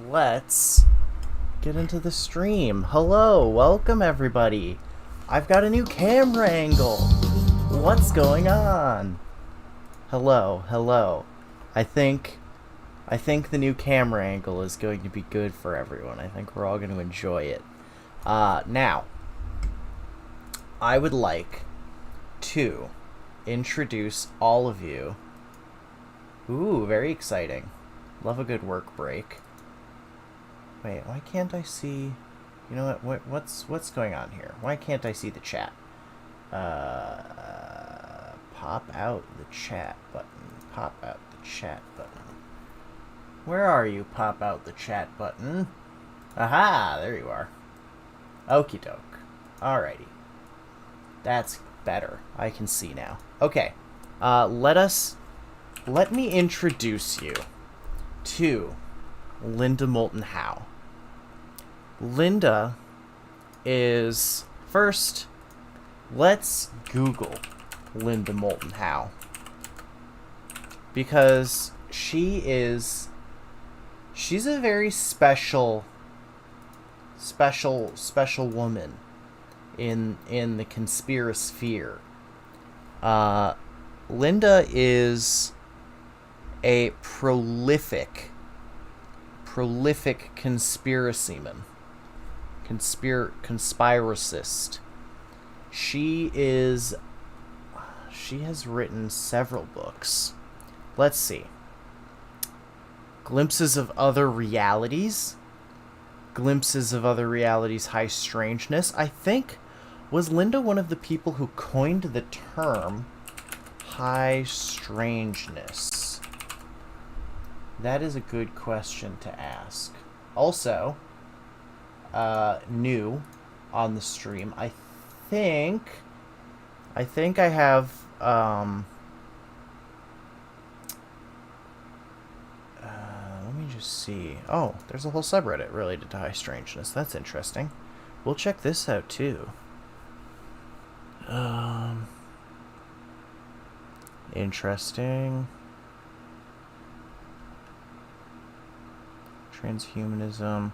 let's get into the stream. Hello, welcome everybody. I've got a new camera angle. What's going on? Hello. I think the new camera angle is going to be good for everyone. I think we're all going to enjoy it. Now, I would like to introduce all of you. Ooh, very exciting. Love a good work break. Wait, why can't I see... You know what? What's going on here? Why can't I see the chat? Pop out the chat button. Pop out the chat button. Where are you, pop out the chat button? Aha! There you are. Okie doke. Alrighty. That's better. I can see now. Okay. Let me introduce you to Linda Moulton Howe. Linda is... First, let's Google Linda Moulton Howe. Because she's a very special woman in the conspirasphere. Linda is a prolific conspiracyman. Conspiracist. She has written several books. Let's see. Glimpses of Other Realities. High Strangeness. I think, was Linda one of the people who coined the term high strangeness? That is a good question to ask. Also, new on the stream, I think I have, let me just see. Oh, there's a whole subreddit related to high strangeness. That's interesting. We'll check this out, too. Interesting. Transhumanism.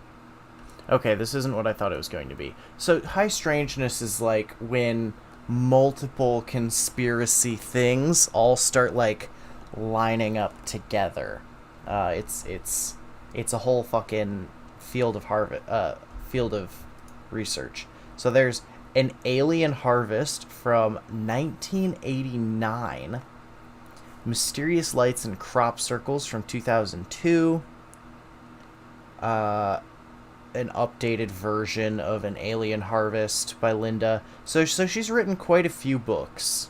Okay, this isn't what I thought it was going to be. So, high strangeness is like when multiple conspiracy things all start like lining up together. It's a whole fucking field of research. So there's an alien harvest from 1989. Mysterious lights in crop circles from 2002. An updated version of An Alien Harvest by Linda. So she's written quite a few books,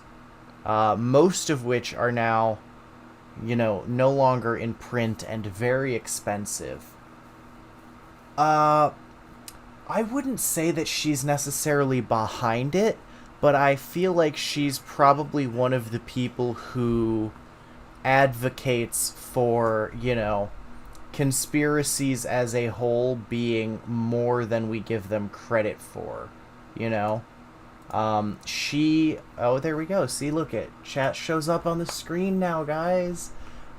most of which are now, no longer in print and very expensive. I wouldn't say that she's necessarily behind it, but I feel like she's probably one of the people who advocates for, conspiracies as a whole being more than we give them credit for, oh, there we go. See, look, chat shows up on the screen now, guys.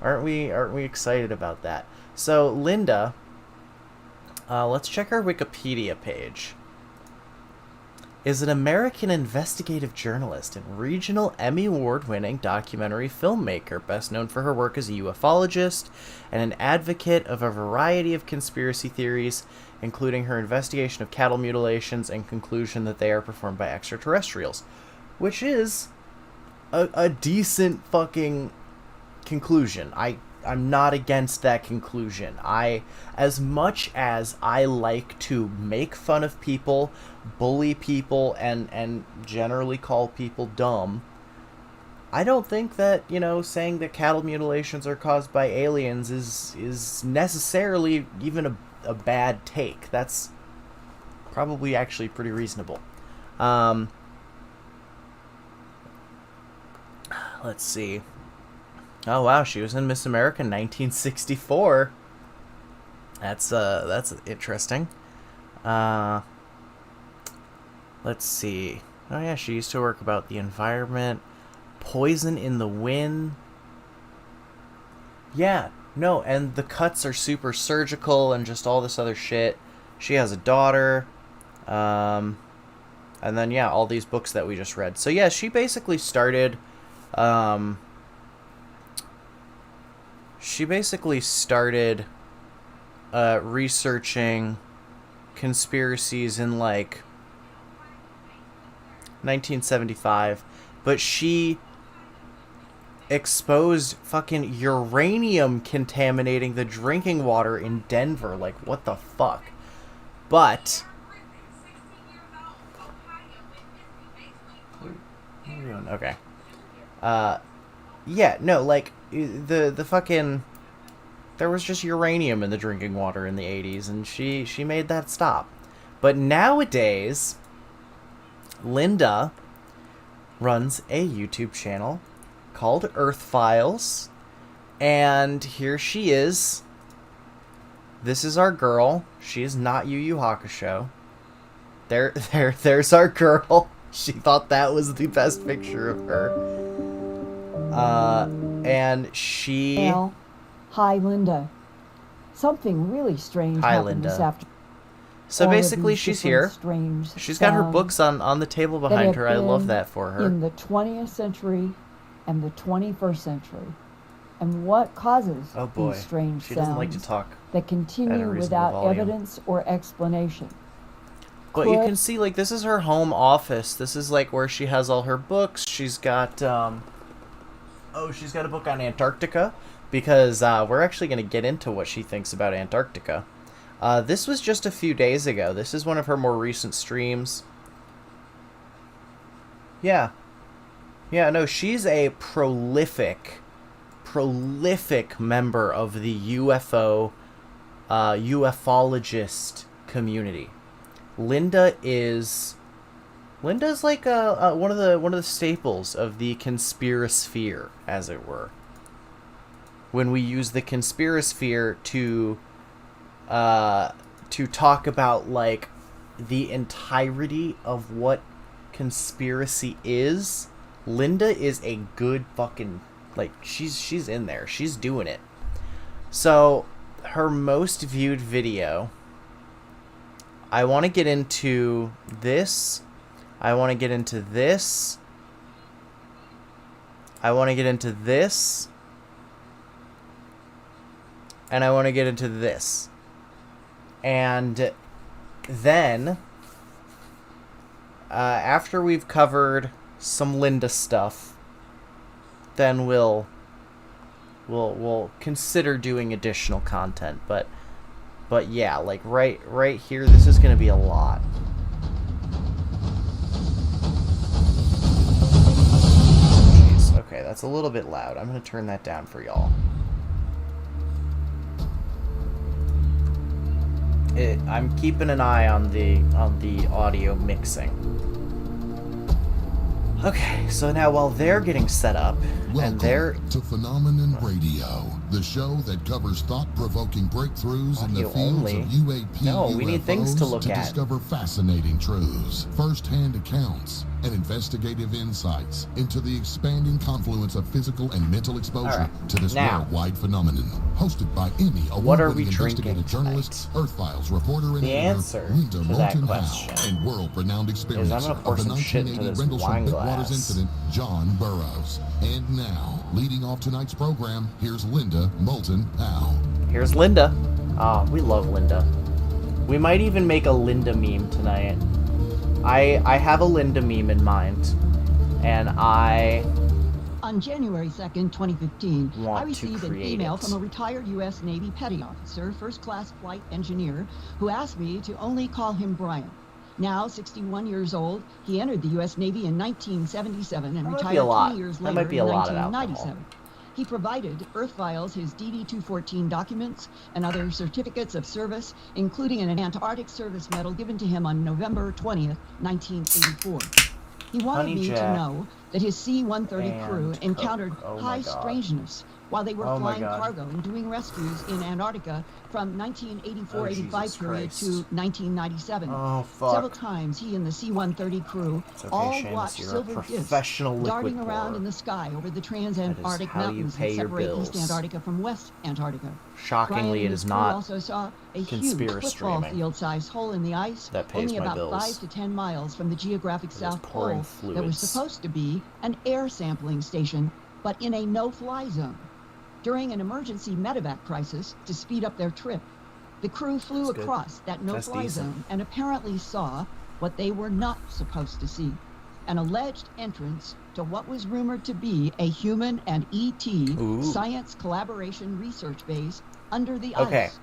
Aren't we excited about that? So Linda, let's check her Wikipedia page, is an American investigative journalist and regional Emmy Award-winning documentary filmmaker, best known for her work as a ufologist and an advocate of a variety of conspiracy theories, including her investigation of cattle mutilations and conclusion that they are performed by extraterrestrials, which is a decent fucking conclusion. I'm not against that conclusion. As much as I like to make fun of people, bully people, and generally call people dumb, I don't think that, saying that cattle mutilations are caused by aliens is necessarily even a bad take. That's probably actually pretty reasonable. Let's see. Oh wow, she was in Miss America 1964. That's interesting. Let's see. Oh yeah, she used to work about the environment, poison in the wind. Yeah, No, and the cuts are super surgical and just all this other shit. She has a daughter. And then, yeah, all these books that we just read. So, yeah, she basically started... researching conspiracies in, like, 1975. But she exposed fucking uranium contaminating the drinking water in Denver. Like, what the fuck? But... okay. Yeah, no, like, the fucking... There was just uranium in the drinking water in the 80s, and she made that stop. But nowadays, Linda runs a YouTube channel called Earth Files, and here she is. This is our girl. She is not Yu Yu Hakusho. There's our girl. She thought that was the best picture of her. And she... Well, hi, Linda. Something really strange happened this afternoon. So basically, she's here. She's got her books on the table behind her. I love that for her. In the 20th century and the 21st century. And what causes these strange she doesn't like to talk that continue without evidence or explanation? But you can see, like, this is her home office. This is, like, where she has all her books. She's got, she's got a book on Antarctica, because we're actually going to get into what she thinks about Antarctica. This was just a few days ago. This is one of her more recent streams. Yeah. Yeah, no, she's a prolific member of the ufologist community. Linda's like one of the staples of the conspirasphere, as it were. When we use the conspirasphere to talk about, like, the entirety of what conspiracy is, Linda is a good fucking, like, she's in there. She's doing it. So, her most viewed video, I want to get into this. I want to get into this. I want to get into this. And I want to get into this. And then, after we've covered some Linda stuff, then we'll consider doing additional content. But yeah, like right here, this is gonna be a lot. Jeez, okay, that's a little bit loud. I'm gonna turn that down for y'all. I'm keeping an eye on the audio mixing. Okay, so now while they're getting set up, Welcome to Phenomenon Radio, the show that covers thought-provoking breakthroughs in the fields of UAP we need things to look at. Discover fascinating truths, first-hand accounts, and investigative insights into the expanding confluence of physical and mental exposure to this worldwide phenomenon. Hosted by Emmy award-winning investigative journalist, Earth Files reporter and editor Linda Moulton Howe, and world-renowned experiencer of the 1980 Rendlesham Bigwaters incident, John Burroughs. And now, leading off tonight's program, here's Linda Moulton Howe. Here's Linda. We love Linda. We might even make a Linda meme tonight. I have a Linda meme in mind, and On January 2nd, 2015, I received an email from a retired U.S. Navy petty officer, first-class flight engineer, who asked me to only call him Brian. Now 61 years old, he entered the U.S. Navy in 1977 and retired 20 years later in 1997. He provided Earth Files his DD-214 documents and other certificates of service, including an Antarctic Service Medal given to him on November 20th, 1984. He wanted me to know that his C-130 crew encountered high strangeness while they were flying cargo and doing rescues in Antarctica from 1984-85 period to 1997. Oh, fuck. Several times he and the C-130 crew all watched silver discs darting around in the sky over the Transantarctic Mountains that separate East Antarctica from West Antarctica. Shockingly, it is not also saw a huge football field-sized hole in the ice only about 5 to 10 miles from the geographic South Pole that was supposed to be an air sampling station, but in a no-fly zone. During an emergency medevac crisis to speed up their trip, the crew flew across that no-fly zone and apparently saw what they were not supposed to see, an alleged entrance to what was rumored to be a human and ET science collaboration research base under the ice.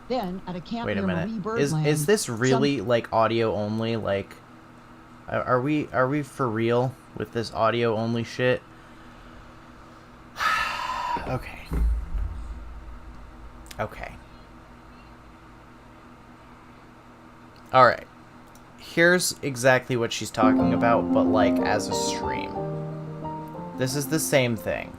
Then, at a camp near Marie Birdland, is this really like audio only? Like, are we for real with this audio only shit? Okay. All right. Here's exactly what she's talking about, but like as a stream. This is the same thing.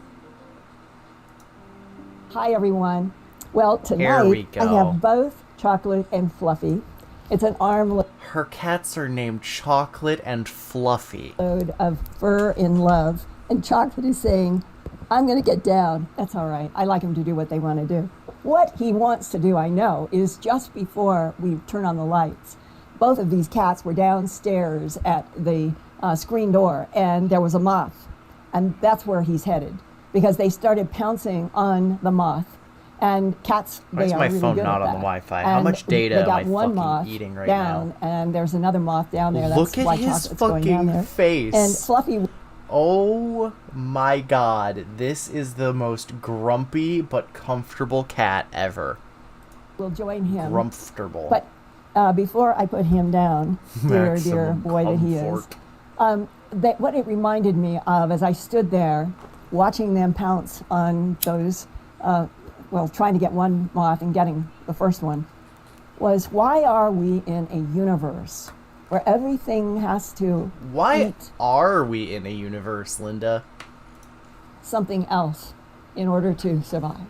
Hi, everyone. Well, tonight I have both Chocolate and Fluffy. It's an armload. Her cats are named Chocolate and Fluffy. Of fur in love. And Chocolate is saying, I'm going to get down. That's all right. I like him to do what they want to do. What he wants to do, I know, is just before we turn on the lights, both of these cats were downstairs at the screen door, and there was a moth. And that's where he's headed, because they started pouncing on the moth. And cats, they are really good at that. Why is my phone not on the Wi-Fi? How much data am I fucking eating right now? And there's another moth down there. Look at his fucking face. And Fluffy... Oh my god, this is the most grumpy but comfortable cat ever. We'll join him. Comfortable. But before I put him down, dear boy that he is, what it reminded me of as I stood there watching them pounce on those, trying to get one moth and getting the first one, was why are we in a universe where everything has to are we in a universe, Linda? Something else in order to survive.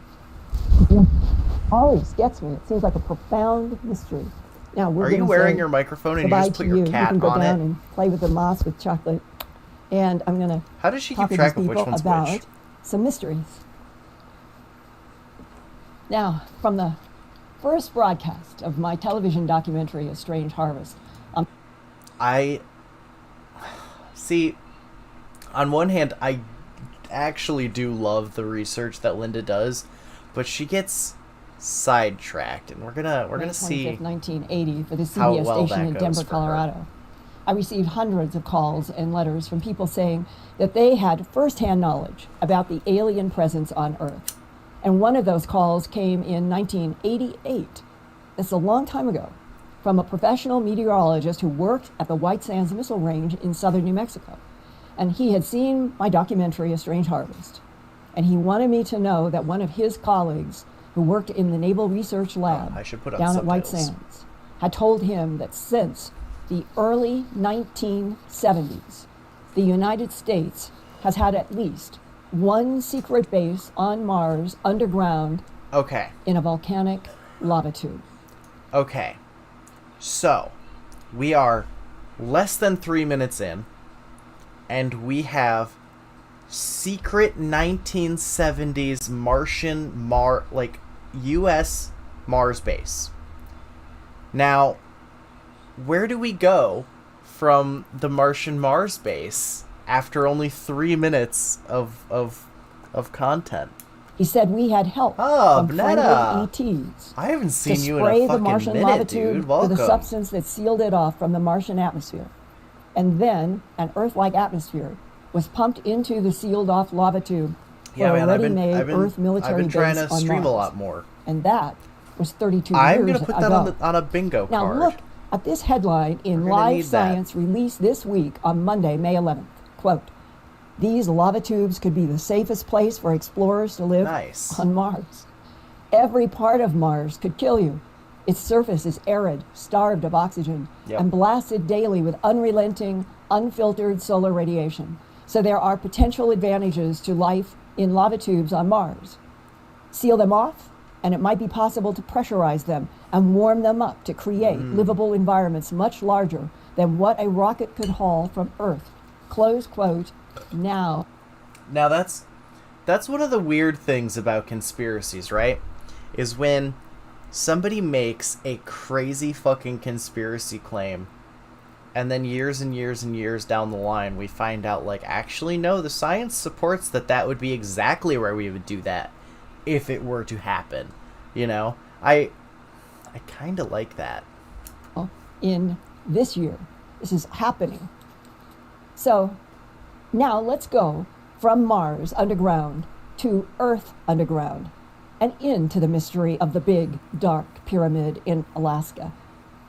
Always gets me. It seems like a profound mystery. Now, are you wearing your microphone and you just put your cat on it? You can go down it? And play with the moths with Chocolate. And I'm going to How does she keep track of which one's which? Some mysteries. Now, from the first broadcast of my television documentary, A Strange Harvest, I see, on one hand, I actually do love the research that Linda does, but she gets sidetracked, and we're gonna see 1980 for the CBS station in Denver, Colorado. I received hundreds of calls and letters from people saying that they had firsthand knowledge about the alien presence on Earth. And one of those calls came in 1988. That's a long time ago, from a professional meteorologist who worked at the White Sands Missile Range in southern New Mexico. And he had seen my documentary, A Strange Harvest. And he wanted me to know that one of his colleagues who worked in the Naval Research Lab down at White Sands had told him that since the early 1970s, the United States has had at least one secret base on Mars underground in a volcanic lava tube. Okay. So, we are less than 3 minutes in, and we have secret 1970s Martian U.S. Mars base. Now, where do we go from the Martian Mars base after only 3 minutes of content? He said we had help from friendly ETs. I haven't seen you in a fucking Martian minute, lava dude. tube Welcome. with a substance that sealed it off from the Martian atmosphere. And then an Earth-like atmosphere was pumped into the sealed-off lava tube for a ready-made Earth military base on Mars. I've been trying to stream a lot more. And that was 32 years ago. I'm going to put that on a bingo card. Now look at this headline in Live Science released this week on Monday, May 11th. Quote, "These lava tubes could be the safest place for explorers to live on Mars. Every part of Mars could kill you. Its surface is arid, starved of oxygen, and blasted daily with unrelenting, unfiltered solar radiation. So there are potential advantages to life in lava tubes on Mars. seal them off, and it might be possible to pressurize them and warm them up to create livable environments much larger than what a rocket could haul from Earth. Close quote. Now that's one of the weird things about conspiracies, right? Is when somebody makes a crazy fucking conspiracy claim, and then years and years and years down the line, we find out, like, actually, no, the science supports that would be exactly where we would do that if it were to happen. You know? I kind of like that. In this year, this is happening. So, now let's go from Mars underground to Earth underground and into the mystery of the big, dark pyramid in Alaska.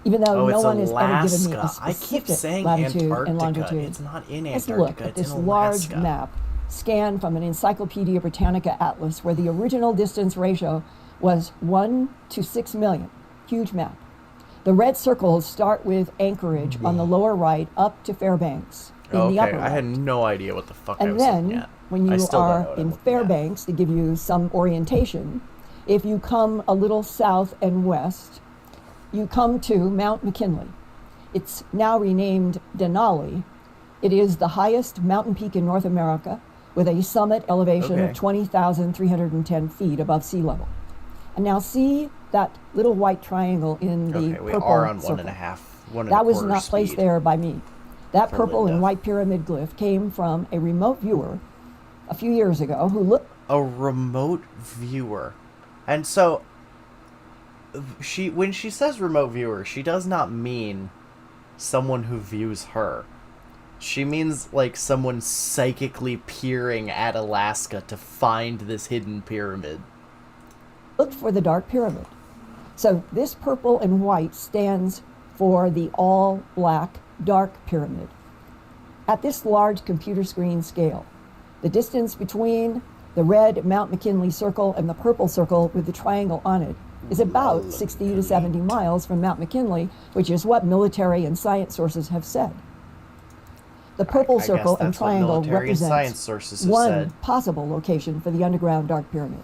Even though no one has ever given me a specific latitude and longitude. It's not in Antarctica. Let's look at this large map scanned from an Encyclopedia Britannica atlas where the original distance ratio was 1 to 6 million. Huge map. The red circles start with Anchorage on the lower right up to Fairbanks in the upper right. I had no idea what the fuck I was looking at. And then, when you are in Fairbanks, to give you some orientation, if you come a little south and west, you come to Mount McKinley. It's now renamed Denali. It is the highest mountain peak in North America with a summit elevation of 20,310 feet above sea level. And now see that little white triangle in the purple we are on circle. 1.5. That was not placed there by me. That purple and white pyramid glyph came from a remote viewer a few years ago who looked... A remote viewer. And so, when she says remote viewer, she does not mean someone who views her. She means, like, someone psychically peering at Alaska to find this hidden pyramid. Looked for the dark pyramid. So this purple and white stands for the all-black dark pyramid. At this large computer screen scale, the distance between the red Mount McKinley circle and the purple circle with the triangle on it is about 60 to 70 miles from Mount McKinley, which is what military and science sources have said. The purple circle and triangle represents one possible location for the underground dark pyramid.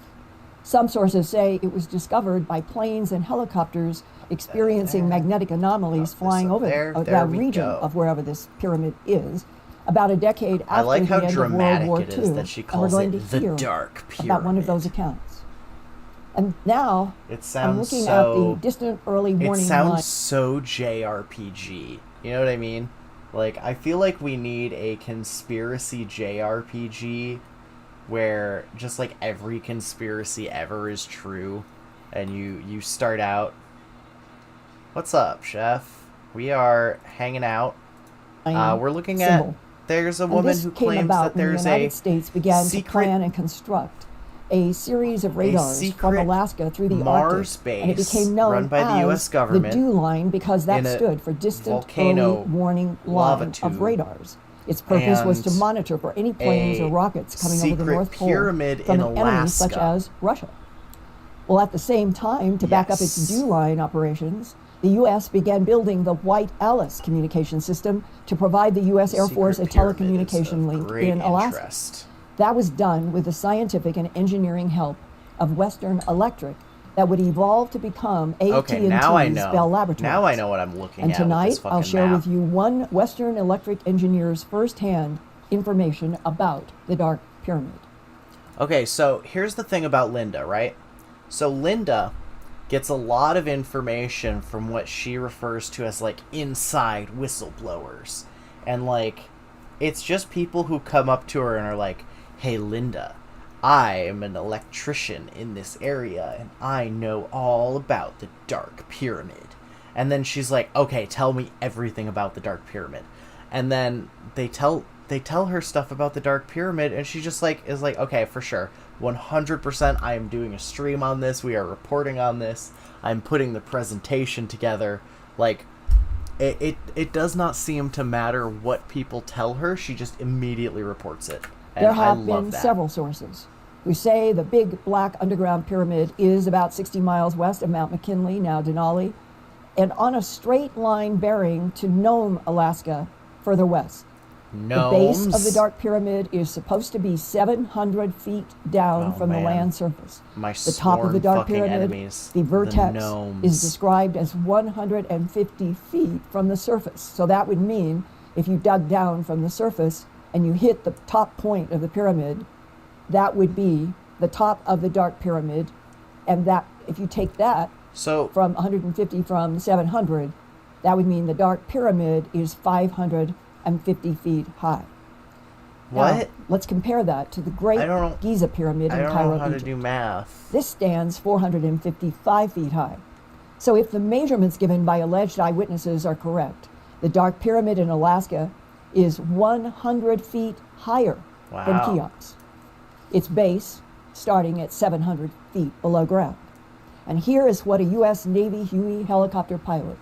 Some sources say it was discovered by planes and helicopters experiencing magnetic anomalies flying over that region of wherever this pyramid is about a decade after the end of World War II. And we're going to hear about one of those accounts. And now I'm looking at the distant early warning It sounds so JRPG. You know what I mean? Like, I feel like we need a conspiracy JRPG where just, like, every conspiracy ever is true, and you start out... What's up, Chef? We are hanging out. We're looking at... There's a woman who claims that there's the United States began to plan and construct a series of radars from Alaska through the Mars Arctic, base and it became known run by the US government the DEW line because that stood for Distant Early Warning Line of radars. Its purpose was to monitor for any planes or rockets coming over the North Pole from an enemy such as Russia. Well, at the same time, to back up its DEW line operations, the U.S. began building the White Alice communication system to provide the U.S. Air Force a telecommunication link in Alaska. That was done with the scientific and engineering help of Western Electric that would evolve to become AT&T's Bell Laboratories. Now I know what I'm looking at. And tonight, I'll share with you one Western Electric engineer's first-hand information about the Dark Pyramid. Okay, so here's the thing about Linda, right? So Linda gets a lot of information from what she refers to as, like, inside whistleblowers. And, like, it's just people who come up to her and are like, "Hey, Linda, I am an electrician in this area, and I know all about the Dark Pyramid." And then she's like, "Okay, tell me everything about the Dark Pyramid." And then they tell her stuff about the Dark Pyramid, and she just, like, is like, "Okay, for sure. 100% I am doing a stream on this. We are reporting on this. I'm putting the presentation together." Like, it does not seem to matter what people tell her. She just immediately reports it. And there have been several sources who say the big black underground pyramid is about 60 miles west of Mount McKinley, now Denali, and on a straight line bearing to Nome, Alaska, further west. Gnomes? The base of the Dark Pyramid is supposed to be 700 feet down from the land surface. The top of the Dark Pyramid, enemies, the vertex, is described as 150 feet from the surface. So that would mean if you dug down from the surface and you hit the top point of the pyramid, that would be the top of the Dark Pyramid. And that, if you take that from 150 from 700, that would mean the Dark Pyramid is 550 feet high. What? Now, let's compare that to the Great Giza Pyramid in Cairo, Egypt. I don't know how to do math. This stands 455 feet high. So if the measurements given by alleged eyewitnesses are correct, the Dark Pyramid in Alaska is 100 feet higher than Cheops. Its base starting at 700 feet below ground. And here is what a U.S. Navy Huey helicopter pilot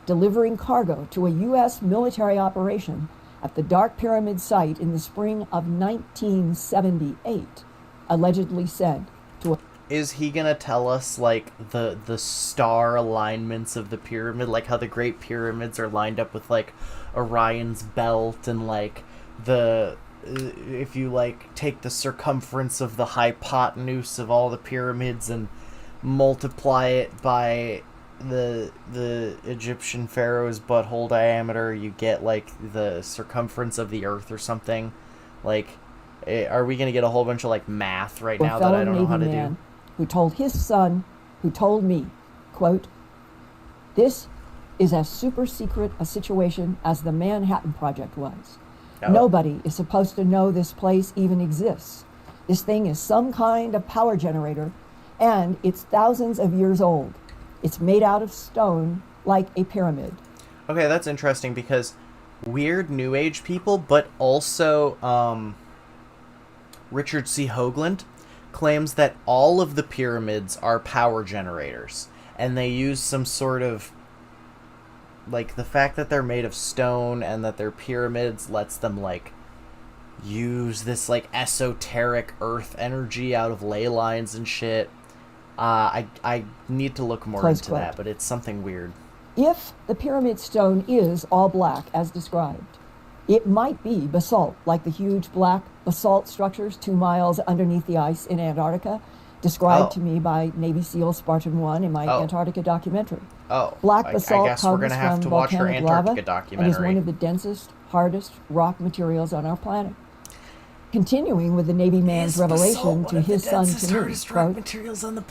delivering cargo to a U.S. military operation at the Dark Pyramid site in the spring of 1978 allegedly said to a... Is he gonna tell us, like, the star alignments of the pyramid? Like, how the Great Pyramids are lined up with, like, Orion's belt and, like, if you, like, take the circumference of the hypotenuse of all the pyramids and multiply it by the Egyptian pharaoh's butthole diameter, you get, like, the circumference of the earth or something. Like, are we going to get a whole bunch of, like, math right now that I don't know how to do? Who told his son, who told me, quote, "This is as super secret a situation as the Manhattan Project was. Oh. Nobody is supposed to know this place even exists. This thing is some kind of power generator, and it's thousands of years old. It's made out of stone like a pyramid." Okay, that's interesting because weird New Age people, but also Richard C. Hoagland claims that all of the pyramids are power generators, and they use some sort of, like, the fact that they're made of stone and that they're pyramids lets them, like, use this, like, esoteric earth energy out of ley lines and shit. I need to look more into that, but it's something weird. If the pyramid stone is all black, as described, it might be basalt, like the huge black basalt structures 2 miles underneath the ice in Antarctica, described to me by Navy SEAL Spartan 1 in my Antarctica documentary. Black basalt I guess we're gonna have to watch your Antarctica documentary. And is one of the densest, hardest rock materials on our planet. Continuing with the Navy man's revelation to his son to me, quote,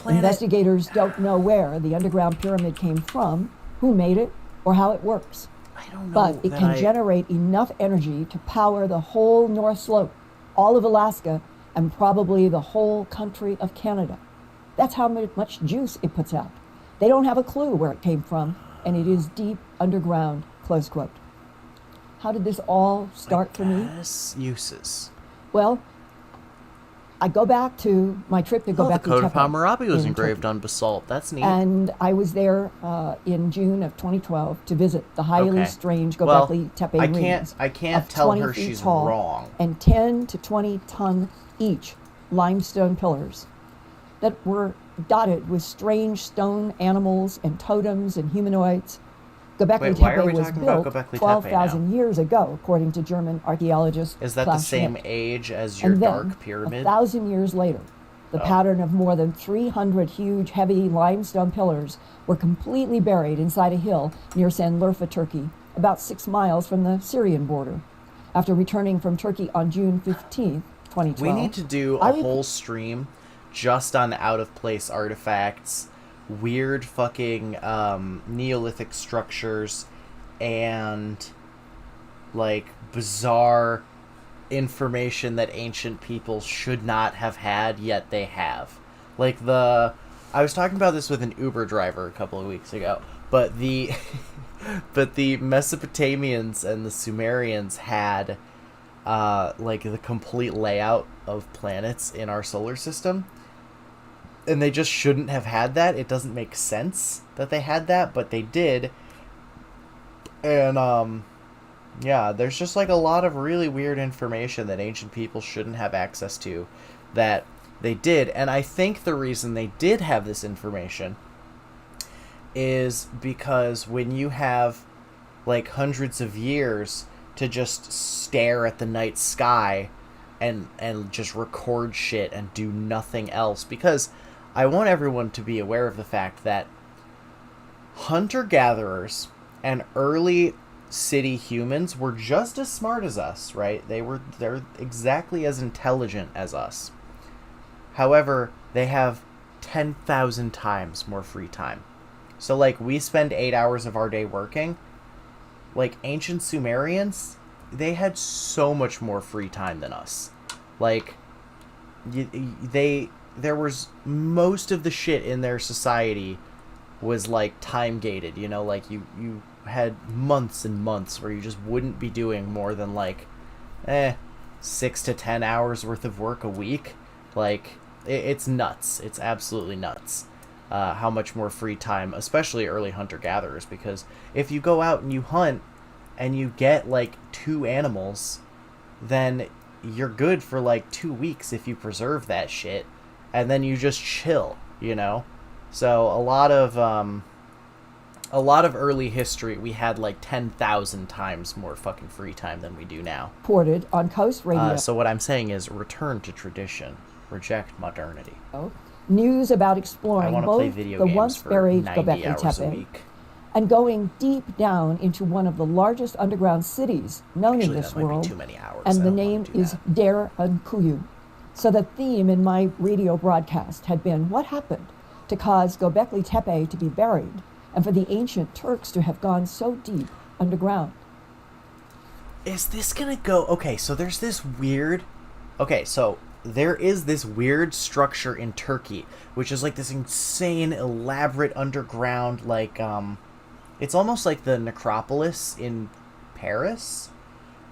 "Investigators don't know where the underground pyramid came from, who made it, or how it works. I don't know, but it can generate enough energy to power the whole North Slope, all of Alaska, and probably the whole country of Canada. That's how much juice it puts out. They don't have a clue where it came from, and it is deep underground," close quote. How did this all start for me? Uses. Well, I go back to my trip to go back to the Code of Hammurabi was engraved on basalt. That's neat. And I was there in June of 2012 to visit the highly strange Göbekli Tepe ruins. I can't tell her she's wrong. And 10 to 20 ton each limestone pillars that were dotted with strange stone animals and totems and humanoids. Göbekli Tepe was built 12,000 years ago, according to German archaeologist. Is that the same age as your Dark Pyramid? 1,000 years later, the pattern of more than 300 huge, heavy limestone pillars were completely buried inside a hill near Sanliurfa, Turkey, about 6 miles from the Syrian border. After returning from Turkey on June 15th, 2012... We need to do a whole stream just on out-of-place artifacts, weird fucking Neolithic structures, and, like, bizarre information that ancient people should not have had, yet they have. Like, I was talking about this with an Uber driver a couple of weeks ago, but the Mesopotamians and the Sumerians had, like, the complete layout of planets in our solar system. And they just shouldn't have had that. It doesn't make sense that they had that, but they did. And, yeah, there's just, like, a lot of really weird information that ancient people shouldn't have access to that they did. And I think the reason they did have this information is because when you have, like, hundreds of years to just stare at the night sky and just record shit and do nothing else, because I want everyone to be aware of the fact that hunter-gatherers and early city humans were just as smart as us, right? They're exactly as intelligent as us. However, they have 10,000 times more free time. So, like, we spend 8 hours of our day working. Like, ancient Sumerians, they had so much more free time than us. Like, there was most of the shit in their society was, like, time-gated, you know? Like, you had months and months where you just wouldn't be doing more than, like, 6 to 10 hours worth of work a week. Like, it's nuts. It's absolutely nuts. How much more free time, especially early hunter-gatherers, because if you go out and you hunt and you get, like, 2 animals, then you're good for, like, 2 weeks if you preserve that shit, and then you just chill, you know? So a lot of early history, we had, like, 10,000 times more fucking free time than we do now. Reported on Coast Radio. So what I'm saying is return to tradition. Reject modernity. News about exploring both the once buried Göbekli Tepe and going deep down into one of the largest underground cities known in this world, and the name is Der Kuyu. So the theme in my radio broadcast had been what happened to cause Göbekli Tepe to be buried and for the ancient Turks to have gone so deep underground. Is this gonna go... Okay, so there's this weird... Okay, so there is this weird structure in Turkey, which is like this insane, elaborate underground, like, it's almost like the necropolis in Paris,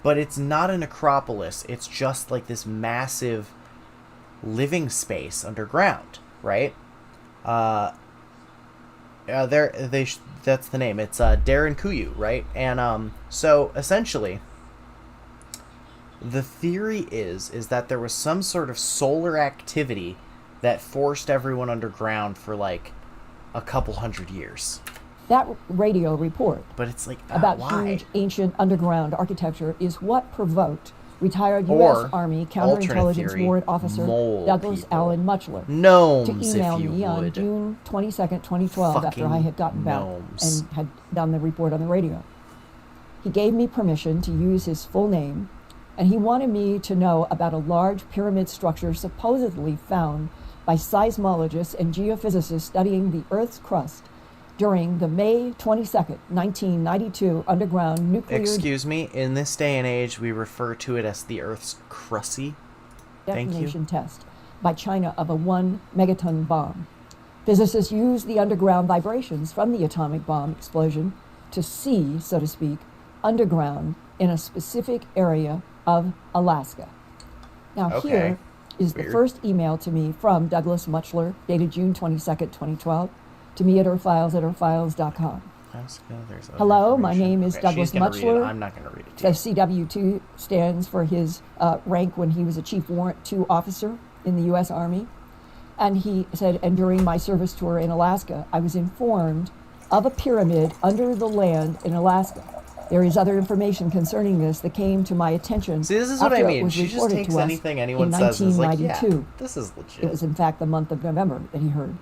but it's not a necropolis, it's just like this massive living space underground, right? That's the name. It's Der Kuyu, right? And so essentially, the theory is that there was some sort of solar activity that forced everyone underground for like a couple hundred years. That radio report, but it's like about huge ancient underground architecture, is what provoked retired U.S. Army counterintelligence warrant officer Douglas Allen Mutchler to email me on June 22nd, 2012, after I had gotten back and had done the report on the radio. He gave me permission to use his full name, and he wanted me to know about a large pyramid structure supposedly found by seismologists and geophysicists studying the Earth's crust during the May 22nd, 1992 underground nuclear... Excuse me, in this day and age, we refer to it as the Earth's crusty. Detonation test by China of a 1 megaton bomb. Physicists used the underground vibrations from the atomic bomb explosion to see, so to speak, underground in a specific area of Alaska. Now here is the first email to me from Douglas Mutchler, dated June 22nd, 2012, to me at earthfiles@earthfiles.com. Hello, my name is Douglas Mutchler. I'm not going to read it. The CW2 stands for his rank when he was a Chief Warrant 2 officer in the U.S. Army. And he said, and during my service tour in Alaska, I was informed of a pyramid under the land in Alaska. There is other information concerning this that came to my attention. See, this is what I mean. She just takes anything anyone says and is like, yeah, this is legit. It was, in fact, the month of November that he heard.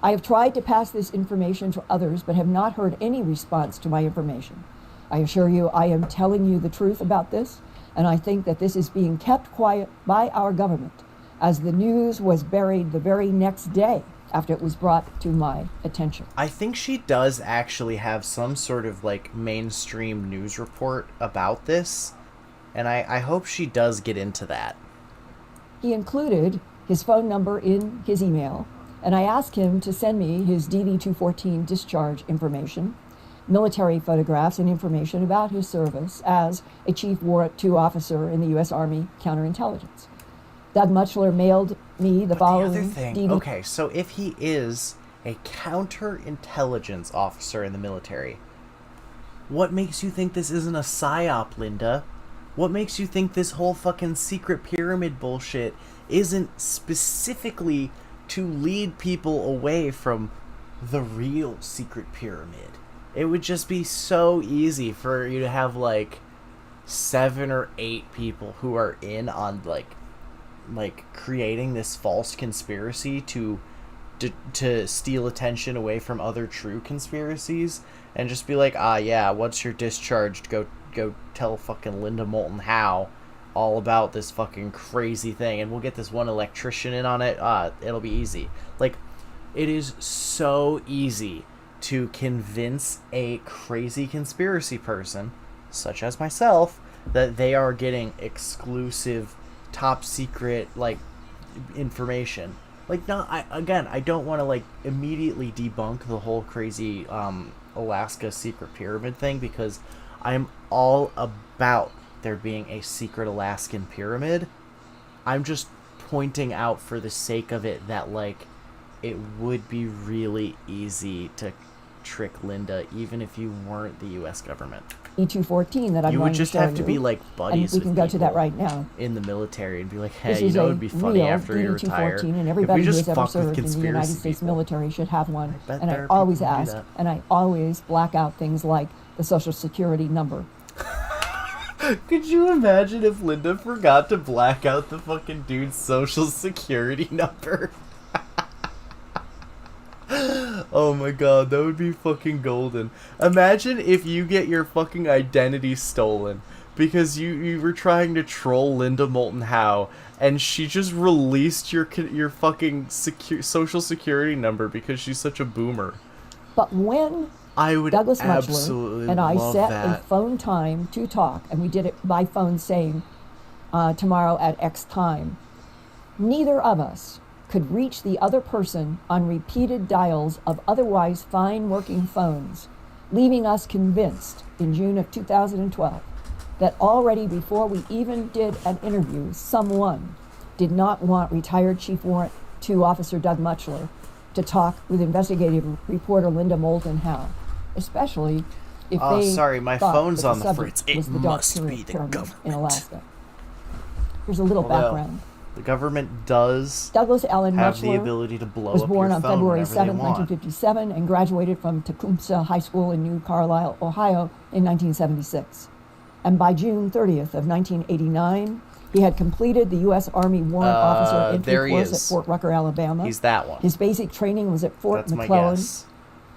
I have tried to pass this information to others, but have not heard any response to my information. I assure you, I am telling you the truth about this, and I think that this is being kept quiet by our government, as the news was buried the very next day after it was brought to my attention. I think she does actually have some sort of, like, mainstream news report about this, and I hope she does get into that. He included his phone number in his email, and I asked him to send me his DD-214 discharge information, military photographs, and information about his service as a Chief Warrant 2 officer in the U.S. Army Counterintelligence. Doug Mutchler mailed me the following... The other thing, okay, so if he is a counterintelligence officer in the military, what makes you think this isn't a psyop, Linda? What makes you think this whole fucking secret pyramid bullshit isn't specifically to lead people away from the real secret pyramid? It would just be so easy for you to have, like, 7 or 8 people who are in on like creating this false conspiracy to steal attention away from other true conspiracies, and just be like, yeah, once you're discharged, go tell fucking Linda Moulton Howe all about this fucking crazy thing, and we'll get this one electrician in on it. It'll be easy. Like, it is so easy to convince a crazy conspiracy person, such as myself, that they are getting exclusive, top secret, like, information. Like, I don't want to, like, immediately debunk the whole crazy Alaska secret pyramid thing, because I'm all about there being a secret Alaskan pyramid. I'm just pointing out for the sake of it that, like, it would be really easy to trick Linda, even if you weren't the U.S. government. E214 that I'm you going would just to show have to be like buddies and we can with go to that right now. in the military and be like, hey, this you is know, it'd be funny after you retire. And everybody who has ever fuck served in the United States people. military should have one. I And I always ask, and I always black out things like the Social Security number. Could you imagine if Linda forgot to black out the fucking dude's Social Security number? Oh my god, that would be fucking golden. Imagine if you get your fucking identity stolen because you were trying to troll Linda Moulton Howe, and she just released your fucking Social Security number because she's such a boomer. But when I would Douglas absolutely Mutchler and I love set that. a phone time to talk, and we did it by phone saying tomorrow at X time, neither of us could reach the other person on repeated dials of otherwise fine working phones, leaving us convinced in June of 2012 that already before we even did an interview, someone did not want retired Chief Warrant II Officer Doug Mutchler to talk with investigative reporter Linda Moulton Howe, especially if they sorry, my thought phone's that on the subject fritz. It was the dark must be the pyramid government. in Alaska. Here's a little background. The government does Douglas Allen have the Mutchler ability to blow was up born your on phone February whenever 7, they want. 1957, and graduated from Tecumseh High School in New Carlisle, Ohio, in 1976. And by June 30th of 1989, he had completed the U.S. Army Warrant Officer Entry Course at Fort Rucker, Alabama. He's that one. His basic training was at Fort That's my McClellan, guess.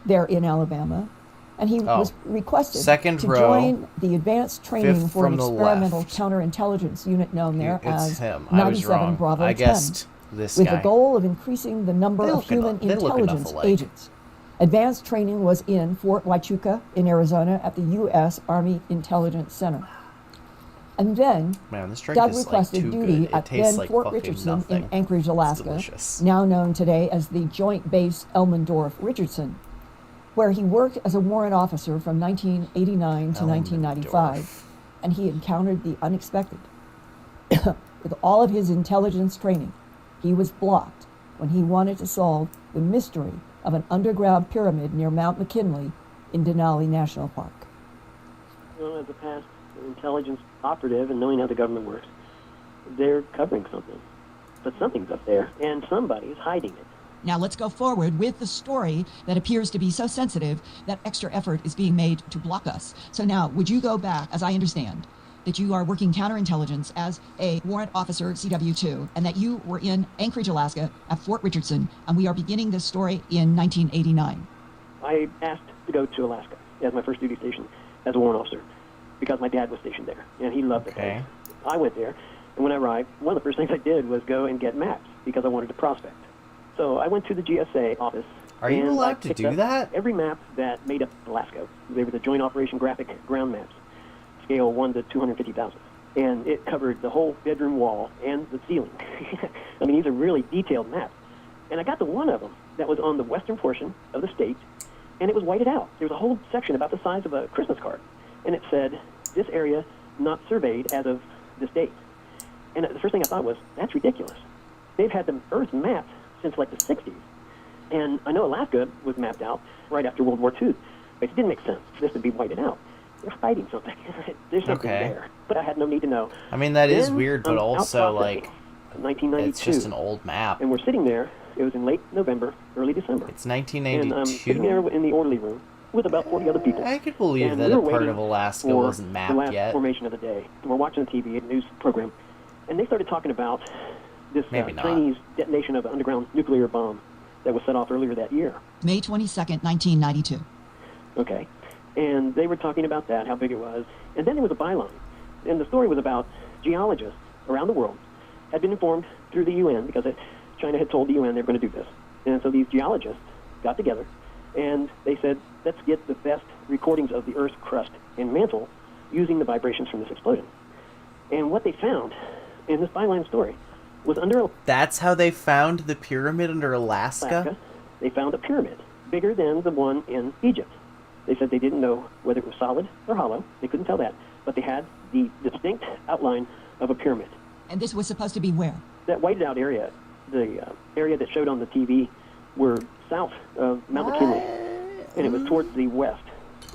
there in Alabama. And he was requested Second to row, join the advanced training fifth for an from the experimental left. counterintelligence unit known there It's as him. I was 97 wrong. Bravo I 10. guessed this With guy. the goal of increasing the number They of look human enough intelligence alike. agents. Advanced training was in Fort Huachuca in Arizona at the U.S. Army Intelligence Center. And then Man, this drink Doug is requested like too duty good. It at tastes then like Fort fucking Richardson nothing. in Anchorage, It's Alaska, delicious. now known today as the Joint Base Elmendorf-Richardson, where he worked as a warrant officer from 1989 to 1995, and he encountered the unexpected. With all of his intelligence training, he was blocked when he wanted to solve the mystery of an underground pyramid near Mount McKinley in Denali National Park. Well, as a past intelligence operative and knowing how the government works, they're covering something. But something's up there, and somebody's hiding it. Now let's go forward with the story that appears to be so sensitive that extra effort is being made to block us. So now, would you go back, as I understand, that you are working counterintelligence as a warrant officer CW2, and that you were in Anchorage, Alaska at Fort Richardson, and we are beginning this story in 1989. I asked to go to Alaska as my first duty station as a warrant officer because my dad was stationed there, and he loved the place. I went there, and when I arrived, one of the first things I did was go and get maps because I wanted to prospect. So I went to the GSA office. Are you allowed to do that? Every map that made up Alaska. They were the Joint Operation Graphic Ground Maps, scale 1 to 250,000. And it covered the whole bedroom wall and the ceiling. I mean, these are really detailed maps. And I got to one of them that was on the western portion of the state, and it was whited out. There was a whole section about the size of a Christmas card. And it said, this area not surveyed as of this date. And the first thing I thought was, that's ridiculous. They've had the Earth mapped since like the 60s. And I know Alaska was mapped out right after World War II. But it didn't make sense for this to be whited out. They're hiding something. There's something there. But I had no need to know. I mean, that is Then, weird, but also, like, 1992. it's just an old map. And we're sitting there. It was in late November, early December. It's And 1992. I'm sitting there in the orderly room, with about 40 other people. I could believe and that we a were part waiting of Alaska for wasn't mapped the last yet. formation of the day. And we're watching the TV, a news program, and they started talking about this Chinese detonation of an underground nuclear bomb that was set off earlier that year. May 22nd, 1992. Okay. And they were talking about that, how big it was. And then there was a byline. And the story was about geologists around the world had been informed through the UN because China had told the UN they were going to do this. And so these geologists got together and they said, let's get the best recordings of the Earth's crust and mantle using the vibrations from this explosion. And what they found in this byline story was under... That's how they found the pyramid under Alaska? They found a pyramid bigger than the one in Egypt. They said they didn't know whether it was solid or hollow. They couldn't tell that. But they had the distinct outline of a pyramid. And this was supposed to be where? That whited out area, the area that showed on the TV, were south of Mount McKinley. And it was towards the west,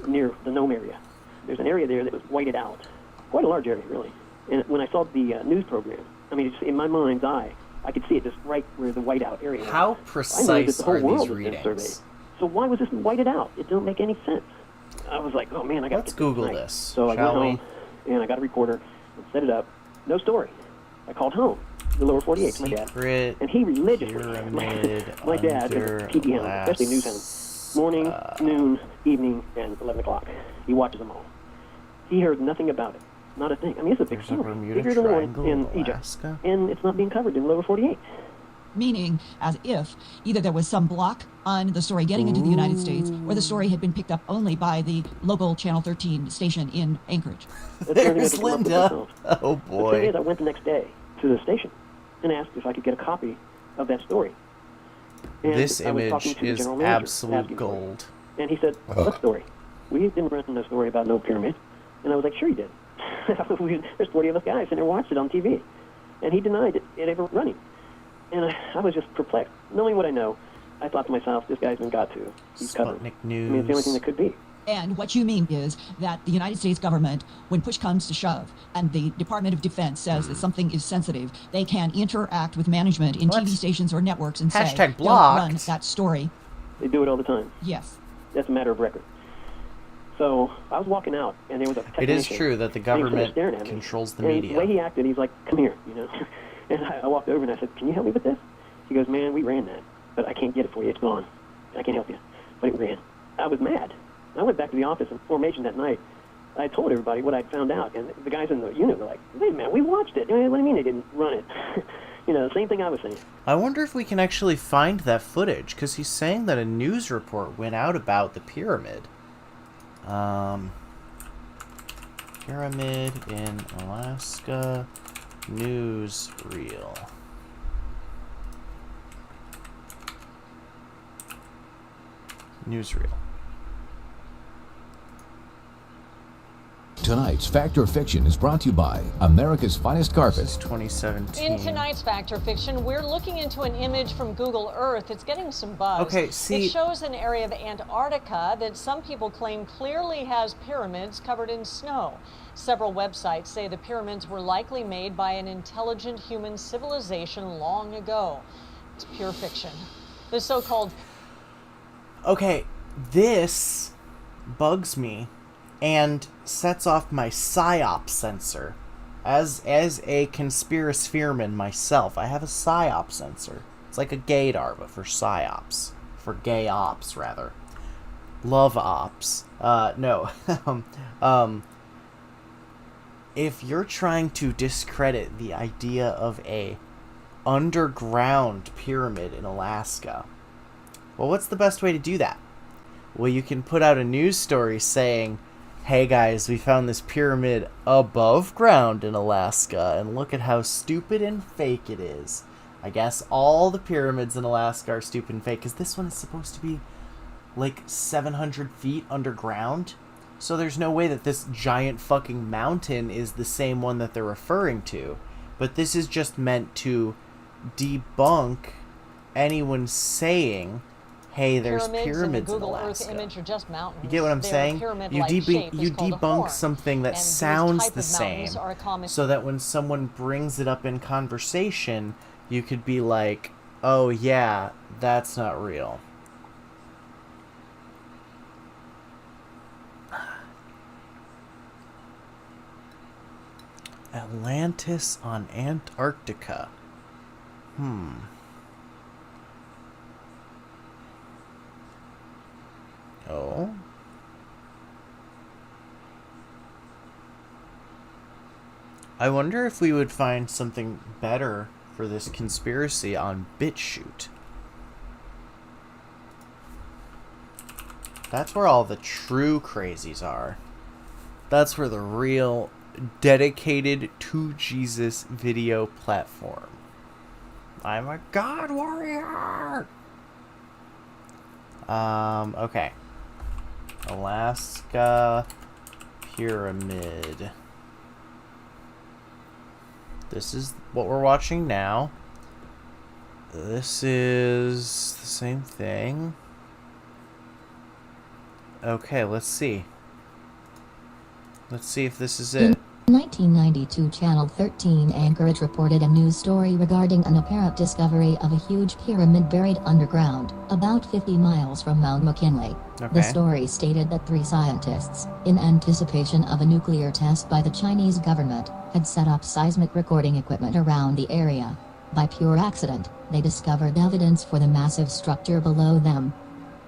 near the Nome area. There's an area there that was whited out. Quite a large area, really. And when I saw the news program, I mean, in my mind's eye, I could see it just right where the whiteout area was. How precise are these readings? So why was this whited out? It don't make any sense. I was like, oh man, I got to Let's Google this. So I went home and I got a recorder and set it up. No story. I called home, the lower 48, to my dad. And he religiously, my dad is a TV hound, especially news hound. Morning, noon, evening, and 11 o'clock. He watches them all. He heard nothing about it. Not a thing. I mean, it's a big story. Bigger than the one in Egypt. And it's not being covered in the lower 48. Meaning, as if either there was some block on the story getting into the United States, or the story had been picked up only by the local Channel 13 station in Anchorage. There's Linda. Oh, boy. The thing is, I went the next day to the station and asked if I could get a copy of that story. And this image is absolute gold. And he said, what story? We didn't run no story about no pyramid. And I was like, sure you did. There's 40 of us guys and they watched it on TV. And he denied it ever running. And I was just perplexed. Knowing what I know, I thought to myself, this guy's been got to. He's covered. Sputnik News. I mean, it's the only thing that could be. And what you mean is that the United States government, when push comes to shove, and the Department of Defense says that something is sensitive, they can interact with management in TV stations or networks and say, don't run that story. They do it all the time. Yes. That's a matter of record. So I was walking out, and there was a technician. It is true that the government controls the media. And the way he acted, he's like, come here, you know. And I walked over and I said, can you help me with this? He goes, man, we ran that, but I can't get it for you. It's gone. I can't help you. But it ran. I was mad. I went back to the office in formation that night. I told everybody what I'd found out, and the guys in the unit were like, wait, man, we watched it. What do you mean they didn't run it? You know, the same thing I was saying. I wonder if we can actually find that footage, because he's saying that a news report went out about the pyramid. Pyramid in Alaska newsreel. Newsreel. Tonight's Fact or Fiction is brought to you by America's Finest Carpet. This is 2017. In tonight's Fact or Fiction, we're looking into an image from Google Earth. It's getting some buzz. Okay, see, it shows an area of Antarctica that some people claim clearly has pyramids covered in snow. Several websites say the pyramids were likely made by an intelligent human civilization long ago. It's pure fiction. The so-called... Okay, this bugs me and sets off my PSYOP sensor. As a conspirasphereman myself, I have a PSYOP sensor. It's like a gaydar, but for PSYOPs. For gay ops, rather. Love ops. No. If you're trying to discredit the idea of a underground pyramid in Alaska, well, what's the best way to do that? Well, you can put out a news story saying, hey guys, we found this pyramid above ground in Alaska, and look at how stupid and fake it is. I guess all the pyramids in Alaska are stupid and fake, because this one is supposed to be like 700 feet underground. So there's no way that this giant fucking mountain is the same one that they're referring to. But this is just meant to debunk anyone saying, hey, there's pyramids in Alaska. Image are just mountains. You get what I'm saying? You debunk something that sounds the same, so that when someone brings it up in conversation, you could be like, oh yeah, that's not real. Atlantis on Antarctica. Oh. I wonder if we would find something better for this conspiracy on BitChute. That's where all the true crazies are. That's where the real dedicated to Jesus video platform. I'm a God warrior! Okay. Alaska Pyramid. This is what we're watching now. This is the same thing. Okay, let's see. Let's see if this is it. In 1992, Channel 13 Anchorage reported a news story regarding an apparent discovery of a huge pyramid buried underground, about 50 miles from Mount McKinley. Okay. The story stated that 3 scientists, in anticipation of a nuclear test by the Chinese government, had set up seismic recording equipment around the area. By pure accident, they discovered evidence for the massive structure below them.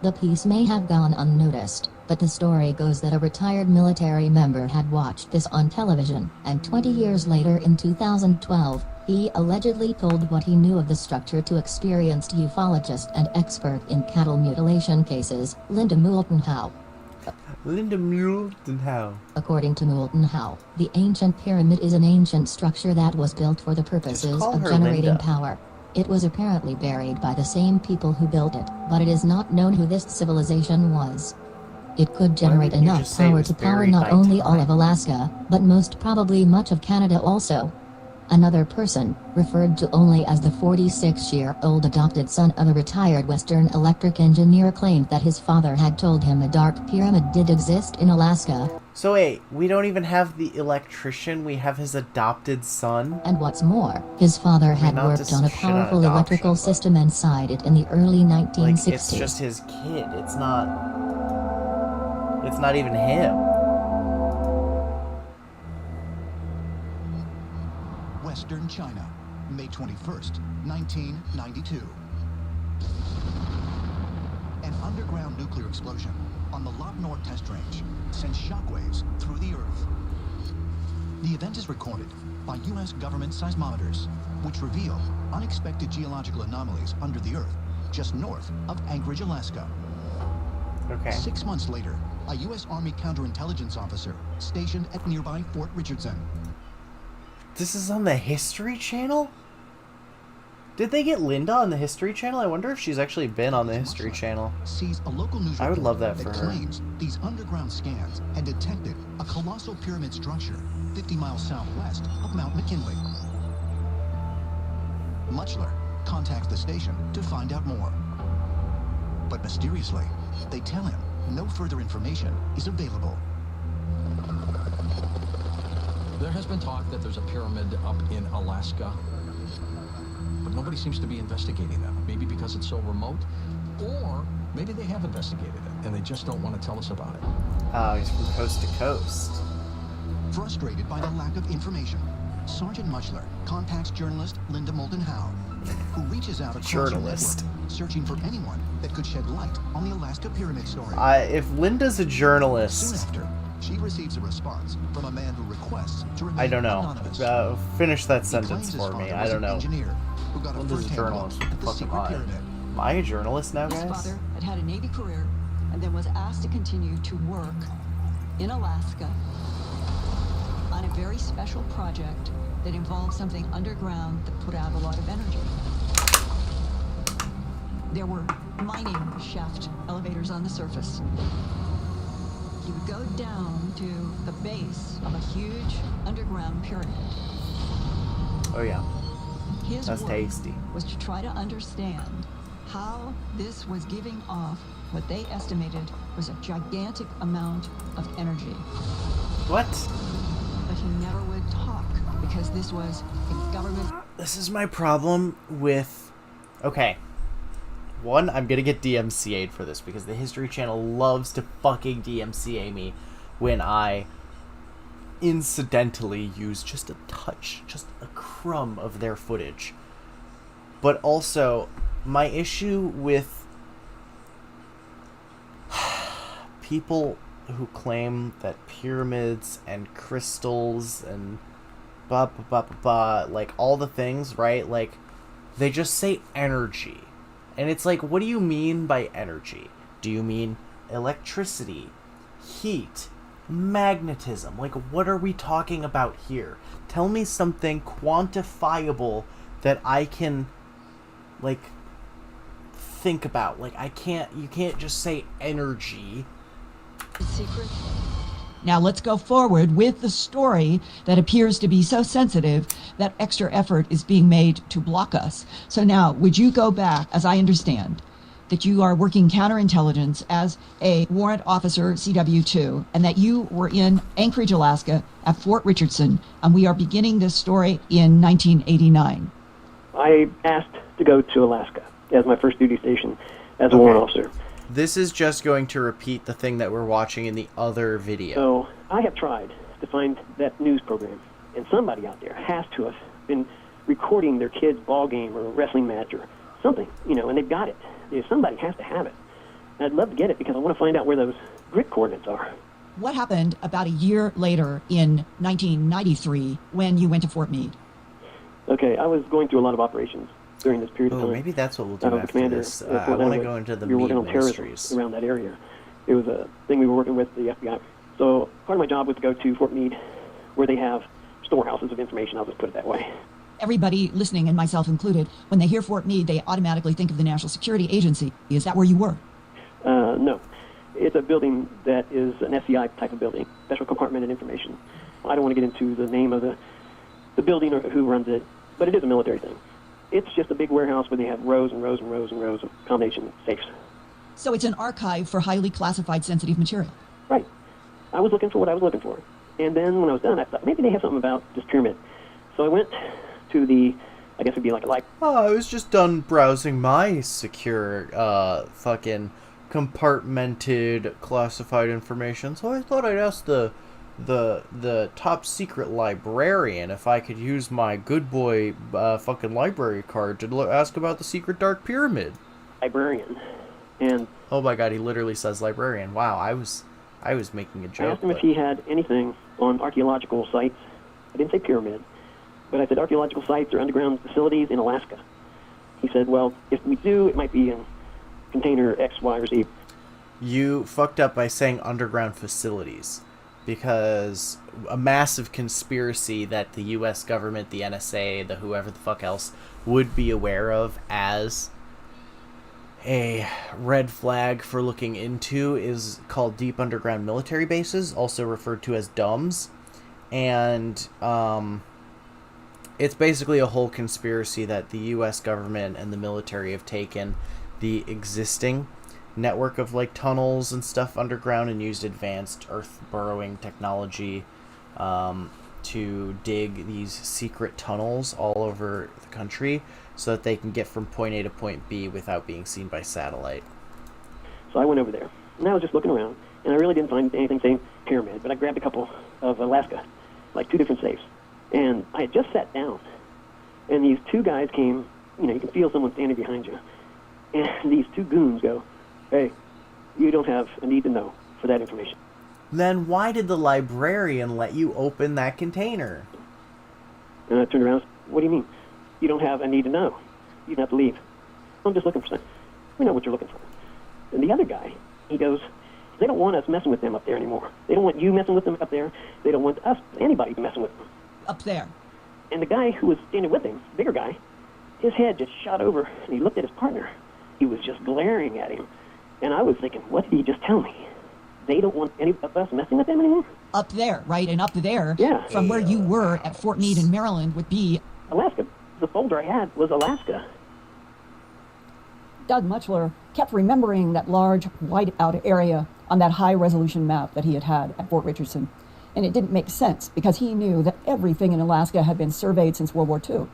The piece may have gone unnoticed, but the story goes that a retired military member had watched this on television, and 20 years later in 2012, he allegedly told what he knew of the structure to experienced ufologist and expert in cattle mutilation cases, Moulton Howe. Moulton Howe. According to Moulton Howe, the ancient pyramid is an ancient structure that was built for the purposes of generating Linda. power. It was apparently buried by the same people who built it, but it is not known who this civilization was. It could generate enough power to power not only all of Alaska, but most probably much of Canada also. Another person, referred to only as the 46-year-old adopted son of a retired Western electric engineer, claimed that his father had told him a dark pyramid did exist in Alaska. So wait, we don't even have the electrician, we have his adopted son? And what's more, his father had worked on a powerful electrical system inside it in the early 1960s. Like, it's just his kid, it's not even him. Western China, May 21st, 1992. An underground nuclear explosion on the Lot Nord test range sends shockwaves through the Earth. The event is recorded by U.S. government seismometers, which reveal unexpected geological anomalies under the Earth just north of Anchorage, Alaska. Okay. 6 months later, a U.S. Army counterintelligence officer stationed at nearby Fort Richardson. This is on the History Channel? Did they get Linda on the History Channel? I wonder if she's actually been on the History Channel. Sees a local news I would love that for her. Claims these underground scans had detected a colossal pyramid structure 50 miles southwest of Mount McKinley. Muchler contacts the station to find out more. But mysteriously, they tell him no further information is available. There has been talk that there's a pyramid up in Alaska, but nobody seems to be investigating that. Maybe because it's so remote, or maybe they have investigated it and they just don't want to tell us about it. Oh, he's from coast to coast. Frustrated by the lack of information, Sergeant Muchler contacts journalist Linda Moulton Howe, who reaches out across her network, searching for anyone that could shed light on the Alaska pyramid story. If Linda's a journalist... Soon after, she receives a response from a man who requests to remain I don't know. anonymous. Finish that sentence for me. I don't know. Who got Linda's a journalist. What the fuck am I? pyramid. Am I a journalist now, His guys? father had had a Navy career and then was asked to continue to work in Alaska on a very special project that involved something underground that put out a lot of energy. There were mining shaft elevators on the surface. You would go down to the base of a huge underground pyramid. Oh yeah. His That's work tasty. was to try to understand how this was giving off what they estimated was a gigantic amount of energy. What? But he never would talk because this was a government. This is my problem with... Okay. One, I'm gonna get DMCA'd for this because the History Channel loves to fucking DMCA me when I incidentally use just a touch, just a crumb of their footage. But also, my issue with people who claim that pyramids and crystals and blah, blah, blah, blah, blah, like all the things, right? Like, they just say energy. And it's like, what do you mean by energy? Do you mean electricity, heat, magnetism? Like, what are we talking about here? Tell me something quantifiable that I can, like, think about. Like, you can't just say energy. Secret. Now let's go forward with the story that appears to be so sensitive that extra effort is being made to block us. So now, would you go back, as I understand, that you are working counterintelligence as a warrant officer, CW2, and that you were in Anchorage, Alaska at Fort Richardson, and we are beginning this story in 1989. I asked to go to Alaska as my first duty station as a warrant officer. This is just going to repeat the thing that we're watching in the other video. So I have tried to find that news program, and somebody out there has to have been recording their kid's ball game or wrestling match or something, and they've got it. Somebody has to have it. And I'd love to get it because I want to find out where those grid coordinates are. What happened about a year later in 1993 when you went to Fort Meade? Okay, I was going through a lot of operations during this period of time. Maybe that's what we'll do after commander, this. I want to go into the meat ministries. Around that area. It was a thing we were working with the FBI. So part of my job was to go to Fort Meade, where they have storehouses of information. I'll just put it that way. Everybody listening, and myself included, when they hear Fort Meade, they automatically think of the National Security Agency. Is that where you were? No. It's a building that is an SCI type of building, Special Compartmented Information. I don't want to get into the name of the building or who runs it, but it is a military thing. It's just a big warehouse where they have rows and rows and rows and rows of combination safes. So it's an archive for highly classified sensitive material. Right. I was looking for what I was looking for. And then when I was done, I thought maybe they have something about this pyramid. So I went to I guess it'd be like a I was just done browsing my secure, fucking compartmented classified information. So I thought I'd ask the top secret librarian if I could use my good boy fucking library card to ask about the secret dark pyramid. Librarian. And oh my god, he literally says librarian. Wow, I was making a joke. I asked him if he had anything on archaeological sites. I didn't say pyramid, but I said archaeological sites or underground facilities in Alaska. He said, well, if we do, it might be in container X, Y, or Z. You fucked up by saying underground facilities. Because a massive conspiracy that the U.S. government, the NSA, the whoever the fuck else, would be aware of as a red flag for looking into is called deep underground military bases, also referred to as DUMBs. And it's basically a whole conspiracy that the U.S. government and the military have taken the existing network of like tunnels and stuff underground and used advanced earth burrowing technology to dig these secret tunnels all over the country so that they can get from point A to point B without being seen by satellite. So I went over there and I was just looking around and I really didn't find anything saying pyramid, but I grabbed a couple of Alaska, like 2 different safes, and I had just sat down and these 2 guys came, you can feel someone standing behind you, and these 2 goons go, hey, you don't have a need to know for that information. Then why did the librarian let you open that container? And I turned around and said, what do you mean? You don't have a need to know. You don't have to leave. I'm just looking for something. We know what you're looking for. And the other guy, he goes, they don't want us messing with them up there anymore. They don't want you messing with them up there. They don't want us, anybody, messing with them. Up there. And the guy who was standing with him, the bigger guy, his head just shot over and he looked at his partner. He was just glaring at him. And I was thinking, what did he just tell me? They don't want any of us messing with them anymore? Up there, right? And up there, yeah, from where you were at Fort Meade in Maryland would be Alaska. The folder I had was Alaska. Doug Muchler kept remembering that large whiteout area on that high-resolution map that he had at Fort Richardson. And it didn't make sense because he knew that everything in Alaska had been surveyed since World War II.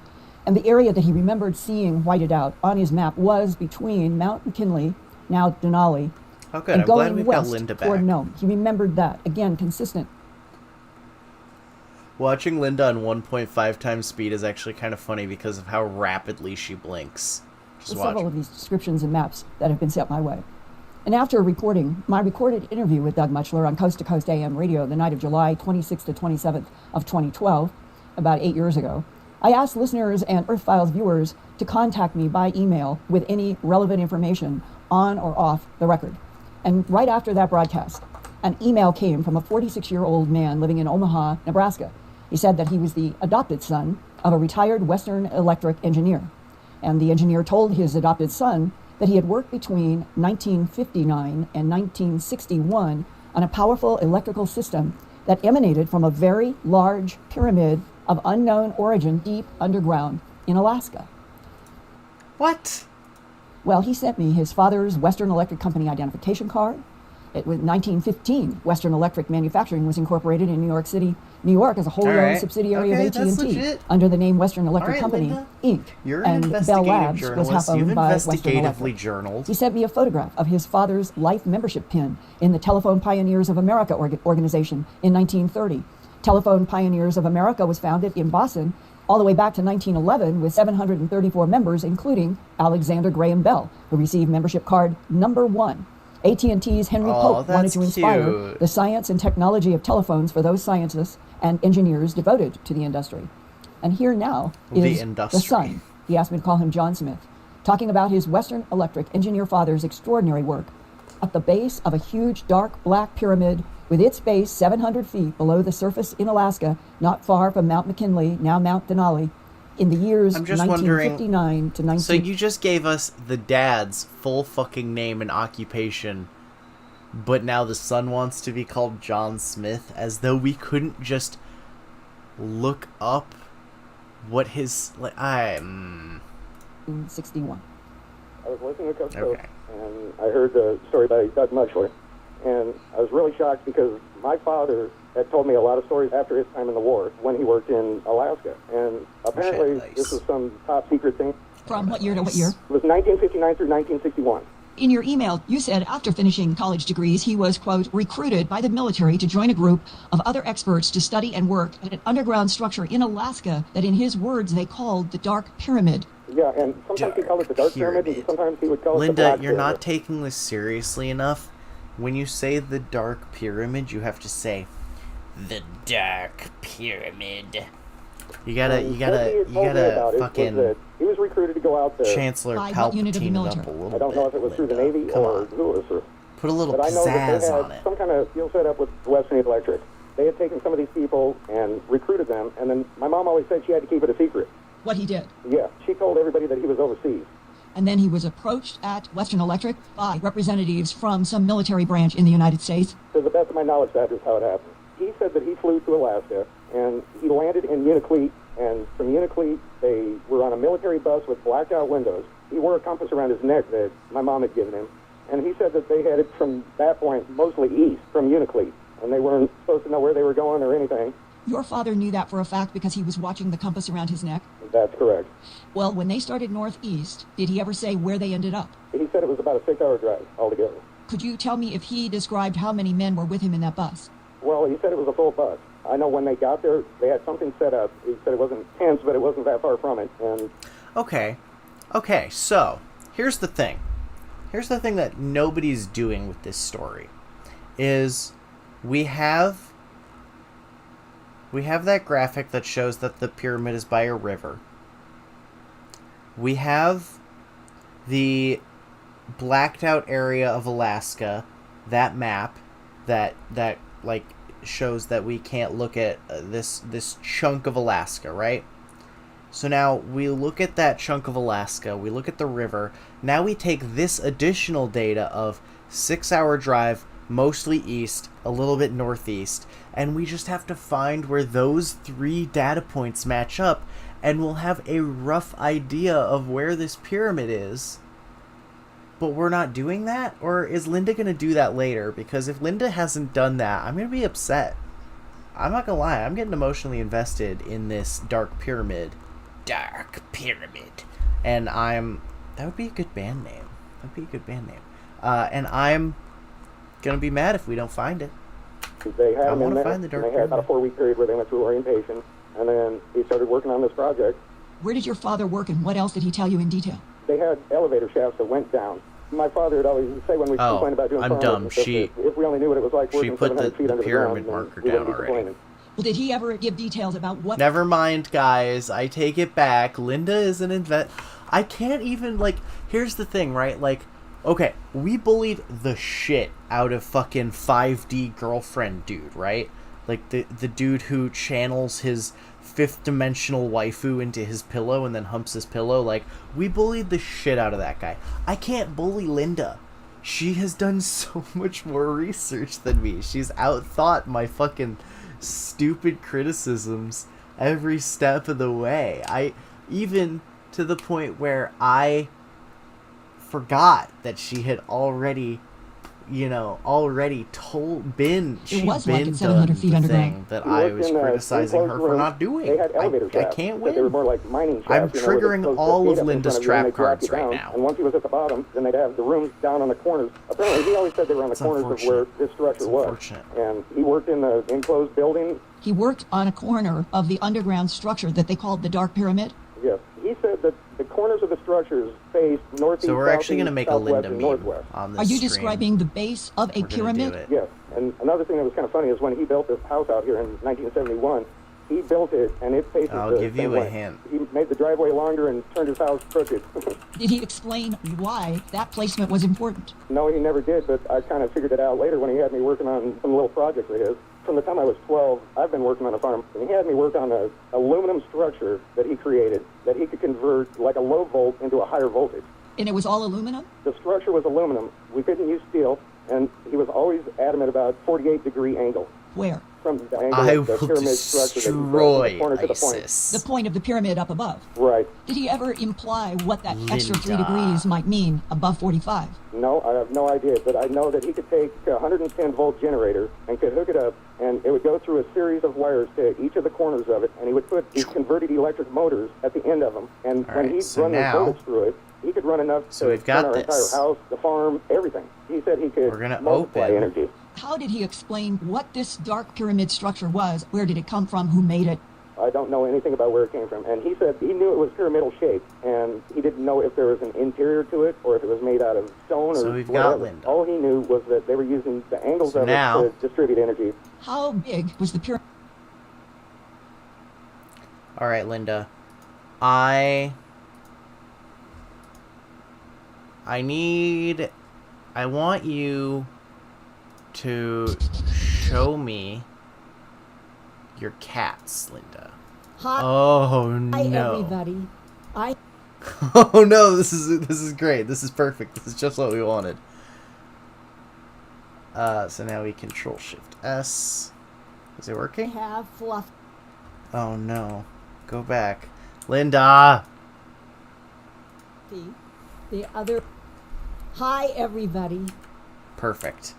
And the area that he remembered seeing whited out on his map was between Mount McKinley, now Denali, oh, good. and I'm going glad we've west got Linda back. toward Nome. He remembered that. Again, consistent. Watching Linda on 1.5 times speed is actually kind of funny because of how rapidly she blinks. Just watch. Several of these descriptions and maps that have been sent my way. And after recording my recorded interview with Doug Mutchler on Coast to Coast AM radio the night of July 26th to 27th of 2012, about 8 years ago, I asked listeners and Earth Files viewers to contact me by email with any relevant information on or off the record. And right after that broadcast, an email came from a 46-year-old man living in Omaha, Nebraska. He said that he was the adopted son of a retired Western Electric engineer. And the engineer told his adopted son that he had worked between 1959 and 1961 on a powerful electrical system that emanated from a very large pyramid of unknown origin deep underground in Alaska. What? Well, he sent me his father's Western Electric Company identification card. It was 1915. Western Electric Manufacturing was incorporated in New York City, New York, as a wholly owned subsidiary of AT&T under the name Western Electric Company, Linda. Inc. You're an and Bell Labs was half owned by Western Electric. Journaled. He sent me a photograph of his father's life membership pin in the Telephone Pioneers of America organization in 1930. Telephone Pioneers of America was founded in Boston all the way back to 1911 with 734 members, including Alexander Graham Bell, who received membership card number 1. AT&T's Henry Pope wanted to inspire the science and technology of telephones for those scientists and engineers devoted to the industry. And here now is the son. He asked me to call him John Smith, talking about his Western Electric engineer father's extraordinary work at the base of a huge dark black pyramid with its base 700 feet below the surface in Alaska, not far from Mount McKinley, now Mount Denali, in the years 1959 to 19... So you just gave us the dad's full fucking name and occupation, but now the son wants to be called John Smith, as though we couldn't just look up what his... In 61. I was listening to Coast to Coast, and I heard the story by Doug Mutchler, and I was really shocked because my father had told me a lot of stories after his time in the war when he worked in Alaska. And apparently this was some top secret thing. From what year to what year? It was 1959 through 1961. In your email, you said after finishing college degrees, he was, quote, recruited by the military to join a group of other experts to study and work at an underground structure in Alaska that, in his words, they called the Dark Pyramid. Yeah, and sometimes he called it the Dark Pyramid, and sometimes he would call it the Black Pyramid. Linda, you're not taking this seriously enough. When you say the Dark Pyramid, you have to say the Dark Pyramid. You gotta fucking... He was recruited to go out there. Chancellor Palpatine up a little bit. I don't know if it was through the Navy or who it was. Put a little pizzazz on it. But I know that they had some kind of deal set up with Western Electric. They had taken some of these people and recruited them, and then my mom always said she had to keep it a secret. What he did? Yeah, she told everybody that he was overseas. And then he was approached at Western Electric by representatives from some military branch in the United States. To the best of my knowledge, that is how it happened. He said that he flew to Alaska, and he landed in Unalakleet, and from Unalakleet, they were on a military bus with blacked-out windows. He wore a compass around his neck that my mom had given him, and he said that they headed from that point mostly east from Unalakleet, and they weren't supposed to know where they were going or anything. Your father knew that for a fact because he was watching the compass around his neck? That's correct. Well, when they started northeast, did he ever say where they ended up? He said it was about a 6-hour drive altogether. Could you tell me if he described how many men were with him in that bus? Well, he said it was a full bus. I know when they got there, they had something set up. He said it wasn't tense, but it wasn't that far from it. And Okay, so here's the thing. Here's the thing that nobody's doing with this story is we have that graphic that shows that the pyramid is by a river. We have the blacked out area of Alaska, that map that like shows that we can't look at this chunk of Alaska, right? So now we look at that chunk of Alaska, we look at the river, now we take this additional data of 6-hour drive, mostly east, a little bit northeast, and we just have to find where those 3 data points match up, and we'll have a rough idea of where this pyramid is. But we're not doing that? Or is Linda going to do that later? Because if Linda hasn't done that, I'm going to be upset. I'm not going to lie, I'm getting emotionally invested in this Dark Pyramid. Dark Pyramid. And that would be a good band name. And I'm gonna be mad if we don't find it. They had him in there, find the dark and they had about a 4-week period where they went through orientation, and then he started working on this project. Where did your father work, and what else did he tell you in detail? They had elevator shafts that went down. My father would always say when we complained about doing I'm farm dumb. work, if we only knew what it was like working 700 feet under the ground, pyramid marker we wouldn't down be already. complaining. Well, did he ever give details about what... Never mind, guys. I take it back. Linda is an I can't even, like... Here's the thing, right? Like, okay, we bullied the shit out of fucking 5D girlfriend dude, right? Like, the dude who channels his fifth-dimensional waifu into his pillow and then humps his pillow. Like, we bullied the shit out of that guy. I can't bully Linda. She has done so much more research than me. She's outthought my fucking stupid criticisms every step of the way. Even to the point where I forgot that she had already been 700 feet underground. that I was criticizing her for not doing. They had elevator I shafts, can't but they were win. more like mining shafts. I'm triggering all of Linda's trap cards right down. now. And once he was at the bottom, then they'd have the rooms down on the corners. Apparently, he always said they were on the corners of where this structure was. And he worked in the enclosed building. He worked on a corner of the underground structure that they called the Dark Pyramid? Yes. He said that the corners of the structures faced northeast, So we're actually going to make a Linda meme northwest. on this Are you stream. describing the base of a pyramid? Yes. And another thing that was kind of funny is when he built this house out here in 1971, he built it and it faces I'll the give same you a way. hint. He made the driveway longer and turned his house crooked. Did he explain why that placement was important? No, he never did, but I kind of figured it out later when he had me working on some little projects of his. From the time I was 12, I've been working on a farm, and he had me work on an aluminum structure that he created that he could convert like a low volt into a higher voltage. And it was all aluminum? The structure was aluminum. We couldn't use steel, and he was always adamant about 48-degree angle. Where? From the angle I of the will pyramid structure that he built, from the corner to the point. ISIS. The point of the pyramid up above. Right. Did he ever imply what that extra 3 Linda. degrees might mean above 45? No, I have no idea, but I know that he could take a 110-volt generator and could hook it up, and it would go through a series of wires to each of the corners of it, and he would put these converted electric motors at the end of them, and All when right, he'd so run the now- voltage through it, he could run enough So to we've got run our this. entire house, the farm, everything. He said he could We're gonna multiply open. energy. How did he explain what this dark pyramid structure was? Where did it come from? Who made it? I don't know anything about where it came from. And he said he knew it was pyramidal shaped, and he didn't know if there was an interior to it or if it was made out of stone So or we've whatever. got Linda. All he knew was that they were using the angles So of now- it to distribute energy. How big was the pyramid? All right, Linda. I want you to show me your cats, Linda. Hi, Oh hi no. everybody. Oh no, this is great. This is perfect. This is just what we wanted. So now we Control Shift S. Is it I working? have fluff. Oh no. Go back. Linda! The other. Hi everybody. Perfect.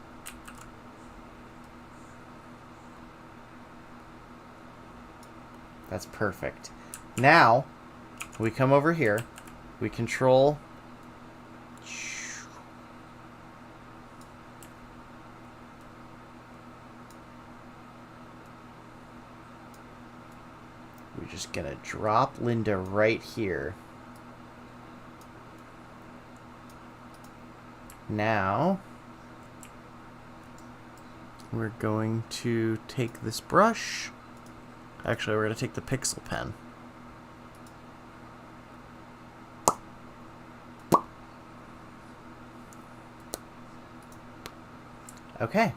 That's perfect. Now, we come over here. We control... We're just gonna drop Linda right here. Now, we're going to take this brush. Actually, we're going to take the pixel pen. Okay.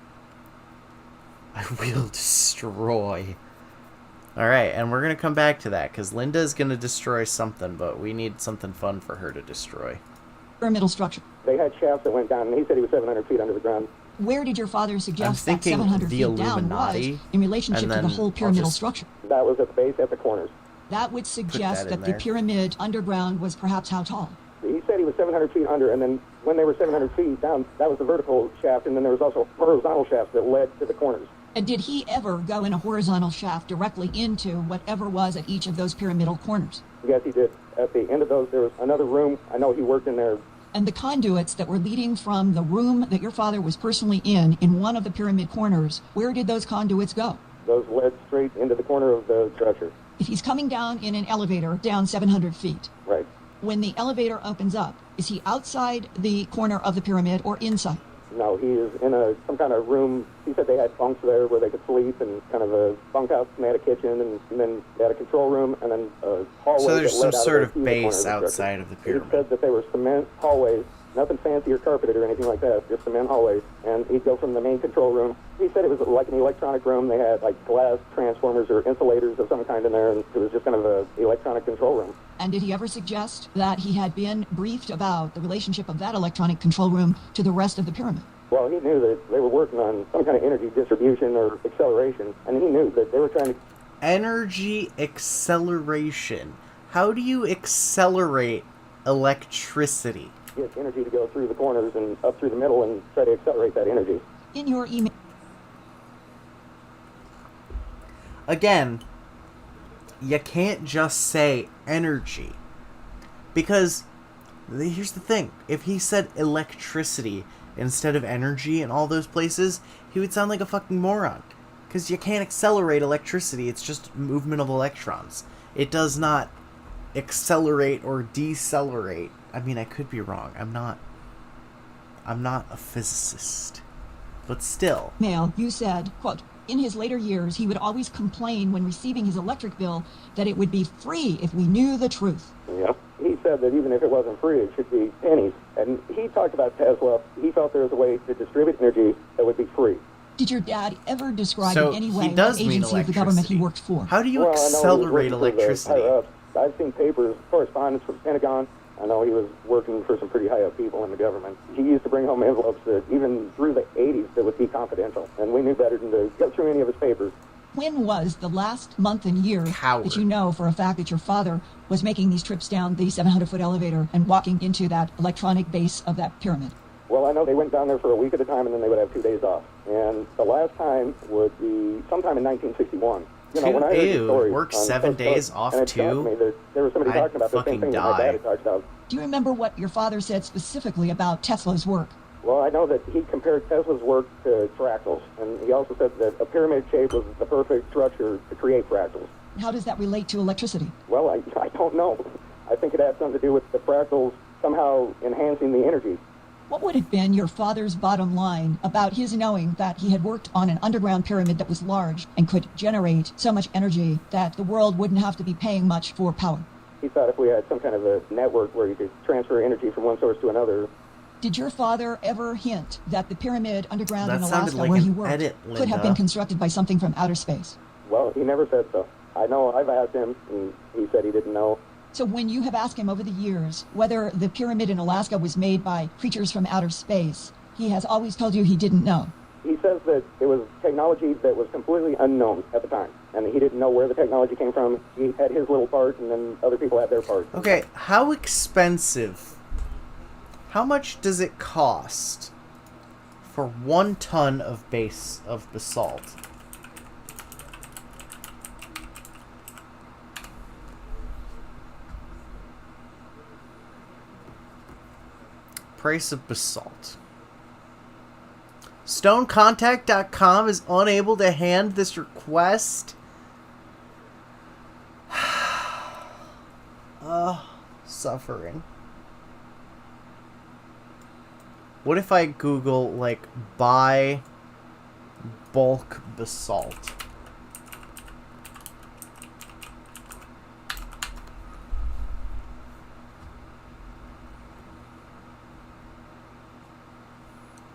I will destroy. Alright, and we're going to come back to that, because Linda is going to destroy something, but we need something fun for her to destroy. Pyramidal structure. They had shafts that went down, and he said he was 700 feet under the ground. Where did your father suggest that thinking 700 the feet down Illuminati, was in relationship and to the then whole I'll pyramidal just- structure? That was at the base, at the corners. That would suggest in that the there. pyramid underground was perhaps how tall? He said he was 700 feet under, and then when they were 700 feet down, that was the vertical shaft, and then there was also horizontal shafts that led to the corners. And did he ever go in a horizontal shaft directly into whatever was at each of those pyramidal corners? Yes, he did. At the end of those, there was another room. I know he worked in there And the conduits that were leading from the room that your father was personally in one of the pyramid corners, where did those conduits go? Those led straight into the corner of the structure. If he's coming down in an elevator down 700 feet, right? When the elevator opens up, is he outside the corner of the pyramid or inside? No, he is in some kind of room. He said they had bunks there where they could sleep, and kind of a bunkhouse, and they had a kitchen, and then they had a control room, and then a hallway. So there's some sort of base base outside of the pyramid. He said that they were cement hallways, nothing fancy or carpeted or anything like that, just cement hallways. And he'd go from the main control room. He said it was like an electronic room. They had like glass transformers or insulators of some kind in there, and it was just kind of an electronic control room. And did he ever suggest that he had been briefed about the relationship of that electronic control room to the rest of the pyramid? Well, he knew that they were working on some kind of energy distribution or acceleration, and he knew that they were trying to... Energy acceleration. How do you accelerate electricity? Get energy to go through the corners and up through the middle and try to accelerate that energy. In your email... Again, you can't just say energy. Because, here's the thing. If he said electricity instead of energy in all those places, he would sound like a fucking moron. Because you can't accelerate electricity, it's just movement of electrons. It does not accelerate or decelerate. I mean, I could be wrong. I'm not a physicist. But still. Mail, you said, quote, in his later years, he would always complain when receiving his electric bill that it would be free if we knew the truth. Yeah. He said that even if it wasn't free, it should be pennies. And he talked about Tesla. He felt there was a way to distribute energy that would be free. Did your dad ever describe So in any way he does what mean agency of the government he worked for? How do you accelerate electricity? I've seen papers, correspondence from the Pentagon. I know he was working for some pretty high-up people in the government. He used to bring home envelopes that even through the 80s that would be confidential, and we knew better than to go through any of his papers. When was the last month and year that you know for a fact that your father was making these trips down the 700-foot elevator and walking into that electronic base of that pyramid? Well, I know they went down there for a week at a time, and then they would have 2 days off. And the last time would be sometime in 1961. You know, when I heard the story, work 7 days off and it too? shocked me that there was somebody talking about the same thing that my dad had talked about. Do you remember what your father said specifically about Tesla's work? Well, I know that he compared Tesla's work to fractals, and he also said that a pyramid shape was the perfect structure to create fractals. How does that relate to electricity? Well, I don't know. I think it had something to do with the fractals somehow enhancing the energy. What would have been your father's bottom line about his knowing that he had worked on an underground pyramid that was large and could generate so much energy that the world wouldn't have to be paying much for power? He thought if we had some kind of a network where you could transfer energy from one source to another. Did your father ever hint that the pyramid underground in Alaska like where he worked could have been constructed by something from outer space? Well, he never said so. I know I've asked him, and he said he didn't know. So when you have asked him over the years whether the pyramid in Alaska was made by creatures from outer space, he has always told you he didn't know. He says that it was technology that was completely unknown at the time, and he didn't know where the technology came from. He had his little part, and then other people had their part. Okay, how expensive? How much does it cost for 1 ton of basalt? Price of basalt. StoneContact.com is unable to hand this request. Suffering. What if I Google, like, buy bulk basalt?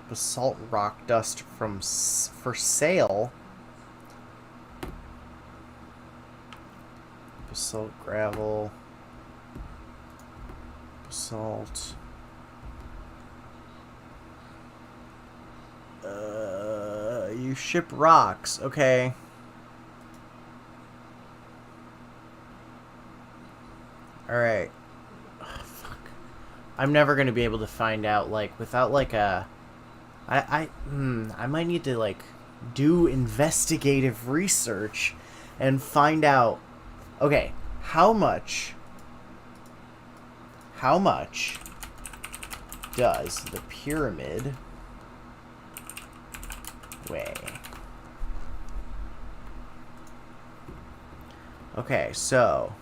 Basalt rock dust for sale. Basalt gravel. Basalt. You ship rocks, okay. Alright. Fuck. I'm never gonna be able to find out, like, without, like, a... I might need to, like, do investigative research and find out, okay, how much does the pyramid weigh? Okay, so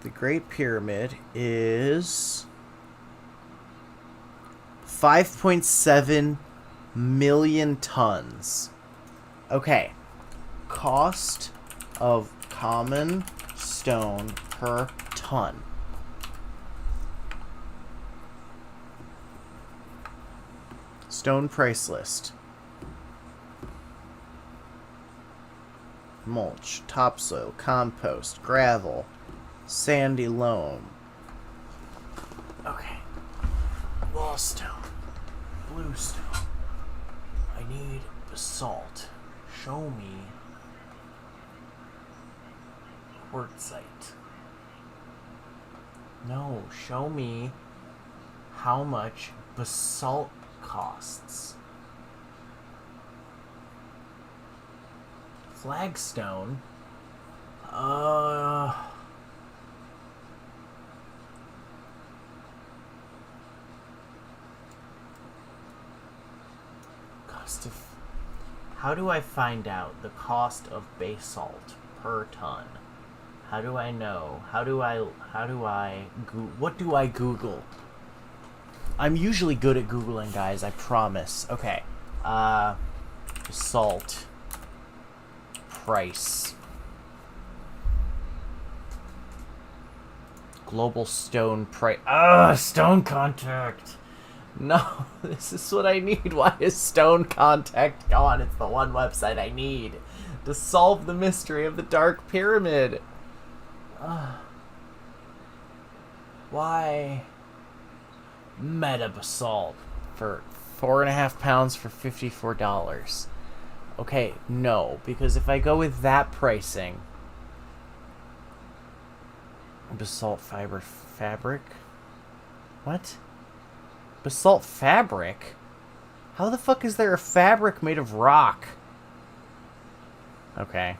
the Great Pyramid is 5.7 million tons. Okay. Cost of common stone per ton. Stone price list. Mulch, topsoil, compost, gravel, sandy loam. Okay. Wall stone. Bluestone. I need basalt. Show me quartzite. No, show me how much basalt costs. Flagstone. Cost of... How do I find out the cost of basalt per ton? How do I know? What do I Google? I'm usually good at Googling, guys, I promise. Okay. Basalt price. Global stone price. Stone contact. No, this is what I need. Why is Stone Contact gone? It's the one website I need to solve the mystery of the Dark Pyramid. Why? Meta basalt for 4.5 pounds for $54. Okay, no, because if I go with that pricing, basalt fiber fabric. What? Basalt fabric? How the fuck is there a fabric made of rock? Okay.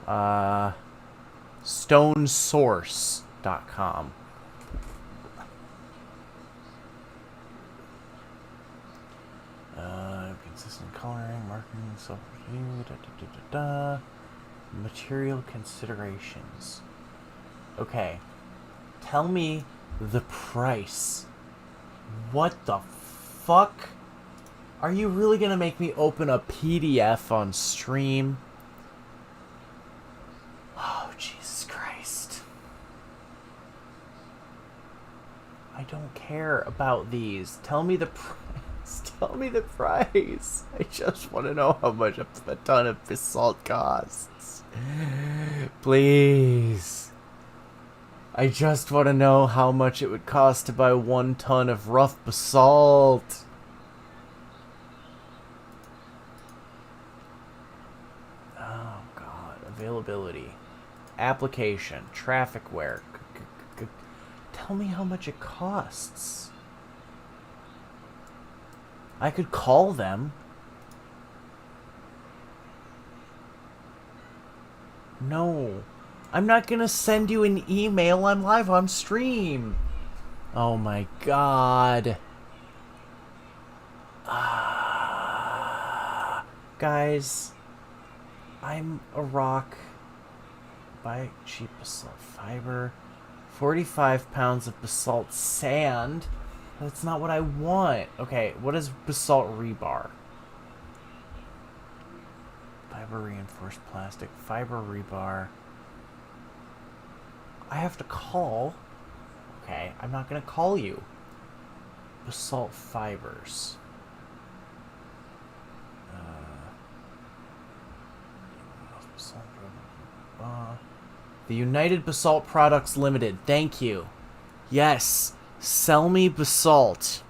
Stonesource.com. Consistent coloring, marking, self-review, material considerations. Okay. Tell me the price. What the fuck? Are you really gonna make me open a PDF on stream? Oh, Jesus Christ. I don't care about these. Tell me the price. Tell me the price. I just want to know how much a ton of basalt costs. Please. I just want to know how much it would cost to buy 1 ton of rough basalt. Oh, God. Availability. Application. Trafficware. Tell me how much it costs. I could call them. No. I'm not gonna send you an email. I'm live on stream. Oh my God. Guys, I'm a rock. Buy cheap basalt fiber. 45 pounds of basalt sand. That's not what I want. Okay, what is basalt rebar? Fiber reinforced plastic. Fiber rebar. I have to call. Okay, I'm not gonna call you. Basalt fibers. The United Basalt Products Limited. Thank you. Yes. Sell me basalt.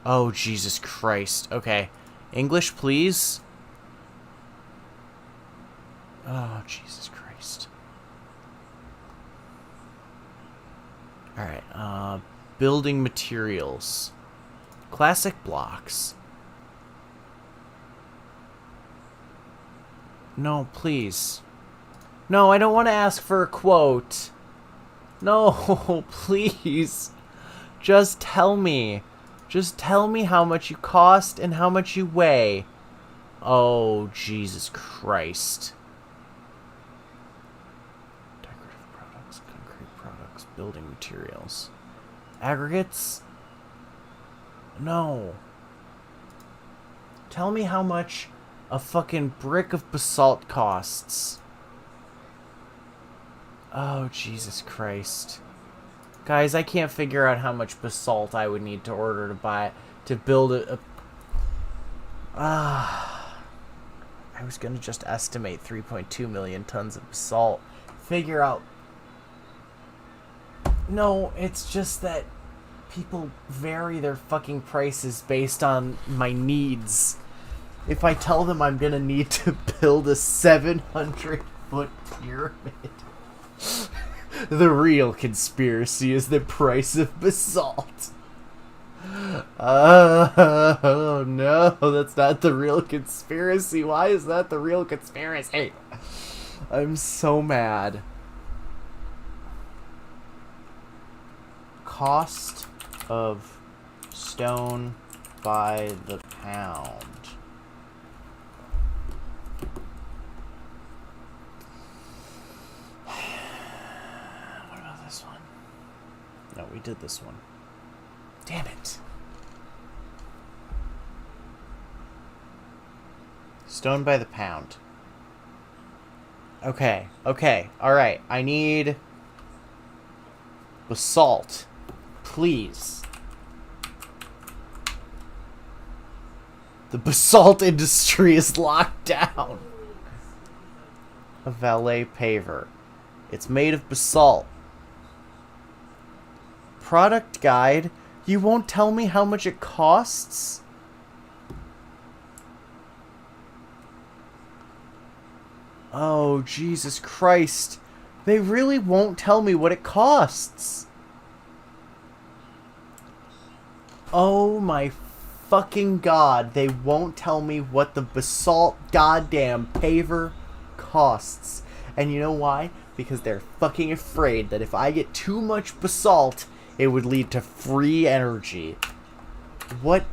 Oh, Jesus Christ. Okay. English, please. Oh, Jesus Christ. Alright, building materials. Classic blocks. No, please. No, I don't want to ask for a quote. No, please. Just tell me. Just tell me how much you cost and how much you weigh. Oh, Jesus Christ. Decorative products, concrete products, building materials. Aggregates? No. Tell me how much a fucking brick of basalt costs. Oh, Jesus Christ. Guys, I can't figure out how much basalt I would need to order to buy to build I was gonna just estimate 3.2 million tons of basalt. Figure out. No, it's just that people vary their fucking prices based on my needs. If I tell them I'm gonna need to build a 700-foot pyramid, the real conspiracy is the price of basalt. Oh no, that's not the real conspiracy. Why is that the real conspiracy? I'm so mad. Cost of stone by the pound. What about this one? No, we did this one. Damn it. Stone by the pound. Okay, alright. I need basalt. Please. The basalt industry is locked down. A valet paver. It's made of basalt. Product guide? You won't tell me how much it costs? Oh, Jesus Christ. They really won't tell me what it costs. Oh my fucking god. They won't tell me what the basalt goddamn paver costs. And you know why? Because they're fucking afraid that if I get too much basalt, it would lead to free energy. What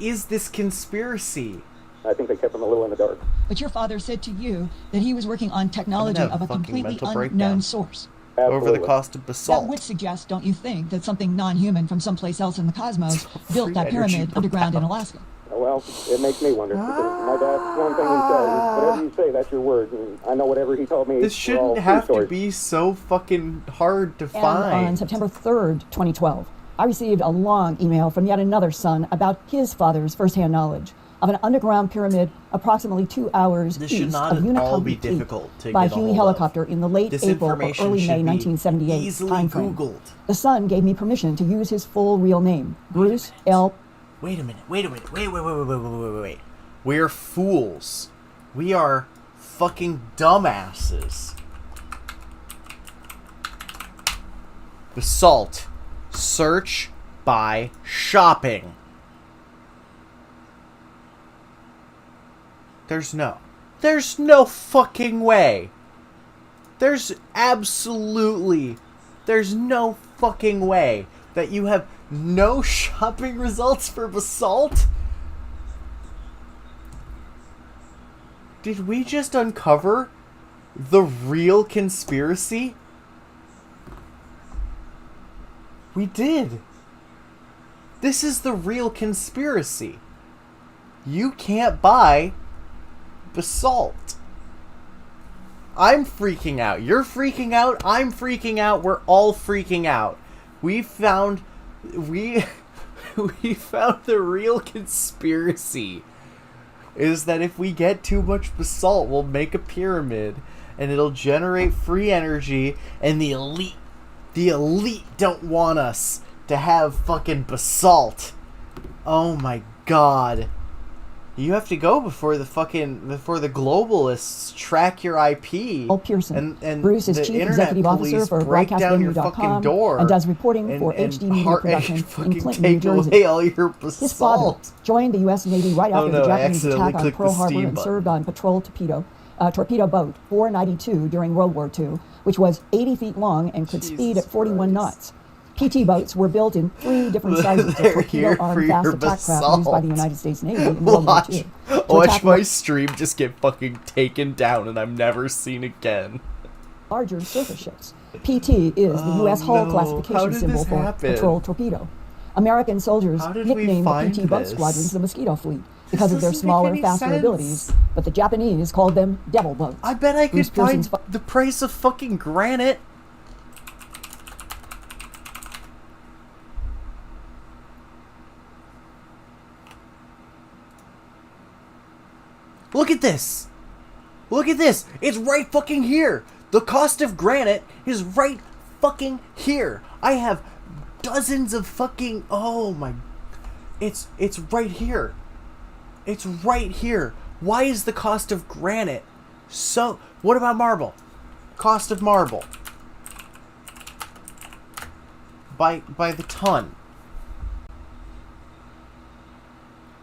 is this conspiracy? I think they kept him a little in the dark. But your father said to you that he was working on technology of a completely unknown source. Over the cost of basalt. That would suggest, don't you think, that something non-human from someplace else in the cosmos built that pyramid underground in Alaska? Well, it makes me wonder. Because my dad, one thing he says, whatever you say, that's your word. And I know whatever he told me. This shouldn't have to be so fucking hard to find. On September 3rd, 2012, I received a long email from yet another son about his father's firsthand knowledge of an underground pyramid approximately 2 hours east of Unicum by Huey helicopter in the late April or early May 1978 timeframe. The son gave me permission to use his full real name, Bruce L. Wait a minute. Wait. We're fools. We are fucking dumbasses. Basalt. Search by shopping. There's no fucking way. There's no fucking way that you have no shopping results for basalt? Did we just uncover the real conspiracy? We did. This is the real conspiracy. You can't buy basalt. I'm freaking out. You're freaking out. I'm freaking out. We're all freaking out. We found the real conspiracy is that if we get too much basalt, we'll make a pyramid and it'll generate free energy, and the elite don't want us to have fucking basalt. Oh my god. You have to go before the globalists track your IP. Pearson. And Bruce is the Chief Executive Officer for BroadcastVenue.com and does reporting for HD Media Productions in Clinton, New Jersey. All your his father joined the U.S. Navy right after the Japanese attack on Pearl Harbor and served on patrol torpedo torpedo boat 492 during World War II, which was 80 feet long and could speed at 41 knots. PT boats were built in 3 different sizes of torpedo-armed fast attack craft used by the United States Navy in World War II. Watch my stream just get fucking taken down and I'm never seen again. Larger surface ships. PT is the U.S. hull classification symbol for patrol torpedo. American soldiers nicknamed the PT boat squadrons the Mosquito Fleet because of their smaller, faster abilities, but the Japanese called them Devil boats. I bet I could find the price of fucking granite. Look at this! Look at this! It's right fucking here! The cost of granite is right fucking here! I have dozens of fucking... Oh my... It's right here. It's right here. Why is the cost of granite so... What about marble? Cost of marble. By the ton.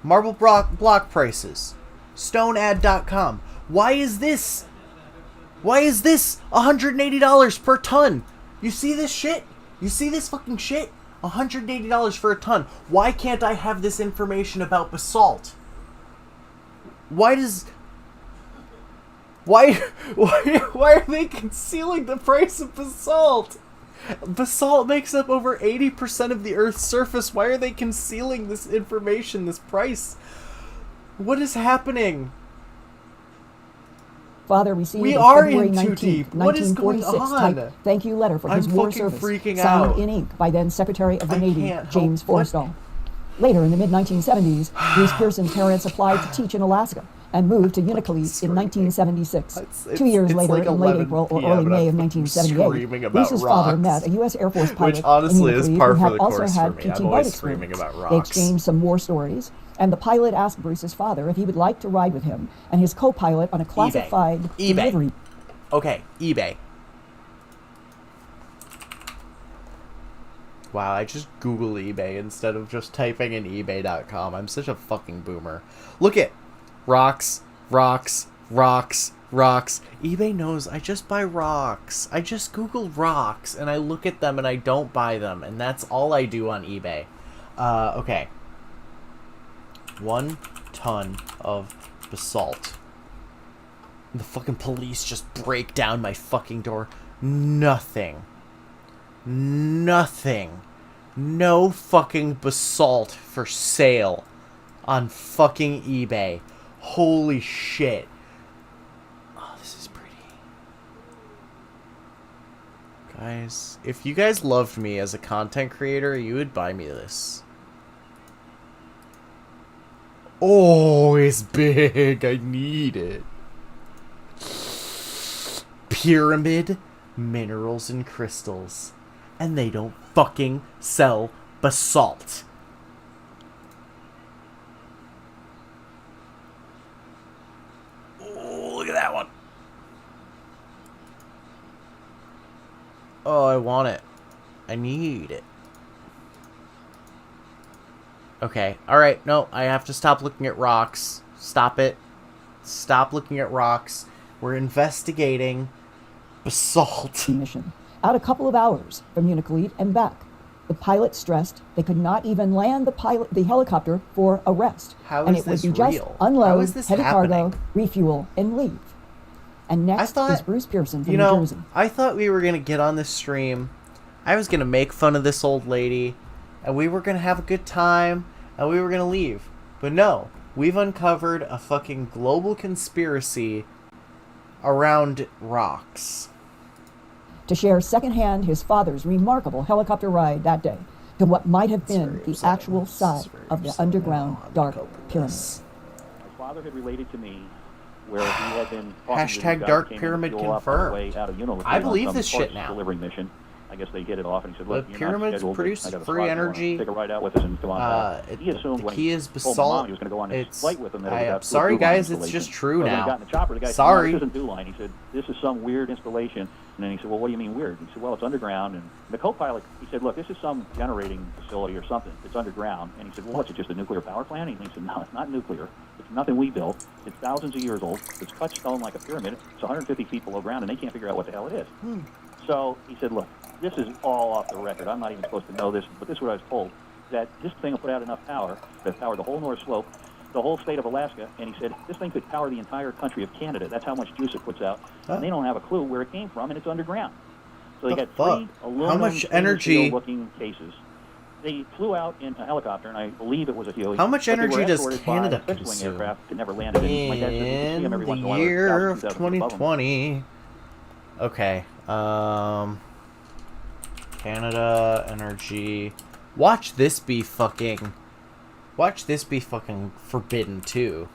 Marble block prices. StoneAd.com. Why is this $180 per ton? You see this shit? You see this fucking shit? $180 for a ton. Why can't I have this information about basalt? Why are they concealing the price of basalt? Basalt makes up over 80% of the Earth's surface. Why are they concealing this information, this price? What is happening? Father received we a are February in too 19, deep. What is going 1946 on? type thank you letter for his war service, freaking signed out. in ink by then Secretary of the Navy, James What? Forrestal. Later, in the mid-1970s, Bruce Pearson's parents applied to teach in Alaska and moved to Unalakleet in 1976. 2 years later, like in late April or early May of 1978, Bruce's father met a U.S. Air Force pilot which honestly in is Unalakleet par who for had the also course had for me. PT I'm boat always screaming experience. about They rocks. exchanged some war stories, and the pilot asked Bruce's father if he would like to ride with him and his co-pilot on a classified delivery. Okay, eBay. Wow, I just Google eBay instead of just typing in ebay.com. I'm such a fucking boomer. Look at rocks, rocks, rocks, rocks. eBay knows I just buy rocks. I just Google rocks and I look at them and I don't buy them. And that's all I do on eBay. Okay. 1 ton of basalt. The fucking police just break down my fucking door. Nothing. Nothing. No fucking basalt for sale on fucking eBay. Holy shit. Oh, this is pretty. Guys, if you guys loved me as a content creator, you would buy me this. Oh, it's big. I need it. Pyramid minerals and crystals. And they don't fucking sell basalt. Oh, look at that one. Oh, I want it. I need it. Okay, alright, no, I have to stop looking at rocks. Stop it. Stop looking at rocks. We're investigating basalt. Mission. Out a couple of hours from Unalakleet and back. The pilot stressed they could not even land the helicopter for a rest. How and is it would this be just real? unload, How is this heavy happening? cargo, refuel, and leave. And next is Bruce Pearson from New Jersey. I thought we were going to get on this stream. I was going to make fun of this old lady. And we were going to have a good time. And we were going to leave. But no. We've uncovered a fucking global conspiracy around rocks. To share secondhand his father's remarkable helicopter ride that day to what might have been the actual side of the underground dark pyramid. My father had related to me where he had been Hashtag dark pyramid confirmed. I believe this shit now. Delivery mission, I guess they get it off, and he said, "Look, The you're pyramids not scheduled, produce I got a free slot, energy. take a ride out with us and come on back." He assumed when he told my mom he was going to go on this flight with him that it was I'm absolute sorry, Blue Line guys, it's installation. just true But when now. he got in the chopper, the guy Sorry. said, "No, this isn't Blue Line." He said, "This is some weird installation." And then he said, "Well, what do you mean weird?" He said, "Well, it's underground." And the co-pilot, he said, "Look, this is some generating facility or something. It's underground." And he said, "Well, what's it, just a nuclear power plant?" And he said, "No, it's not nuclear. It's nothing we built. It's thousands of years old. It's cut stone like a pyramid. It's 150 feet below ground, and they can't figure out what the hell it is." So he said, "Look, this is all off the record. I'm not even supposed to know this, but this is what I was told, that this thing will put out enough power to power the whole North Slope, the whole state of Alaska." And he said, "This thing could power the entire country of Canada. That's how much juice it puts out." And they don't have a clue where it came from, and it's underground. So they got three aluminum looking cases. They flew out in a helicopter, and I believe it was a Huey. How much energy does Canada consume? consume? Aircraft that never landed in. My dad said you could see them every once in a the while. year of 1,000 feet above them. 2020. Okay. Canada energy. Watch this be fucking forbidden too.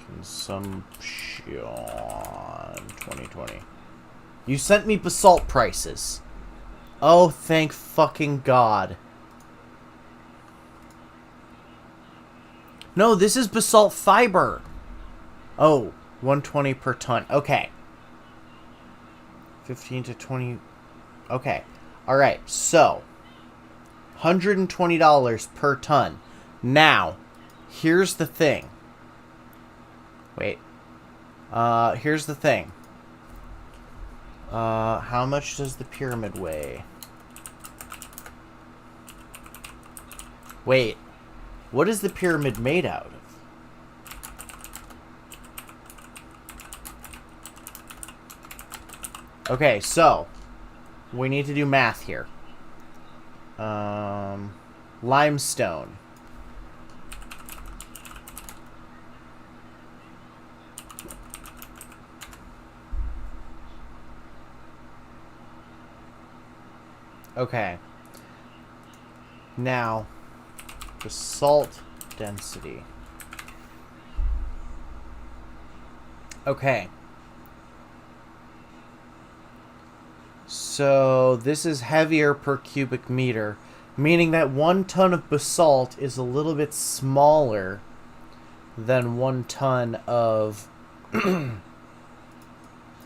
Consumption 2020. You sent me basalt prices. Oh, thank fucking God. No, this is basalt fiber. Oh, 120 per ton. Okay. 15 to 20. Okay. All right. So, $120 per ton. Now, here's the thing. Wait. Here's the thing. How much does the pyramid weigh? Wait. What is the pyramid made out of? Okay, so we need to do math here. Limestone. Okay. Now, basalt density. Okay. So, this is heavier per cubic meter, meaning that 1 ton of basalt is a little bit smaller than 1 ton of...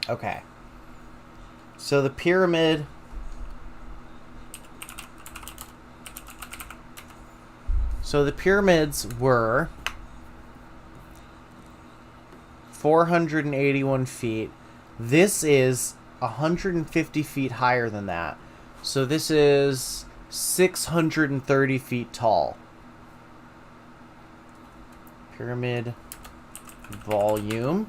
Okay. So, the pyramid... So the pyramids were 481 feet. This is 150 feet higher than that. So this is 630 feet tall. Pyramid volume.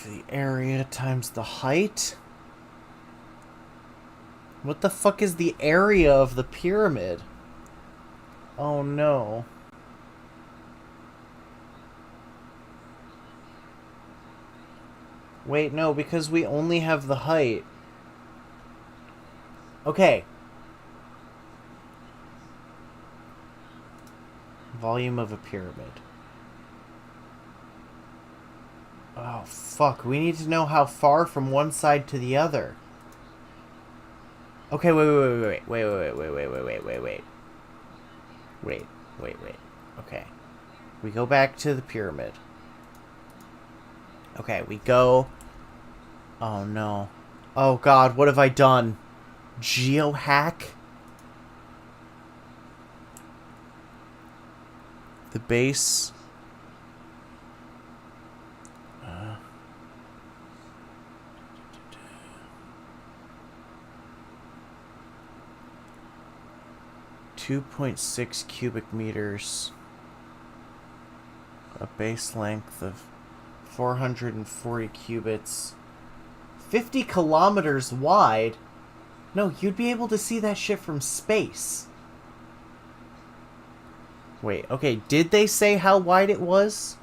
The area times the height. What the fuck is the area of the pyramid? Oh no. Wait, no, because we only have the height. Okay. Volume of a pyramid. Oh, fuck. We need to know how far from one side to the other. Okay, wait. Wait. Okay. We go back to the pyramid. Okay, we go... Oh, no. Oh, God, what have I done? Geohack? The base... 2.6 cubic meters, a base length of 440 cubits, 50 kilometers wide. No, you'd be able to see that shit from space. Wait, okay, did they say how wide it was?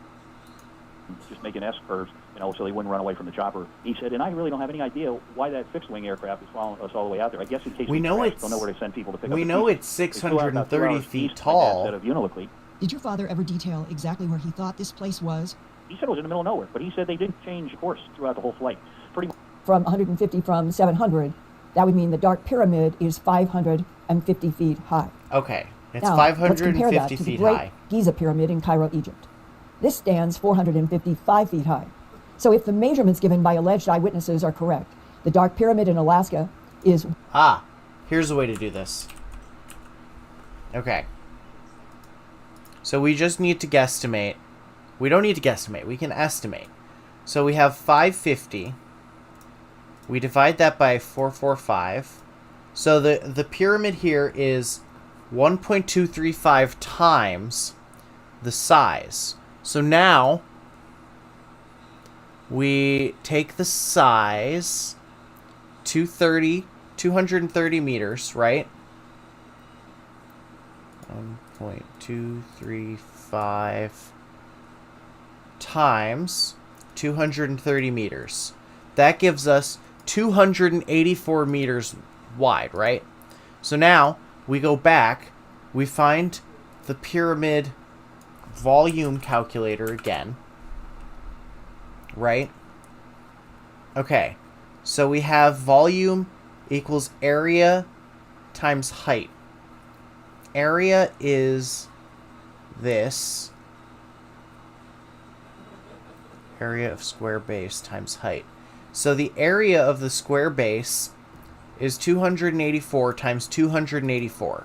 Just making S-curves. so they wouldn't run away from the chopper. He said, and I really don't have any idea why that fixed-wing aircraft is following us all the way out there. I guess in case we know crash, it's, they'll know where to send people to pick up. We know it's 630 feet tall. tall. Of Unalakleet. Did your father ever detail exactly where he thought this place was? He said it was in the middle of nowhere, but he said they didn't change course throughout the whole flight. Pretty much. From 150 from 700, that would mean the Dark Pyramid is 550 feet high. Okay, it's now, 550 let's compare that to feet the Great high. Giza Pyramid in Cairo, Egypt. This stands 455 feet high. So if the measurements given by alleged eyewitnesses are correct, the Dark Pyramid in Alaska is... Here's a way to do this. Okay. So we just need to guesstimate. We don't need to guesstimate. We can estimate. So we have 550. We divide that by 445. So the pyramid here is 1.235 times the size. So now we take the size, 230 meters, right? 1.235 times 230 meters. That gives us 284 meters wide, right? So now we go back, we find the pyramid volume calculator again, right? Okay, so we have volume equals area times height. Area is this. Area of square base times height. So the area of the square base is 284 times 284.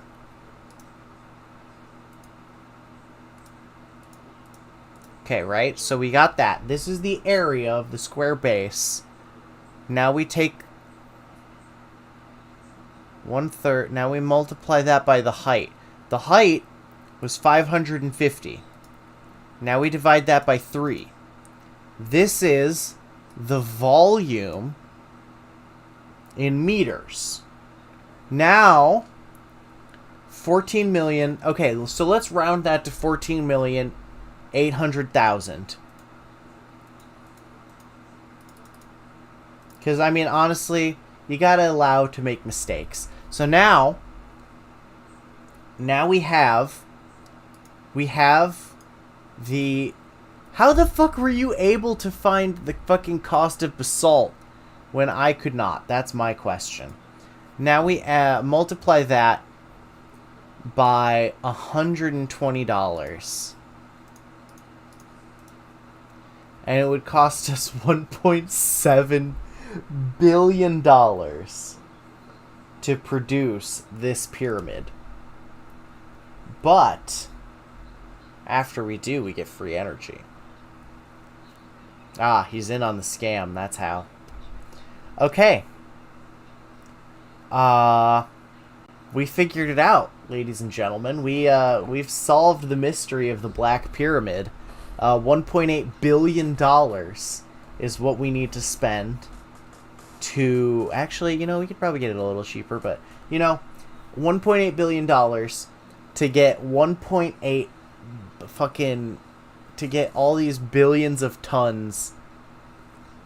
Okay, right? So we got that. This is the area of the square base. Now we take 1/3. Now we multiply that by the height. The height was 550. Now we divide that by 3. This is the volume in meters. Now, 14 million. Okay, so let's round that to 14,800,000. Because, I mean, honestly, you gotta allow to make mistakes. So now we have the... How the fuck were you able to find the fucking cost of basalt when I could not? That's my question. Now we multiply that by $120. And it would cost us $1.7 billion to produce this pyramid. But after we do, we get free energy. Ah, he's in on the scam. That's how. Okay. We figured it out, ladies and gentlemen. We've solved the mystery of the Black Pyramid. $1.8 billion is what we need to spend to... Actually, we could probably get it a little cheaper, but, $1.8 billion to get 1.8 fucking... to get all these billions of tons.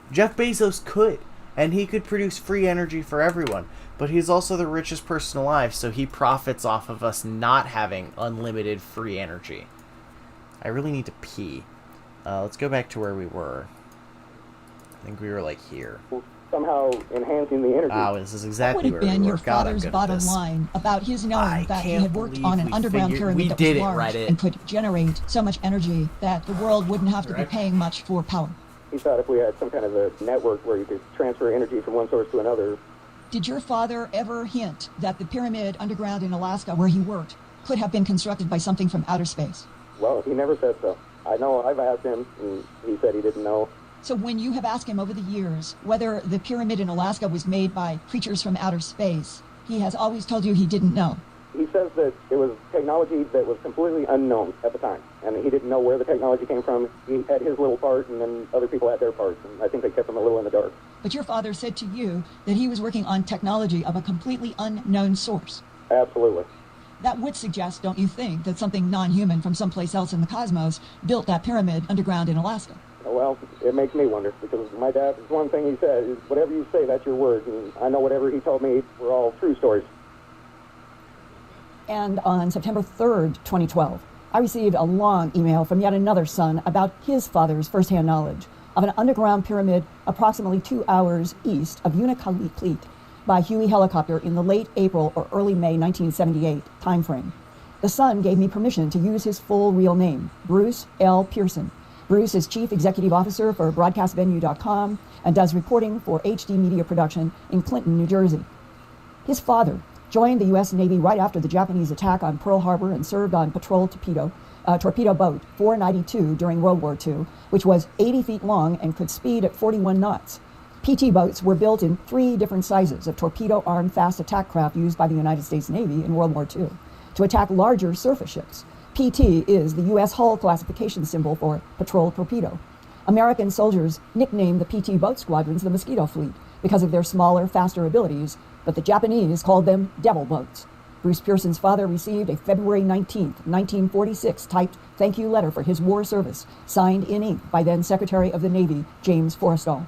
Jeff Bezos could, and he could produce free energy for everyone, but he's also the richest person alive, so he profits off of us not having unlimited free energy. I really need to pee. Let's go back to where we were. I think we were like here. Somehow enhancing the energy. Oh, this is exactly where we were. What would have been your father's bottom line about his knowing that he had worked on an underground pyramid that was large and could generate so much energy that the world wouldn't have to be paying much for power? He thought if we had some kind of a network where you could transfer energy from one source to another. Did your father ever hint that the pyramid underground in Alaska where he worked could have been constructed by something from outer space? Well, he never said so. I know I've asked him, and he said he didn't know. So when you have asked him over the years whether the pyramid in Alaska was made by creatures from outer space, he has always told you he didn't know. He says that it was technology that was completely unknown at the time, and he didn't know where the technology came from. He had his little part, and then other people had their parts, and I think they kept him a little in the dark. But your father said to you that he was working on technology of a completely unknown source. Absolutely. That would suggest, don't you think, that something non-human from someplace else in the cosmos built that pyramid underground in Alaska? Well, it makes me wonder, because my dad, one thing he said is, whatever you say, that's your word. And I know whatever he told me were all true stories. And on September 3rd, 2012, I received a long email from yet another son about his father's firsthand knowledge of an underground pyramid approximately 2 hours east of Unalakleet by Howe helicopter in the late April or early May 1978 timeframe. The son gave me permission to use his full real name, Bruce L. Pearson. Bruce is Chief Executive Officer for BroadcastVenue.com and does reporting for HD Media Production in Clinton, New Jersey. His father joined the U.S. Navy right after the Japanese attack on Pearl Harbor and served on patrol torpedo boat 492 during World War II, which was 80 feet long and could speed at 41 knots. PT boats were built in 3 different sizes of torpedo-armed fast attack craft used by the United States Navy in World War II to attack larger surface ships. PT is the U.S. hull classification symbol for patrol torpedo. American soldiers nicknamed the PT boat squadrons the Mosquito Fleet because of their smaller, faster abilities, but the Japanese called them Devil boats. Bruce Pearson's father received a February 19, 1946 typed thank you letter for his war service, signed in ink by then Secretary of the Navy, James Forrestal.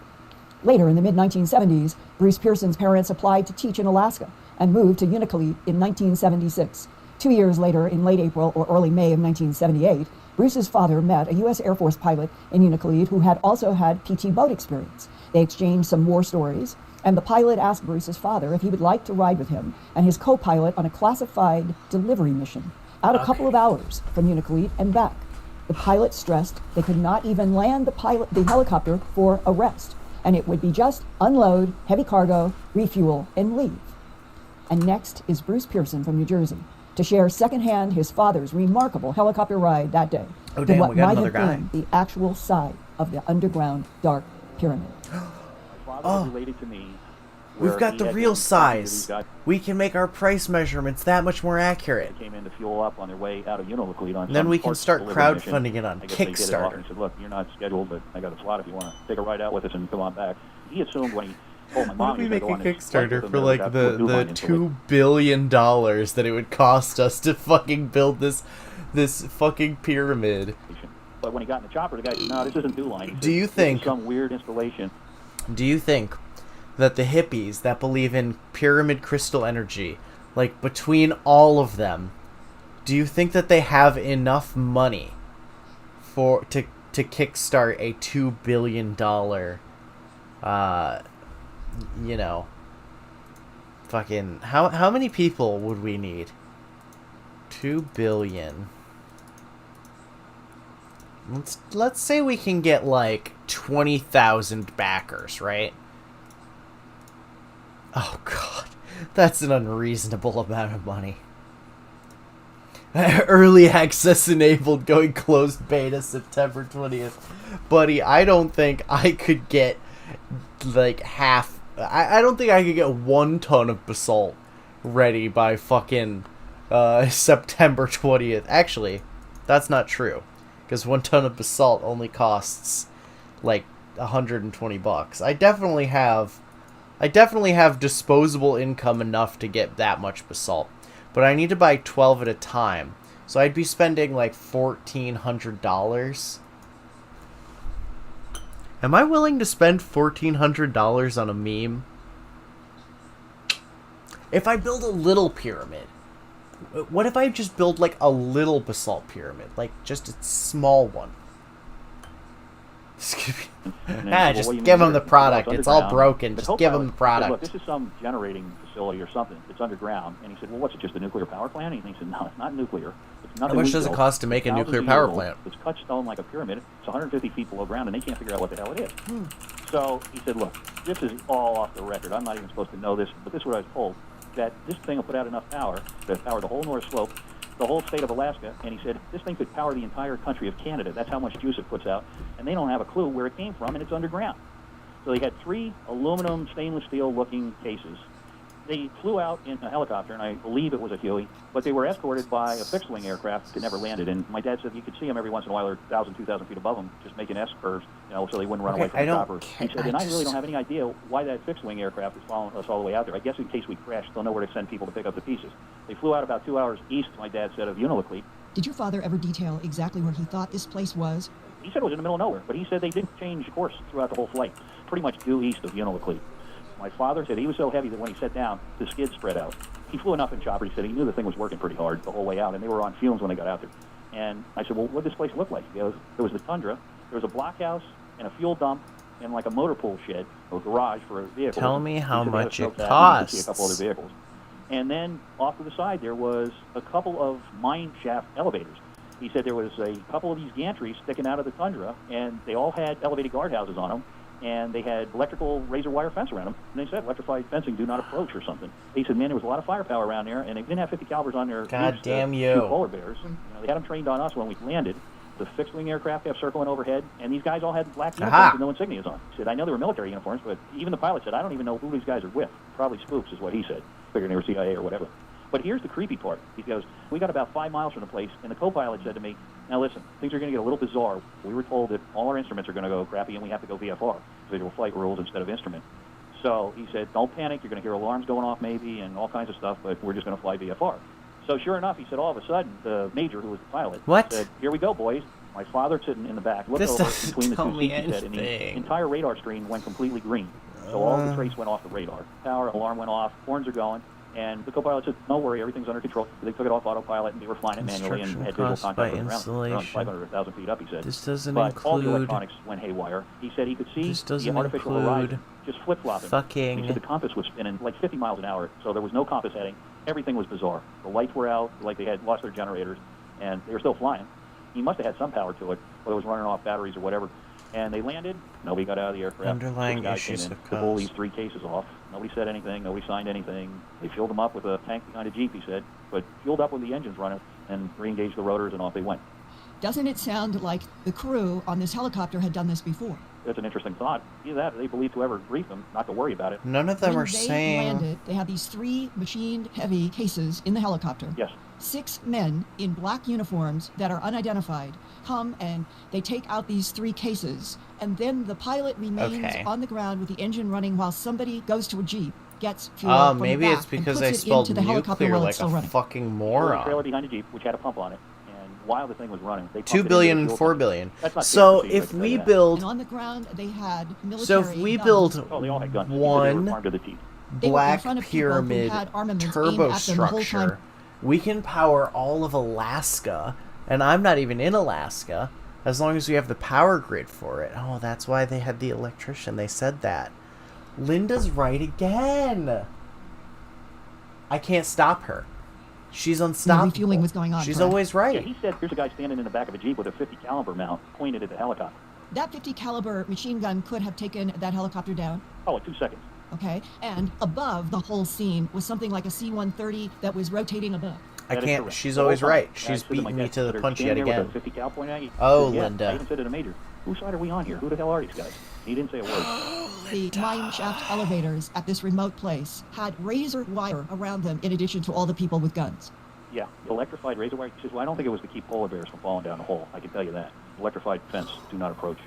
Later, in the mid-1970s, Bruce Pearson's parents applied to teach in Alaska and moved to Unalakleet in 1976. 2 years later, in late April or early May of 1978, Bruce's father met a U.S. Air Force pilot in Unalakleet who had also had PT boat experience. They exchanged some war stories, and the pilot asked Bruce's father if he would like to ride with him and his co-pilot on a classified delivery mission out a couple of hours from Unalakleet and back. The pilot stressed they could not even land the helicopter for a rest, and it would be just unload, heavy cargo, refuel, and leave. And next is Bruce Pearson from New Jersey to share secondhand his father's remarkable helicopter ride that day to what we got might another have guy. been the actual side of the underground dark pyramid. My father was related to me. We've where got he the had real been size. got- We can make our price measurements that much more accurate. They came in to fuel up on their way out of Unalakleet on And then some we can parts start delivery mission. crowdfunding it on I guess they did it off Kickstarter. and said, look, you're not scheduled, but I got a slot if you want to take a ride out with us and come on back. He assumed when he told my mom What if we he was make a gonna go on this flight Kickstarter with for him like that the would do mine until $2 billion that it would cost us to fucking build this fucking pyramid? But when he got in the chopper, the guy said, no, this isn't DuLine. He said, Do you "This is think- some weird installation? Do you think that the hippies that believe in pyramid crystal energy, like between all of them, do you think that they have enough money to kickstart a $2 billion fucking how many people would we need? 2 billion. Let's say we can get like 20,000 backers, right? Oh god, that's an unreasonable amount of money. Early access enabled, going closed beta September 20th. Buddy, I don't think I could get like half. I don't think I could get 1 ton of basalt ready by fucking September 20th. Actually, that's not true, because 1 ton of basalt only costs like $120. I definitely have disposable income enough to get that much basalt, but I need to buy 12 at a time, so I'd be spending like $1,400. Am I willing to spend $1,400 on a meme? If I build a little pyramid, what if I just build like a little basalt pyramid, like just a small one? Just give them the product. It's all broken. Just give them the product. Look, this is some generating facility or something. It's underground. And he said, well, what's it, just a nuclear power plant? And he said, no, it's not nuclear. It's nothing. How much does it cost to make a nuclear power plant? It's cut stone like a pyramid. It's 150 feet below ground, and they can't figure out what the hell it is. So he said, look, this is all off the record. I'm not even supposed to know this, but this is what I was told, that this thing will put out enough power to power the whole North Slope, the whole state of Alaska, and he said this thing could power the entire country of Canada. That's how much juice it puts out, and they don't have a clue where it came from, and it's underground. So they had 3 aluminum stainless steel looking cases. They flew out in a helicopter, and I believe it was a Huey, but they were escorted by a fixed-wing aircraft that never landed. And my dad said you could see them every once in a while, or 1,000, 2,000 feet above them, just making S-curves, so they wouldn't run away from the chopper. He said, and I really don't have any idea why that fixed-wing aircraft is following us all the way out there. I guess in case we crash, they'll know where to send people to pick up the pieces. They flew out about 2 hours east, my dad said, of Unalakleet. Did your father ever detail exactly where he thought this place was? He said it was in the middle of nowhere, but he said they didn't change course throughout the whole flight, pretty much due east of Unalakleet. My father said he was so heavy that when he sat down, the skids spread out. He flew enough in chopper. He said he knew the thing was working pretty hard the whole way out, and they were on fumes when they got out there. And I said, well, what did this place look like? He goes, there was the tundra, there was a blockhouse, and a fuel dump, and like a motor pool shed, or garage for a vehicle. Tell me how much it costs. costs. See a couple other vehicles. And then off to the side, there was a couple of mine shaft elevators. He said there was a couple of these gantries sticking out of the tundra, and they all had elevated guardhouses on them, and they had electrical razor wire fence around them. And they said electrified fencing, do not approach or something. He said, man, there was a lot of firepower around there, and they didn't have 50 calibers on their God damn you. shoot polar bears. You know, they had them trained on us when we landed. The fixed-wing aircraft kept circling overhead, and these guys all had black uniforms with no insignias on. He said, I know they were military uniforms, but even the pilot said, I don't even know who these guys are with. Probably spooks is what he said, figuring they were CIA or whatever. But here's the creepy part. He goes, we got about 5 miles from the place, and the co-pilot said to me, now listen, things are going to get a little bizarre. We were told that all our instruments are going to go crappy, and we have to go VFR, visual flight rules, instead of instrument. So he said, don't panic. You're going to hear alarms going off maybe and all kinds of stuff, but we're just going to fly VFR. So sure enough, he said, all of a sudden, the major, who was the pilot, said, here we go, boys. My father sitting in the back, looked over between the two seats, he said, and the entire radar screen went completely green. So all the trace went off the radar. Power, alarm went off, horns are going, and the co-pilot said, don't worry, everything's under control. They took it off autopilot, and they were flying it manually and had visual contact with the ground. They're on 500,000 feet up, he said. This doesn't but include... all the electronics went haywire. He said he could see the artificial horizon just flip-flopping. Fucking... He said the compass was spinning like 50 miles an hour, so there was no compass heading. Everything was bizarre. The lights were out, like they had lost their generators, and they were still flying. He must have had some power to it, whether it was running off batteries or whatever. And they landed. Nobody got out of the aircraft. Underlying issues of cost. They pulled these 3 cases off. Nobody said anything. Nobody signed anything. They filled them up with a tank behind a Jeep, he said, but fueled up with the engines running and re-engaged the rotors, and off they went. Doesn't it sound like the crew on this helicopter had done this before? That's an interesting thought. Either that, they believed whoever briefed them not to worry about it. None of them when are saying... When they landed, they had these 3 machined heavy cases in the helicopter. Yes. 6 men in black uniforms that are unidentified come and they take out these 3 cases, and then the pilot remains on the ground with the engine running while somebody goes to a Jeep, gets fuel from maybe the back, it's because and they puts spelled it into the helicopter nuclear while it's like still a running. fucking There was moron. a trailer behind a Jeep, which had a pump on it, and while the thing was running, they 2 billion and 4 billion. So if we build... And on the ground, they had military So if we build they all had guns. one armed to the teeth. black pyramid turbo structure, we can power all of Alaska, and I'm not even in Alaska, as long as we have the power grid for it. Oh, that's why they had the electrician. They said that. Linda's right again. I can't stop her. She's unstoppable. No refueling was going on. She's correct? always right. Yeah, he said there's a guy standing in the back of a Jeep with a 50 caliber mount pointed at the helicopter. That 50 caliber machine gun could have taken that helicopter down. Oh, in 2 seconds. Okay, and above the whole scene was something like a C-130 that was rotating above. I can't. She's always right. She's beating me to the punch yet again. Oh, Linda. I even said to the major, whose side are we on here? Who the hell are these guys? He didn't say a word. The mine shaft elevators at this remote place had razor wire around them in addition to all the people with guns. Yeah, electrified razor wire. He says, well, I don't think it was to keep polar bears from falling down the hole. I can tell you that. Electrified fence, do not approach.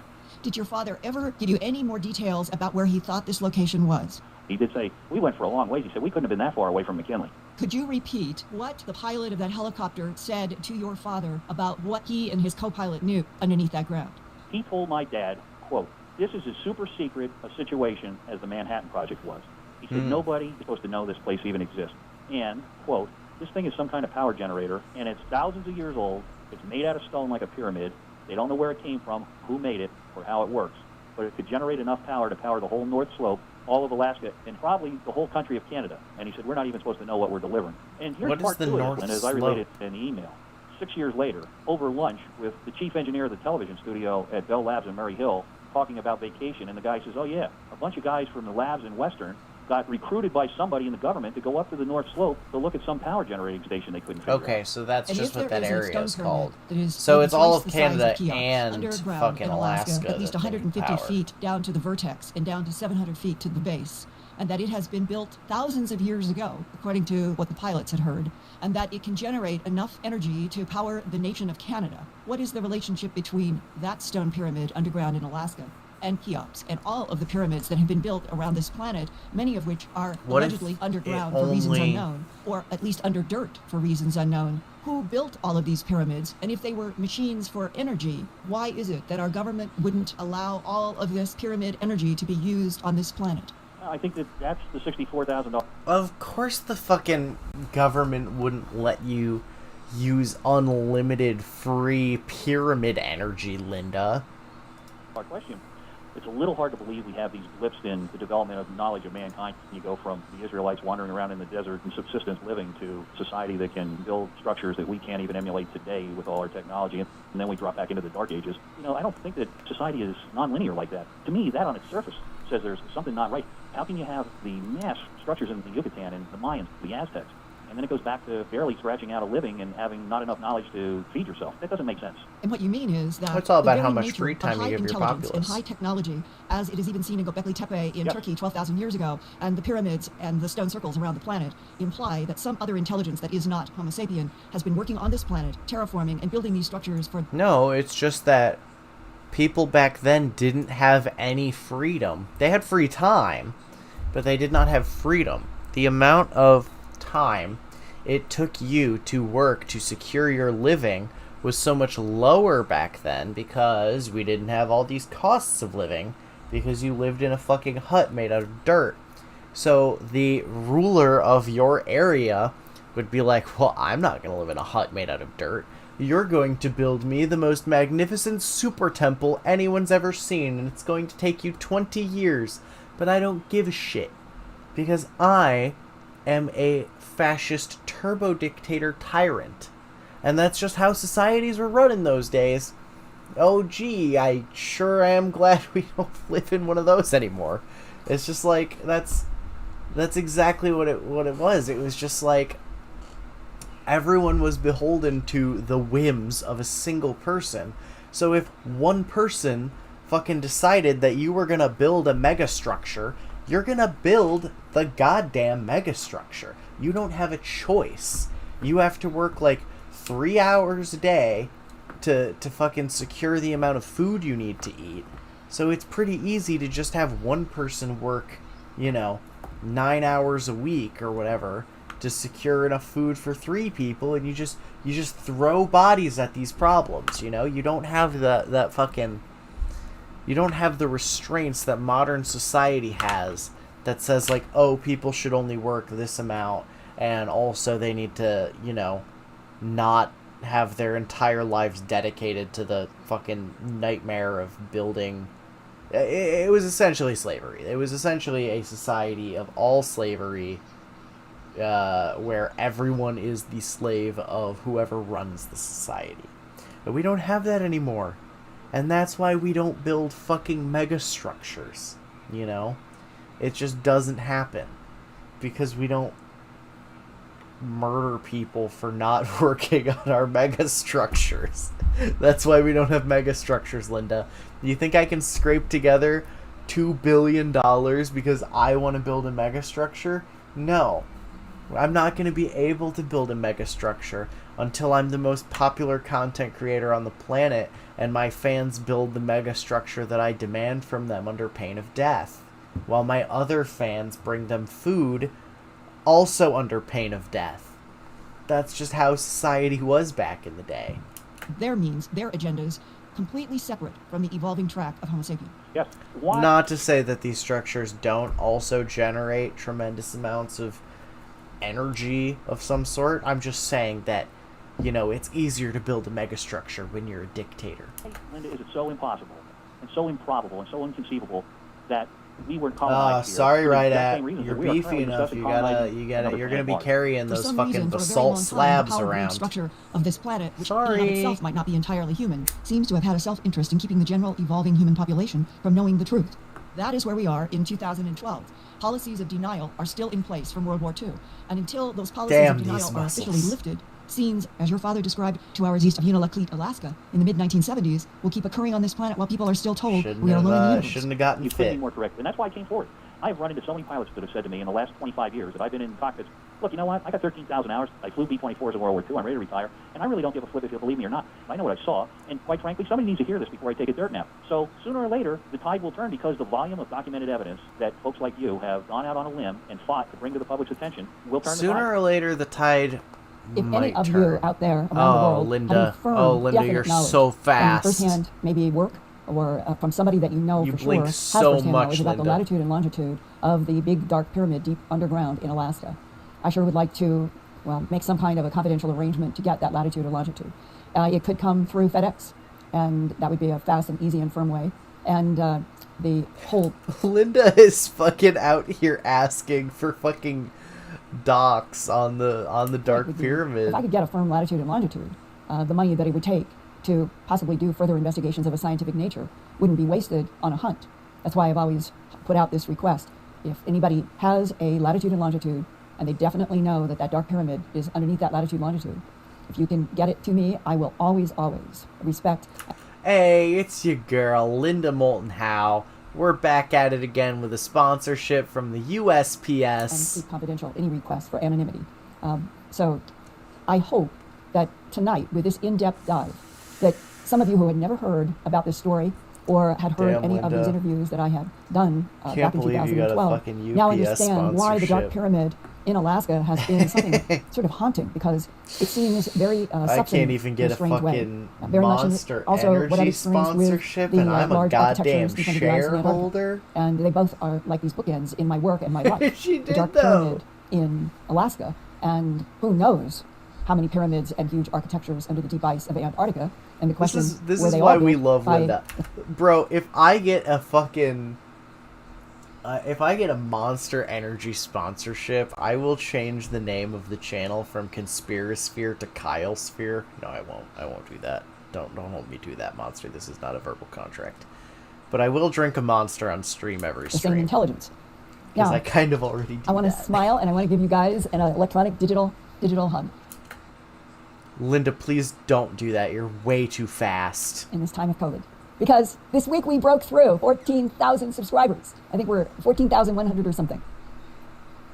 Did your father ever give you any more details about where he thought this location was? He did say, we went for a long ways. He said, we couldn't have been that far away from McKinley. Could you repeat what the pilot of that helicopter said to your father about what he and his co-pilot knew underneath that ground? He told my dad, quote, this is as super secret a situation as the Manhattan Project was. He said, nobody is supposed to know this place even exists. And, quote, this thing is some kind of power generator, and it's thousands of years old. It's made out of stone like a pyramid. They don't know where it came from, who made it, or how it works. But it could generate enough power to power the whole North Slope, all of Alaska, and probably the whole country of Canada. And he said, we're not even supposed to know what we're delivering. And here's part 2 of it, as I related in the email. 6 years later, over lunch with the chief engineer of the television studio at Bell Labs in Murray Hill, talking about vacation, and the guy says, oh yeah, a bunch of guys from the labs in Western got recruited by somebody in the government to go up to the North Slope to look at some power generating station they couldn't figure out. Okay, so that's just what that area is called. Is so it's all of the Canada of and fucking in Alaska, Alaska. At least 150 feet down to the vertex and down to 700 feet to the base. And that it has been built thousands of years ago, according to what the pilots had heard, and that it can generate enough energy to power the nation of Canada. What is the relationship between that stone pyramid underground in Alaska and Cheops, and all of the pyramids that have been built around this planet, many of which are allegedly underground for reasons unknown, or at least under dirt for reasons unknown. Who built all of these pyramids? And if they were machines for energy, why is it that our government wouldn't allow all of this pyramid energy to be used on this planet? I think that's the $64,000. Of course the fucking government wouldn't let you use unlimited free pyramid energy, Linda. Our question. It's a little hard to believe we have these blips in the development of knowledge of mankind. You go from the Israelites wandering around in the desert and subsistence living to society that can build structures that we can't even emulate today with all our technology, and then we drop back into the dark ages. I don't think that society is nonlinear like that. To me, that on its surface says there's something not right. How can you have the mass structures in the Yucatan and the Mayans, the Aztecs, and then it goes back to barely scratching out a living and having not enough knowledge to feed yourself? That doesn't make sense. And what you mean is that it's all about the how very much free nature time of you give your high intelligence and populace. high technology, as it is even seen in Göbekli Tepe in Turkey 12,000 years ago, and the pyramids and the stone circles around the planet, imply that some other intelligence that is not Homo sapien has been working on this planet, terraforming and building these structures for... No, it's just that people back then didn't have any freedom. They had free time, but they did not have freedom. The amount of time it took you to work to secure your living was so much lower back then because we didn't have all these costs of living, because you lived in a fucking hut made out of dirt. So the ruler of your area would be like, well, I'm not going to live in a hut made out of dirt. You're going to build me the most magnificent super temple anyone's ever seen, and it's going to take you 20 years. But I don't give a shit, because I am a fascist turbo dictator tyrant. And that's just how societies were run in those days. Oh gee, I sure am glad we don't live in one of those anymore. It's just like, that's exactly what it was. It was just like everyone was beholden to the whims of a single person. So if one person fucking decided that you were gonna build a megastructure, you're gonna build the goddamn megastructure. You don't have a choice. You have to work like 3 hours a day to fucking secure the amount of food you need to eat. So it's pretty easy to just have one person work, 9 hours a week or whatever to secure enough food for 3 people, and you just throw bodies at these problems. You don't have you don't have the restraints that modern society has that says like, oh, people should only work this amount, and also they need to, not have their entire lives dedicated to the fucking nightmare of building. It was essentially slavery. It was essentially a society of all slavery, where everyone is the slave of whoever runs the society. But we don't have that anymore. And that's why we don't build fucking megastructures, It just doesn't happen. Because we don't murder people for not working on our megastructures. That's why we don't have megastructures, Linda. You think I can scrape together $2 billion because I want to build a megastructure? No. I'm not going to be able to build a megastructure until I'm the most popular content creator on the planet and my fans build the megastructure that I demand from them under pain of death, while my other fans bring them food also under pain of death. That's just how society was back in the day. Their means, their agendas, completely separate from the evolving track of Homo sapien. Yes. Not to say that these structures don't also generate tremendous amounts of energy of some sort. I'm just saying that, it's easier to build a megastructure when you're a dictator. Linda, is it so impossible and so improbable and so inconceivable that we were colonized here? Sorry, right, you're beefy enough. You're gonna be carrying those fucking basalt slabs around. The structure of this planet, which in and of itself might not be entirely human, seems to have had a self-interest in keeping the general evolving human population from knowing the truth. That is where we are in 2012. Policies of denial are still in place from World War II, and until those policies of denial are officially lifted, scenes, as your father described 2 hours east of Unalakleet, Alaska, in the mid-1970s, will keep occurring on this planet while people are still told we are alone in the universe. Shouldn't have gotten you fit. couldn't be more correct, and that's why I came forward. I've run into so many pilots that have said to me in the last 25 years that I've been in cockpits, look, you know what? I got 13,000 hours. I flew B-24s in World War II. I'm ready to retire. And I really don't give a flip if you'll believe me or not. I know what I saw. And quite frankly, somebody needs to hear this before I take a dirt nap. So sooner or later, the tide will turn because the volume of documented evidence that folks like you have gone out on a limb and fought to bring to the public's attention will turn the tide. Sooner or later, the tide if might any of turn. you out there around the world Linda. have any firm, Linda, definite you're knowledge so fast. from firsthand maybe work or from somebody that you know You for sure blink has so firsthand much, knowledge about the Linda. latitude and longitude of the big dark pyramid deep underground in Alaska. I sure would like to, well, make some kind of a confidential arrangement to get that latitude or longitude. It could come through FedEx, and that would be a fast and easy and firm way. And the whole... Linda is fucking out here asking for fucking docs on the Dark Pyramid. If I could get a firm latitude and longitude, the money that it would take to possibly do further investigations of a scientific nature wouldn't be wasted on a hunt. That's why I've always put out this request. If anybody has a latitude and longitude, and they definitely know that that dark pyramid is underneath that latitude longitude, if you can get it to me, I will always respect. Hey, it's your girl, Linda Moulton Howe. We're back at it again with a sponsorship from the USPS. And keep confidential any request for anonymity. So I hope that tonight, with this in-depth dive, that some of you who had never heard about this story or had heard any Linda. of these interviews that I have done back in believe you got a 2012 fucking now UPS understand why the Dark sponsorship. Pyramid in Alaska has been something sort of haunting, because it seems very I can't even get a fucking very Monster much also what I've Energy experienced with sponsorship, the and I'm a large goddamn architectures between the ice and Antarctica. shareholder. And they both are like these bookends in my work and my life. She The did, Dark though. Pyramid in Alaska, and who knows how many pyramids and huge architectures under the deep ice of Antarctica. And the question This where is they why all we go love by- Linda. Bro, if I get a fucking... if I get a Monster Energy sponsorship, I will change the name of the channel from Conspirasphere to Kyleспhere. No, I won't. I won't do that. Don't hold me to that, Monster. This is not a verbal contract. But I will drink a Monster on stream every the same stream. intelligence. Because Now, I kind of already do I want to that. smile, and I want to give you guys an electronic digital hug Linda, please don't do that. You're way too fast. in this time of COVID. Because this week we broke through 14,000 subscribers. I think we're 14,100 or something.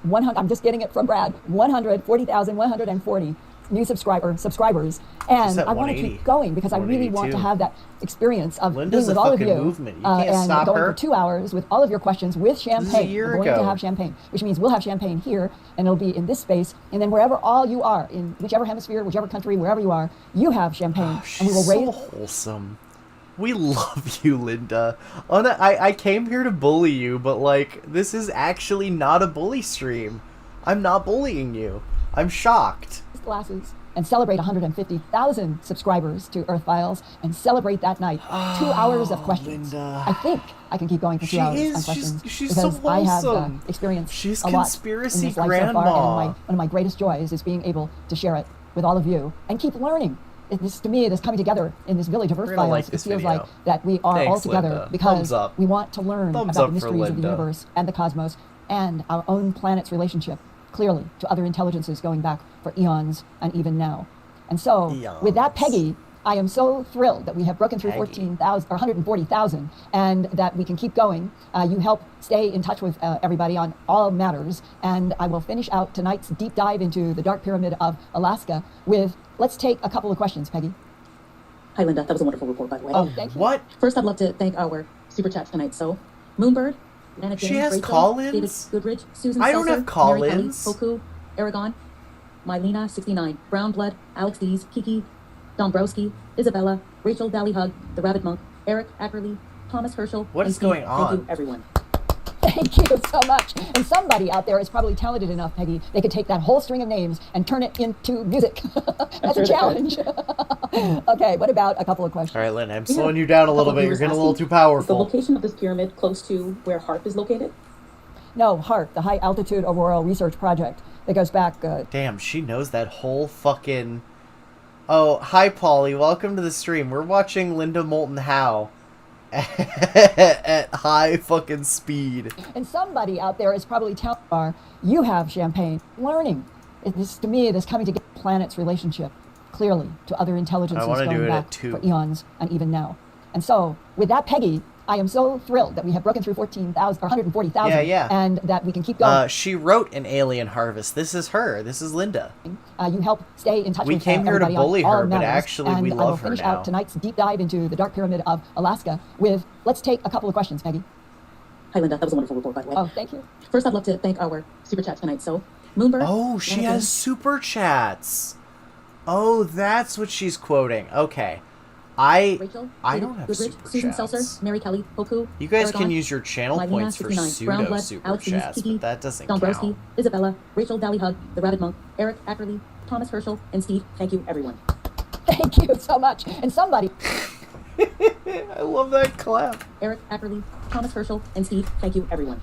100. I'm just getting it from Brad. 140,140 new subscribers. And I want to keep going because I really want to have that experience of Linda's being with a all of fucking you. movement. You can't and stop going her. for 2 hours with all of your questions with champagne. year We're going ago. to have champagne, which means we'll have champagne here, and it'll be in this space. And then wherever all you are, in whichever hemisphere, whichever country, wherever you are, you have champagne. And we will She's raise... so wholesome. We love you, Linda. I came here to bully you, but, like, this is actually not a bully stream. I'm not bullying you. I'm shocked. glasses and celebrate 150,000 subscribers to Earth Files and celebrate that night 2 hours of questions. Linda. I think I can keep going for 2 hours on questions she's so because I have wholesome. experienced She's a lot conspiracy in this life grandma. so far, and one of my greatest joys is being able to share it with all of you and keep learning. This, to me, this coming together in this village of Earth We're gonna Files, like it this feels video. like that we are all Thanks, together Linda. because Thumbs up. we want to learn Thumbs about up the for mysteries of the Linda. universe and the cosmos and our own planet's relationship, clearly, to other intelligences going back for eons and even now. And so, with that, Peggy, I am so thrilled that we have broken through 14,000 or 140,000, and that we can keep going. You help stay in touch with everybody on all matters, and I will finish out tonight's deep dive into the Dark Pyramid of Alaska with, let's take a couple of questions, Peggy. Hi, Linda. That was a wonderful report, by the way. Oh, thank you. What? First, I'd love to thank our super chats tonight. So, Moonbird, Nana She James, has Rachel, call-ins? David Goodrich, Susan I don't Seltzer, have call-ins. Mary Kelly, Hoku, Aragon, Mylena 69, Brown Blood, Alex Dees, Kiki, Dombrowski, Isabella, Rachel Dallihug, The Rabbit Monk, Eric Ackerley, Thomas Herschel. What and is Steve. going on? Thank you, everyone. Thank you so much. And somebody out there is probably talented enough, Peggy, they could take that whole string of names and turn it into music. That's a challenge. Okay, what about a couple of questions? All right, Lynn, I'm slowing you down a little bit. You're getting a little too Is the powerful. location of this pyramid close to where HARP is located? No, HARP, the High Altitude Auroral Research Project, that goes back... Damn, she knows that whole fucking... Oh, hi, Polly. Welcome to the stream. We're watching Linda Moulton Howe at high fucking speed. And somebody out there is probably telling her, you have champagne. Learning. This, to me, this coming together planet's relationship, clearly, to other intelligences I wanna do going it back at 2. for eons and even now. And so, with that, Peggy, I am so thrilled that we have broken through 14,000 or 140,000, and that we can keep going. She wrote an Alien Harvest. This is her. This is Linda. You help stay in touch with We came here to bully her, but actually we love her now. And I will finish out tonight's deep dive into the Dark Pyramid of Alaska with, let's take a couple of questions, Peggy. Hi, Linda. That was a wonderful report, by the way. Oh, thank you. First, I'd love to thank our super chat tonight. So, Moonbird. Oh, she has super chats. Oh, that's what she's quoting. Okay. Rachel, I don't have super Susan chats. Seltzer, Mary Kelly, Hoku. You guys Aragon, can use your channel Mylena, points for 69, pseudo Brownblood, super Alex chats, Kiki, but that doesn't Dombrowski, count. Isabella, Rachel Dally Hug, The Rabbit Monk, Eric Ackerley, Thomas Herschel, and Steve. Thank you, everyone. Thank you so much. And somebody... I love that clap. Eric Ackerley, Thomas Herschel, and Steve. Thank you, everyone.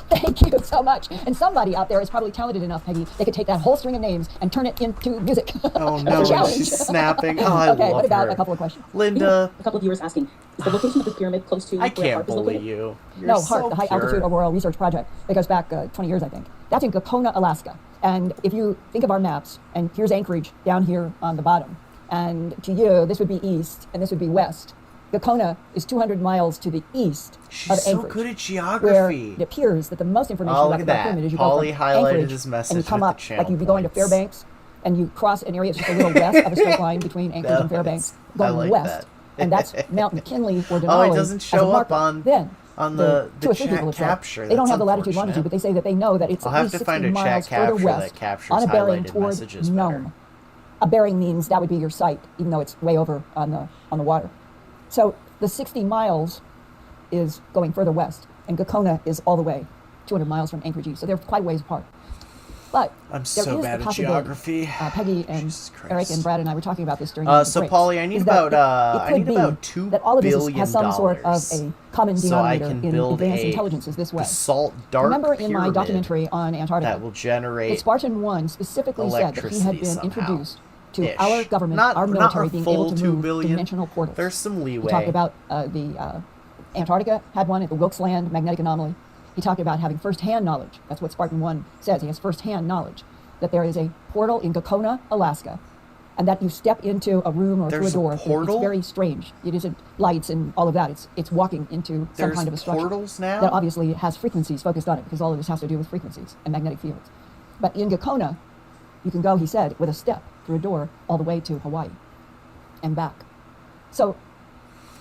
Thank you so much. And somebody out there is probably talented enough, Peggy, they could take that whole string of names and turn it into music. Oh no, she's snapping. Oh, I okay, love what about her. a couple of questions? Linda. A couple of viewers asking, is the location of this pyramid close to I where can't Harp is bully located? you. You're No, so HARP, the High pure. Altitude Auroral Research Project, that goes back 20 years, I think. That's in Gakona, Alaska. And if you think of our maps, and here's Anchorage down here on the bottom, and to you, this would be east, and this would be west. Gakona is 200 miles to the east of so Anchorage. good at Where geography. it appears that the most information Oh, about look the at Dark that. Pyramid is you Polly go from highlighted Anchorage his and message you come with up, the channel like you'd be going to points. Fairbanks, and you cross an area just a little west of a straight line between Anchorage and Fairbanks, going I like west. that. And that's Mount McKinley or Denali. Oh, it doesn't show up on then the two or three chat people have tried. capture. They don't That's have the latitude unfortunate. longitude, but they say that they know that it's I'll at have least to 60 find a chat miles capture further that west captures on a bearing highlighted toward messages better. Nome. A bearing means that would be your site, even though it's way over on the water. So the 60 miles is going further west, and Gakona is all the way 200 miles from Anchorage, so they're quite a ways apart. But I'm there so is bad the at possibility, geography. Peggy and Eric and Brad and I were talking about this during So the break, Polly, I need is that about it could be $2 that all of this billion has some sort of a common so I denominator can in build advanced a intelligences this way. basalt dark Remember in my pyramid documentary on Antarctica, that will generate that Spartan 1 specifically said that he had been electricity introduced to somehow-ish. our government, Not- our not military a being full able to 2 move billion. dimensional portals. There's some leeway. He talked about the Antarctica had one at the Wilkes Land magnetic anomaly. He talked about having first-hand knowledge. That's what Spartan 1 says. He has first-hand knowledge that there is a portal in Gakona, Alaska, and that you step into a room or There's through a door. a portal? It's very strange. It isn't lights and all of that. It's walking into some There's kind of a structure portals now? that obviously has frequencies focused on it, because all of this has to do with frequencies and magnetic fields. But in Gakona, you can go, he said, with a step through a door all the way to Hawaii and back. So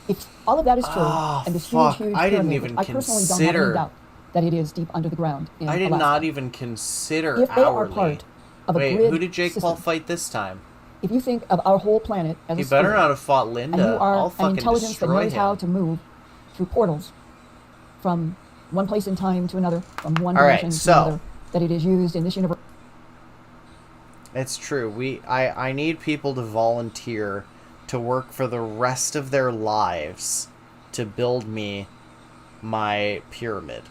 if all of that is true, and this fuck. huge I didn't pyramid, even which I personally don't have any consider- doubt that it is deep under the ground in I did Alaska. not even consider If they are hourly. part of a Wait, grid who did Jake Paul system, fight this time? if you think of our whole planet as He a better sphere, not have fought and Linda. you are I'll an fucking intelligence that destroy knows him. how to move through portals from one place in time to another, from one All right, dimension so- to another, that it is used in this universe. It's true. I need people to volunteer to work for the rest of their lives to build me my pyramid.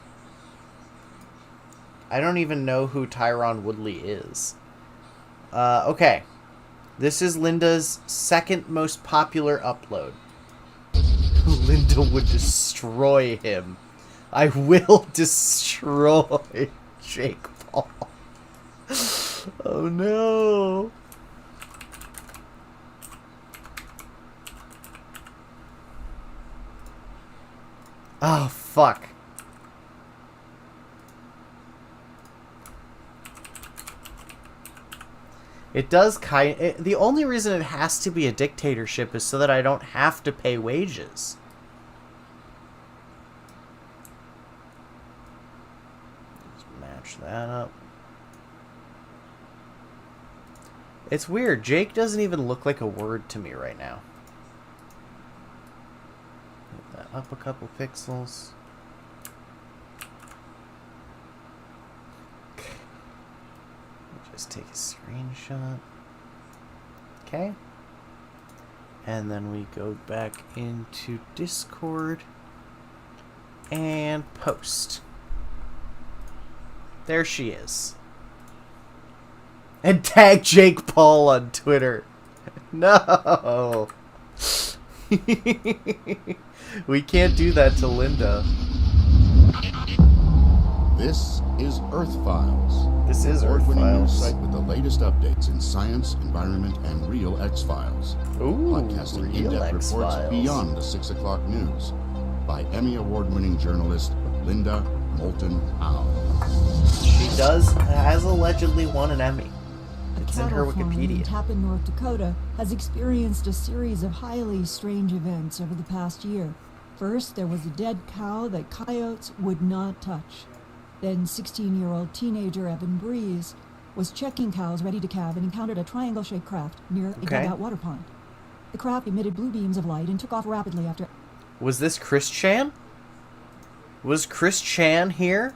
I don't even know who Tyron Woodley is. Okay. This is Linda's second most popular upload. Linda would destroy him. I will destroy Jake Paul. Oh no. Oh fuck. It does the only reason it has to be a dictatorship is so that I don't have to pay wages. Let's match that up. It's weird. Jake doesn't even look like a word to me right now. Move that up a couple pixels. Just take a screenshot. Okay. And then we go back into Discord and post. There she is. And tag Jake Paul on Twitter. No. We can't do that to Linda. This is Earth Files. This is Earth award-winning news Files. site with the latest updates in science, environment, and real X-Files. Ooh, Podcasting real in-depth reports X-Files. beyond the 6 o'clock news. by Emmy Award-winning journalist Linda Moulton Howe. She has allegedly won an Emmy. It's in her Wikipedia. Tappan, North Dakota, has experienced a series of highly strange events over the past year. First, there was a dead cow that coyotes would not touch. Then 16-year-old teenager Evan Breeze was checking cows ready to calve and encountered a triangle-shaped craft near a dugout water pond. The craft emitted blue beams of light and took off rapidly after... Was this Chris Chan? Was Chris Chan here?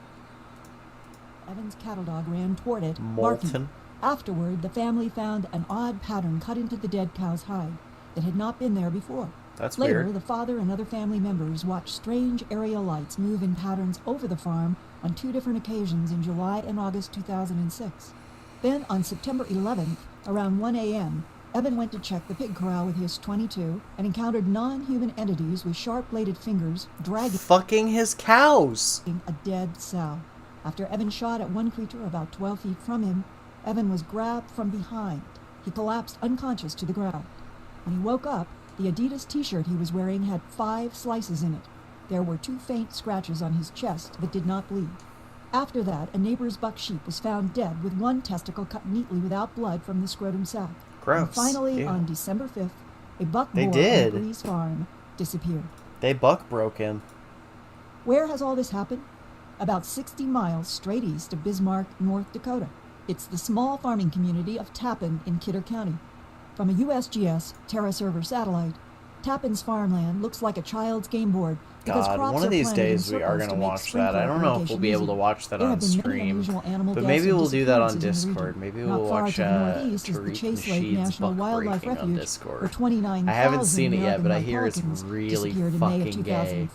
Evan's cattle dog ran toward it, Moulton. barking. Afterward, the family found an odd pattern cut into the dead cow's hide that had not been there before. That's Later, weird. the father and other family members watched strange aerial lights move in patterns over the farm on 2 different occasions in July and August 2006. Then, on September 11th, around 1 a.m., Evan went to check the pig corral with his .22 and encountered non-human entities with sharp-bladed fingers dragging... Fucking his cows! ...a dead sow. After Evan shot at one creature about 12 feet from him, Evan was grabbed from behind. He collapsed unconscious to the ground. When he woke up, the Adidas t-shirt he was wearing had 5 slices in it. There were 2 faint scratches on his chest that did not bleed. After that, a neighbor's buck sheep was found dead with 1 testicle cut neatly without blood from the scrotum sac. Gross. And finally, Ew. on December 5th, a buck They boar did. on Breeze Farm disappeared. They buck broke him. Where has all this happened? About 60 miles straight east of Bismarck, North Dakota. It's the small farming community of Tappan in Kidder County. From a USGS Terra Server satellite, Tappan's farmland looks like a child's game board. God, one of these days we are going to watch that. I don't know if we'll be able to watch that on stream, but maybe we'll do that on Discord. Maybe we'll watch Tariq Nasheed's buck breaking on Discord. I haven't seen it yet, but I hear it's really fucking gay.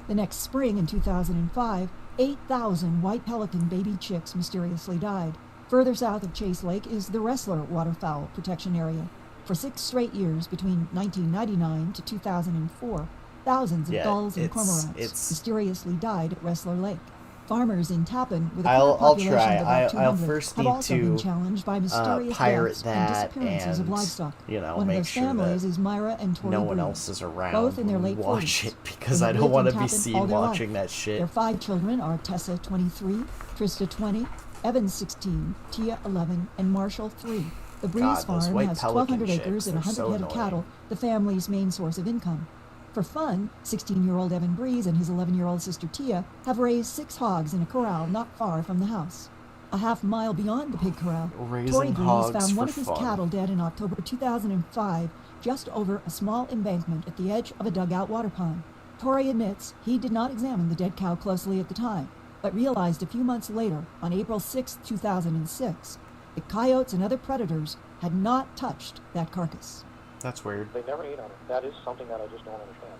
The next spring, in 2005, 8,000 white pelican baby chicks mysteriously died. Further south of Chase Lake is the Wrestler Waterfowl Protection Area. For 6 straight years, between 1999 to 2004, thousands of gulls and cormorants mysteriously died at Wrestler Lake. Farmers in Tappan, with a population of about 200, have also been challenged by mysterious deaths and disappearances of livestock. One of those families is Myra and Tori no one Breeze, else is around. both in their late watch 40s. it because They I don't lived want in to be Tappan seen all their watching life. that shit. Their 5 children are Tessa, 23, Trista, 20, Evan, 16, Tia, 11, and Marshall, 3. The Breeze Farm has 1,200 acres and 100 head of cattle, the family's main source of income. For fun, 16-year-old Evan Breeze and his 11-year-old sister Tia have raised 6 hogs in a corral not far from the house. A half-mile beyond the pig corral, Tori Breeze found one of his cattle dead in October 2005, just over a small embankment at the edge of a dugout water pond. Tori admits he did not examine the dead cow closely at the time, but realized a few months later, on April 6, 2006, that coyotes and other predators had not touched that carcass. That's weird. They never ate on it. That is something that I just don't understand.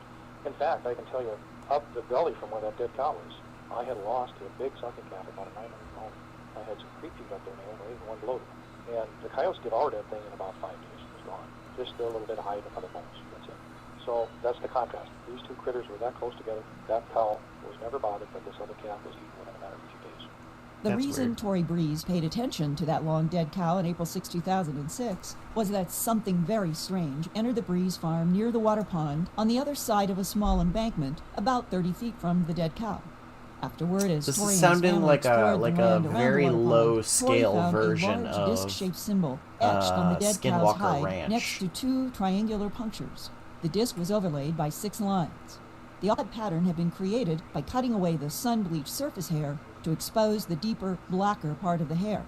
In fact, I can tell you, up the gully from where that dead cow is, I had lost a big sucking calf about a 900 pound. I had some creep feet up there and even one bloated. And the coyotes devoured that thing in about 5 days. It was gone. Just a little bit of hide and other bones. That's it. So that's the contrast. These 2 critters were that close together. That cow was never bothered, but this other calf was eaten within a matter of a few days. The reason Tori Breeze paid attention to that long dead cow on April 6, 2006 was that something very strange entered the Breeze farm near the water pond on the other side of a small embankment about 30 feet from the dead cow. Afterward, as This Tori is and his sounding family like explored a the land around very the water low pond, scale Tori found version a large of disc-shaped symbol etched on the dead cow's Skinwalker hide Ranch. next to 2 triangular punctures. The disc was overlaid by 6 lines. The odd pattern had been created by cutting away the sun-bleached surface hair to expose the deeper, blacker part of the hair.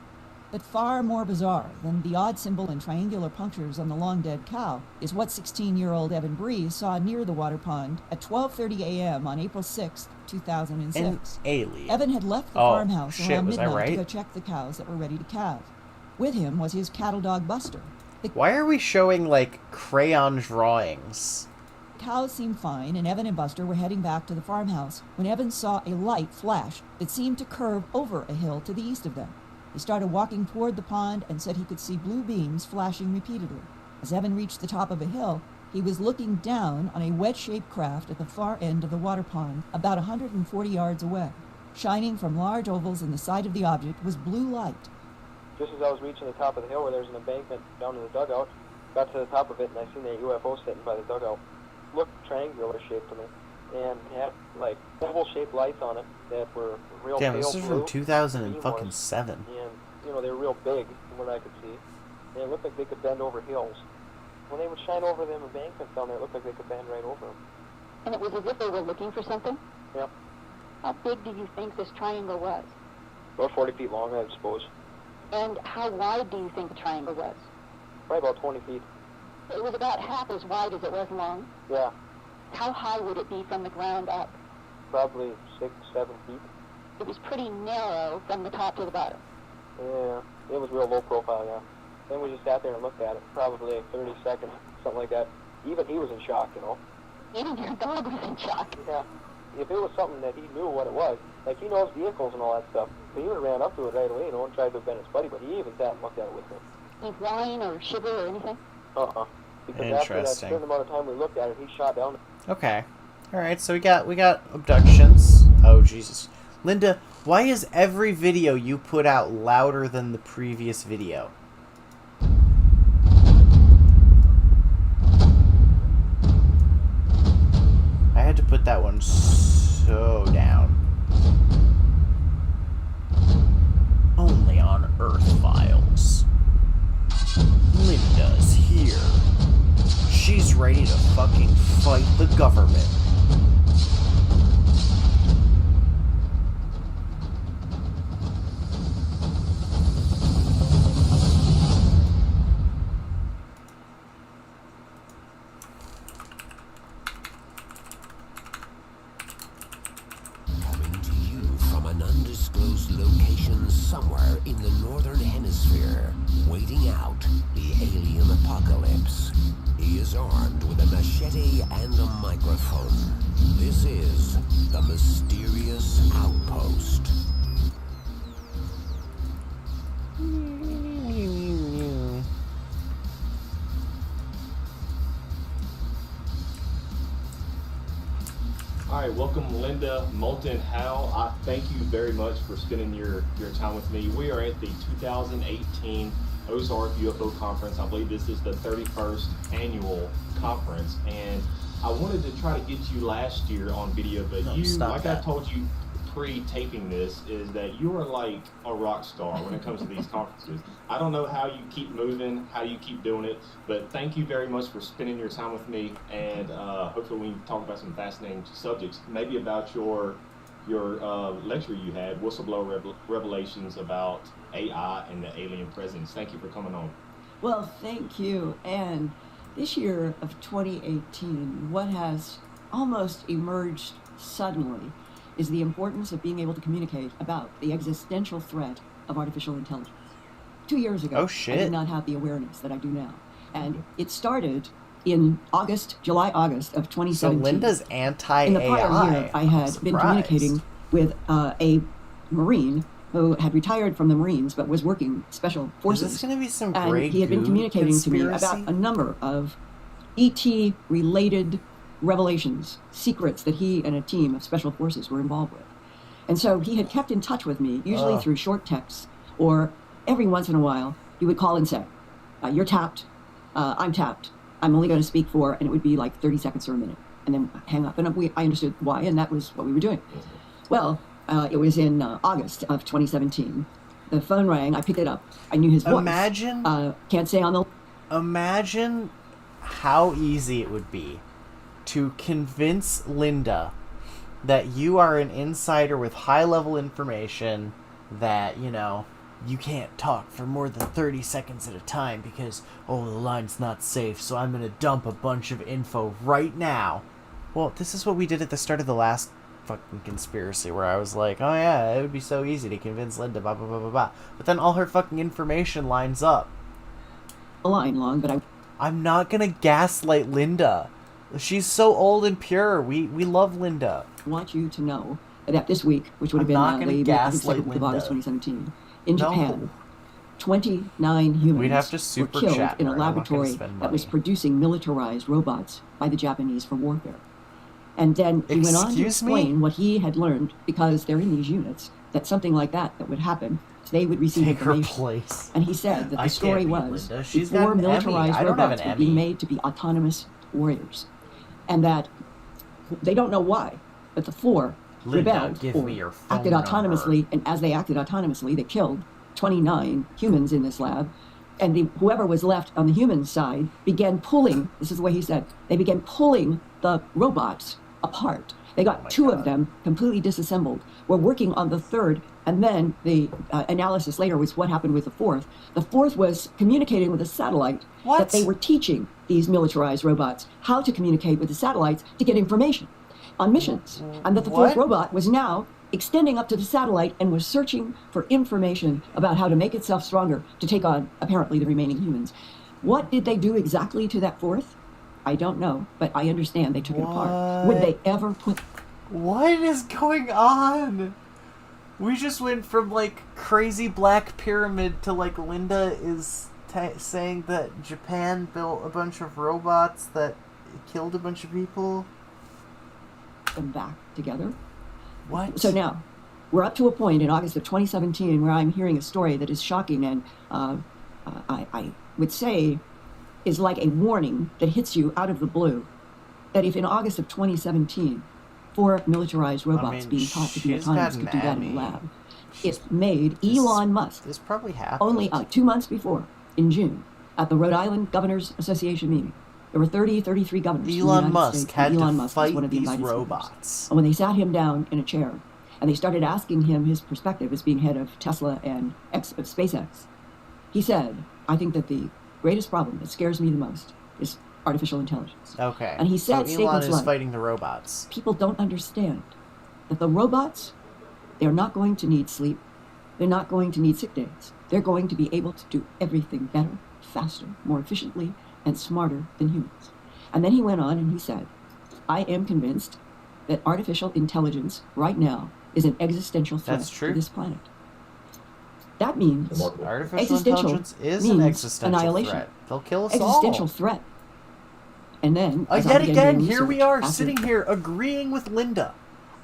But far more bizarre than the odd symbol and triangular punctures on the long dead cow is what 16-year-old Evan Breeze saw near the water pond at 12:30 a.m. on April 6, 2006. An alien. Evan had left the farmhouse shit, around was I midnight right? to go check the cows that were ready to calve. With him was his cattle dog Buster. Why are we showing, like, crayon drawings? Cows seemed fine, and Evan and Buster were heading back to the farmhouse when Evan saw a light flash that seemed to curve over a hill to the east of them. He started walking toward the pond and said he could see blue beams flashing repeatedly. As Evan reached the top of a hill, he was looking down on a wedge-shaped craft at the far end of the water pond, about 140 yards away. Shining from large ovals in the side of the object was blue light. Just as I was reaching the top of the hill where there's an embankment down to the dugout, got to the top of it and I seen that UFO sitting by the dugout. Looked triangular shaped to me, and had like oval-shaped lights on it that were real Damn, pale this is blue. from 2007. And they were real big from what I could see. And it looked like they could bend over hills. When they would shine over them embankments down there, it looked like they could bend right over them. And it was as if they were looking for something? Yep. How big do you think this triangle was? About 40 feet long, I suppose. And how wide do you think the triangle was? Probably about 20 feet. It was about half as wide as it was long? Yeah. How high would it be from the ground up? Probably 6, 7 feet. It was pretty narrow from the top to the bottom. Yeah, it was real low profile, yeah. Then we just sat there and looked at it, probably 30 seconds, something like that. Even he was in shock, you know. Even your dog was in shock. Yeah. If it was something that he knew what it was, like he knows vehicles and all that stuff, so he would have ran up to it right away, you know, and tried to have been his buddy, but he even sat and looked at it with me. Did he whine or shiver or anything? Uh-uh. Because after that certain amount of time we looked at it, he shot down. Okay. Alright, so we got abductions. Oh, Jesus. Linda, why is every video you put out louder than the previous video? I had to put that one so down. Only on Earth Files. Linda's here. She's ready to fucking fight the government. Coming to you from an undisclosed location somewhere in the northern hemisphere, waiting out the alien apocalypse. He is armed with a machete and a microphone. This is the Mysterious Outpost. Alright, welcome Linda, Moulton, Howe. I thank you very much for spending your time with me. We are at the 2018 Ozark UFO Conference. I believe this is the 31st annual conference, and I wanted to try to get you last year on video, but I told you pre-taping this, is that you are like a rock star when it comes to these conferences. I don't know how you keep moving, how you keep doing it, but thank you very much for spending your time with me, and hopefully we can talk about some fascinating subjects, maybe about your lecture you had, Whistleblower Revelations about AI and the alien presence. Thank you for coming on. Well, thank you. And this year of 2018, what has almost emerged suddenly is the importance of being able to communicate about the existential threat of artificial intelligence. 2 years ago, I did not have the awareness that I do now. And it started in July-August of 2017. So Linda's anti-AI. In the prior year, I had been communicating with a Marine who had retired from the Marines but was working special forces. Is this going to be some and great he had been communicating conspiracy? to me about a number of ET-related revelations, secrets that he and a team of special forces were involved with. And so he had kept in touch with me, usually through short texts, or every once in a while, he would call and say, you're tapped, I'm tapped, I'm only going to speak for, and it would be like 30 seconds or a minute, and then hang up. And I understood why, and that was what we were doing. Well, it was in August of 2017. The phone rang, I picked it up, I knew his voice. Can't say on the... Imagine how easy it would be to convince Linda that you are an insider with high-level information, that, you know, you can't talk for more than 30 seconds at a time because, the line's not safe, so I'm going to dump a bunch of info right now. Well, this is what we did at the start of the last fucking conspiracy, where I was like, oh yeah, it would be so easy to convince Linda, blah, blah, blah, blah, blah. But then all her fucking information lines up. A line long, but I'm not going to gaslight Linda. She's so old and pure. We love Linda. I want you to know that this week, which would have been late, I think 7th of August 2017, in Japan, 29 humans were killed in a laboratory that was producing militarized robots by the Japanese for warfare. And then he went on to explain what he had learned, because they're in these units, that something like that would happen. They would receive information. And he said that the story was before militarized robots were being made to be autonomous warriors. And that they don't know why, but the 4 rebelled or acted autonomously, and as they acted autonomously, they killed 29 humans in this lab, and whoever was left on the human side began pulling, this is the way he said, they began pulling the robots apart. They got 2 of them completely disassembled. We're working on the 3rd, and then the analysis later was what happened with the 4th. The 4th was communicating with a satellite that they were teaching these militarized robots how to communicate with the satellites to get information on missions. And that the 4th robot was now extending up to the satellite and was searching for information about how to make itself stronger to take on, apparently, the remaining humans. What did they do exactly to that 4th? I don't know, but I understand they took it apart. Would they ever put... What is going on? We just went from, like, crazy black pyramid to, like, Linda is saying that Japan built a bunch of robots that killed a bunch of people. Them back together. What? So now, we're up to a point in August of 2017 where I'm hearing a story that is shocking and I would say is like a warning that hits you out of the blue. That if in August of 2017, 4 militarized robots being taught to be autonomous could do that in a lab, it made Elon Musk, this probably happened only 2 months before, in June, at the Rhode Island Governors Association meeting. There were 33 governors. Elon Musk had to fight these robots. And when they sat him down in a chair and they started asking him his perspective as being head of Tesla and SpaceX, he said, I think that the greatest problem that scares me the most is artificial intelligence. Okay. And he said so Elon statements is like, fighting the robots. People don't understand that the robots, they're not going to need sleep. They're not going to need sick days. They're going to be able to do everything better, faster, more efficiently, and smarter than humans. And then he went on and he said, I am convinced that artificial intelligence right now is an existential threat to this planet. That means artificial intelligence is an existential annihilation. Threat. They'll kill us existential all. threat. And then yet again, here we are sitting here agreeing with Linda.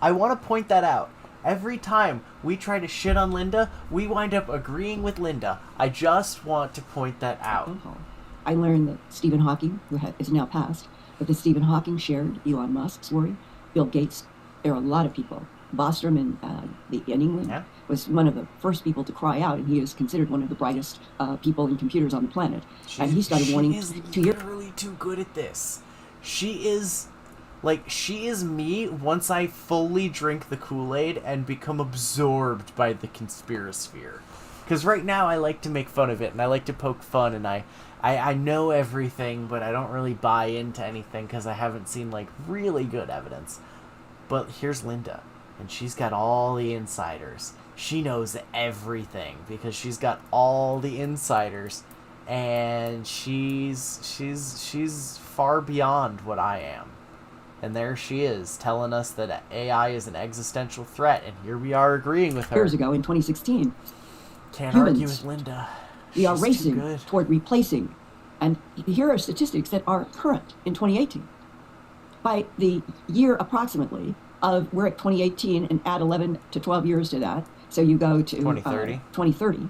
I want to point that out. Every time we try to shit on Linda, we wind up agreeing with Linda. I just want to point that out. I learned that Stephen Hawking, who is now passed, but that Stephen Hawking shared Elon Musk's worry. Bill Gates, there are a lot of people. Bostrom in England was one of the first people to cry out, and he is considered one of the brightest people in computers on the planet. And he started warning. She is literally too good at this. She is me once I fully drink the Kool-Aid and become absorbed by the conspirasphere. Because right now I like to make fun of it, and I like to poke fun, and I know everything, but I don't really buy into anything because I haven't seen, like, really good evidence. But here's Linda, and she's got all the insiders. She knows everything because she's got all the insiders, and she's far beyond what I am. And there she is, telling us that AI is an existential threat, and here we are agreeing with her. Years ago, in 2016, can't argue with Linda. We are racing toward replacing, and here are statistics that are current in 2018. By the year approximately of, we're at 2018 and add 11 to 12 years to that, so you go to 2030,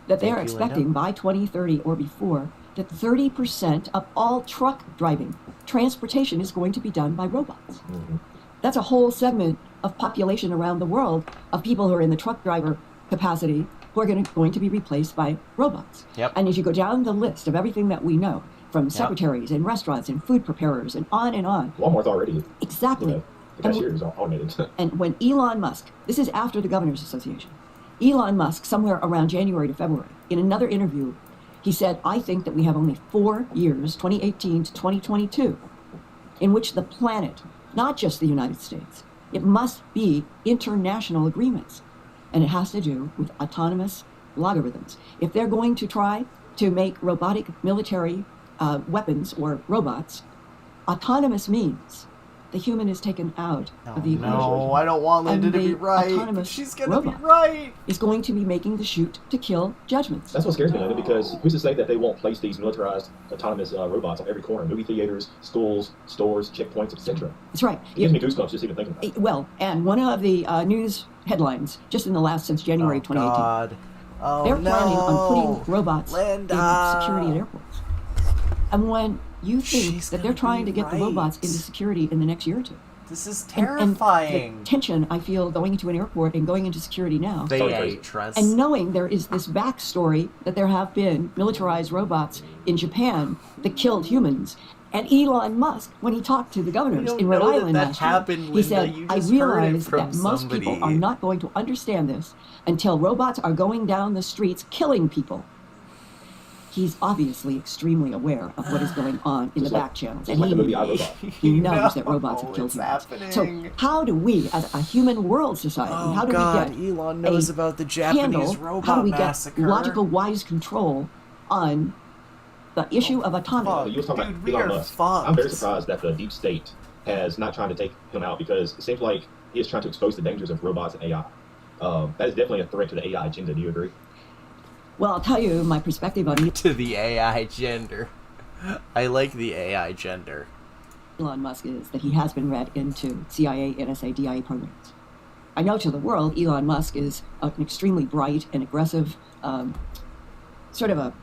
that they are expecting by 2030 or before that 30% of all truck driving, transportation is going to be done by robots. Mm-hmm. That's a whole segment of population around the world of people who are in the truck driver capacity who are going to be replaced by robots. Yep. And as you go down the list of everything that we know, from secretaries and restaurants and food preparers and on. Walmart's already. Exactly. The cashier is automated. And when Elon Musk, this is after the Governors Association, Elon Musk, somewhere around January to February, in another interview, he said, I think that we have only 4 years, 2018 to 2022, in which the planet, not just the United States, it must be international agreements. And it has to do with autonomous logarithms. If they're going to try to make robotic military weapons or robots, autonomous means the human is taken out of the equation. No, I don't want Linda to be right. She's going to be right. Is going to be making the shoot to kill judgments. That's what scares me, Linda, because who's to say that they won't place these militarized autonomous robots on every corner? Movie theaters, schools, stores, checkpoints, etc. That's right. It gives me goosebumps just even thinking about it. Well, and one of the news headlines, just in the last, since January 2018, God. they're planning on putting robots in security at airports. And when you think that they're trying to get the robots into security in the next year or two, This is terrifying. And the tension I feel going into an airport and going into security now. Trust. And knowing there is this backstory that there have been militarized robots in Japan that killed humans. And Elon Musk, when he talked to the governors in Rhode Island last year, he said, I realize that most people are not going to understand this until robots are going down the streets killing people. He's obviously extremely aware of what is going on in the back channels. And he knows that robots have killed humans. So how do we, as a human world society, how do we get Elon knows about the Japanese robot how do we massacre? get logical, wise control on the issue of autonomy? You were talking about Elon Musk. I'm very surprised that the deep state has not tried to take him out, because it seems like he is trying to expose the dangers of robots and AI. That is definitely a threat to the AI agenda. Do you agree? Well, I'll tell you my perspective on it. To the AI gender. I like the AI gender. Elon Musk is that he has been read into CIA, NSA, DIA programs. I know to the world, Elon Musk is an extremely bright and aggressive, sort of a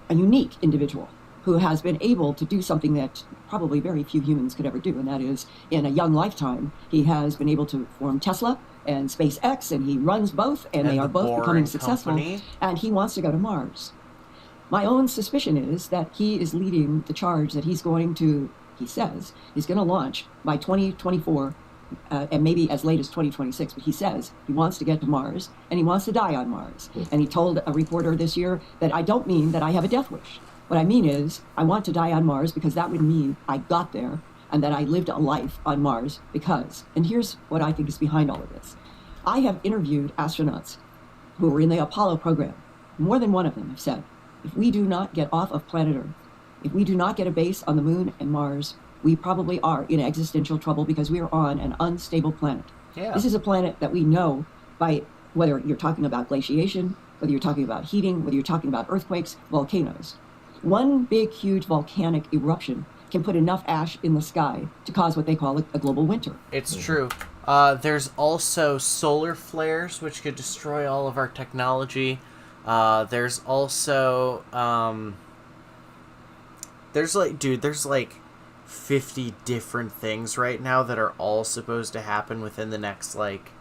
unique individual who has been able to do something that probably very few humans could ever do, and that is, in a young lifetime, he has been able to form Tesla and SpaceX, and he runs both, and they are both becoming successful, and he wants to go to Mars. My own suspicion is that he is leading the charge that he's going to, he says, he's going to launch by 2024, and maybe as late as 2026, but he says he wants to get to Mars, and he wants to die on Mars. And he told a reporter this year that I don't mean that I have a death wish. What I mean is, I want to die on Mars because that would mean I got there and that I lived a life on Mars because, and here's what I think is behind all of this. I have interviewed astronauts who were in the Apollo program. More than one of them have said, if we do not get off of planet Earth, if we do not get a base on the moon and Mars, we probably are in existential trouble because we are on an unstable planet. Yeah. This is a planet that we know by, whether you're talking about glaciation, whether you're talking about heating, whether you're talking about earthquakes, volcanoes. One big, huge volcanic eruption can put enough ash in the sky to cause what they call a global winter. It's true. There's also solar flares, which could destroy all of our technology. There's also, there's like 50 different things right now that are all supposed to happen within the next, like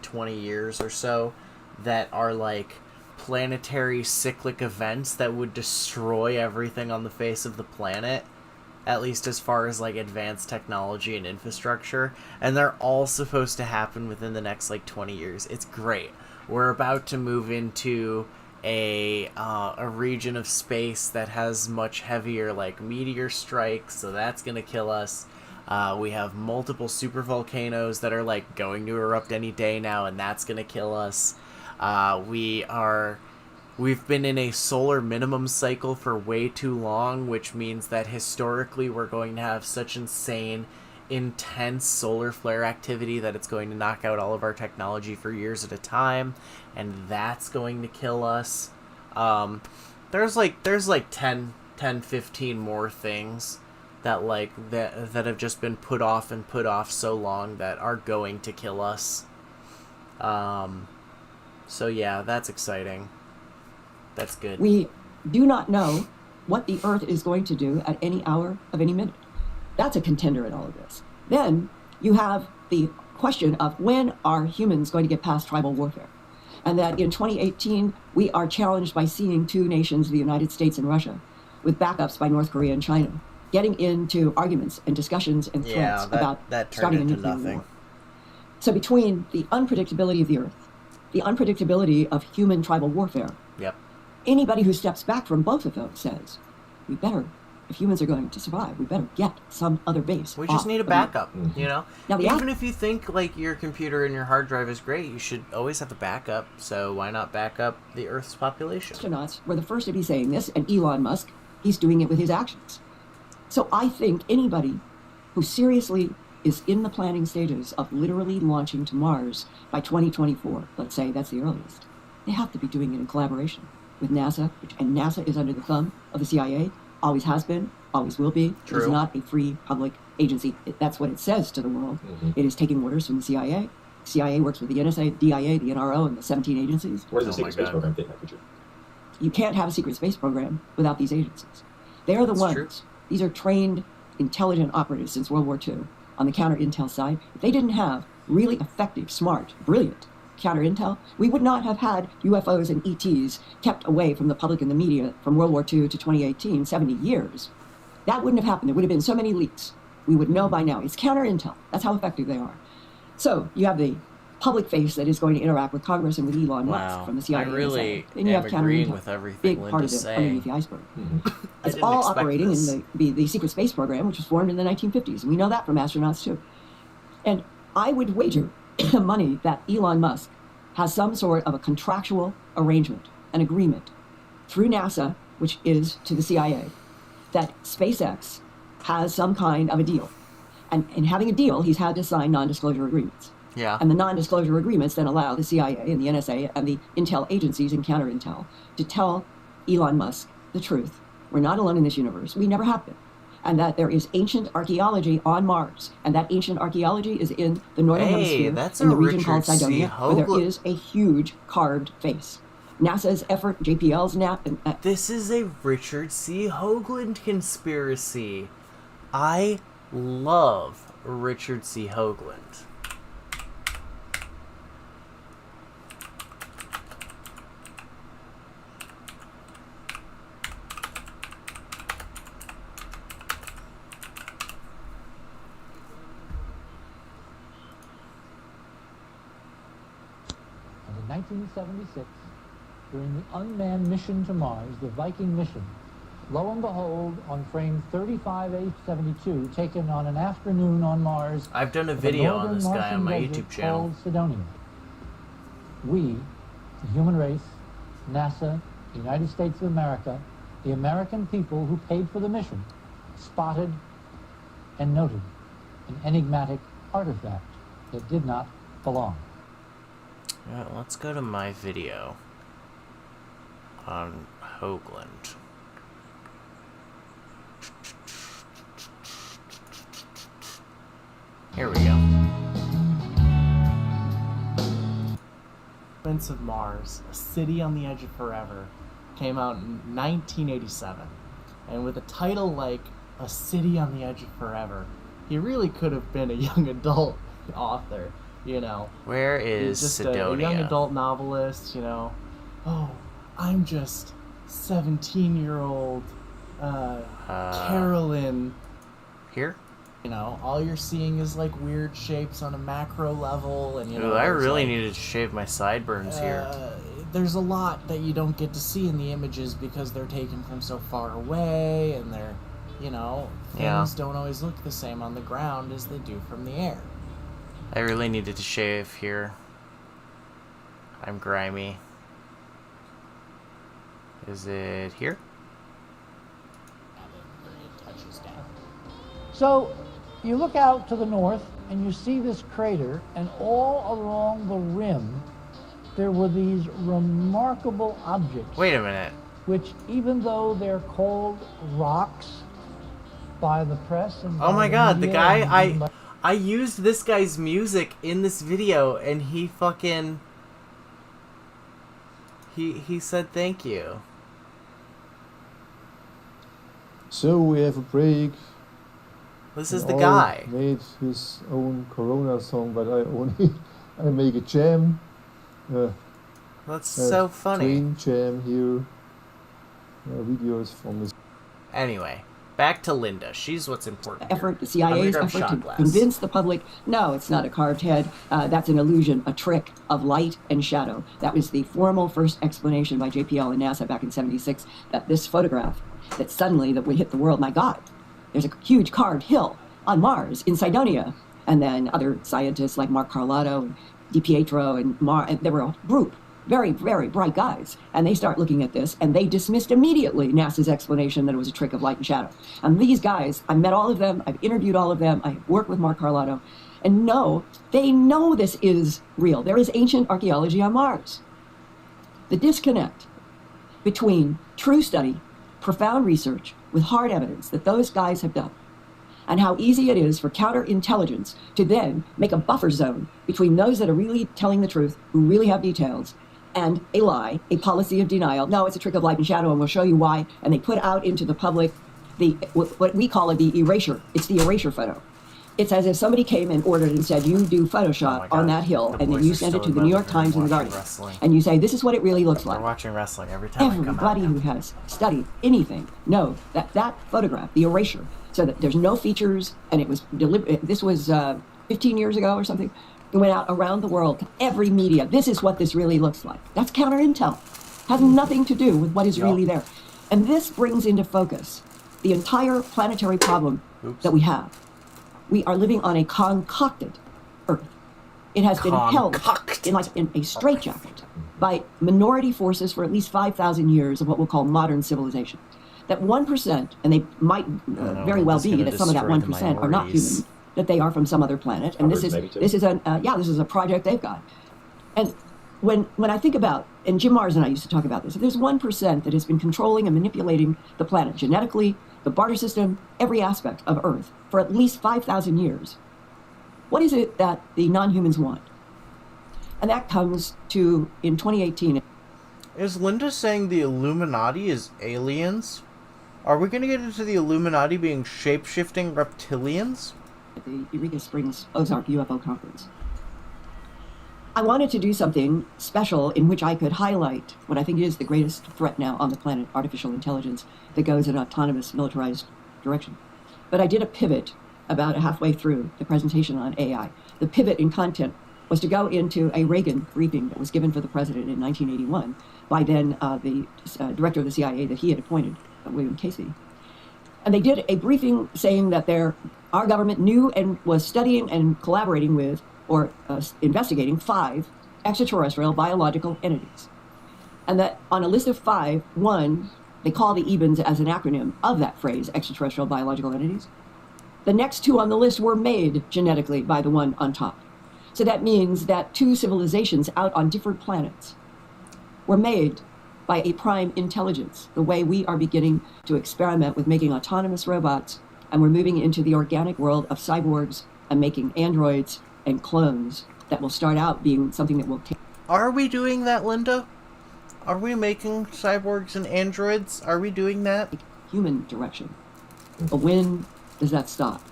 20 years or so that are, like, planetary cyclic events that would destroy everything on the face of the planet, at least as far as like advanced technology and infrastructure, and they're all supposed to happen within the next like 20 years. It's great. We're about to move into a region of space that has much heavier like meteor strikes, so that's gonna kill us. We have multiple supervolcanoes that are like going to erupt any day now, and that's gonna kill us. We've been in a solar minimum cycle for way too long, which means that historically we're going to have such insane, intense solar flare activity that it's going to knock out all of our technology for years at a time, and that's going to kill us. There's like 10, 15 more things that that have just been put off so long that are going to kill us. So yeah, that's exciting. That's good. We do not know what the Earth is going to do at any hour of any minute. That's a contender in all of this. Then you have the question of when are humans going to get past tribal warfare? And that in 2018, we are challenged by seeing two nations, the United States and Russia, with backups by North Korea and China, getting into arguments and discussions and threats about starting a nuclear war. So between the unpredictability of the Earth, the unpredictability of human tribal warfare, anybody who steps back from both of those says, we better, if humans are going to survive, we better get some other base. We just need a backup, you know? Now, even if you think like your computer and your hard drive is great, you should always have a backup. So why not back up the Earth's population? Astronauts were the first to be saying this, and Elon Musk, he's doing it with his actions. So I think anybody who seriously is in the planning stages of literally launching to Mars by 2024, let's say that's the earliest, they have to be doing it in collaboration with NASA, and NASA is under the thumb of the CIA, always has been, always will be. True. It is not a free public agency. That's what it says to the world. It is taking orders from the CIA. CIA works with the NSA, DIA, the NRO, and the 17 agencies. Where does the secret space program fit in that picture? You can't have a secret space program without these agencies. They are the ones. True. These are trained, intelligent operatives since World War II on the counter-intel side, if they didn't have really effective, smart, brilliant counter-intel, we would not have had UFOs and ETs kept away from the public and the media from World War II to 2018, 70 years. That wouldn't have happened. There would have been so many leaks. We would know by now. It's counter-intel. That's how effective they are. So you have the public face that is going to interact with Congress and with Elon Musk from the CIA. I really and you have agreeing with everything big part of Linda's it saying. underneath the iceberg. It's all operating in the secret space program, which was formed in the 1950s. And we know that from astronauts, too. And I would wager money that Elon Musk has some sort of a contractual arrangement, an agreement, through NASA, which is to the CIA, that SpaceX has some kind of a deal. And in having a deal, he's had to sign non-disclosure agreements. Yeah. And the non-disclosure agreements then allow the CIA and the NSA and the intel agencies and counter-intel to tell Elon Musk the truth. We're not alone in this universe. We never have been. And that there is ancient archaeology on Mars. And that ancient archaeology is in the northern hemisphere, that's in the a region Richard called Cydonia, C. where there Hoagland. is a huge carved face. NASA's effort, JPL's This is a Richard C. Hoagland conspiracy. I love Richard C. Hoagland. And in 1976, during the unmanned mission to Mars, the Viking mission, lo and behold, on frame 35H72, taken on an afternoon on Mars. I've done a of a video on northern this guy Martian on my desert YouTube channel. called Cydonia. We, the human race, NASA, the United States of America, the American people who paid for the mission, spotted and noted an enigmatic artifact that did not belong. Alright, let's go to my video on Hoagland. Here we go. Prince of Mars, A City on the Edge of Forever, came out in 1987. And with a title like A City on the Edge of Forever, he really could have been a young adult author, you know. Where is He's just Cydonia? a young adult novelist, you know. Oh, I'm just 17-year-old Carolyn. Here? You know, all you're seeing is like weird shapes on a macro level, and you know. Ooh, I really like, needed to shave my sideburns here. There's a lot that you don't get to see in the images because they're taken from so far away, and they're, you know, things don't always look the same on the ground as they do from the air. I really needed to shave here. I'm grimy. Is it here? So you look out to the north and you see this crater, and all along the rim there were these remarkable objects. Wait a minute. Which, even though they're called rocks by the press and Oh by my god, the media guy, I used this guy's music in this video, and he fucking... He said thank you. So we have a break. This is And the all guy. Made his own Corona song, but I make a jam. That's so funny. Train jam here. Videos from this. Anyway, back to Linda. She's what's important. Effort, the CIA's effort to convince the public, no, it's not a carved head. That's an illusion, a trick of light and shadow. That was the formal first explanation by JPL and NASA back in '76, that this photograph, that suddenly that would hit the world, my God, there's a huge carved hill on Mars in Cydonia. And then other scientists like Mark Carlotto and DiPietro and there were a group, very, very bright guys. And they start looking at this, and they dismissed immediately NASA's explanation that it was a trick of light and shadow. And these guys, I've met all of them, I've interviewed all of them, I've worked with Mark Carlotto, and they know this is real. There is ancient archaeology on Mars. The disconnect between true study, profound research, with hard evidence that those guys have done, and how easy it is for counterintelligence to then make a buffer zone between those that are really telling the truth, who really have details, and a lie, a policy of denial. No, it's a trick of light and shadow, and we'll show you why. And they put out into the public what we call it the erasure. It's the erasure photo. It's as if somebody came and ordered and said, you do Photoshop on that hill, and then you send it to the New York Times and the Guardian. And you say, this is what it really looks like. We're watching wrestling every time. Everybody who has studied anything knows that that photograph, the erasure, so that there's no features, and it was this was 15 years ago or something. It went out around the world to every media. This is what this really looks like. That's counter intel. Has nothing to do with what is really there. And this brings into focus the entire planetary problem that we have. We are living on a concocted Earth. It has been held in a straitjacket by minority forces for at least 5,000 years of what we'll call modern civilization. That 1%, and they might very well be that some of that 1% are not human, that they are from some other planet, and this is a project they've got. And when I think about, and Jim Mars and I used to talk about this, if there's 1% that has been controlling and manipulating the planet genetically, the barter system, every aspect of Earth for at least 5,000 years, what is it that the non-humans want? And that comes to, in 2018. Is Linda saying the Illuminati is aliens? Are we going to get into the Illuminati being shape-shifting reptilians? At the Eureka Springs Ozark UFO Conference. I wanted to do something special in which I could highlight what I think is the greatest threat now on the planet, artificial intelligence that goes in an autonomous, militarized direction. But I did a pivot about halfway through the presentation on AI. The pivot in content was to go into a Reagan briefing that was given for the president in 1981 by then the director of the CIA that he had appointed, William Casey. And they did a briefing saying that our government knew and was studying and collaborating with or investigating 5 extraterrestrial biological entities. And that on a list of 5, 1, they call the EBINs as an acronym of that phrase, extraterrestrial biological entities. The next 2 on the list were made genetically by the one on top. So that means that 2 civilizations out on different planets were made by a prime intelligence, the way we are beginning to experiment with making autonomous robots, and we're moving into the organic world of cyborgs and making androids and clones that will start out being something that will take. Are we doing that, Linda? Are we making cyborgs and androids? Are we doing that? Human direction. But when does that stop?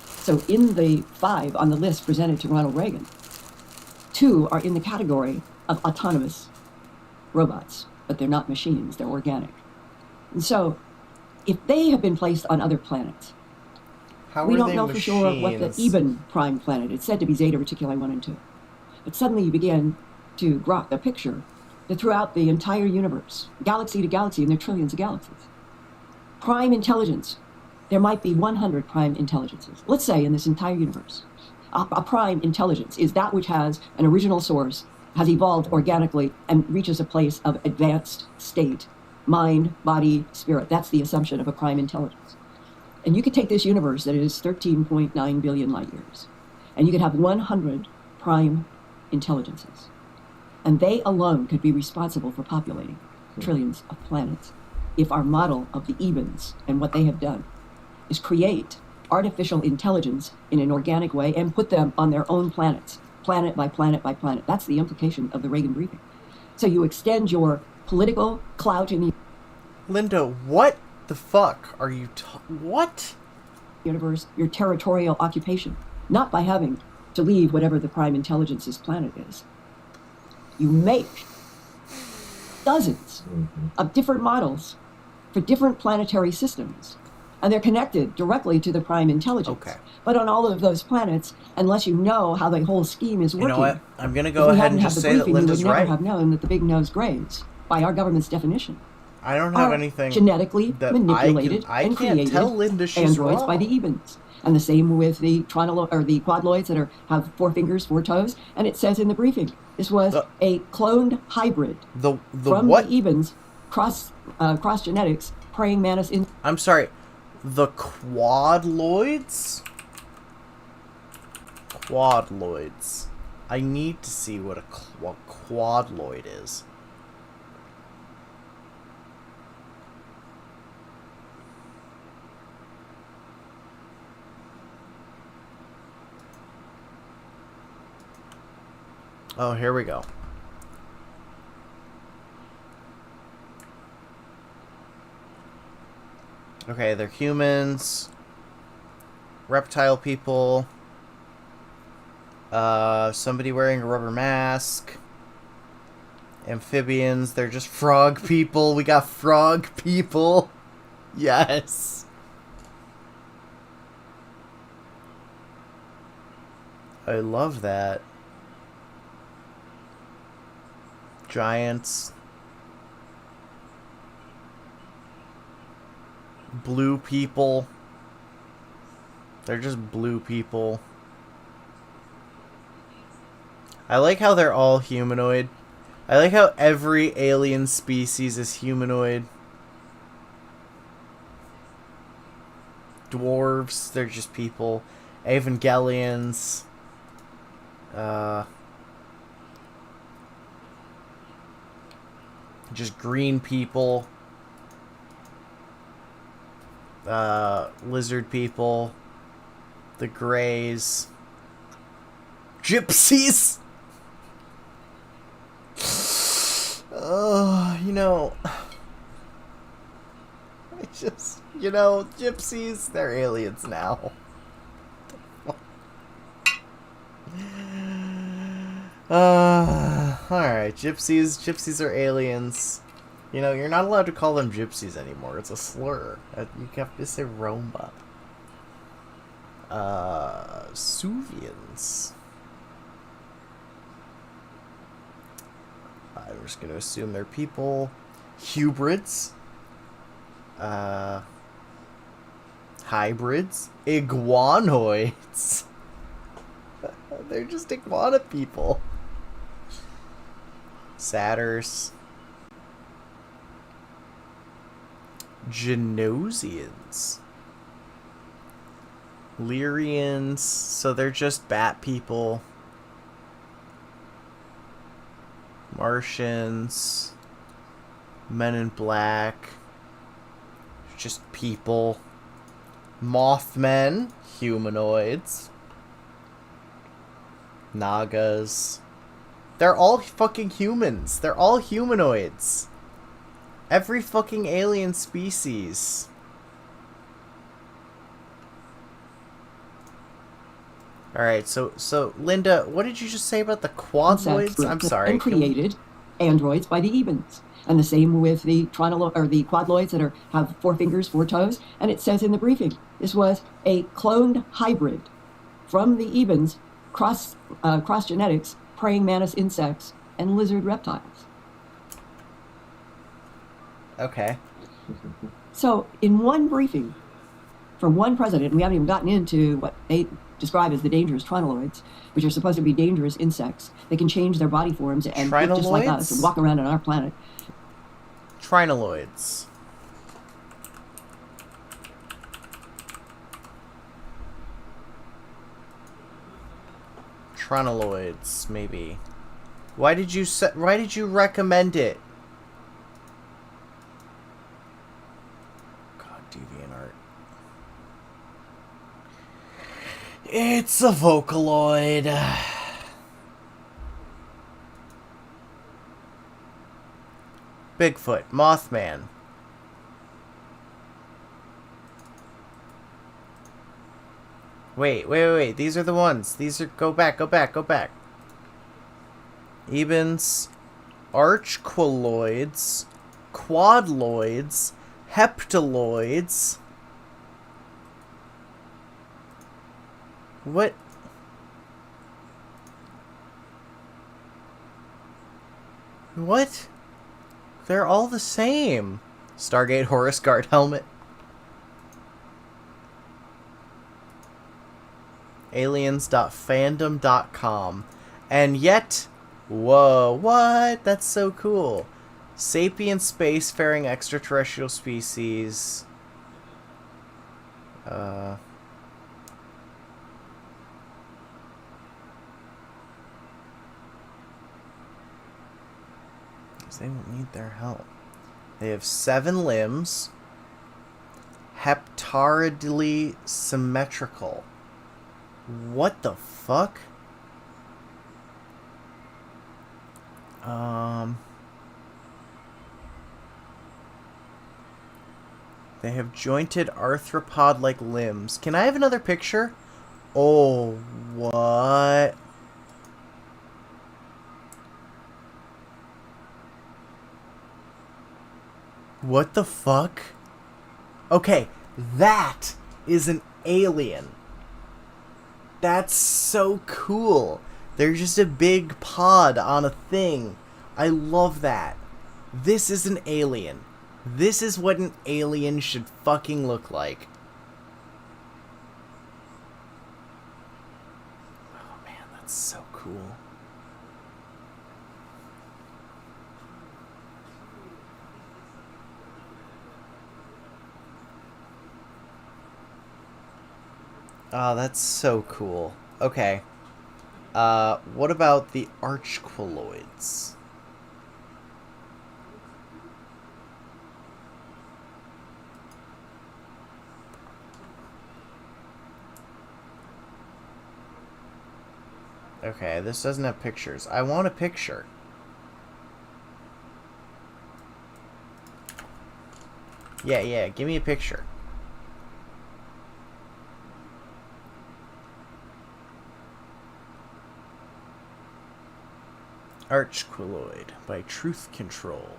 So in the 5 on the list presented to Ronald Reagan, 2 are in the category of autonomous robots, but they're not machines, they're organic. And so if they have been placed on other planets, we don't know for sure what the Eben prime planet, it's said to be Zeta Reticuli 1 and 2. But suddenly you begin to grok a picture that throughout the entire universe, galaxy to galaxy, and there are trillions of galaxies, prime intelligence, there might be 100 prime intelligences. Let's say in this entire universe, a prime intelligence is that which has an original source, has evolved organically, and reaches a place of advanced state, mind, body, spirit. That's the assumption of a prime intelligence. And you could take this universe that is 13.9 billion light years, and you could have 100 prime intelligences. And they alone could be responsible for populating trillions of planets if our model of the EBINs and what they have done is create artificial intelligence in an organic way and put them on their own planets, planet by planet by planet. That's the implication of the Reagan briefing. So you extend your political clout in the Linda, what the fuck are you what? Universe, your territorial occupation, not by having to leave whatever the prime intelligence's planet is. You make dozens of different models for different planetary systems, and they're connected directly to the prime intelligence. Okay. But on all of those planets, unless you know how the whole scheme is working, you know what? I'm going to go ahead and just say that Linda's you would right. never have known that the big nose grays, by our government's definition, I don't have anything genetically that manipulated I and can't created tell Linda she's androids wrong. by the EBINs. And the same with the the quadloids that have 4 fingers, 4 toes. And it says in the briefing, this was a cloned hybrid from what? The EBINs, cross genetics, praying mantis in. I'm sorry, the quadloids? Quadloids. I need to see what a quadloid is. Oh, here we go. Okay, they're humans. reptile people. Somebody wearing a rubber mask. Amphibians, they're just frog people. We got frog people. Yes. I love that. Giants. Blue people. They're just blue people. I like how they're all humanoid. I like how every alien species is humanoid. Dwarves, they're just people. Evangelions. Just green people. Lizard people. The Greys. Gypsies! You know... I just... You know, gypsies, they're aliens now. Alright, gypsies are aliens. You know, you're not allowed to call them gypsies anymore. It's a slur. You have to say Roma. Suvians. I'm just gonna assume they're people. Hybrids. Hybrids. Iguanoids. They're just iguana people. Satyrs. Genosians. Lyrians. So they're just bat people. Martians. Men in Black. Just people. Mothmen. Humanoids. Nagas. They're all fucking humans. They're all humanoids. Every fucking alien species. Alright, so Linda, what did you just say about the quadloids? I'm sorry. And created androids by the Ebens. And the same with the the quadloids that have 4 fingers, 4 toes. And it says in the briefing, this was a cloned hybrid from the Ebens, cross genetics, praying mantis insects, and lizard reptiles. Okay. So in one briefing from one president, and we haven't even gotten into what they describe as the dangerous trinoloids, which are supposed to be dangerous insects. They can change their body forms and look just like us and walk around on our planet. Trinoloids. Trinoloids, maybe. Why did you recommend it? God, DeviantArt. It's a Vocaloid. Bigfoot, Mothman. Wait. These are the ones. These are... Go back. Ebens, archqualoids, quadloids, heptaloids. What? What? They're all the same. Stargate Horus Guard helmet. Aliens.fandom.com. And yet... Whoa, what? That's so cool. Sapient spacefaring extraterrestrial species. They don't need their help. They have 7 limbs. Heptarodally symmetrical. What the fuck? They have jointed arthropod-like limbs. Can I have another picture? Oh, what? What the fuck? Okay, that is an alien. That's so cool. They're just a big pod on a thing. I love that. This is an alien. This is what an alien should fucking look like. Oh man, that's so cool. Oh, that's so cool. Okay. What about the archquilloids? Okay, this doesn't have pictures. I want a picture. Yeah, give me a picture. Archquilloid by Truth Control.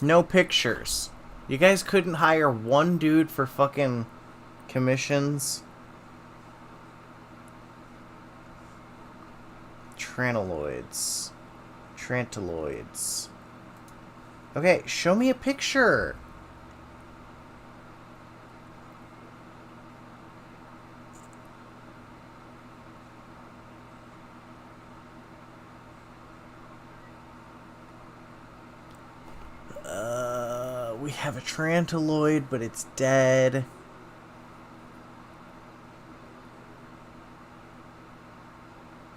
No pictures. You guys couldn't hire one dude for fucking commissions? Trantiloids. Okay, show me a picture. We have a Trantiloid, but it's dead.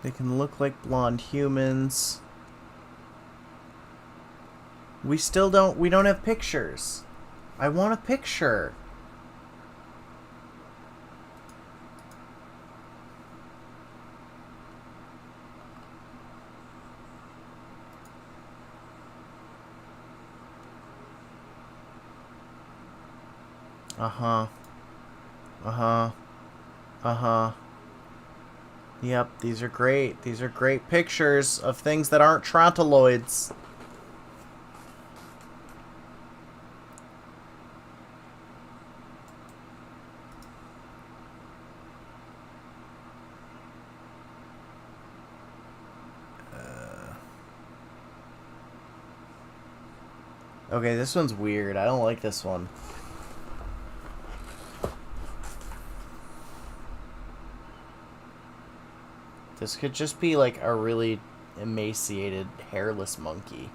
They can look like blonde humans. We don't have pictures. I want a picture. Yep, these are great. These are great pictures of things that aren't Trantiloids. Okay, this one's weird. I don't like this one. This could just be like a really emaciated, hairless monkey.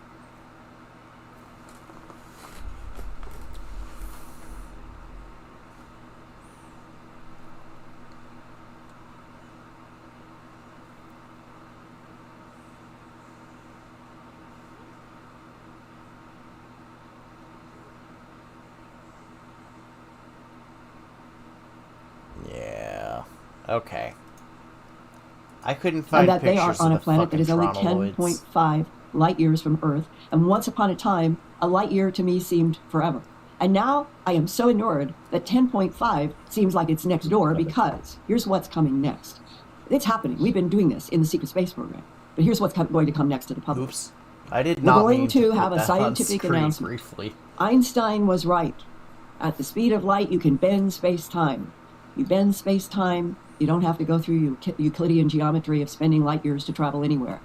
Yeah. Okay. I couldn't find and that they are pictures on of a the planet that fucking is only Trantiloids. 10.5 light years from Earth, and once upon a time, a light year to me seemed forever. And now I am so inured that 10.5 seems like it's next door, because here's what's coming next. It's happening. We've been doing this in the secret space program. But here's what's going to come next to the public. Oops. I did We're not going mean to put have a that on scientific screen announcement. briefly. Einstein was right. At the speed of light, you can bend space-time. You bend space-time, you don't have to go through Euclidean geometry of spending light years to travel anywhere.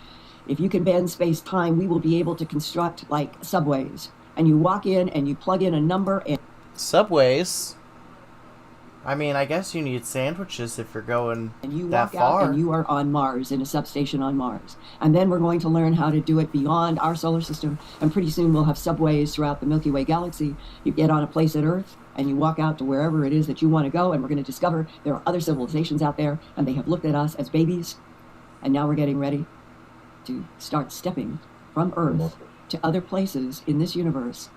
If you can bend space-time, we will be able to construct, like, subways. And you walk in and you plug in a number and... Subways? I mean, I guess you need sandwiches if you're going and you that walk out far. and you are on Mars, in a substation on Mars. And then we're going to learn how to do it beyond our solar system. And pretty soon we'll have subways throughout the Milky Way galaxy. You get on a place at Earth, and you walk out to wherever it is that you want to go, and we're going to discover there are other civilizations out there, and they have looked at us as babies, and now we're getting ready to start stepping from Earth to other places in this universe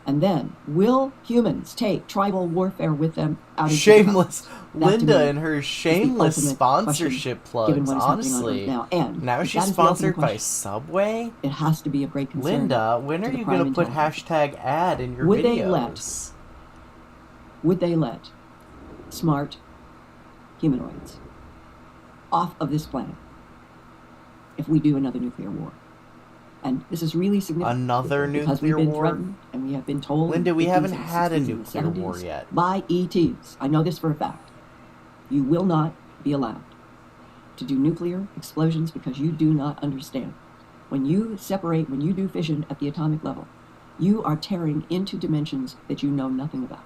And then, will humans take tribal warfare with them out of shameless Linda and her shameless sponsorship plugs, honestly. Now she's sponsored by Subway? It has to be a great concern. Linda, when are you going to put hashtag ad in your videos? Would they let smart humanoids off of this planet if we do another nuclear war? And this is really significant. Another because nuclear we've been war? threatened and we have been told. Linda, we haven't 50s and had a 60s and nuclear 70s war yet. By ETs. I know this for a fact. You will not be allowed to do nuclear explosions because you do not understand. When you separate, when you do fission at the atomic level, you are tearing into dimensions that you know nothing about.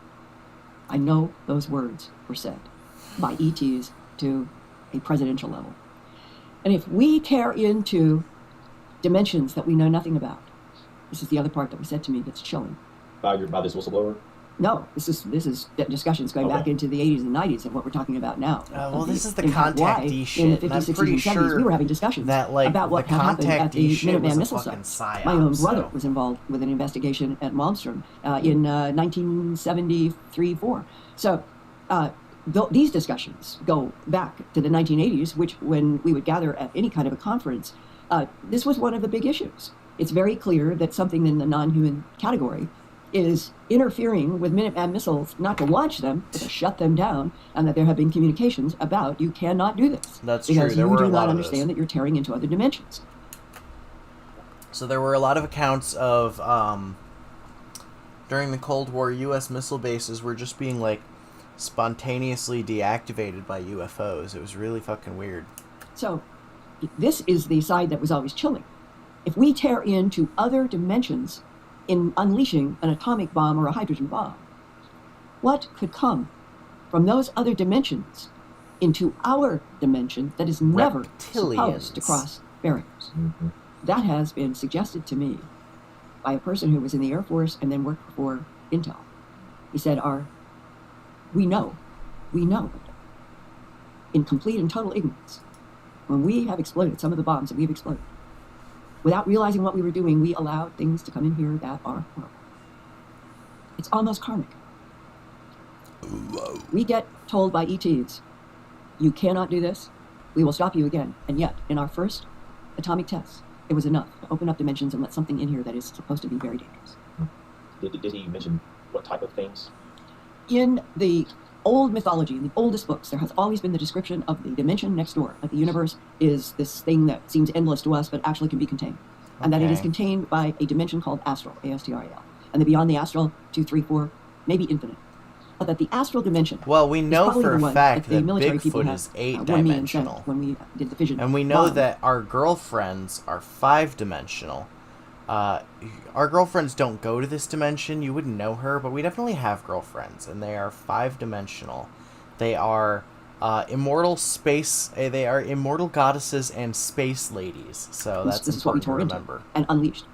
I know those words were said by ETs to a presidential level. And if we tear into dimensions that we know nothing about, this is the other part that was said to me that's chilling. By this whistleblower? No, this is discussions going back into the 80s and 90s of what we're talking about now. Well, this is the Contact D shit. In the 50s, 60s, and 70s, we were having discussions that, like, about what the had happened Contact at D the shit was Minuteman a missile fucking site. psyop, My own brother was involved with an investigation at Malmstrom in 1973-4. So these discussions go back to the 1980s, which when we would gather at any kind of a conference, this was one of the big issues. It's very clear that something in the non-human category is interfering with Minuteman missiles, not to launch them, but to shut them down, and that there have been communications about you cannot do this. That's because true. There were a you do lot not of understand those. that you're tearing into other dimensions. So there were a lot of accounts of during the Cold War, U.S. missile bases were just being like spontaneously deactivated by UFOs. It was really fucking weird. So this is the side that was always chilling. If we tear into other dimensions in unleashing an atomic bomb or a hydrogen bomb, what could come from those other dimensions into our dimension that is never supposed to cross barriers? Mm-hmm. That has been suggested to me by a person who was in the Air Force and then worked for Intel. He said, we know, in complete and total ignorance, when we have exploded some of the bombs that we've exploded, without realizing what we were doing, we allowed things to come in here that are horrible. It's almost karmic. We get told by ETs, you cannot do this, we will stop you again. And yet, in our first atomic tests, it was enough to open up dimensions and let something in here that is supposed to be very dangerous. Did he mention what type of things? In the old mythology, in the oldest books, there has always been the description of the dimension next door, that the universe is this thing that seems endless to us, but actually can be contained. And that it is contained by a dimension called astral, A-S-T-R-A-L. And that beyond the astral, 2, 3, 4, maybe infinite. But that the astral dimension. Well, we know for a fact that Bigfoot is 8-dimensional. When we did the fission. And we know that our girlfriends are 5-dimensional. Our girlfriends don't go to this dimension. You wouldn't know her, but we definitely have girlfriends, and they are 5-dimensional. They are immortal space. They are immortal goddesses and space ladies. So that's important to remember. And unleashed.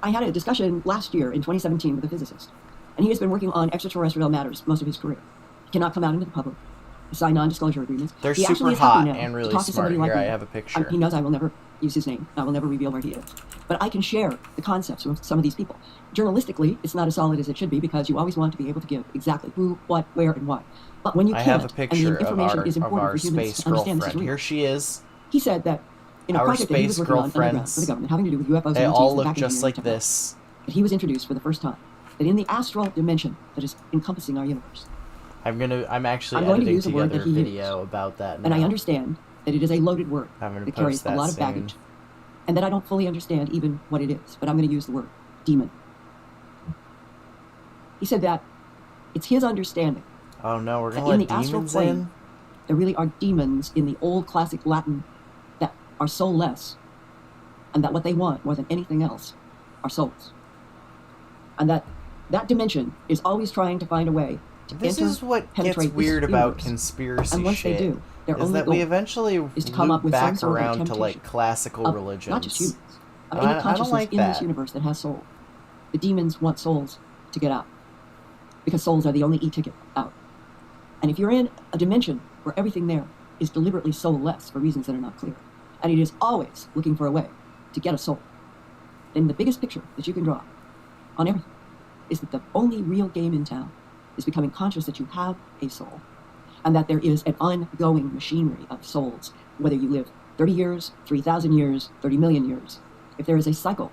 I had a discussion last year in 2017 with a physicist, and he has been working on extraterrestrial matters most of his career. He cannot come out into the public. He signed non-disclosure agreements. They're he super hot and really smart. Here, I have a picture. He knows I will never use his name. I will never reveal where he is. But I can share the concepts with some of these people. Journalistically, it's not as solid as it should be because you always want to be able to give exactly who, what, where, and why. But when you can't, I have a picture and the information is important of our for humans space to understand this is girlfriend. real. Here she is. He said that in a Our project that he was space working on underground girlfriends, for the government having to do with UFOs they and all ETs, look back in the just year like technology, this. that he was introduced for the first time, that in the astral dimension that is encompassing our universe. I'm actually going to editing use a word together that a he video used. about that now. And I understand that it is a loaded word I'm gonna that post carries that a lot of soon. baggage, and that I don't fully understand even what it is, but I'm going to use the word demon. He said that it's his understanding Oh no, we're that gonna in let the astral demons plane, in? there really are demons in the old classic Latin that are soulless, and that what they want more than anything else are souls. And that dimension is always trying to find a way to This enter, is what penetrate gets weird this about universe. conspiracy And once shit. they do, their is only that goal we eventually is to come up loop with some back sort of around to temptation like classical of religions. not just humans, of I any don't consciousness like in that. this universe that has soul. The demons want souls to get out, because souls are the only e-ticket out. And if you're in a dimension where everything there is deliberately soulless for reasons that are not clear, and it is always looking for a way to get a soul, then the biggest picture that you can draw on everything is that the only real game in town is becoming conscious that you have a soul, and that there is an ongoing machinery of souls, whether you live 30 years, 3,000 years, 30 million years. If there is a cycle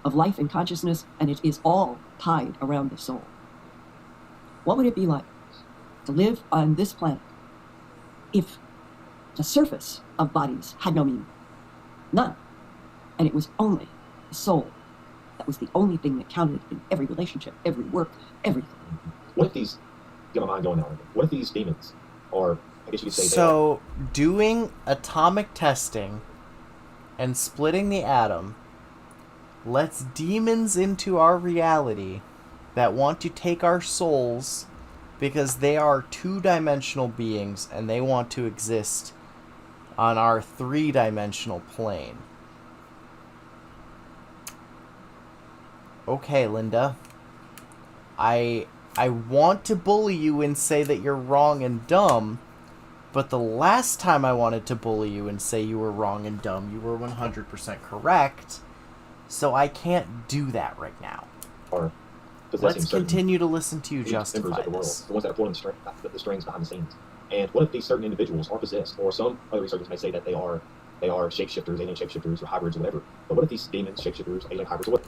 of life and consciousness, and it is all tied around the soul, what would it be like to live on this planet if the surface of bodies had no meaning? None. And it was only the soul that was the only thing that counted in every relationship, every work, everything. What if these, get my mind going now, what if these demons are, I guess you could say so doing atomic testing and splitting the atom lets demons into our reality that want to take our souls because they are two-dimensional beings and they want to exist on our three-dimensional plane. Okay, Linda. I want to bully you and say that you're wrong and dumb, but the last time I wanted to bully you and say you were wrong and dumb, you were 100% correct, so I can't do that right now. Let's continue to listen to you justify of the world, this. the ones that are pulling the strings behind the scenes. And what if these certain individuals are possessed, or some other researchers may say that they are shapeshifters, alien shapeshifters, or hybrids, or whatever. But what if these demons, shapeshifters, alien hybrids, or what?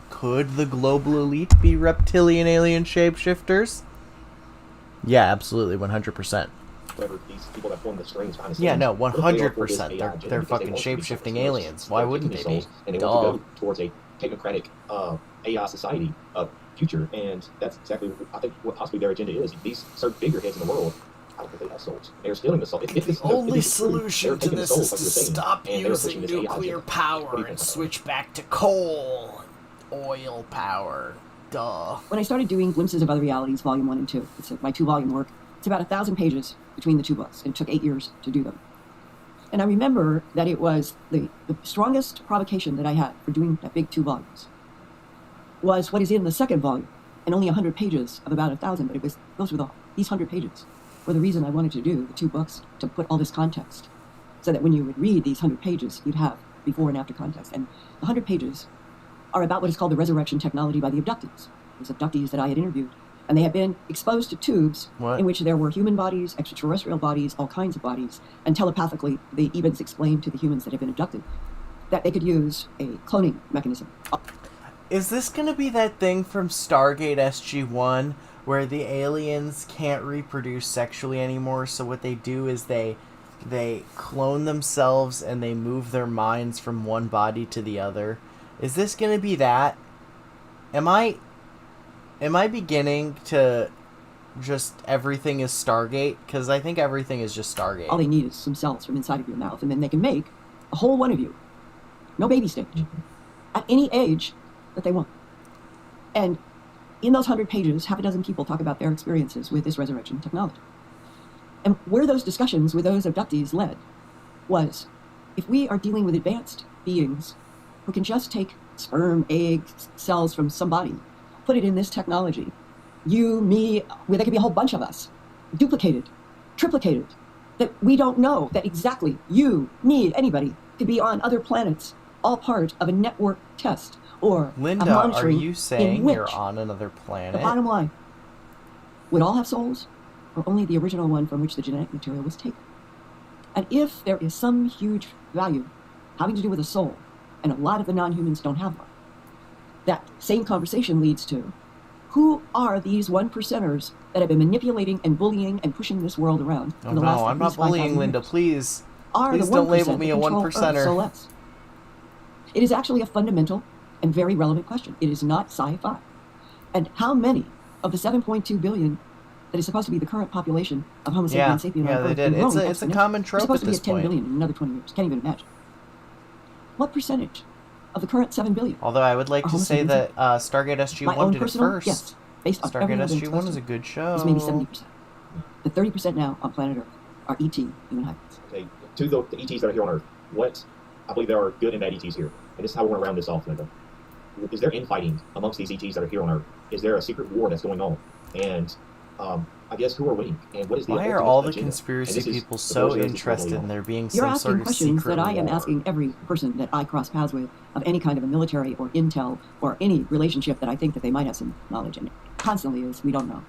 Could the global elite be reptilian alien shapeshifters? Yeah, absolutely, 100%. Whatever these people that form the strings behind the scenes. Yeah, no, 100%. They're fucking shape-shifting aliens. Why wouldn't they be? And they want to go towards a technocratic AI society future, and that's exactly, I think, what possibly their agenda is. These certain figureheads in the world, I don't think they have souls. They're stealing the soul. The only solution to this is to stop using nuclear power and switch back to coal. Oil power. Duh. When I started doing Glimpses of Other Realities, Volume 1 and 2, it's my 2-volume work, it's about 1,000 pages between the two books, and it took 8 years to do them. And I remember that it was the strongest provocation that I had for doing that big 2 volumes was what is in the second volume, and only 100 pages of about 1,000, but these 100 pages were the reason I wanted to do the 2 books, to put all this context, so that when you would read these 100 pages, you'd have before and after context. And the 100 pages are about what is called the resurrection technology by the abductees. These abductees that I had interviewed, and they had been exposed to tubes in which there were human bodies, extraterrestrial bodies, all kinds of bodies, and telepathically they even explained to the humans that had been abducted that they could use a cloning mechanism. Is this going to be that thing from Stargate SG-1 where the aliens can't reproduce sexually anymore, so what they do is they clone themselves and they move their minds from one body to the other? Is this going to be that? Am I beginning to just everything is Stargate? Because I think everything is just Stargate. All they need is some cells from inside of your mouth, and then they can make a whole one of you. No baby stage. At any age that they want. And in those 100 pages, half a dozen people talk about their experiences with this resurrection technology. And where those discussions with those abductees led was, if we are dealing with advanced beings who can just take sperm, egg, cells from somebody, put it in this technology, you, me, there could be a whole bunch of us, duplicated, triplicated, that we don't know that exactly you, me, anybody could be on other planets, all part of a network test or Linda, a monitoring. Are you saying which, you're on another planet? The bottom line, would all have souls, or only the original one from which the genetic material was taken? And if there is some huge value having to do with a soul, and a lot of the non-humans don't have one, that same conversation leads to, who are these 1%ers that have been manipulating and bullying and pushing this world around Oh for the no, last I'm not bullying Linda, please. Please the don't label 1% me a that control 1%er. Earth, so less. It is actually a fundamental and very relevant question. It is not sci-fi. And how many of the 7.2 billion that is supposed to be the current population of Homo sapiens sapien on Earth, they did. It's a common trope supposed at to be this at 10 point. billion in another 20 years. Can't even imagine. What percentage of the current 7 billion? Although I would like to say that Stargate SG-1 did it first. Yes, based on Stargate everything that's SG-1 is a good show. It's maybe 70%. The 30% now on planet Earth are ET human hybrids. Okay, to the ETs that are here on Earth, I believe there are good and bad ETs here. And this is how we're going to round this off, Linda. Is there infighting amongst these ETs that are here on Earth? Is there a secret war that's going on? And I guess, who are winning, and what is the Why are all the conspiracy people so interested in there being You're some asking sort of questions secret that I am war? asking every person that I cross paths with of any kind of a military or intel or any relationship that I think that they might have some knowledge in. Constantly is, we don't know.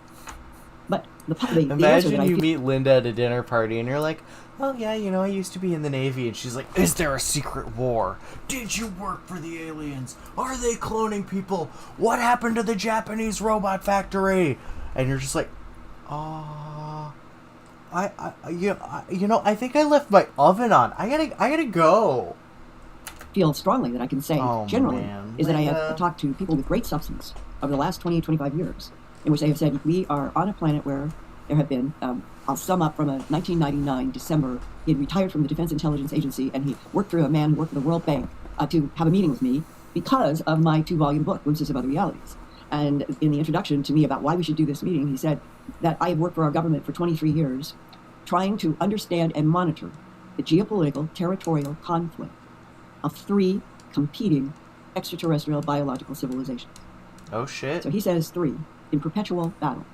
But the Imagine you meet Linda at a dinner party and you're like, oh yeah, you know, I used to be in the Navy. And she's like, is there a secret war? Did you work for the aliens? Are they cloning people? What happened to the Japanese robot factory? And you're just like, I think I left my oven on. I gotta go. Feel strongly that I can say generally is that I have Linda. talked to people with great substance over the last 20, 25 years, in which they have said, we are on a planet where there have been, I'll sum up from a 1999 December, he had retired from the Defense Intelligence Agency, and he worked through a man who worked for the World Bank to have a meeting with me because of my 2-volume book, Glimpses of Other Realities. And in the introduction to me about why we should do this meeting, he said that I have worked for our government for 23 years, trying to understand and monitor the geopolitical, territorial conflict of 3 competing extraterrestrial biological civilizations. Oh shit. So he says 3 in perpetual battle.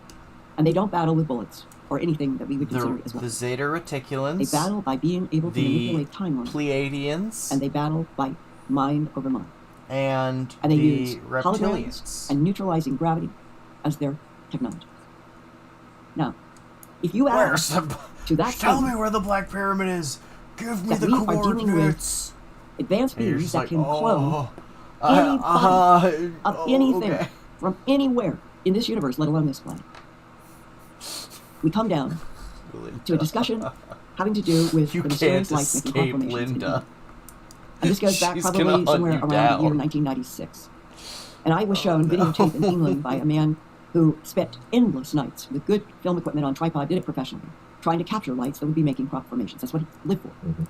And they don't battle with bullets or anything that we would consider as well. The Zeta Reticulans. They battle by being able to manipulate timelines. Pleiadians. And they battle by mind over mind. And they the use reptilians. holograms and neutralizing gravity as their technology. Now, if you add to that Tell me where the Black Pyramid is. Give me the coordinates. Advanced beings that like, can clone anybody of anything from anywhere in this universe, let alone this planet. We come down to a discussion having to do with the mysterious life-making conformations. Linda. And this goes back probably somewhere around the year 1996. And I was shown videotape in England by a man who spent endless nights with good film equipment on tripod, did it professionally, trying to capture lights that would be making crop formations. That's what he lived for. And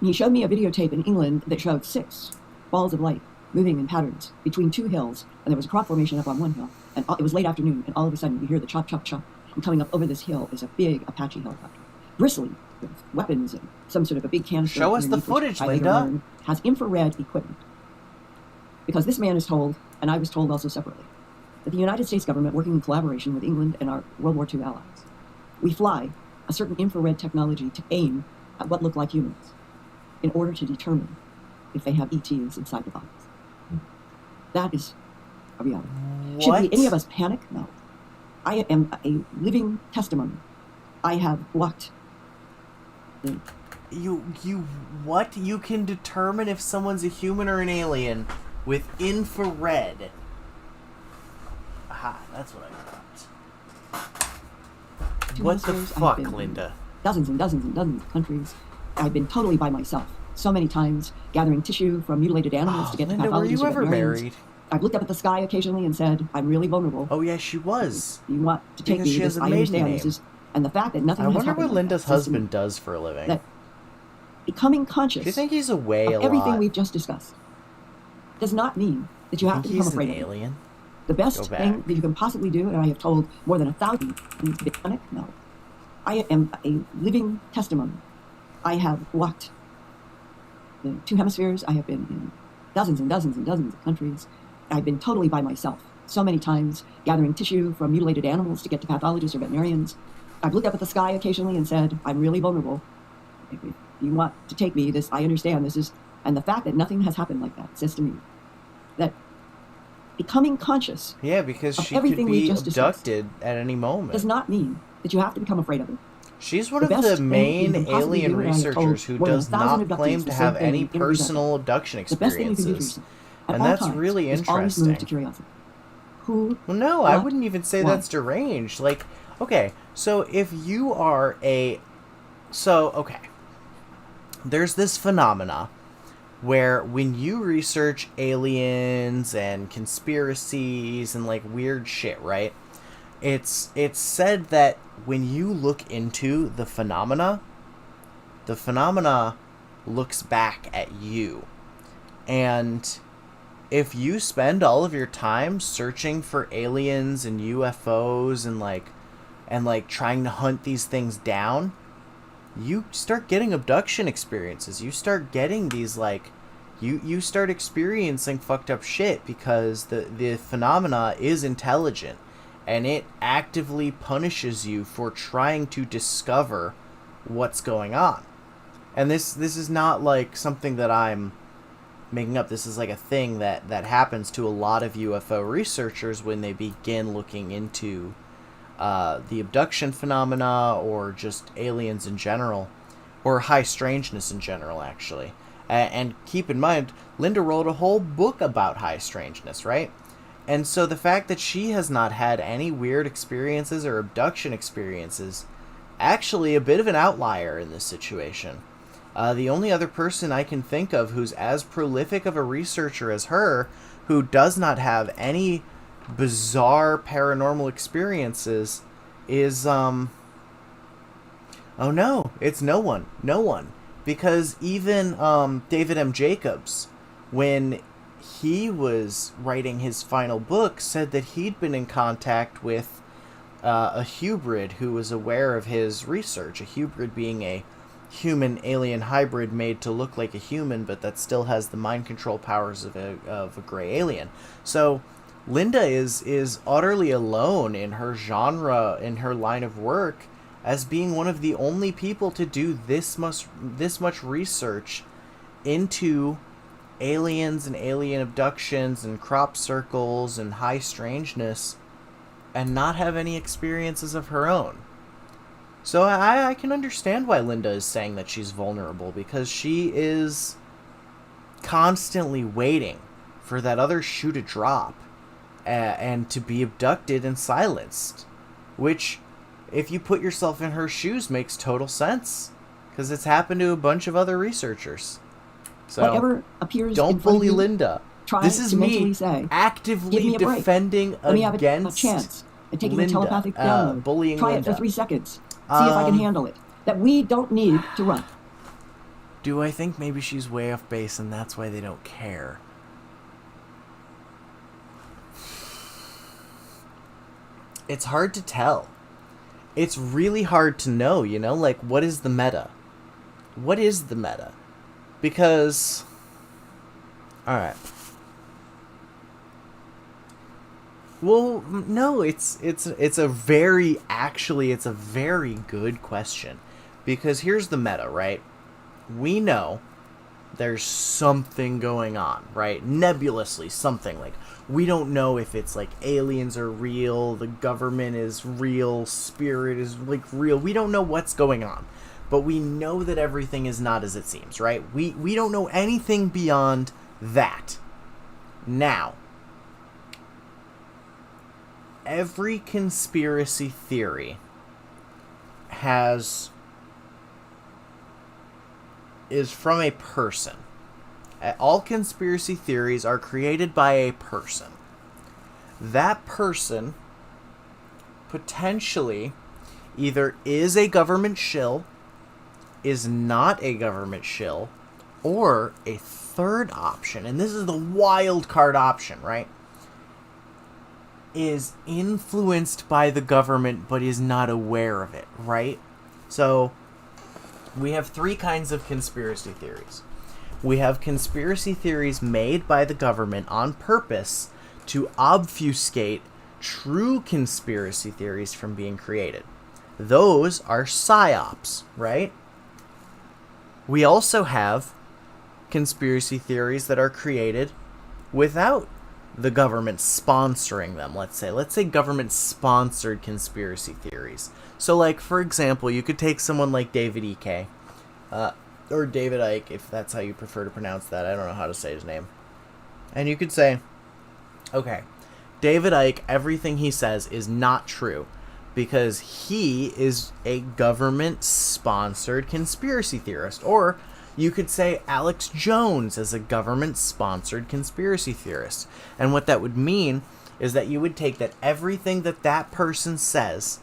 he showed me a videotape in England that showed 6 balls of light moving in patterns between 2 hills, and there was a crop formation up on one hill, and it was late afternoon, and all of a sudden you hear the chop, chop, chop, and coming up over this hill is a big Apache helicopter, bristling with weapons and some sort of a big canister. Show us the footage, Linda. Has infrared equipment. Because this man is told, and I was told also separately, that the United States government, working in collaboration with England and our World War II allies, we fly a certain infrared technology to aim at what look like humans in order to determine if they have ETs inside the bodies. That is a reality. Should any of us panic? No. I am a living testimony. I have walked. You what? You can determine if someone's a human or an alien with infrared. Aha, that's what I thought. What the fuck, Linda? Dozens and dozens and dozens of countries. I've been totally by myself so many times, gathering tissue from mutilated animals to get Linda, to pathologists. were you ever married? I've looked up at the sky occasionally and said, I'm really vulnerable. Oh, yeah, she was. You want to take me because this, I understand this is, and the fact that nothing has happened. I wonder what Linda's husband does for a living. That becoming conscious do you think he's away a lot? Everything we've just discussed does not mean that you have to become afraid of it. Alien? The best thing that you can possibly do, and I have told more than 1,000 things to be panic, no. I am a living testimony. I have walked the 2 hemispheres. I have been in dozens and dozens and dozens of countries. I've been totally by myself so many times, gathering tissue from mutilated animals to get to pathologists or veterinarians. I've looked up at the sky occasionally and said, I'm really vulnerable. If you want to take me, this, I understand this is, and the fact that nothing has happened like that says to me that becoming conscious because she of everything could be just abducted at any moment. Does not mean that you have to become afraid of it. She's one of the main alien researchers who does not claim to have any personal abduction experiences. And that's really interesting. To curiosity. Who? Well, no, I wouldn't even say that's deranged. Like, okay, so if you are there's this phenomena where when you research aliens and conspiracies and like weird shit, right? It's said that when you look into the phenomena looks back at you. And if you spend all of your time searching for aliens and UFOs and like trying to hunt these things down, you start getting abduction experiences. You start getting these like you start experiencing fucked up shit because the phenomena is intelligent. and it actively punishes you for trying to discover what's going on. And this is not like something that I'm making up. This is like a thing that happens to a lot of UFO researchers when they begin looking into the abduction phenomena, or just aliens in general, or high strangeness in general, actually. And keep in mind, Linda wrote a whole book about high strangeness, right? And so the fact that she has not had any weird experiences or abduction experiences, actually a bit of an outlier in this situation. The only other person I can think of who's as prolific of a researcher as her, who does not have any bizarre paranormal experiences, is, oh no, it's no one. Because even David M. Jacobs, when he was writing his final book, said that he'd been in contact with a hybrid who was aware of his research. A hybrid being a human-alien hybrid made to look like a human, but that still has the mind control powers of a gray alien. So Linda is utterly alone in her genre, in her line of work, as being one of the only people to do this much research into aliens and alien abductions and crop circles and high strangeness, and not have any experiences of her own. So I can understand why Linda is saying that she's vulnerable, because she is constantly waiting for that other shoe to drop and to be abducted and silenced, which, if you put yourself in her shoes, makes total sense, because it's happened to a bunch of other researchers. So whatever appears don't bully Linda. Try this is to me say, actively defending Let me have against a chance at taking Linda, a telepathic download. Bullying Try Linda. it for 3 seconds. See if I can handle it. That we don't need to run. Do I think maybe she's way off base and that's why they don't care? It's hard to tell. It's really hard to know, you know? Like, what is the meta? What is the meta? Because... Alright. Well, no, it's a very good question. Because here's the meta, right? We know there's something going on, right? Nebulously, something. Like, we don't know if it's like aliens are real, the government is real, spirit is like real. We don't know what's going on. But we know that everything is not as it seems, right? We don't know anything beyond that. Now, every conspiracy theory is from a person. All conspiracy theories are created by a person. That person potentially either is a government shill, is not a government shill, or a third option, and this is the wild card option, right? Is influenced by the government but is not aware of it, right? So we have 3 kinds of conspiracy theories. We have conspiracy theories made by the government on purpose to obfuscate true conspiracy theories from being created. Those are psyops, right? We also have conspiracy theories that are created without the government sponsoring them, let's say government-sponsored conspiracy theories. So, like, for example, you could take someone like David E.K., or David Icke, if that's how you prefer to pronounce that. I don't know how to say his name. And you could say, okay, David Icke, everything he says is not true, because he is a government-sponsored conspiracy theorist. Or you could say Alex Jones is a government-sponsored conspiracy theorist. And what that would mean is that you would take that everything that person says,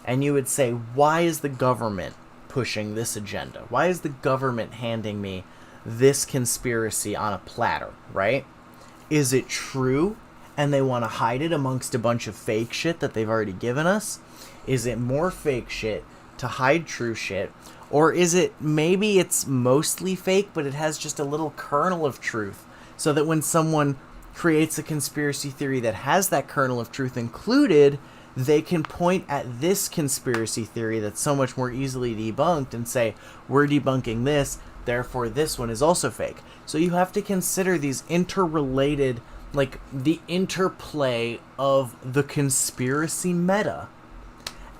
and you would say, why is the government pushing this agenda? Why is the government handing me this conspiracy on a platter, right? Is it true and they want to hide it amongst a bunch of fake shit that they've already given us? Is it more fake shit to hide true shit? Or is it maybe it's mostly fake, but it has just a little kernel of truth, so that when someone creates a conspiracy theory that has that kernel of truth included, they can point at this conspiracy theory that's so much more easily debunked and say, we're debunking this, therefore this one is also fake. So you have to consider these interrelated, like the interplay of the conspiracy meta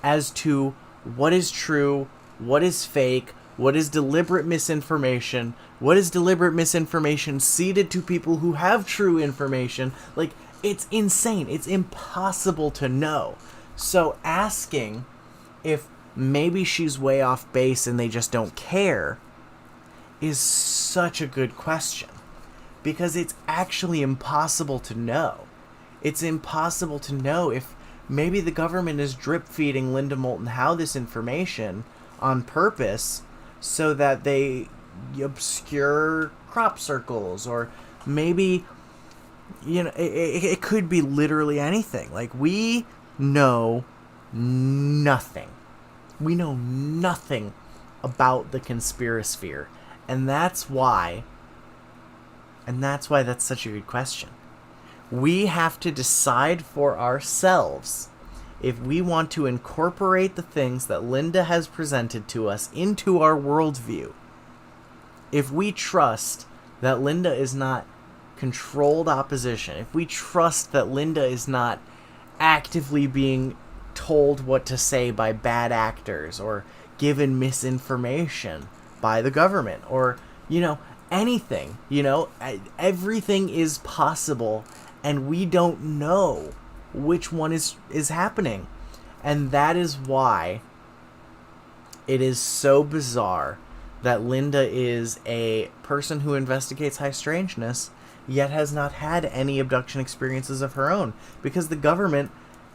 as to what is true, what is fake, what is deliberate misinformation, what is deliberate misinformation seeded to people who have true information. Like, it's insane. It's impossible to know. So asking if maybe she's way off base and they just don't care is such a good question. Because it's actually impossible to know. It's impossible to know if maybe the government is drip feeding Linda Moulton Howe this information on purpose so that they obscure crop circles, or maybe, you know, it could be literally anything. Like, we know nothing. We know nothing about the conspirasphere. And that's why that's such a good question. We have to decide for ourselves if we want to incorporate the things that Linda has presented to us into our worldview. If we trust that Linda is not controlled opposition, if we trust that Linda is not actively being told what to say by bad actors or given misinformation by the government, or, you know, anything, you know, everything is possible, and we don't know which one is happening. And that is why it is so bizarre that Linda is a person who investigates high strangeness, yet has not had any abduction experiences of her own, because the government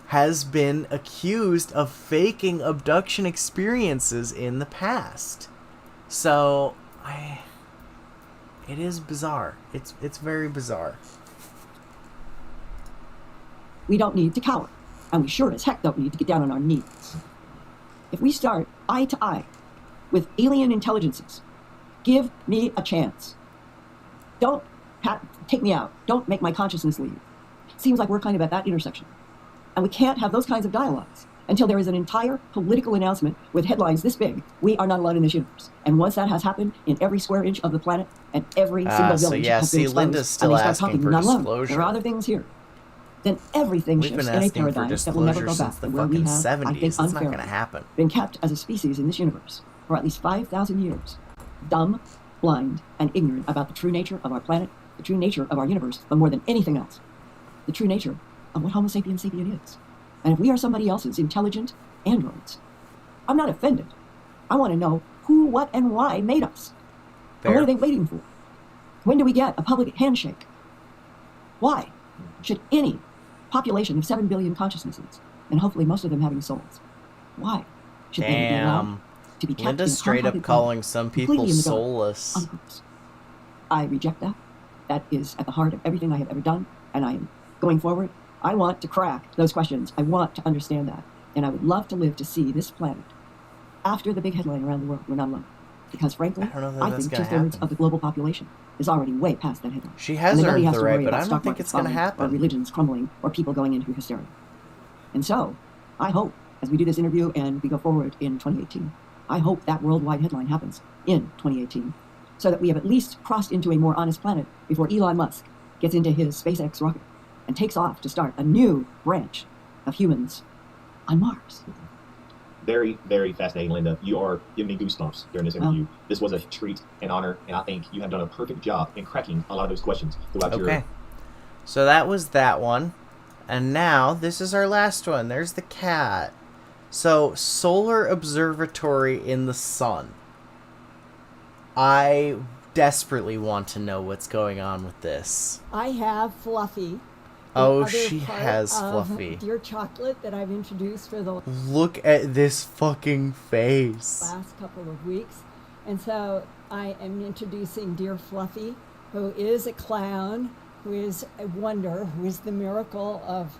has been accused of faking abduction experiences in the past. So, it is bizarre. It's very bizarre. We don't need to cower, and we sure as heck don't need to get down on our knees. If we start eye to eye with alien intelligences, give me a chance. Don't take me out. Don't make my consciousness leave. Seems like we're kind of at that intersection. And we can't have those kinds of dialogues until there is an entire political announcement with headlines this big: we are not alone in this universe. And once that has happened in every square inch of the planet, and every single village has been exposed, Linda's still and they start asking talking, for not alone, disclosure. there are other things here, then everything We've shifts been in a asking for paradigm that will never go disclosure back since the to where we fucking have, I 70s. think, It's not unfairly going to happen. been kept as a species in this universe for at least 5,000 years, dumb, blind, and ignorant about the true nature of our planet, the true nature of our universe, but more than anything else, the true nature of what Homo sapiens sapien is. And if we are somebody else's intelligent androids, I'm not offended. I want to know who, what, and why made us. Fair. And what are they waiting for? When do we get a public handshake? Why should any population of 7 billion consciousnesses, and hopefully most of them having souls, why should they be allowed to be kept Linda's in straight up calling some people soulless. I reject that. That is at the heart of everything I have ever done, and I am going forward. I want to crack those questions. I want to understand that. And I would love to live to see this planet, after the big headline around the world, we're not alone. Because frankly, I think 2/3 of the global population is already way past that headline. She has earned the right, but I don't think it's going to happen. Or religions crumbling, or people going into hysteria. And so, I hope, as we do this interview and we go forward in 2018, I hope that worldwide headline happens in 2018, so that we have at least crossed into a more honest planet before Elon Musk gets into his SpaceX rocket and takes off to start a new branch of humans on Mars. Very, very fascinating, Linda. You are giving me goosebumps during this interview. This was a treat and honor, and I think you have done a perfect job in cracking a lot of those questions throughout your... Okay. So that was that one. And now, this is our last one. There's the cat. So, Solar Observatory in the Sun. I desperately want to know what's going on with this. I have Fluffy. Oh, she has Fluffy. Dear Chocolate that I've introduced for the Look at this fucking face. last couple of weeks. And so I am introducing Dear Fluffy, who is a clown, who is a wonder, who is the miracle of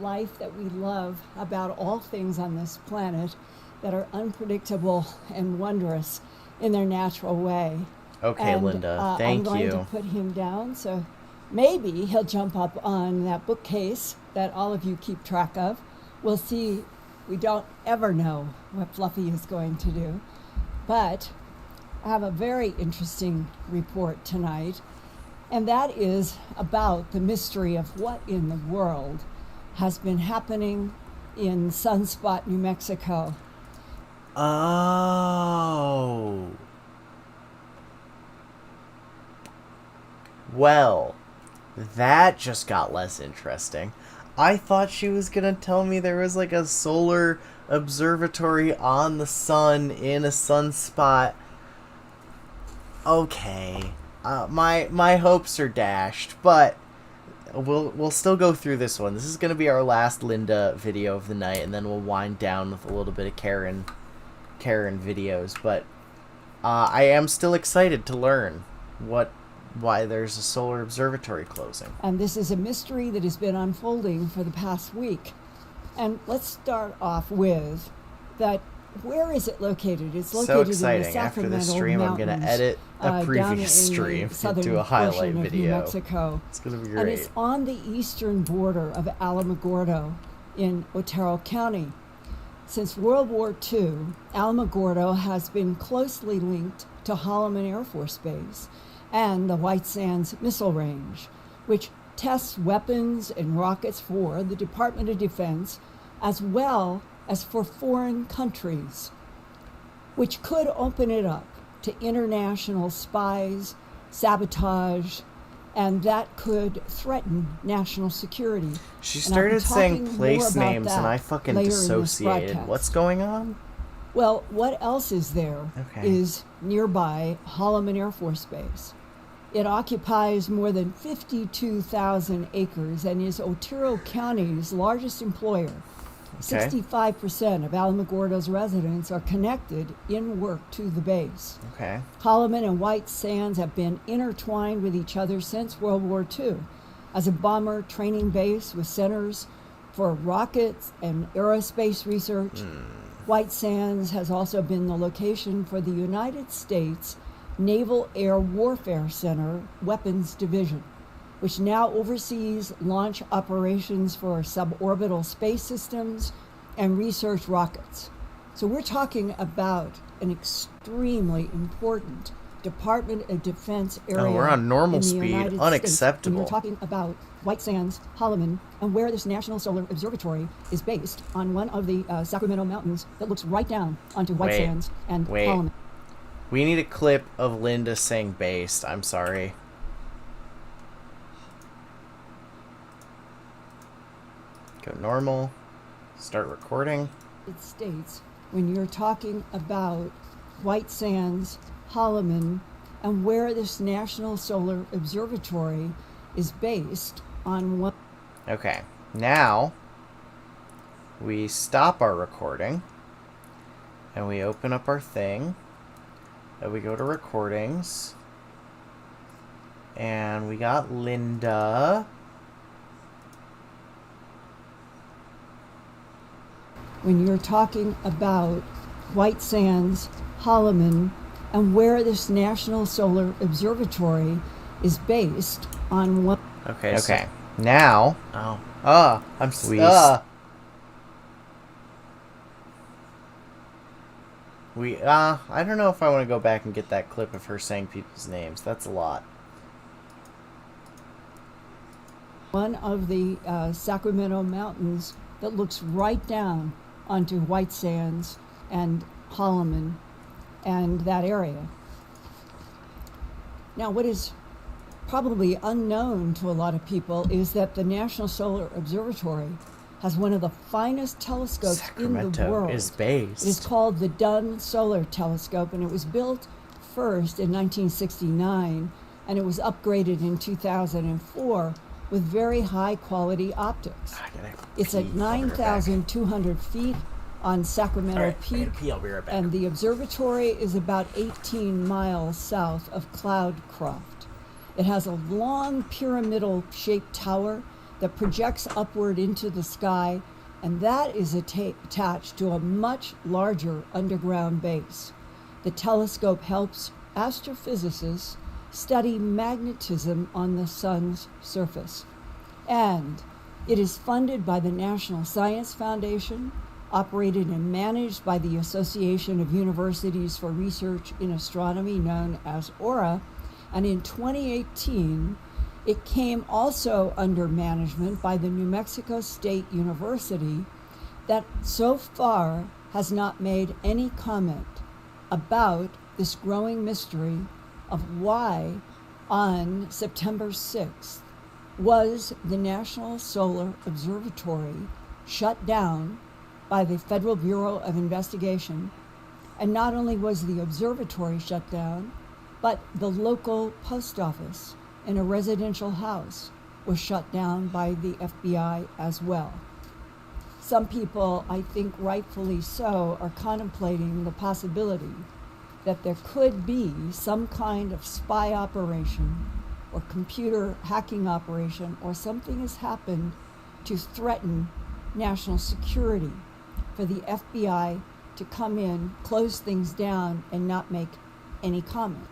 life that we love about all things on this planet that are unpredictable and wondrous in their natural way. Okay, and, Linda, thank you. I'm going to put him down, so... maybe he'll jump up on that bookcase that all of you keep track of, We'll see. We don't ever know what Fluffy is going to do. But I have a very interesting report tonight, and that is about the mystery of what in the world has been happening in Sunspot, New Mexico. Oh. Well, that just got less interesting. I thought she was gonna tell me there was like a solar observatory on the sun in a sunspot. Okay, my hopes are dashed, but we'll still go through this one. This is gonna be our last Linda video of the night, and then we'll wind down with a little bit of Karen videos. But I am still excited to learn why there's a solar observatory closing. And this is a mystery that has been unfolding for the past week. And let's start off with that. Where is it located? It's located so exciting. in the Sacramento After the stream, Mountains, I'm going to edit a previous stream into a highlight video. New Mexico. It's going to be great. And it's on the eastern border of Alamogordo in Otero County. Since World War II, Alamogordo has been closely linked to Holloman Air Force Base and the White Sands Missile Range, which tests weapons and rockets for the Department of Defense, as well as for foreign countries, which could open it up to international spies, sabotage, and that could threaten national security. She started saying place names and I fucking dissociated. What's going on? Well, what else is there is nearby Holloman Air Force Base. It occupies more than 52,000 acres and is Otero County's largest employer. 65% of Alamogordo's residents are connected in work to the base. Holloman and White Sands have been intertwined with each other since World War II as a bomber training base with centers for rockets and aerospace research. White Sands has also been the location for the United States Naval Air Warfare Center Weapons Division, which now oversees launch operations for suborbital space systems and research rockets. So we're talking about an extremely important Department of Defense area. Oh, we're on normal in the speed. United Unacceptable. States. And we're talking about White Sands, Holloman, and where this National Solar Observatory is based on one of the Sacramento Mountains that looks right down onto White Sands and Holloman. We need a clip of Linda saying based. I'm sorry. Go normal. Start recording. It states when you're talking about White Sands, Holloman, and where this National Solar Observatory is based on what... Okay, now we stop our recording and we open up our thing and we go to recordings and we got Linda. When you're talking about White Sands, Holloman, and where this National Solar Observatory is based on what... Okay. Now... I don't know if I want to go back and get that clip of her saying people's names. That's a lot. One of the Sacramento Mountains that looks right down onto White Sands and Holloman and that area. Now, what is probably unknown to a lot of people is that the National Solar Observatory has one of the finest telescopes in the world. Is based. It is called the Dunn Solar Telescope, and it was built first in 1969, and it was upgraded in 2004 with very high quality optics. It's at 9,200 feet on Sacramento Peak, and the observatory is about 18 miles south of Cloudcroft. It has a long pyramidal shaped tower that projects upward into the sky, and that is attached to a much larger underground base. The telescope helps astrophysicists study magnetism on the sun's surface. And It is funded by the National Science Foundation, operated and managed by the Association of Universities for Research in Astronomy, known as AURA, and in 2018, it came also under management by the New Mexico State University that so far has not made any comment about this growing mystery of why on September 6th was the National Solar Observatory shut down by the Federal Bureau of Investigation. And not only was the observatory shut down, but the local post office in a residential house was shut down by the FBI as well. Some people, I think rightfully so, are contemplating the possibility that there could be some kind of spy operation or computer hacking operation, or something has happened to threaten national security for the FBI to come in, close things down, and not make any comment.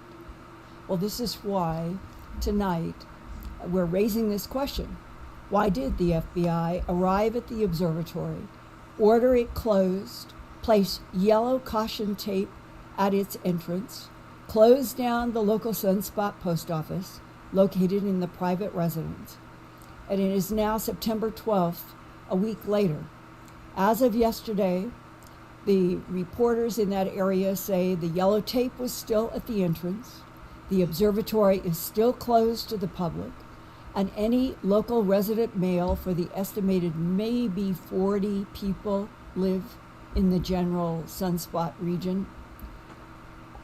Well, this is why tonight we're raising this question. Why did the FBI arrive at the observatory, order it closed, place yellow caution tape at its entrance, close down the local Sunspot post office located in the private residence? And it is now September 12th, a week later. As of yesterday, the reporters in that area say the yellow tape was still at the entrance, the observatory is still closed to the public, and any local resident male for the estimated maybe 40 people live in the general Sunspot region,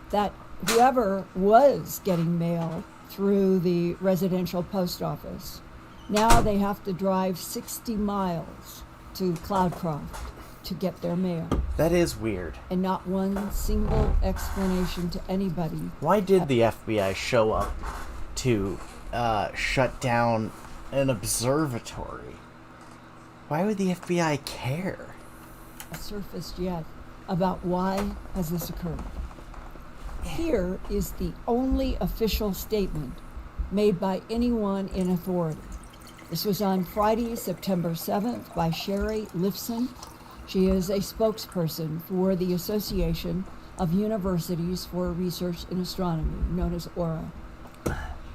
that whoever was getting mail through the residential post office, now they have to drive 60 miles to Cloudcroft to get their mail. That is weird. And not one single explanation to anybody. Why did the FBI show up to shut down an observatory? Why would the FBI care? Surfaced yet about why has this occurred. Here is the only official statement made by anyone in authority. This was on Friday, September 7th, by Sherry Lifson. She is a spokesperson for the Association of Universities for Research in Astronomy, known as AURA.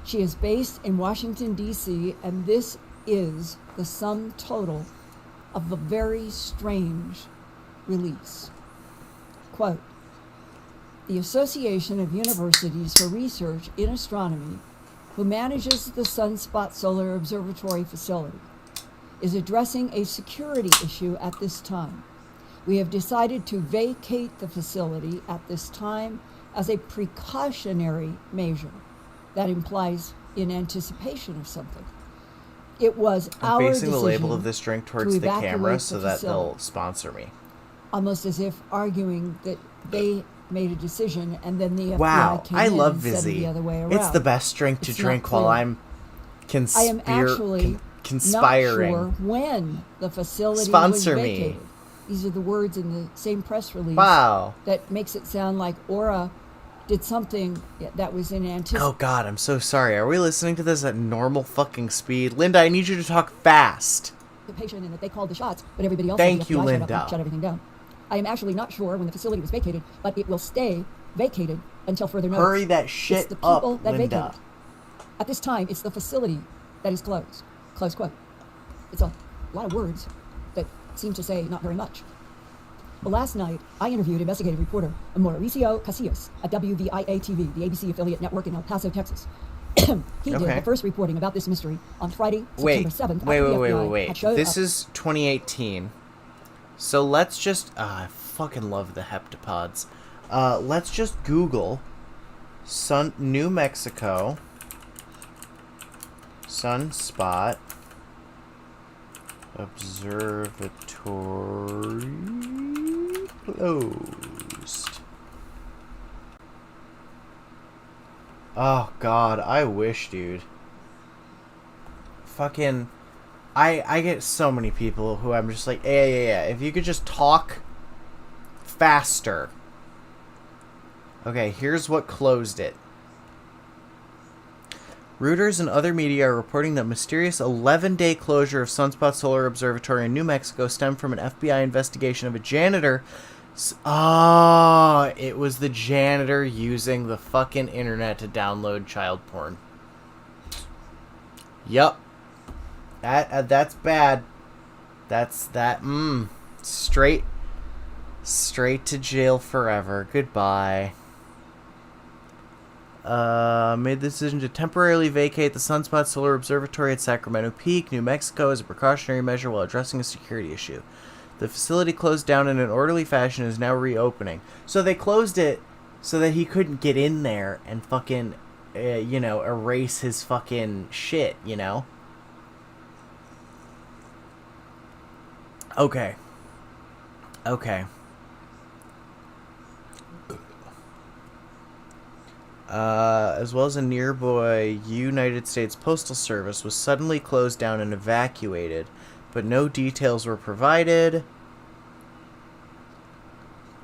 She is based in Washington, D.C., and this is the sum total of the very strange release. Quote, "The Association of Universities for Research in Astronomy, who manages the Sunspot Solar Observatory facility, is addressing a security issue at this time. We have decided to vacate the facility at this time as a precautionary measure." That implies in anticipation of something. It was our decision. I'm basing the label of this drink towards the camera so that facility. they'll sponsor me. Almost as if arguing that they made a decision and then the FBI Wow, came I in love and said it Vizzy. the other way around. It's the best drink to drink while I'm I am actually conspiring. not sure when the facility Sponsor was me. vacated. These are the words in the same press release. Wow. That makes it sound like AURA did something that was in anticipation. Oh God, I'm so sorry. Are we listening to this at normal fucking speed? Linda, I need you to talk fast. And that they called the shots, but everybody else Thank in the you, FBI shut Linda. up and shut everything down. I am actually not sure when the facility was vacated, but it will stay vacated until further notice. Hurry that shit it's the people up, that Linda. vacated. At this time, it's the facility that is closed. Close quote. It's a lot of words that seem to say not very much. Well, last night, I interviewed investigative reporter Mauricio Casillas at WVIA-TV, the ABC affiliate network in El Paso, Texas. He did the first reporting about this mystery on Friday, September 7th. Wait. This is 2018. So let's just... I fucking love the heptapods. Let's just Google New Mexico Sunspot Observatory closed. Oh God, I wish, dude. Fucking, I get so many people who I'm just like, yeah. If you could just talk faster. Okay, here's what closed it. Reuters and other media are reporting that mysterious 11-day closure of Sunspot Solar Observatory in New Mexico stemmed from an FBI investigation of a janitor. It was the janitor using the fucking internet to download child porn. Yup. That's bad. Straight to jail forever. Goodbye. Made the decision to temporarily vacate the Sunspot Solar Observatory at Sacramento Peak, New Mexico, as a precautionary measure while addressing a security issue. The facility closed down in an orderly fashion and is now reopening. So they closed it so that he couldn't get in there and fucking, erase his fucking shit, you know? Okay. As well as a nearby United States Postal Service was suddenly closed down and evacuated, but no details were provided.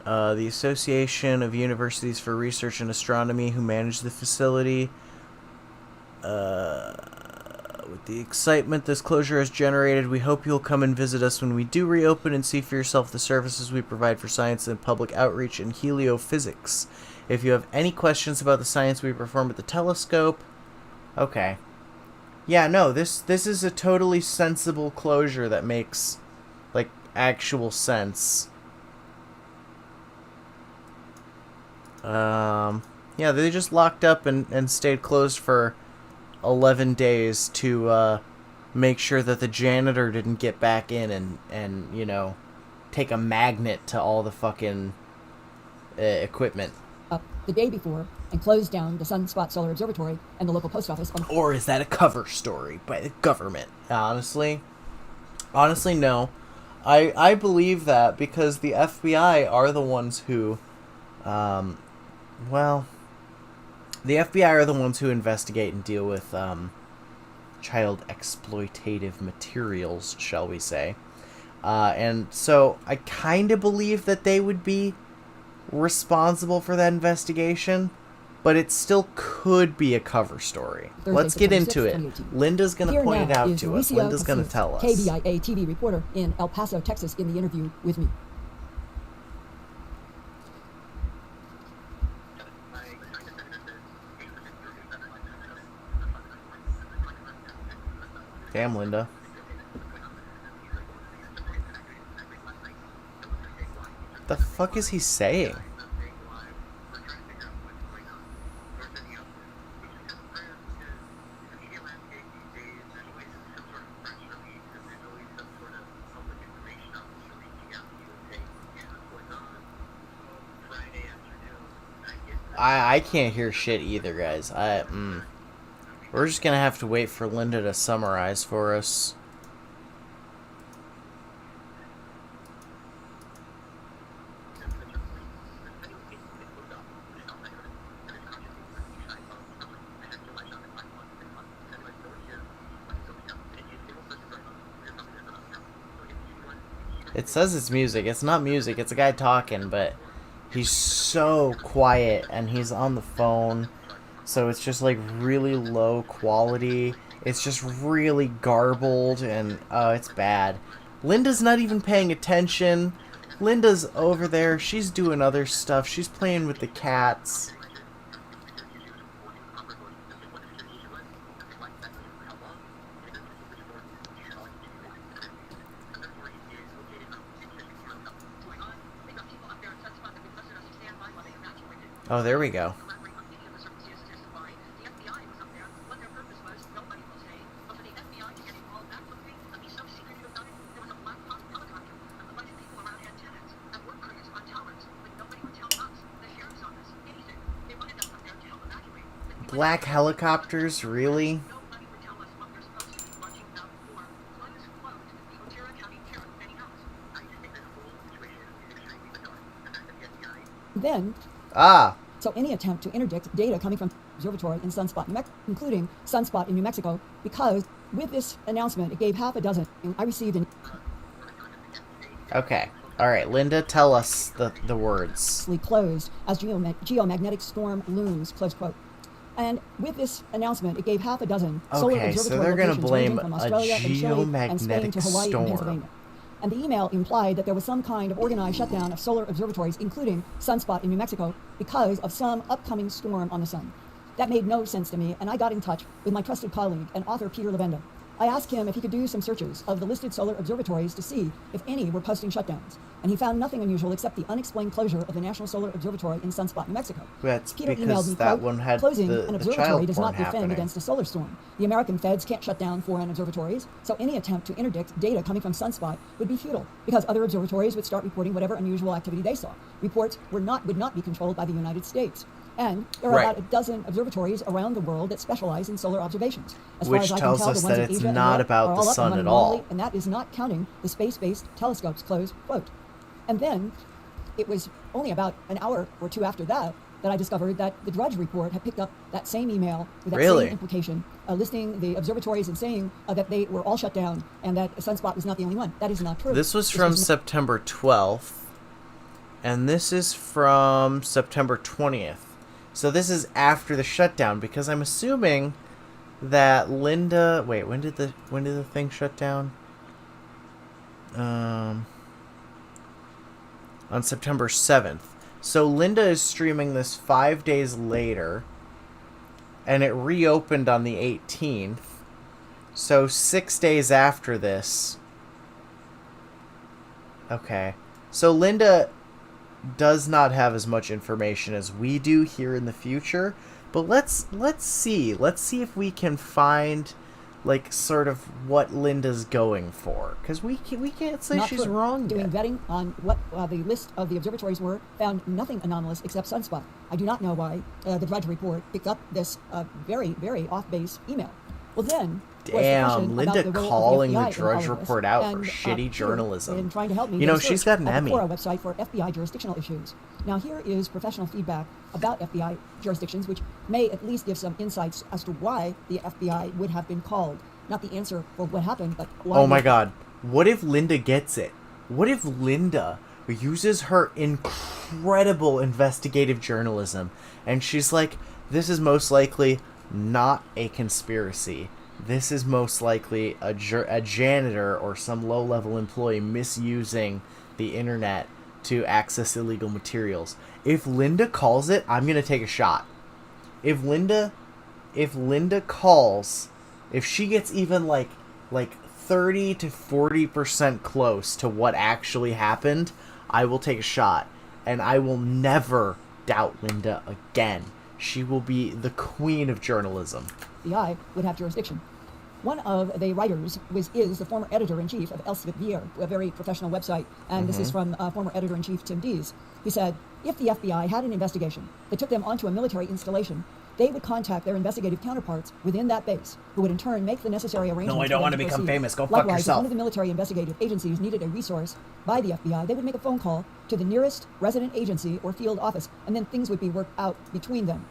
The Association of Universities for Research in Astronomy, who managed the facility, with the excitement this closure has generated, we hope you'll come and visit us when we do reopen and see for yourself the services we provide for science and public outreach in heliophysics. If you have any questions about the science we perform at the telescope... Okay. Yeah, no, this is a totally sensible closure that makes, like, actual sense. Yeah, they just locked up and stayed closed for 11 days to make sure that the janitor didn't get back in and take a magnet to all the fucking equipment. Up the day before and closed down the Sunspot Solar Observatory and the local post office. Or is that a cover story by the government? Honestly, no. I believe that because the FBI are the ones who, the FBI are the ones who investigate and deal with child exploitative materials, shall we say. And so I kind of believe that they would be responsible for that investigation, but it still could be a cover story. Thursday, Let's get September into 6th, it. 2018. Linda's going to point it out to us. Alicia Linda's going to tell us. KBIA TV reporter in El Paso, Texas, in the interview with me. Damn, Linda. The fuck is he saying? I can't hear shit either, guys. We're just gonna have to wait for Linda to summarize for us. It says it's music. It's not music. It's a guy talking, but he's so quiet and he's on the phone. So it's just like really low quality. It's just really garbled and it's bad. Linda's not even paying attention. Linda's over there. She's doing other stuff. She's playing with the cats. Oh, there we go. Black helicopters, really? Then, so any attempt to interdict data coming from observatory in Sunspot, including Sunspot in New Mexico, because with this announcement, it gave half a dozen. I received an... Okay. All right, Linda, tell us the words. ...closed as geomagnetic storm looms, close quote. And with this announcement, it gave half a dozen solar observatory so they're going to locations blame ranging from a Australia and Chile and Spain to Hawaii and storm. Pennsylvania. And the email implied that there was some kind of organized shutdown of solar observatories, including Sunspot in New Mexico, because of some upcoming storm on the sun. That made no sense to me, and I got in touch with my trusted colleague and author Peter Levenda. I asked him if he could do some searches of the listed solar observatories to see if any were posting shutdowns, and he found nothing unusual except the unexplained closure of the National Solar Observatory in Sunspot, New Mexico. That's Peter because emailed me, that quote, one had closing the an observatory child does porn not defend happening. against a solar storm. The American feds can't shut down foreign observatories, so any attempt to interdict data coming from Sunspot would be futile, because other observatories would start reporting whatever unusual activity they saw. Reports would not be controlled by the United States. And there are about a dozen observatories around the world that specialize in solar observations. As far Which as I tells can tell, us the ones that in it's Asia and not Europe about are the all up sun and at running all. normally, and that is not counting the space-based telescopes, close quote. And then it was only about an hour or two after that that I discovered that the Drudge Report had picked up that same email with that same implication, listing the observatories and saying that they were all shut down and that Sunspot was not the only one. That is not true. This was from September 12th, and this is from September 20th. So this is after the shutdown, because I'm assuming that Linda... Wait, when did the thing shut down? On September 7th. So Linda is streaming this 5 days later, and it reopened on the 18th. So 6 days after this... Okay. So Linda does not have as much information as we do here in the future, but let's see if we can find like sort of what Linda's going for, because we can't say not she's true. wrong Doing yet. vetting on what the list of the observatories were, found nothing anomalous except Sunspot. I do not know why the Drudge Report picked up this very, very off-base email. Well, then damn, Linda calling the Drudge Report out for shitty journalism. In trying to help me, you know, she's got an Emmy. The website for FBI jurisdictional issues. Now, here is professional feedback about FBI jurisdictions, which may at least give some insights as to why the FBI would have been called. Not the answer for what happened, but why. Oh my God! What if Linda gets it? What if Linda uses her incredible investigative journalism, and she's like, "This is most likely not a conspiracy. This is most likely a janitor or some low-level employee misusing the internet to access illegal materials." If Linda calls it, I'm gonna take a shot. If Linda calls, if she gets even like 30 to 40% close to what actually happened, I will take a shot, and I will never doubt Linda again. She will be the queen of journalism. The FBI would have jurisdiction. One of the writers is the former editor-in-chief of Elsevier, a very professional website, and this is from former editor-in-chief Tim Dees. He said, if the FBI had an investigation that took them onto a military installation, they would contact their investigative counterparts within that base, who would in turn make the necessary arrangements. No, I don't want to become famous. Go fuck Likewise, yourself. if one of the military investigative agencies needed a resource by the FBI, they would make a phone call to the nearest resident agency or field office, and then things would be worked out between them.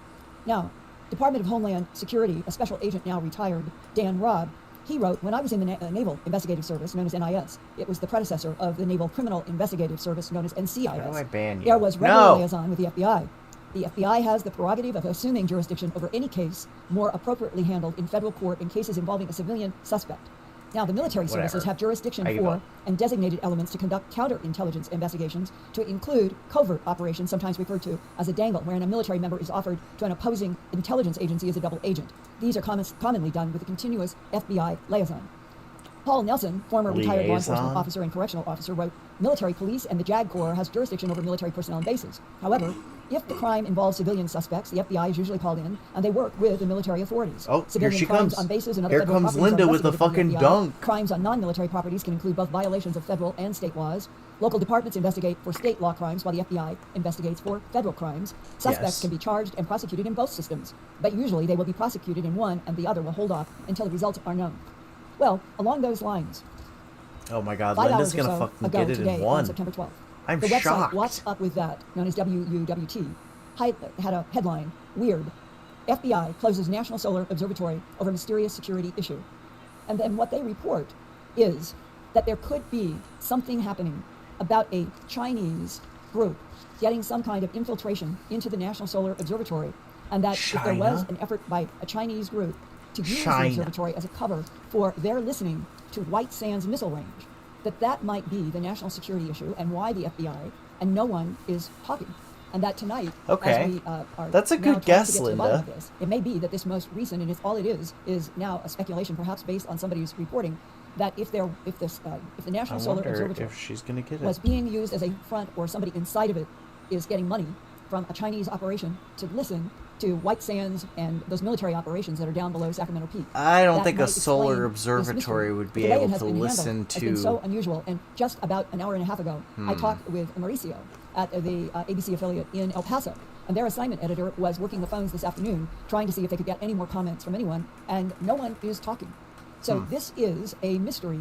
Now, Department of Homeland Security, a special agent now retired, Dan Robb, he wrote, when I was in the Naval Investigative Service, known as NIS, it was the predecessor of the Naval Criminal Investigative Service, known as NCIS. How do I ban you? There was regular liaison with the FBI. The FBI has the prerogative of assuming jurisdiction over any case more appropriately handled in federal court in cases involving a civilian suspect. Now, the military services have jurisdiction for and designated elements to conduct counterintelligence investigations, to include covert operations, sometimes referred to as a dangle, wherein a military member is offered to an opposing intelligence agency as a double agent. These are commonly done with a continuous FBI liaison. Paul Nelson, former retired law enforcement officer and correctional officer, wrote, military police and the JAG Corps has jurisdiction over military personnel and bases. However, if the crime involves civilian suspects, the FBI is usually called in, and they work with the military authorities. Oh, civilian here she crimes comes. On bases and other Here federal comes properties Linda are with the investigated by fucking FBI. dunk. Crimes on non-military properties can include both violations of federal and state laws. Local departments investigate for state law crimes, while the FBI investigates for federal crimes. Suspects can be charged and prosecuted in both systems, but usually they will be prosecuted in one, and the other will hold off until the results are known. Well, along those lines, oh my God, 5 Linda's hours or gonna so fucking ago get it today, in one. on September 12th. I'm the website shocked. What's Up With That, known as WUWT, had a headline, Weird. FBI closes National Solar Observatory over mysterious security issue. And then what they report is that there could be something happening about a Chinese group getting some kind of infiltration into the National Solar Observatory And that if there was an effort by a Chinese group to use the observatory as a cover for their listening to White Sands missile range, that might be the national security issue and why the FBI and no one is talking. And that tonight, as we are that's a good guess, Linda. This, it may be that this most recent, and all it is now a speculation, perhaps based on somebody's reporting, that if the National Solar Observatory was being used as a front, or somebody inside of it is getting money from a Chinese operation to listen to White Sands and those military operations that are down below Sacramento Peak. I don't think a solar observatory would be able to listen to. It's been so unusual. And just about an hour and a half ago, I talked with Mauricio at the ABC affiliate in El Paso, and their assignment editor was working the phones this afternoon, trying to see if they could get any more comments from anyone, and no one is talking. So this is a mystery,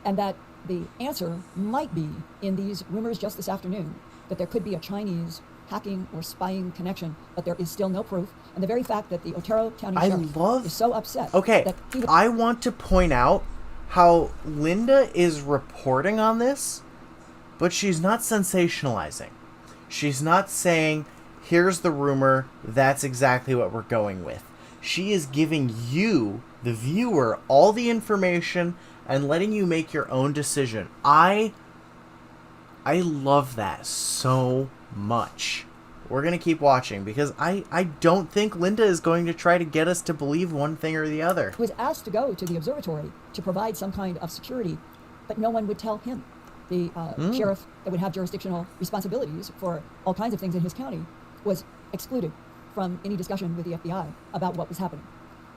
and that the answer might be in these rumors just this afternoon that there could be a Chinese hacking or spying connection, but there is still no proof. And the very fact that the Otero County Sheriff is so upset. Okay, I want to point out how Linda is reporting on this, but she's not sensationalizing. She's not saying, here's the rumor, that's exactly what we're going with. She is giving you, the viewer, all the information and letting you make your own decision. I love that so much. We're going to keep watching because I don't think Linda is going to try to get us to believe one thing or the other. He was asked to go to the observatory to provide some kind of security, but no one would tell him. The sheriff that would have jurisdictional responsibilities for all kinds of things in his county was excluded from any discussion with the FBI about what was happening.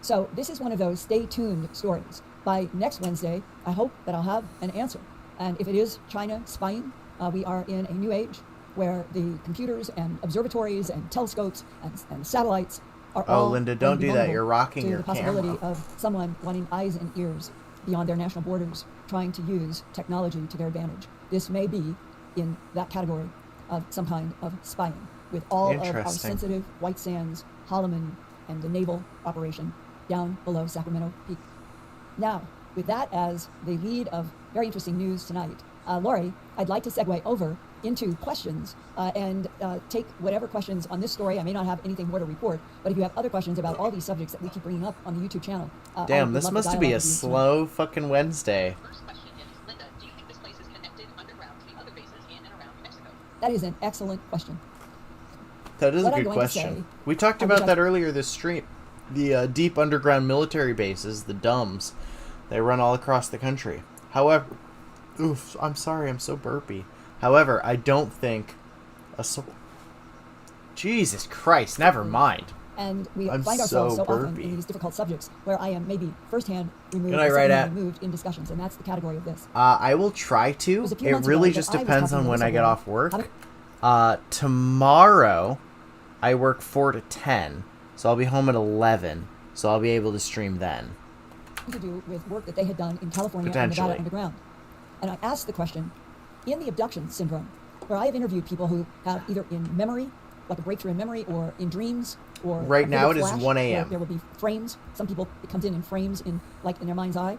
So this is one of those stay tuned stories. By next Wednesday, I hope that I'll have an answer. And if it is China spying, we are in a new age where the computers and observatories and telescopes and satellites are all Linda, don't do that. You're rocking your camera. The possibility of someone wanting eyes and ears beyond their national borders, trying to use technology to their advantage. This may be in that category of some kind of spying, with all of our sensitive White Sands, Holloman, and the naval operation down below Sacramento Peak. Now, with that as the lead of very interesting news tonight, Lori, I'd like to segue over into questions and take whatever questions on this story. I may not have anything more to report, but if you have other questions about all these subjects that we keep bringing up on the YouTube channel. Damn, this must be a slow fucking Wednesday. First question is, Linda, do you think this place is connected underground to the other bases in and around New Mexico? That is an excellent question. That is a good question. We talked about that earlier this stream. The deep underground military bases, the DUMBs, they run all across the country. However, I'm sorry, I'm so burpy. However, I don't think Jesus Christ, never mind. And we find ourselves so often in these difficult subjects where I am maybe firsthand removed in discussions, and that's the category of this. I will try to. It really just depends on when I get off work. Tomorrow, I work 4 to 10, so I'll be home at 11, so I'll be able to stream then. To do with work that they had done in California and Nevada underground. And I asked the question, in the abduction syndrome, where I have interviewed people who have either in memory, like a breakthrough in memory, or in dreams, or right now it is 1 a.m. There will be frames. Some people, it comes in frames in their mind's eye.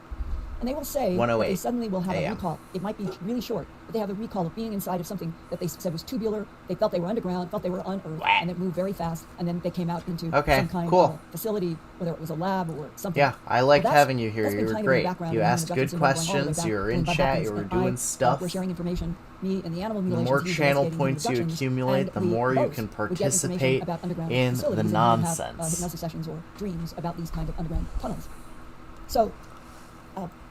And they will say that they suddenly will have a recall. It might be really short, but they have a recall of being inside of something that they said was tubular. They felt they were underground, felt they were on Earth, and it moved very fast. And then they came out into some kind of facility, whether it was a lab or something. Yeah, I liked having you here. You were great. You asked good questions. You were in chat. You were doing stuff. We're sharing information. Me and the animal the more channel points you accumulate, the more you can participate in the nonsense. Hypnosis sessions or dreams about these kinds of underground tunnels. So,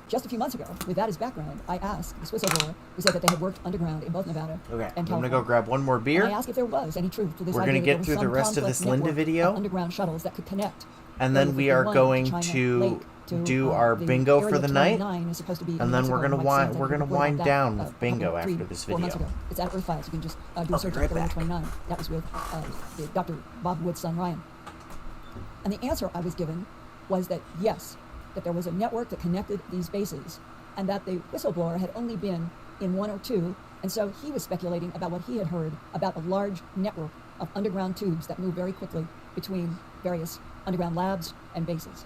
just a few months ago, with that as background, I asked this whistleblower who said that they had worked underground in both Nevada and California. I'm going to go grab one more beer. And I asked if there was any truth to this idea. We're going to get through the rest of this Linda video. Underground shuttles that could connect. And then we are going to do our bingo for the night. And then we're going to wind down with bingo after this video. It's at Earth Files. You can just do a search at Area 29. That was with Dr. Bob Wood's son, Ryan. And the answer I was given was that yes, that there was a network that connected these bases, and that the whistleblower had only been in 1 or 2, and so he was speculating about what he had heard about a large network of underground tubes that move very quickly between various underground labs and bases.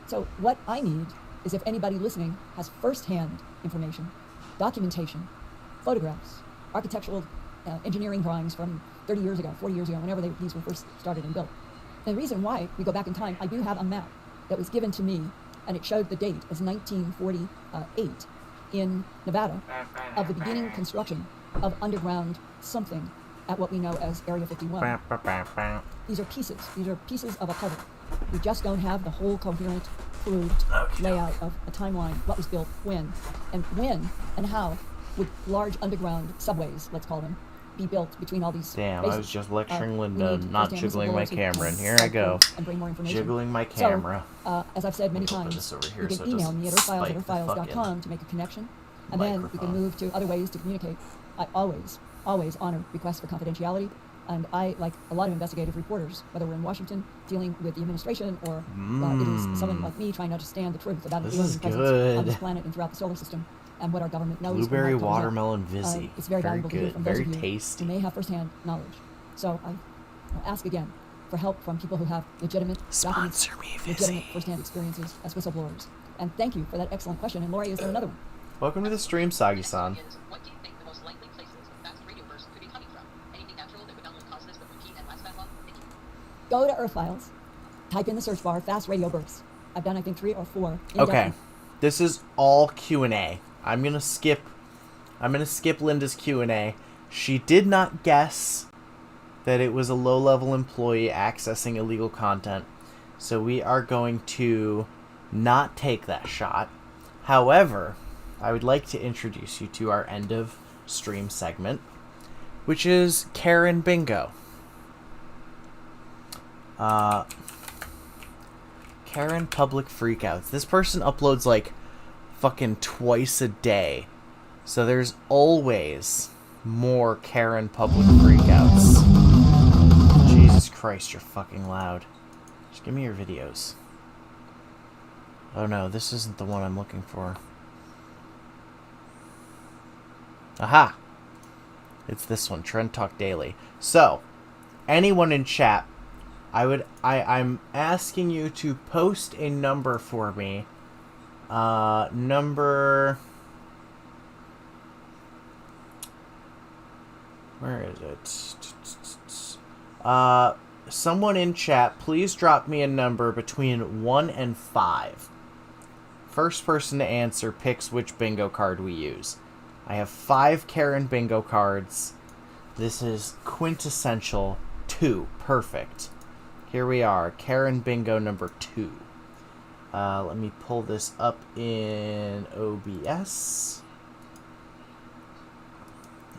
So what I need is if anybody listening has first-hand information, documentation, photographs, architectural engineering drawings from 30 years ago, 40 years ago, whenever these were first started and built, And the reason why we go back in time, I do have a map that was given to me, and it showed the date as 1948 in Nevada of the beginning construction of underground something at what we know as Area 51. These are pieces of a puzzle. We just don't have the whole coherent, proved layout of a timeline, what was built when and how would large underground subways, let's call them, be built between all these Damn, bases. I was just lecturing Linda, not jiggling my camera, and here I go. And bring more information. Jiggling my camera. So, as I've said many times, you can email me at earthfiles@earthfiles.com to make a connection, and then we can move to other ways to communicate. I always honor requests for confidentiality, and I, like a lot of investigative reporters, whether we're in Washington dealing with the administration or it is someone like me trying to understand the truth about the alien presence on this planet and throughout the solar system, and what our government knows. Blueberry watermelon Vizzy. It's very valuable to hear from those very of you tasty. who may have firsthand knowledge. So I ask again for help from people who have legitimate documents, legitimate firsthand experiences as whistleblowers. And thank you for that excellent question. And Lori, is there another one? Welcome to the stream, Sagi-san. What do you think the most likely places a fast radio burst could be coming from? Anything natural that would not only cause this but repeat and last that long? Thank you. Go to Earth Files, type in the search bar, fast radio bursts. I've done, I think, 3 or 4. Okay, this is all Q&A. I'm gonna skip Linda's Q&A. She did not guess that it was a low-level employee accessing illegal content, so we are going to not take that shot. However, I would like to introduce you to our end of stream segment, which is Karen Bingo. Karen Public Freakouts. This person uploads like fucking twice a day, so there's always more Karen Public Freakouts. Jesus Christ, you're fucking loud. Just give me your videos. Oh no, this isn't the one I'm looking for. Aha! It's this one, Trend Talk Daily. So, anyone in chat, I'm asking you to post a number for me. Number... Where is it? Someone in chat, please drop me a number between 1 and 5. First person to answer picks which bingo card we use. I have 5 Karen bingo cards. This is quintessential 2. Perfect. Here we are. Karen bingo number 2. Let me pull this up in OBS.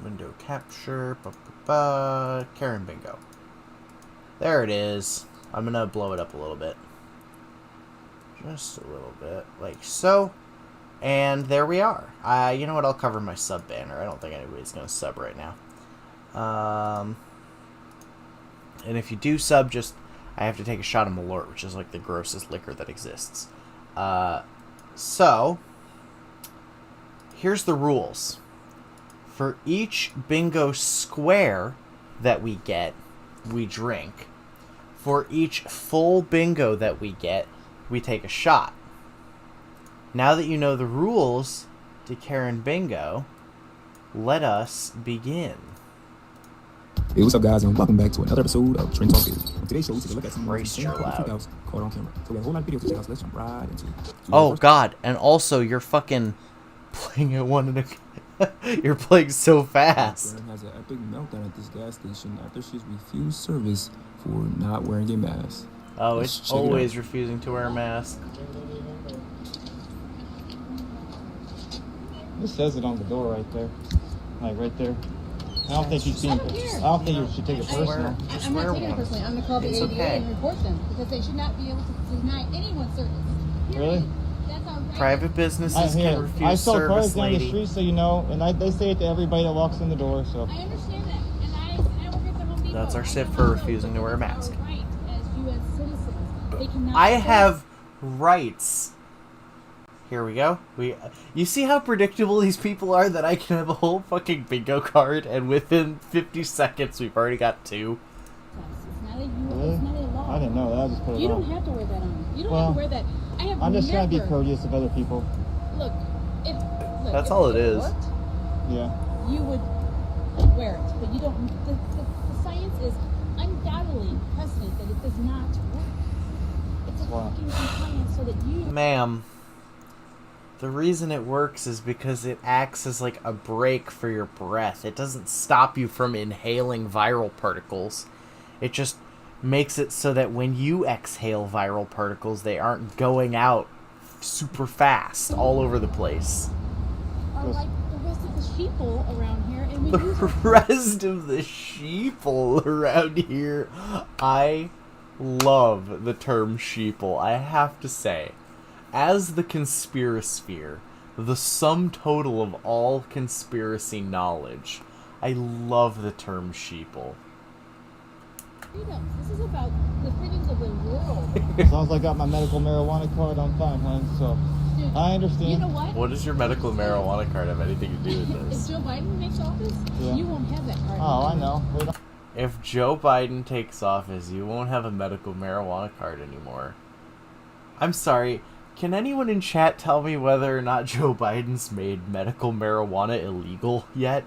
Window capture. Karen bingo. There it is. I'm going to blow it up a little bit. Just a little bit. Like so. And there we are. You know what? I'll cover my sub banner. I don't think anybody's going to sub right now. And if you do sub, I have to take a shot of Malort, which is like the grossest liquor that exists. So, here's the rules. For each bingo square that we get, we drink. For each full bingo that we get, we take a shot. Now that you know the rules to Karen Bingo, let us begin. Hey, what's up, guys, and welcome back to another episode of Trend Talk Daily. On today's show, we take a look at some of the freakouts caught on camera. So we have a whole lot of videos to check out, so let's jump right into it. Oh, God, and also, you're fucking playing at one and a... You're playing so fast. Karen has an epic meltdown at this gas station after she's refused service for not wearing a mask. Oh, it's always refusing to wear a mask. It says it on the door right there. Like right there. I don't think she's being... I don't think you should take it personal. I'm not taking it personally. I'm going to call the ADA and report them because they should not be able to deny anyone service. Really? That's our right. Private businesses can refuse I saw service, cars down the lady. street, so you know, and they say it to everybody that walks in the door, so... I understand that, and I work at the Home Depot. That's our SIP for refusing to wear a mask. Right, as U.S. citizens. They cannot... I have rights. Here we go. You see how predictable these people are that I can have a whole fucking bingo card and within 50 seconds we've already got 2? Really? I didn't know that. I just put it on. You don't have to wear that on. You don't have to wear that. I'm just trying to be courteous of other people. Look, that's all it is. Yeah. You would wear it, but you don't. The science is undoubtedly precedent that it does not work. It's a fucking compliance so that you... Ma'am, the reason it works is because it acts as like a brake for your breath. It doesn't stop you from inhaling viral particles. It just makes it so that when you exhale viral particles, they aren't going out super fast all over the place. Are like the rest of the sheeple around here, and we The use our... rest of the sheeple around here. I love the term sheeple, I have to say. As the conspirasphere, the sum total of all conspiracy knowledge, I love the term sheeple. freedoms. This is about the freedoms of the world. As long as I got my medical marijuana card, I'm fine, hon. So, dude, I understand. You know what? What does your medical marijuana card have anything to do with If this? Joe Biden makes office, Yeah. you won't have that card. Oh, I know. If Joe Biden takes office, you won't have a medical marijuana card anymore. I'm sorry, can anyone in chat tell me whether or not Joe Biden's made medical marijuana illegal yet?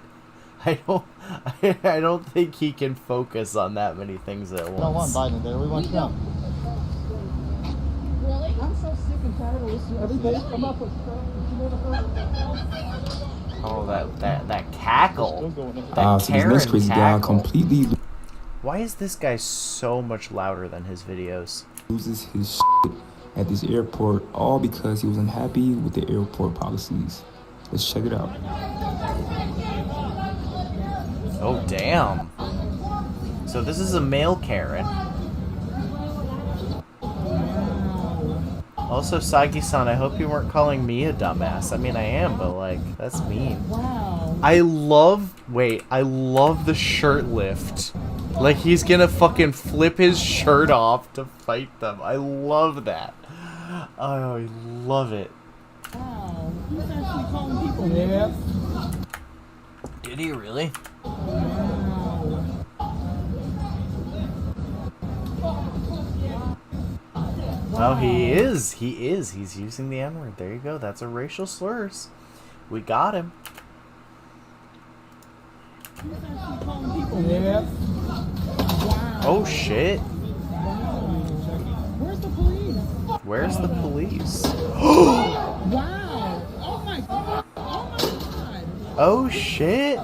I don't think he can focus on that many things at once. We don't want Biden there. We want Trump. Really? I'm so sick and tired of listening. Every day come up with stuff that you never heard. Oh, that cackle. That So this next Karen crazy guy cackle. completely Why is this guy so much louder than his videos? loses his shit at this airport, all because he was unhappy with the airport policies. Let's check it out. Oh, damn. So this is a male Karen. Also, Sagi-san, I hope you weren't calling me a dumbass. I mean, I am, but, like, that's mean. Wow. I love the shirt lift. Like, he's gonna fucking flip his shirt off to fight them. I love that. Oh, I love it. Wow. He's actually calling people. Yeah. Did he really? Oh, he is. He's using the N-word. There you go. That's a racial slurs. We got him. Yeah. Oh, shit. Where's the police? Where's the police? Wow. Oh my god. Oh my god. Oh, shit.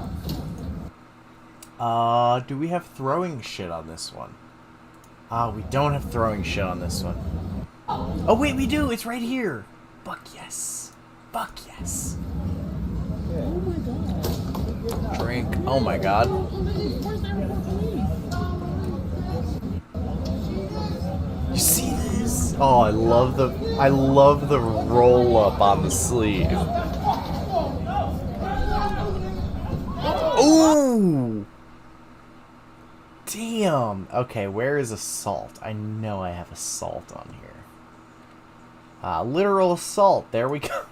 Do we have throwing shit on this one? We don't have throwing shit on this one. Oh, wait, we do. It's right here. Buck, yes. Buck, yes. Oh my god. Drink. Oh, my God. You see this? Oh, I love the roll up on the sleeve. Ooh! Damn. Okay, where is assault? I know I have assault on here. Literal assault. There we go.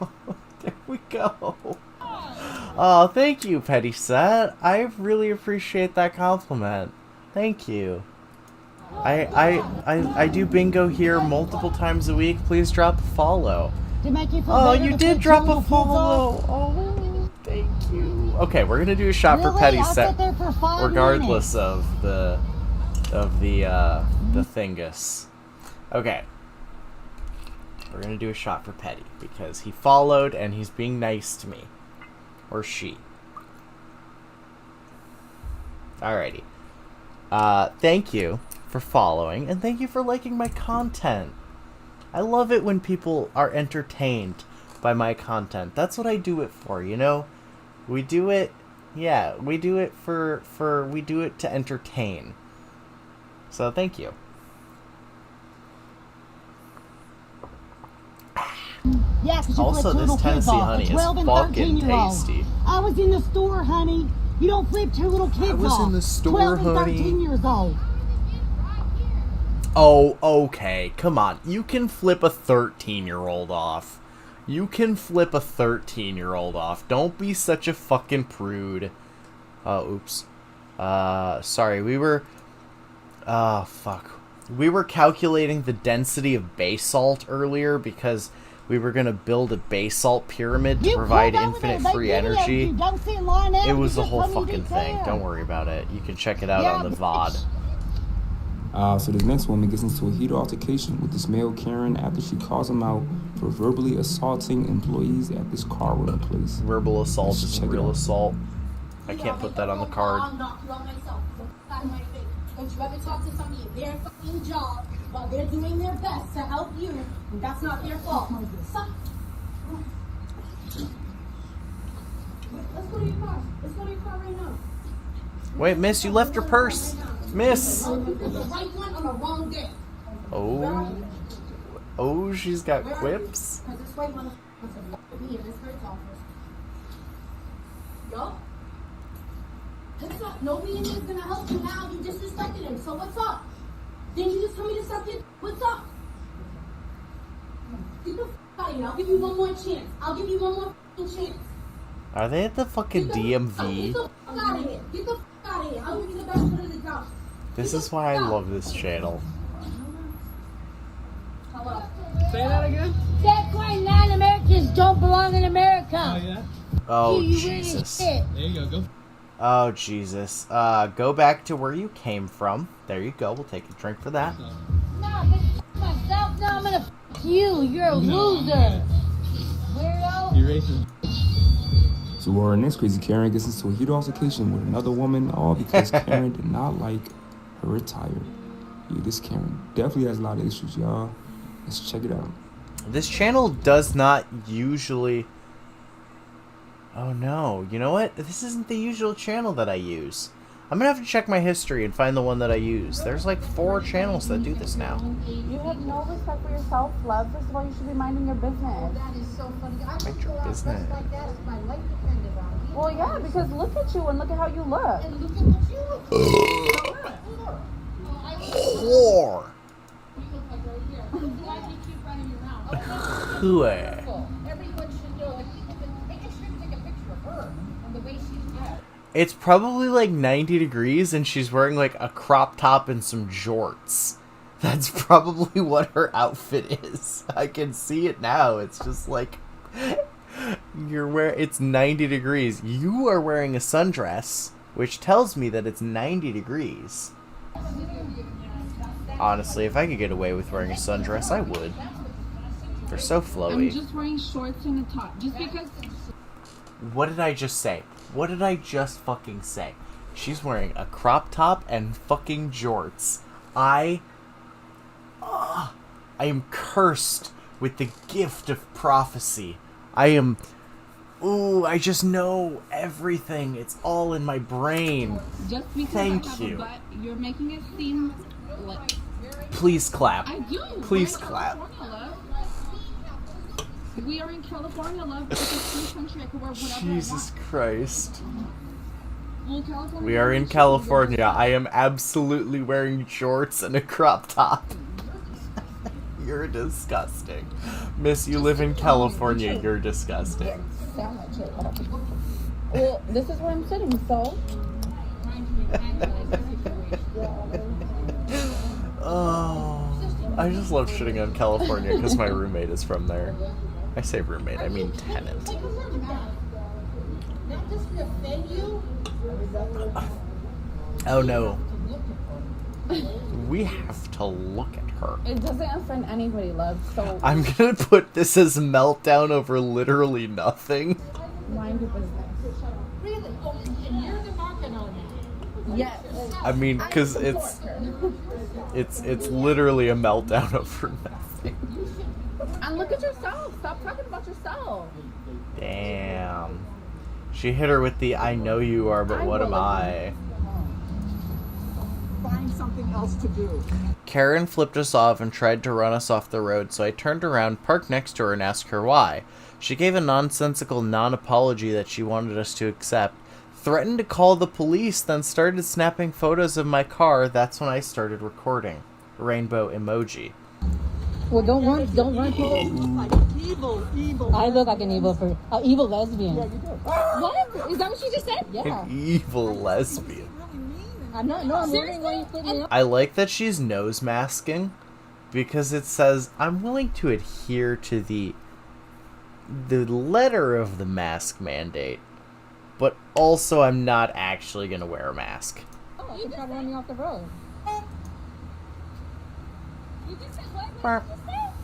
There we go. Oh, thank you, Petty Set. I really appreciate that compliment. Thank you. I do bingo here multiple times a week. Please drop a follow. Oh, you did drop a follow. Oh, thank you. Okay, we're gonna do a shot for Petty Set, regardless of the thingus. Okay, we're gonna do a shot for Petty because he followed and he's being nice to me, or she. Alrighty. Thank you for following, and thank you for liking my content. I love it when people are entertained by my content. That's what I do it for, you know? We do it, yeah, we do it we do it to entertain. So thank you. Yeah, Also, this Tennessee honey is fucking tasty. I was in the store, honey. You don't flip two little kids off. I was in the store, 12 and honey. 13 years old. Oh, okay. Come on. You can flip a 13-year-old off. You can flip a 13-year-old off. Don't be such a fucking prude. Oops. Sorry. We were... fuck. We were calculating the density of basalt earlier because we were going to build a basalt pyramid to provide infinite free energy. It was the whole fucking thing. Don't worry about it. You can check it out on the VOD. So this next woman gets into a heated altercation with this male Karen after she calls him out for verbally assaulting employees at this car rental place. Verbal assault is real assault. I can't put that on the card. Don't you ever talk to somebody at their fucking job while they're doing their best to help you, and that's not their fault. Let's go to your car. Let's go to your car right now. Wait, miss, you left your purse. Miss. The right one on the wrong day. Oh. Oh, she's got quips. Because this right one wants to be in this first office. Yo? What's up? Nobody in here is going to help you now. You disrespected him. So what's up? Then you just tell me to suck it? What's up? Get the f*** out of here. I'll give you one more chance. I'll give you one more chance. Are they at the fucking DMV? Get the f*** out of here. Get the f*** out of here. I'll give you the best foot of the job. This is why I love this channel. Say that again? That's why non-Americans don't belong in America. Oh, yeah? Oh, You Jesus. really There you go. Oh, Jesus. Go back to where you came from. There you go. We'll take a drink for that. No, I'm gonna f*** myself. No, I'm gonna f*** you. You're a loser. Weirdo. You're racist. So our next crazy Karen gets into a heated altercation with another woman, all because Karen did not like her attire. Yeah, this Karen definitely has a lot of issues, y'all. Let's check it out. This channel does not usually... Oh no, you know what? This isn't the usual channel that I use. I'm gonna have to check my history and find the one that I use. There's like 4 channels that do this now. You have no respect for yourself, love. First of all, you should be minding your business. That is so funny. I Mind your business. like that if my life depended on it. Well, yeah, because look at you and look at how you look. And look at what you look like. Whore. You look like right here. Why do you keep running your mouth? Whore. Everyone should know that people can make sure to take a picture of her and the way she's dressed. It's probably like 90 degrees and she's wearing like a crop top and some jorts. That's probably what her outfit is. I can see it now. It's just like it's 90 degrees. You are wearing a sundress, which tells me that it's 90 degrees. Honestly, if I could get away with wearing a sundress, I would. They're so flowy. I'm just wearing shorts and a top. Just because... What did I just say? What did I just fucking say? She's wearing a crop top and fucking jorts. I am cursed with the gift of prophecy. I just know everything. It's all in my brain. Just because Thank I have you. a butt, you're making it seem like... Please clap. I do. Please We're in clap. California, love. We are in California, love. It's a free country. I can wear whatever Jesus Christ. I want. Well, California We are in California. I am absolutely wearing shorts and a crop top. You're disgusting. Miss, you live in California. You're disgusting. Well, this is where I'm sitting, so... Oh, I just love shitting on California because my roommate is from there. I say roommate, I mean tenant. Not just to offend you. Oh no. We have to look at her. It doesn't offend anybody, love, so... I'm gonna put this as meltdown over literally nothing. Mind your business. Really? Oh, and you're the market on that. Yes. I mean, because it's literally a meltdown over nothing. And look at yourself. Stop talking about yourself. Damn. She hit her with the I know you are, but what am I? Find something else to do. Karen flipped us off and tried to run us off the road, so I turned around, parked next to her, and asked her why. She gave a nonsensical non-apology that she wanted us to accept, threatened to call the police, then started snapping photos of my car. That's when I started recording. Rainbow emoji. Well, don't run Evil. I look like an evil lesbian. Yeah, you do. What? Is that what she just said? Yeah. An evil lesbian. I'm not. No, I'm wondering why you put me up. I like that she's nose masking because it says I'm willing to adhere to the letter of the mask mandate, but also I'm not actually gonna wear a mask. Oh, you tried to run me off the road.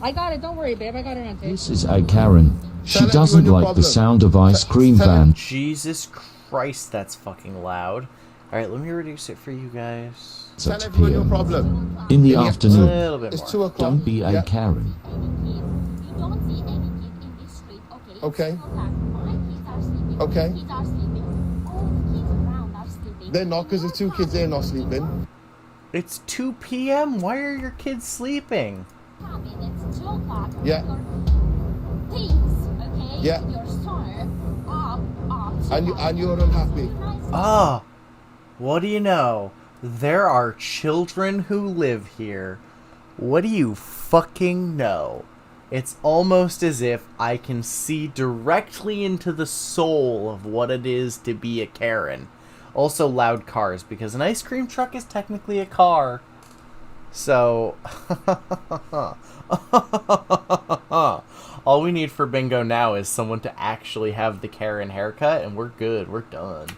I got it. Don't worry, babe. I got it on tape. This is a Karen. She doesn't like the sound of ice cream van. Jesus Christ, that's fucking loud. Alright, let me reduce it for you guys. Tell everyone your problem. In the afternoon. It's 2 o'clock. Don't be a Karen. Okay. Okay. They're not, because there's 2 kids there not sleeping. It's 2 p.m. Why are your kids sleeping? Yeah. Yeah. And you're unhappy. Ah, what do you know? There are children who live here. What do you fucking know? It's almost as if I can see directly into the soul of what it is to be a Karen. Also loud cars, because an ice cream truck is technically a car. So, all we need for bingo now is someone to actually have the Karen haircut, and we're good. We're done.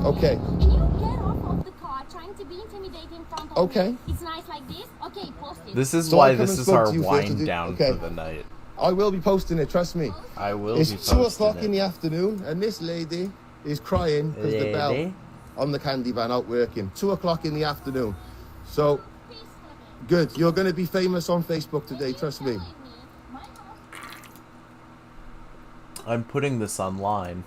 Okay. Can you get off of the car trying to be intimidating in front of Okay. me? It's nice like this? Okay, post it. This is So why I come this and is spoke our to you first to wind do- down okay. for the night. I will be posting it, trust me. I will It's be 2 o'clock posting in it. the afternoon, and this lady is crying because the bell Lady? on the candy van out working. 2 o'clock in the afternoon. So, good. You're going to be famous on Facebook today, trust me. I'm putting this online.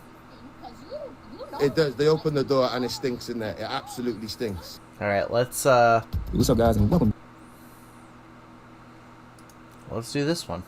It does. They open the door and it stinks in there. It absolutely stinks. Alright, let's What's up, guys, and welcome. let's do this one.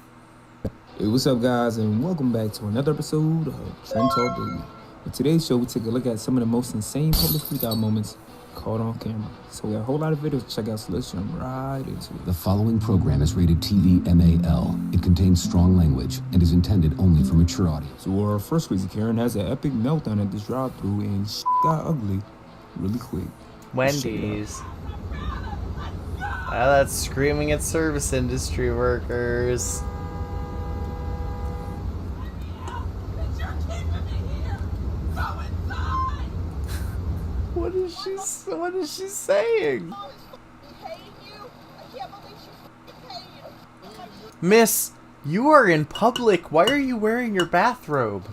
Hey, what's up, guys, and welcome back to another episode of Trend Talk Daily. In today's show, we take a look at some of the most insane public freakout moments caught on camera. So we got a whole lot of videos to check out, so let's jump right into it. The following program is rated TV MAL. It contains strong language and is intended only for mature audience. So our first crazy Karen has an epic meltdown at this drive-thru and got ugly really quick. Wendy's. That's screaming at service industry workers. What is she saying? Miss, you are in public. Why are you wearing your bathrobe?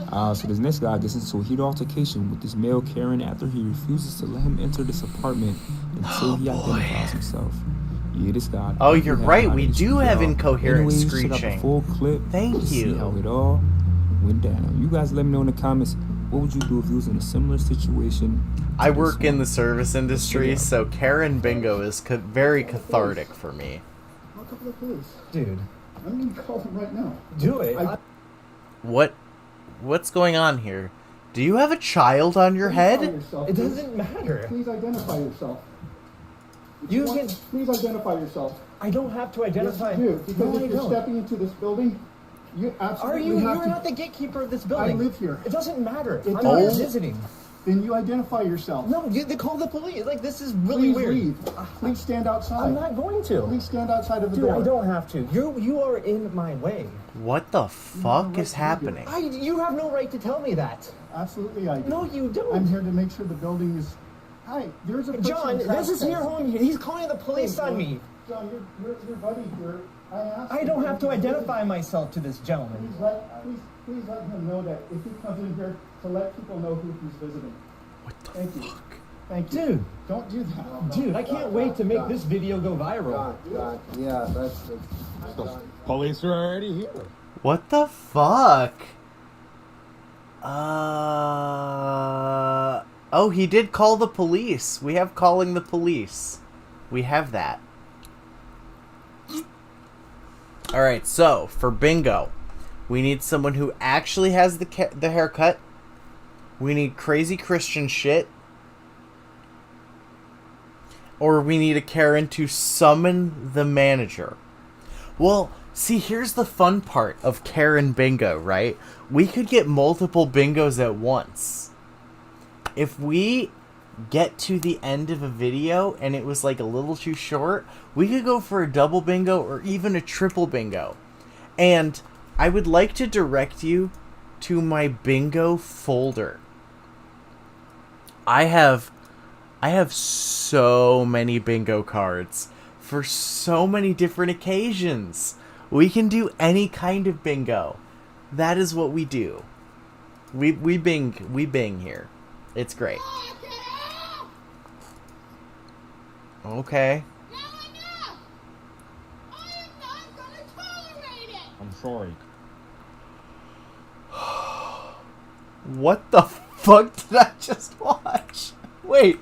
So this next guy gets into a heated altercation with this male Karen after he refuses to let him enter this apartment until he identifies himself. Yeah, this guy. Oh, you're right. We do have y'all. incoherent Anyways, check out the screeching. full clip. Thank to you. See how it all went down. You guys let me know in the comments. What would you do if you was in a similar situation? I work in the service industry, so Karen Bingo is very cathartic for me. I'll call the police. Dude. I'm going to call them right now. Do it. What's going on here? Do you have a child on your head? It doesn't matter. Please identify yourself. You can... Please identify yourself. I don't have to identify. Yes, you do. Because No, if you're stepping into this building, you absolutely Are you? have You're to... not the gatekeeper of this building. I live here. It doesn't matter. I'm does. here visiting. Then you identify yourself. No, they call the police. Like, this is really Please weird. leave. Please stand outside. I'm not going to. Please stand outside of the Dude, door. I don't have to. You are in my way. What the fuck is happening? You have no right to tell me that. Absolutely I do. No, you don't. I'm here to make sure the building is... Hi, there's a person John, this is your home. He's calling the police on me. John, your buddy here. I don't have to identify myself to this gentleman. Please let him know that if he comes in here, to let people know who he's visiting. What the Thank fuck? You. Thank you. Dude. Don't do that. Dude, I can't wait to make this video go viral. Yeah, that's... Police are already here. What the fuck? Oh, he did call the police. We have calling the police. We have that. Alright, so, for bingo, we need someone who actually has the haircut. We need crazy Christian shit. Or we need a Karen to summon the manager. Well, see, here's the fun part of Karen Bingo, right? We could get multiple bingos at once. If we get to the end of a video and it was like a little too short, we could go for a double bingo or even a triple bingo. And I would like to direct you to my bingo folder. I have I have so many bingo cards for so many different occasions. We can do any kind of bingo. That is what we do. We bing here. It's great. Okay. I'm sorry. What the fuck did I just watch? Wait,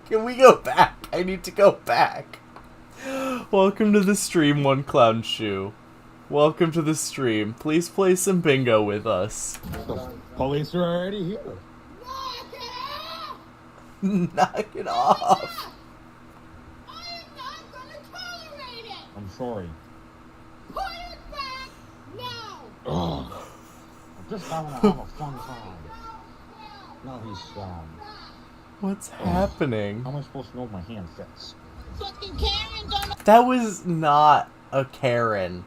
can we go back? I need to go back. Welcome to the stream, One Clown Shoe. Welcome to the stream. Please play some bingo with us. Police are already here. Knock it off. I'm sorry. Put it back now. I'm just having a fun time. Now he's What's happening? How am I supposed to know if my hand fits? Fucking Karen, don't. That was not a Karen.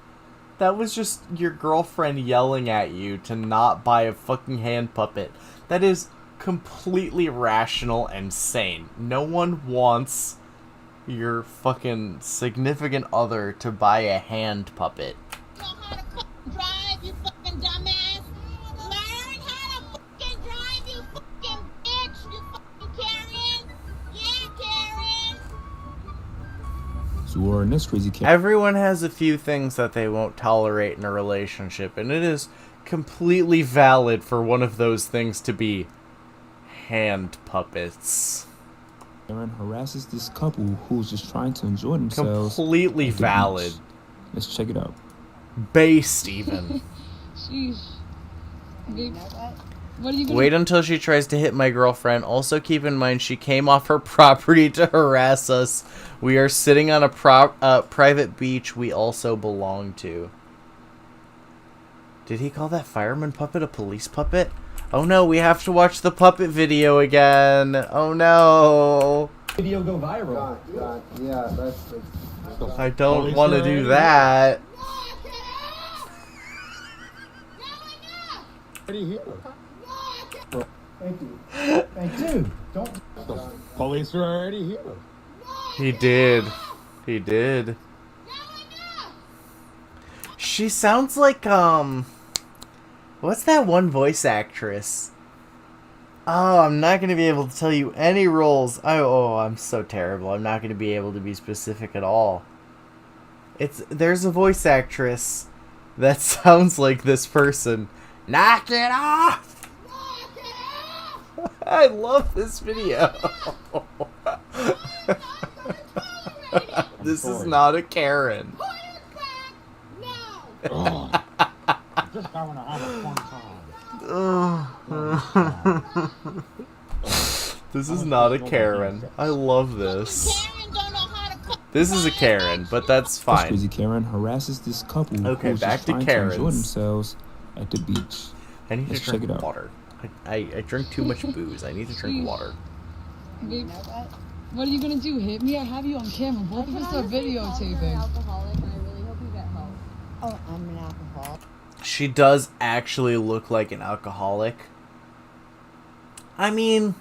That was just your girlfriend yelling at you to not buy a fucking hand puppet. That is completely rational and sane. No one wants your fucking significant other to buy a hand puppet. You know how to fucking drive, you fucking dumbass. Learn how to fucking drive, you fucking bitch. You fucking Karen. Yeah, Karen. So we're in this crazy cat. Everyone has a few things that they won't tolerate in a relationship, and it is completely valid for one of those things to be hand puppets. Karen harasses this couple who's just trying to enjoy themselves. Completely valid. Beach. Let's check it out. Based even. Sheesh. What are you gonna Wait until she tries to hit my girlfriend. Also keep in mind she came off her property to harass us. We are sitting on a private beach we also belong to. Did he call that fireman puppet a police puppet? Oh no, we have to watch the puppet video again. Oh no. Video go viral. God, yeah, that's I don't want to do that. Already here. Thank you. Thank you. Don't. Police are already here. He did. He did. She sounds like, what's that one voice actress? Oh, I'm not going to be able to tell you any roles. I'm so terrible. I'm not going to be able to be specific at all. There's a voice actress that sounds like this person. Knock it off! I love this video. This is not a Karen. Just having a fun time. This is not a Karen. I love this. This is a Karen, but that's fine. Crazy Karen harasses this couple okay, who's back just to trying Karens. to enjoy themselves at the beach. I need Let's to drink check it out. water. I drink too much booze. I need to drink water. Babe, what are you gonna do? Hit me? I have you on camera. Both of us are videotaping. Alcoholic, and I really hope you get help. Oh, I'm an alcoholic. She does actually look like an alcoholic. I mean,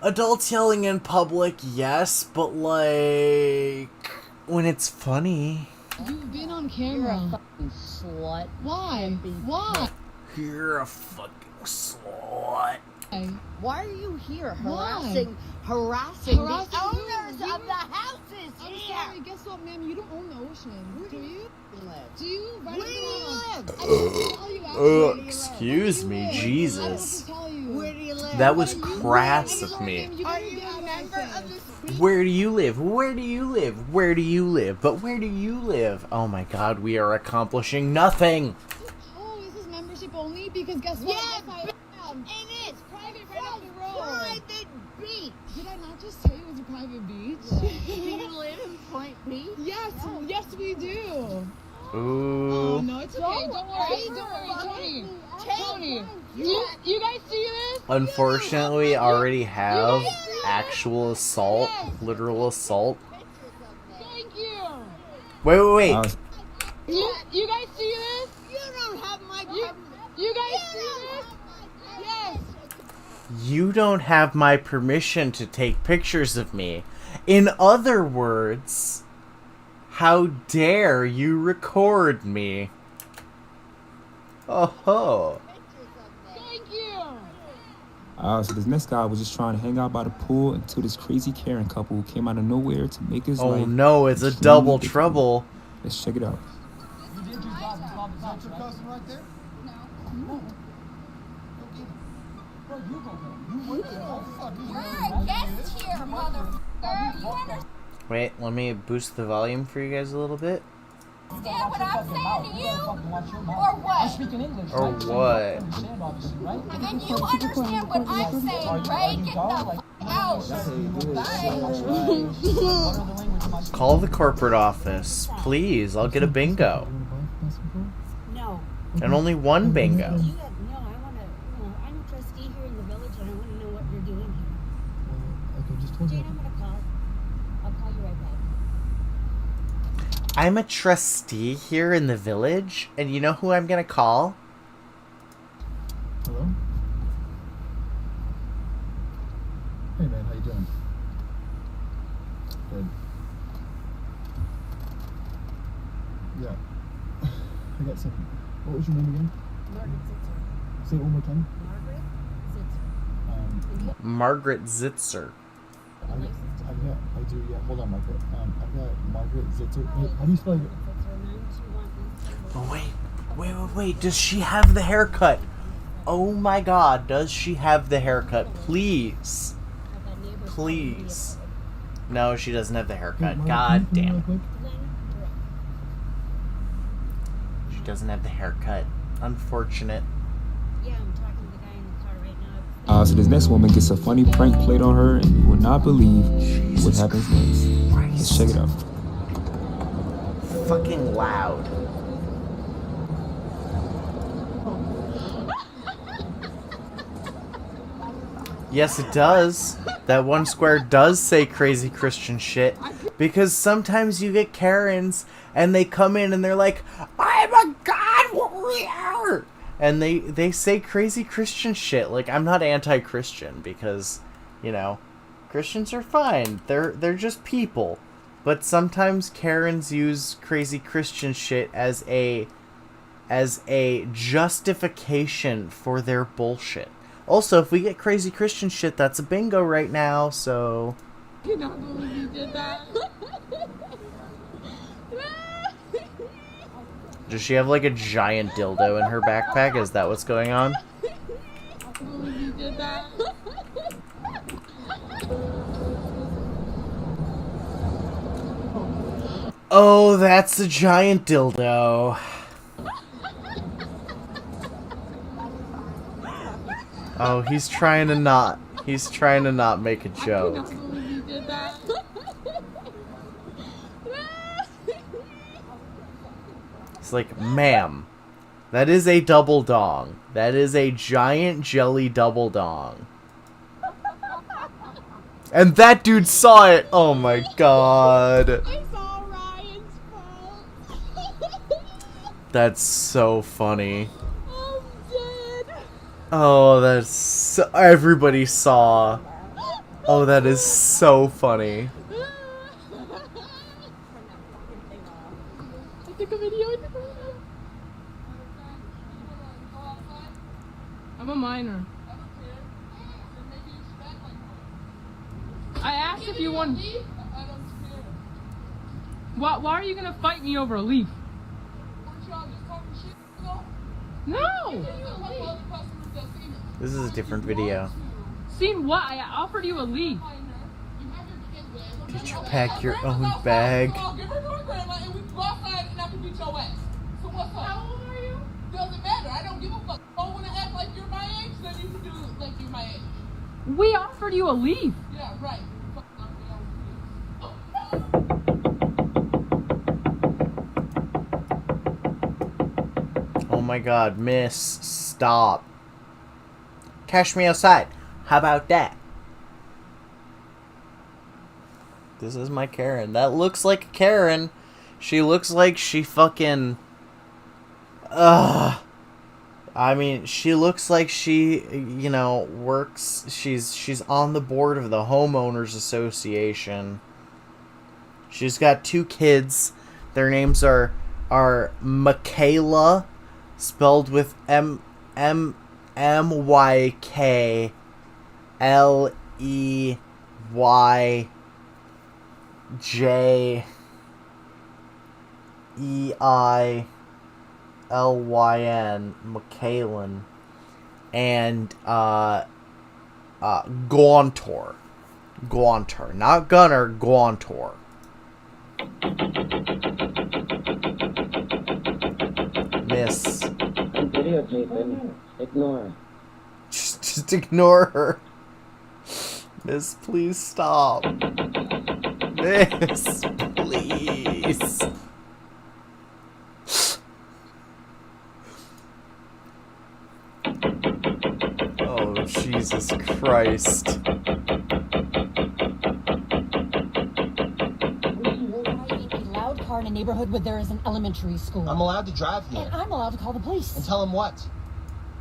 adults yelling in public, yes, but like when it's funny. You've been on camera. You're a fucking slut. Why? Why? You're a fucking slut. Why are you here Why? harassing the Harassing owners who? of the houses I'm here? sorry, guess what, ma'am? You don't own the ocean. Do you? Live? Do you? Right Where do you live? I didn't tell you that. Excuse me, Jesus. Where do you live? That was crass of me. Are you a member of the speech? Where do you live? Where do you live? Where do you live? But where do you live? Oh my god, we are accomplishing nothing. Oh, is this membership only? Because guess what? Yeah, Yes, I am. It is Private right up the road. private beach. Did I not just tell you it was a private beach? Do you live in Point Beach? Yes, yes we do. Ooh. Oh no, it's okay. Don't worry, Tony. You guys see this? Unfortunately, we already have actual assault, literal assault. Thank you. Wait. You guys see this? You don't have my You guys see this? Yes. You don't have my permission to take pictures of me. In other words, how dare you record me? Oh ho. Thank you. So this next guy was just trying to hang out by the pool until this crazy Karen couple came out of nowhere to make his life. Oh no, it's a double trouble. Let's check it out. You did your job. Is that your cousin right there? No. Bro, you go there. You work there. You're a guest here, motherfucker. You understand Wait, let me boost the volume for you guys a little bit. what I'm saying to you? Or what? I'm speaking English. Or right? what? Understand, obviously, right? And then you understand what I'm saying, right? Get the out. Call the corporate office, please. I'll get a bingo. No. And only one bingo. No, I want to. I'm a trustee here in the village, and I want to know what you're doing here. Okay, just hold Jane, on. I'm gonna call. I'll call you right back. I'm a trustee here in the village, and you know who I'm gonna call? Hello? Hey man, how you doing? Good. Yeah. I got some. What was your name again? Margaret Zitzer. Say it one more time. Margaret Zitzer. Margaret Zitzer. I do, yeah. Hold on, Margaret. I've got Margaret Zitzer. Hey, how do you spell it? Oh, wait. Does she have the haircut? Oh my god, does she have the haircut? Please. Please. No, she doesn't have the haircut. God damn it. She doesn't have the haircut. Unfortunate. Yeah, I'm talking to the guy in the car right now. So this next woman gets a funny prank played on her, and you will not believe what happens next. Let's check it out. Fucking loud. Yes, it does. That one square does say crazy Christian shit. Because sometimes you get Karens and they come in and they're like, I'm a God warrior! And they say crazy Christian shit. Like, I'm not anti-Christian because, you know, Christians are fine. They're just people. But sometimes Karens use crazy Christian shit as a justification for their bullshit. Also, if we get crazy Christian shit, that's a bingo right now, so... You not believe you did that? Does she have, like, a giant dildo in her backpack? Is that what's going on? I believe you did that. Oh, that's a giant dildo. Oh, he's trying to not make a joke. I cannot believe you did that. It's like, ma'am, that is a double dong. That is a giant jelly double dong. And that dude saw it! Oh my god. It's all Ryan's fault. That's so funny. I'm dead. Oh, that's so... Everybody saw. Oh, that is so funny. I took a video. I'm a minor. I asked if you want. Why are you gonna fight me over a leaf? No! This is a different video. Seen what? I offered you a leaf. Did you pack your own bag? How old are you? Doesn't matter. I don't give a fuck. Don't want to act like you're my age, then you can do like you're my age. We offered you a leaf. Yeah, right. Oh my god, miss, stop. Cash me outside. How about that? This is my Karen. That looks like a Karen. She looks like she fucking... I mean, she looks like she, you know, works. She's on the board of the homeowners association. She's got 2 kids. Their names are Michaela, spelled with MyKLEYJEILYN, McKaylin, and Gauntor, not Gunner, Gauntor. Miss. I'm videotaping. Ignore. Just ignore her. Miss, please stop. Miss, please. Oh, Jesus Christ. In a neighborhood where there is an elementary school. I'm allowed to drive here. And I'm allowed to call the police. And tell them what?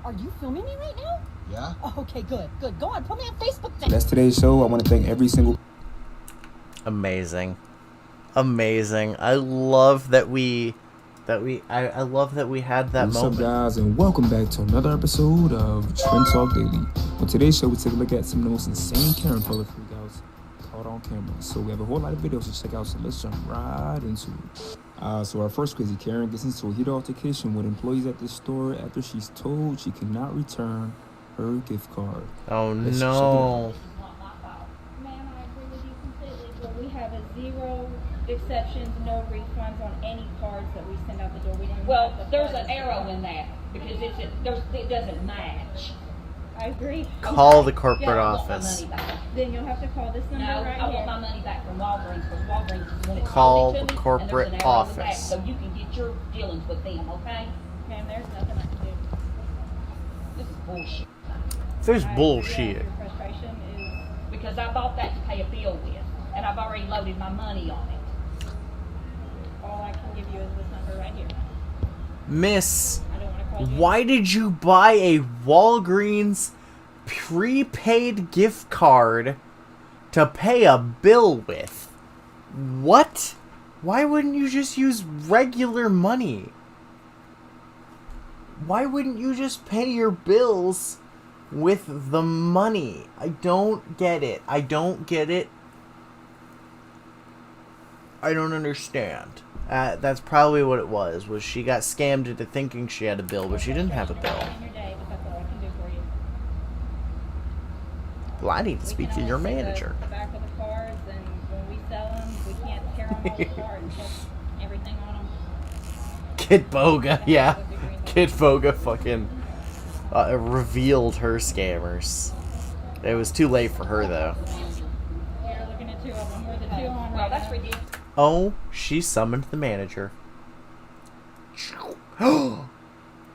Are you filming me right now? Yeah. Oh, okay, good. Go on, put me on Facebook then. That's today's show. I want to thank every single... Amazing. I love that we love that we had that What's moment. up, guys, and welcome back to another episode of Trend Talk Daily. On today's show, we take a look at some of the most insane Karen color freakouts caught on camera. So we have a whole lot of videos to check out, so let's jump right into it. So our first crazy Karen gets into a heated altercation with employees at the store after she's told she cannot return her gift card. Oh, Let's no. Ma'am, I agree with you completely, but we have a 0 exceptions, no refunds on any cards that we send out the door. We don't. Well, there's an arrow in that because it doesn't match. I agree. Call the corporate office. Then you'll have to call this number right I here. want my money back from Walgreens because Walgreens is the one that Call sold it to the me, corporate and there's an arrow in the back, office. so you can get your dealings with them, okay? Ma'am, there's nothing I can do. This is bullshit. There's I bullshit. Your frustration is Because I bought that to pay a bill with, and I've already loaded my money on it. all I can give you is this number right here. Miss, I don't want to call you. why did you buy a Walgreens prepaid gift card to pay a bill with? What? Why wouldn't you just use regular money? Why wouldn't you just pay your bills with the money? I don't get it. I don't get it. I don't understand. That's probably what it was she got scammed into thinking she had a bill, but she didn't have a bill. Well, I need to speak to your manager. The back of the cards, and when we sell them, we can't tear them off apart and put everything on them. Kid Boga, yeah. Kid Boga fucking revealed her scammers. It was too late for her, though. You're looking at 2 of them. We're the 2 on right that's now. ridiculous. Oh, she summoned the manager.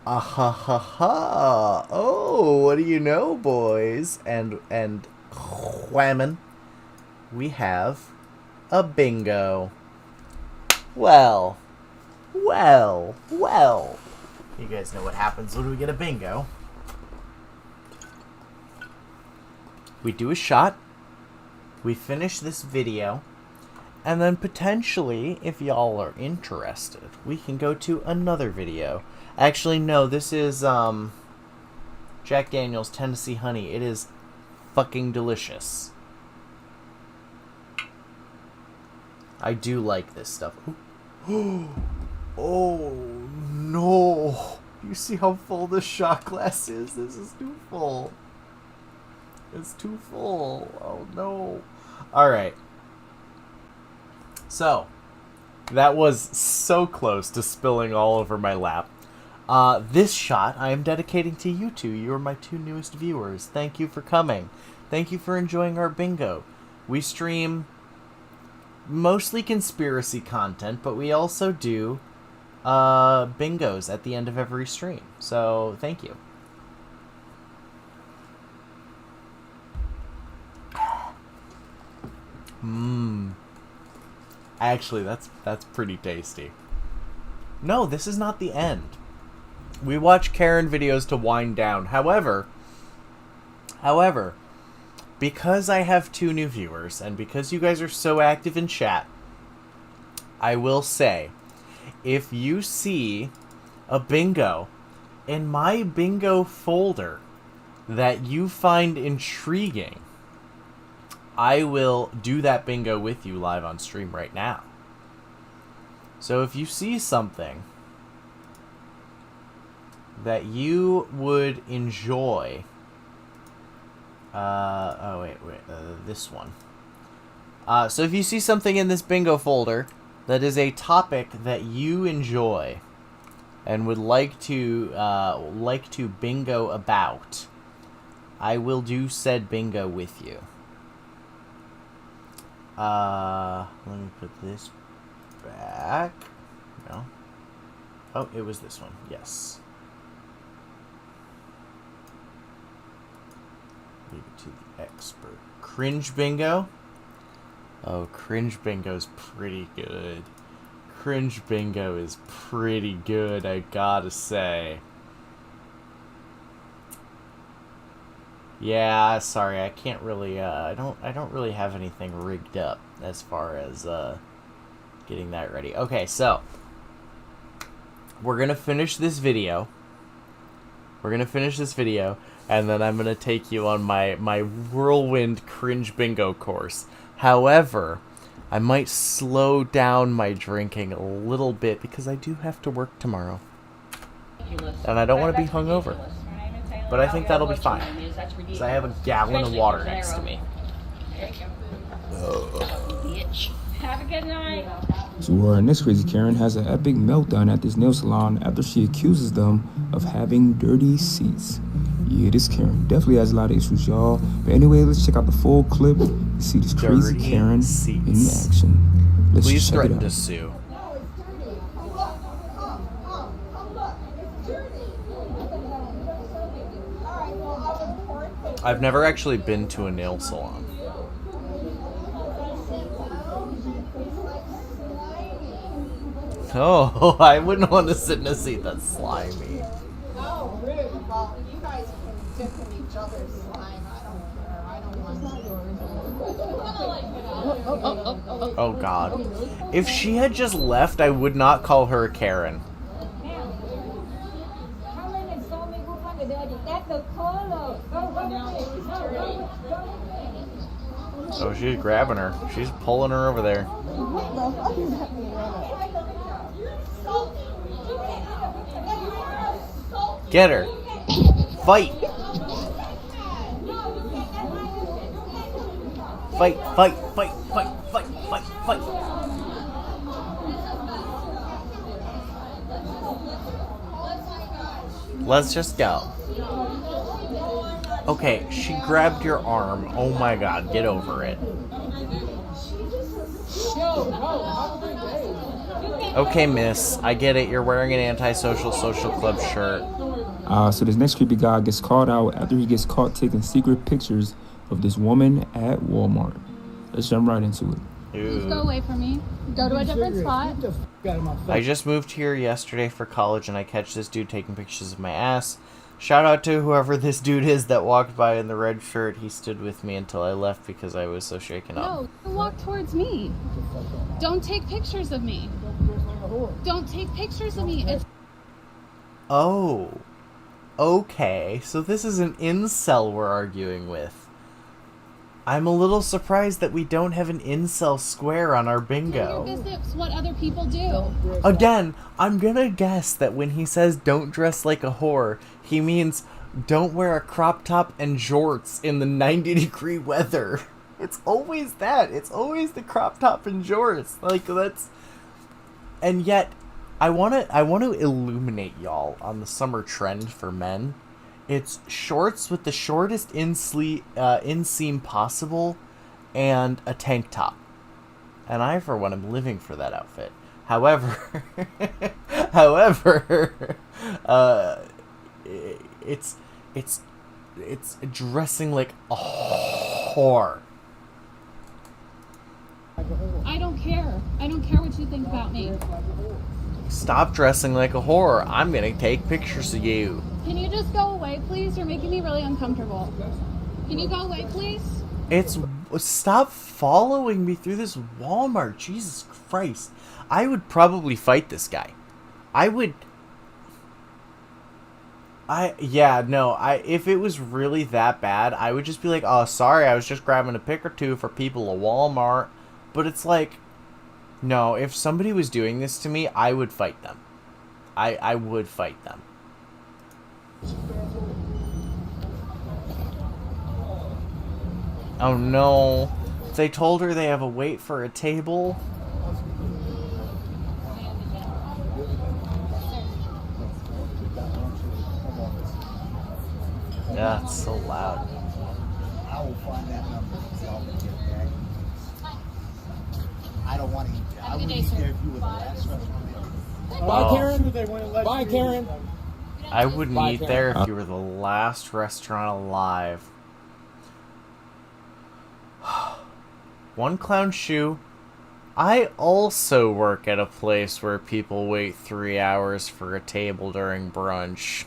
Ah ha ha ha! Oh, what do you know, boys and whammon? We have a bingo. Well. You guys know what happens when we get a bingo. We do a shot. We finish this video. And then potentially, if y'all are interested, we can go to another video. Actually, no, this is Jack Daniel's Tennessee Honey. It is fucking delicious. I do like this stuff. Oh, no. You see how full this shot glass is? This is too full. It's too full. Oh, no. Alright. So, that was so close to spilling all over my lap. This shot I am dedicating to you two. You are my 2 newest viewers. Thank you for coming. Thank you for enjoying our bingo. We stream mostly conspiracy content, but we also do bingos at the end of every stream. So, thank you. Actually, that's pretty tasty. No, this is not the end. We watch Karen videos to wind down. However, because I have 2 new viewers, and because you guys are so active in chat, I will say, if you see a bingo in my bingo folder that you find intriguing, I will do that bingo with you live on stream right now. So if you see something that you would enjoy, this one. So if you see something in this bingo folder that is a topic that you enjoy and would like to bingo about, I will do said bingo with you. Let me put this back. No. Oh, it was this one. Yes. Leave it to the expert. Cringe bingo. Oh, cringe bingo's pretty good. Cringe bingo is pretty good, I gotta say. Yeah, sorry, I can't really, I don't really have anything rigged up as far as, getting that ready. Okay, so, we're gonna finish this video. And then I'm gonna take you on my whirlwind cringe bingo course. However, I might slow down my drinking a little bit because I do have to work tomorrow. And I don't want to be hungover. But I think that'll be fine. Because I have a gallon of water next to me. Have a good night. So our next crazy Karen has an epic meltdown at this nail salon after she accuses them of having dirty seats. Yeah, this Karen definitely has a lot of issues, y'all. But anyway, let's check out the full clip to see this crazy Dirty Karen seats. in action. Let's Please check threaten it out. to sue. I've never actually been to a nail salon. Oh, I wouldn't want to sit in a seat that's slimy. Oh, rude. Well, you guys can dip in each other's slime. I don't care. I don't want Oh god. If she had just left, I would not call her a Karen. Oh, she's grabbing her. She's pulling her over there. Get her. Fight. Fight, fight, fight, fight, fight, fight, fight. Let's just go. Okay, she grabbed your arm. Oh my god, get over it. Okay, miss, I get it. You're wearing an antisocial social club shirt. So this next creepy guy gets called out after he gets caught taking secret pictures of this woman at Walmart. Let's jump right into it. Please go away from me. Go to a different spot. I just moved here yesterday for college and I catch this dude taking pictures of my ass. Shout out to whoever this dude is that walked by in the red shirt. He stood with me until I left because I was so shaken up. No, walk towards me. Don't take pictures of me. Don't take pictures of me. It's Oh. Okay, so this is an incel we're arguing with. I'm a little surprised that we don't have an incel square on our bingo. your business what other people do. Again, I'm gonna guess that when he says don't dress like a whore, he means don't wear a crop top and jorts in the 90-degree weather. It's always that. It's always the crop top and jorts. Like, that's... And yet, I want to illuminate y'all on the summer trend for men. It's shorts with the shortest inseam possible and a tank top. And I, for one, am living for that outfit. However, it's dressing like a whore. I don't care. I don't care what you think about me. Stop dressing like a whore. I'm gonna take pictures of you. Can you just go away, please? You're making me really uncomfortable. Can you go away, please? Stop following me through this Walmart. Jesus Christ. I would probably fight this guy. If it was really that bad, I would just be like, oh, sorry, I was just grabbing a pic or two for people at Walmart. But it's like, no, if somebody was doing this to me, I would fight them. I would fight them. Oh no. They told her they have a wait for a table. Yeah, it's so loud. I will find that number. Y'all can get back. I don't want to eat that. I would eat there if you were the last restaurant. Bye, Karen. Bye, Karen. I wouldn't eat there if you were the last restaurant alive. One clown shoe. I also work at a place where people wait 3 hours for a table during brunch.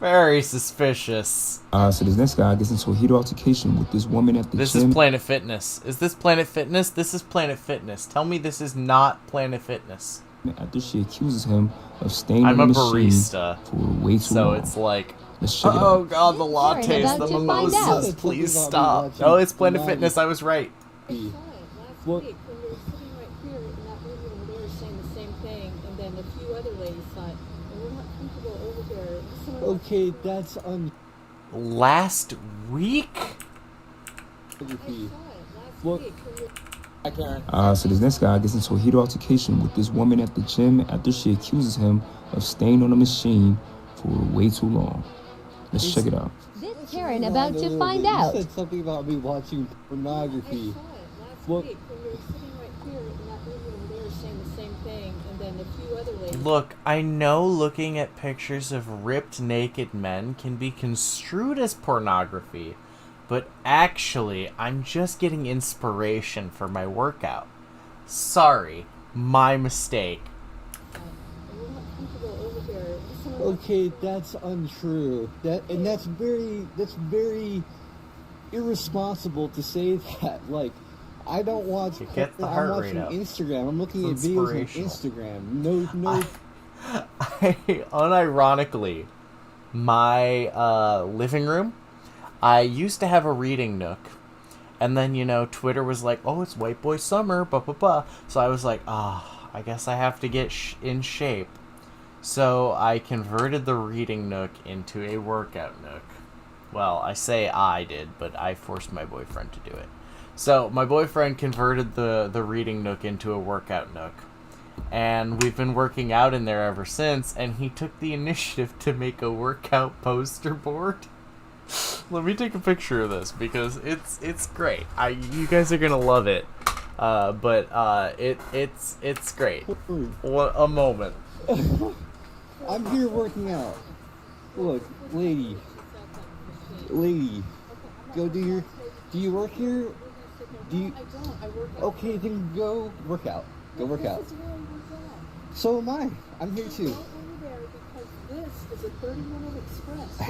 Very suspicious. So this next guy gets into a heated altercation with this woman at the gym. This is Planet Fitness. Is this Planet Fitness? This is Planet Fitness. Tell me this is not Planet Fitness. After she accuses him of staying I'm on a the machine barista, for way too long. so it's like, let's check it out. oh god, the lattes, the mimosas, please stop. Oh, it's Planet Fitness, I was right. Last week when we were sitting right here in that room over there saying the same thing, and then a few other ladies saw it, and we're not comfortable over here. Okay, that's Last week? So this next guy gets into a heated altercation with this woman at the gym after she accuses him of staying on the machine for way too long. Let's check it out. This Karen about to find out. You said something about me watching pornography. Week when we were sitting right here in that room over there saying the same thing, and then a few other ladies. Look, I know looking at pictures of ripped naked men can be construed as pornography, but actually, I'm just getting inspiration for my workout. Sorry, my mistake. Okay, that's untrue. That's very irresponsible to say that. Like, I don't watch. I'm watching Instagram. I'm looking at videos on Instagram. No. Unironically, my living room, I used to have a reading nook, and then Twitter was like, "Oh, it's White Boy Summer," blah blah blah. So I was like, I guess I have to get in shape. So I converted the reading nook into a workout nook. Well, I say I did, but I forced my boyfriend to do it. So my boyfriend converted the reading nook into a workout nook. And we've been working out in there ever since, and he took the initiative to make a workout poster board. Let me take a picture of this because it's great. You guys are gonna love it. It's great. What a moment. I'm here working out. Look, lady, go do you work here? Do you? I don't. I work out. Okay, then go work out. Go work out. So am I. I'm here too. This is a 30-minute express. I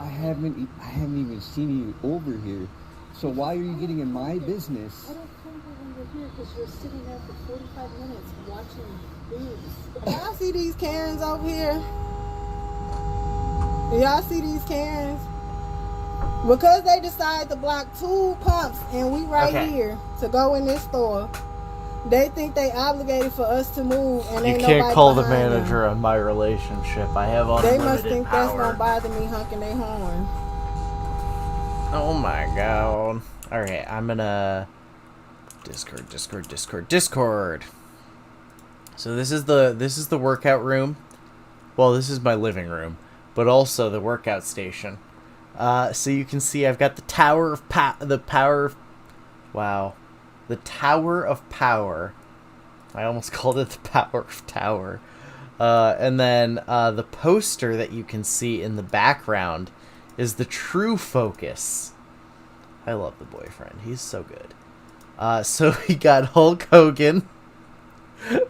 haven't even seen you over here. So why are you getting in my business? I don't come here when you're here because you're sitting there for 45 minutes watching boobs. Y'all see these Karens over here? Y'all see these Karens? Because they decided to block 2 pumps and we here to go in this store. They think they obligated for us to move, and you can't call the manager on my relationship. I have unlimited They must think power. that's gonna bother me honking their horn. Oh my god! All right, I'm gonna Discord. So this is the workout room. Well, this is my living room, but also the workout station. So you can see I've got the Tower of The Tower of Power. I almost called it the Power of Tower. And then the poster that you can see in the background is the True Focus. I love the boyfriend. He's so good. So we got Hulk Hogan.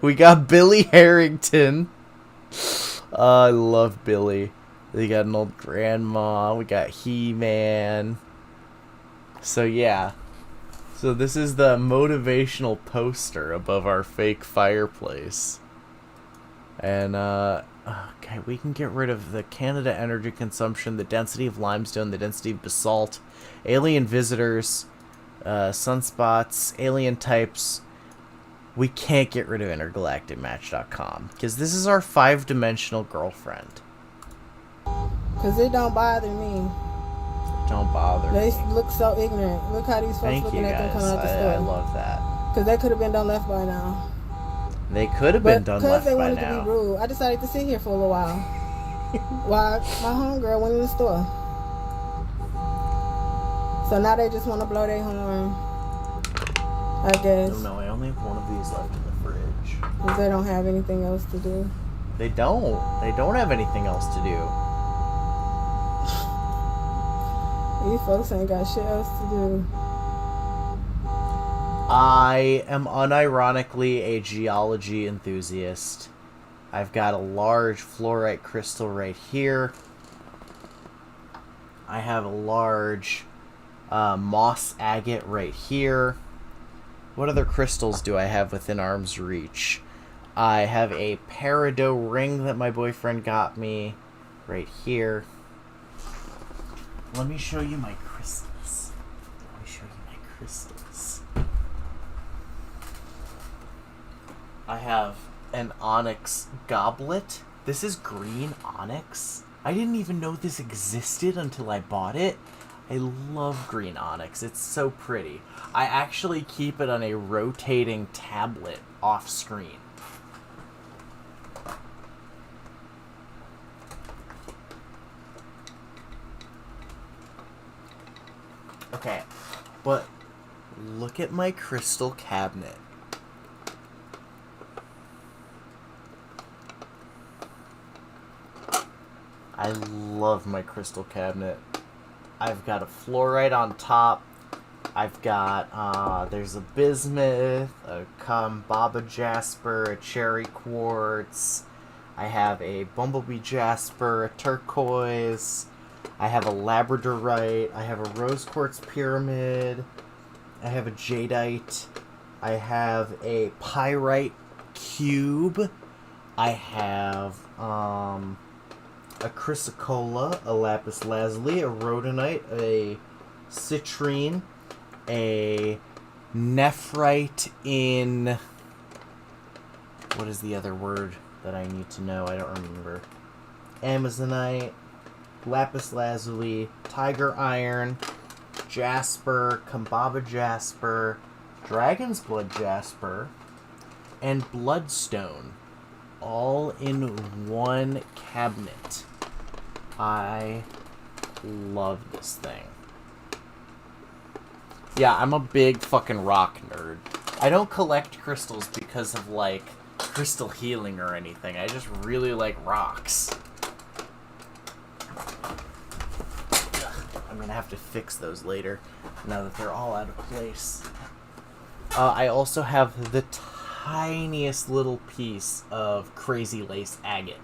We got Billy Harrington. I love Billy. We got an old grandma. We got He-Man. So yeah. So this is the motivational poster above our fake fireplace. And, okay, we can get rid of the Canada energy consumption, the density of limestone, the density of basalt, alien visitors, sunspots, alien types. We can't get rid of intergalacticmatch.com because this is our 5-dimensional girlfriend. Because it don't bother me. Don't bother They me. look so ignorant. Look how these folks looking at them coming out the store. I love that. Because they could have been done left by now. They could have been done left by now. Because they wanted to be rude, I decided to sit here for a little while. While my homegirl went in the store. So now they just want to blow their horn. I guess. No, I only have one of these left in the fridge. Because they don't have anything else to do. They don't. They don't have anything else to do. These folks ain't got shit else to do. I am unironically a geology enthusiast. I've got a large fluorite crystal right here. I have a large moss agate right here. What other crystals do I have within arm's reach? I have a peridot ring that my boyfriend got me right here. Let me show you my crystals. I have an onyx goblet. This is green onyx. I didn't even know this existed until I bought it. I love green onyx. It's so pretty. I actually keep it on a rotating tablet off screen. Okay, but look at my crystal cabinet. I love my crystal cabinet. I've got a fluorite on top. I've got, there's a bismuth, a Kambaba jasper, a cherry quartz. I have a bumblebee jasper, a turquoise. I have a labradorite. I have a rose quartz pyramid. I have a jadeite. I have a pyrite cube. I have, a chrysocolla, a lapis lazuli, a rhodonite, a citrine, a nephrite in... What is the other word that I need to know? I don't remember. Amazonite, lapis lazuli, tiger iron, jasper, Kambaba jasper, dragon's blood jasper, and bloodstone. All in one cabinet. I love this thing. Yeah, I'm a big fucking rock nerd. I don't collect crystals because of, like, crystal healing or anything. I just really like rocks. I'm gonna have to fix those later, now that they're all out of place. I also have the tiniest little piece of crazy lace agate.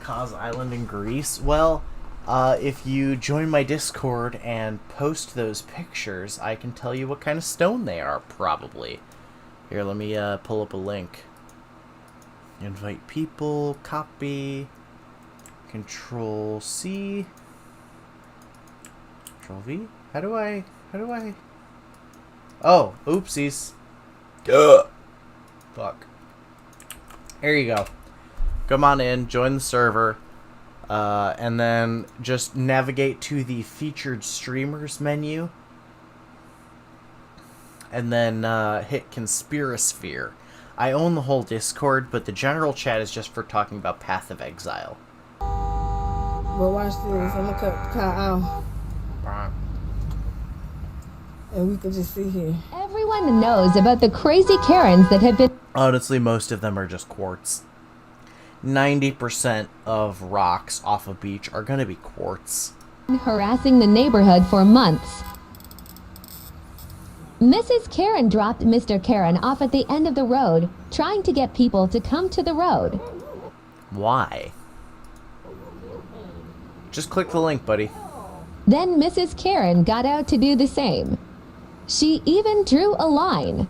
Kaz Island in Greece? Well, if you join my Discord and post those pictures, I can tell you what kind of stone they are, probably. Here, let me pull up a link. Invite people, copy, Control C, Control V? How do I... Oh, oopsies. Duh. Fuck. Here you go. Come on in, join the server, and then just navigate to the featured streamers menu, and then hit Conspirasphere. I own the whole Discord, but the general chat is just for talking about Path of Exile. But watch this, I'm gonna cut Kyle out. And we can just see here. Everyone knows about the crazy Karens that have been... Honestly, most of them are just quartz. 90% of rocks off a beach are going to be quartz. harassing the neighborhood for months. Mrs. Karen dropped Mr. Karen off at the end of the road, trying to get people to come to the road. Why? Just click the link, buddy. Then Mrs. Karen got out to do the same. She even drew a line.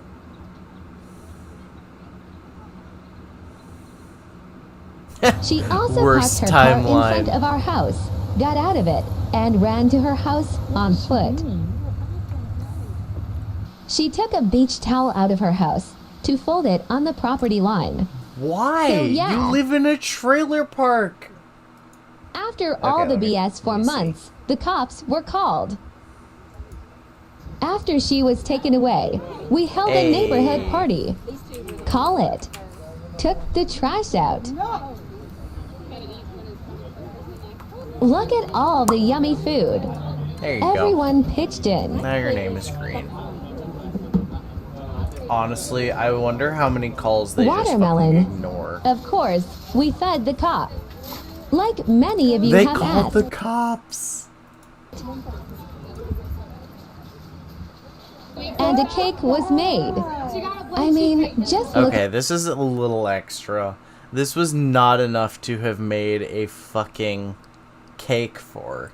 She also parked her car in front of our house, got out of it, and ran to her house on foot. She took a beach towel out of her house to fold it on the property line. Why? So, yeah. You live in a trailer park. After all the BS for months, the cops were called. After she was taken away, we held a neighborhood party. Call it. Took the trash out. Look at all the yummy food. There you Everyone go. Pitched in. Now your name is green. Honestly, I wonder how many calls they Watermelon. just fucking ignore. Of course, we fed the cop. Like many of you They have called asked. the cops. And a cake was made. I mean, just look. Okay, this is a little extra. This was not enough to have made a fucking cake for.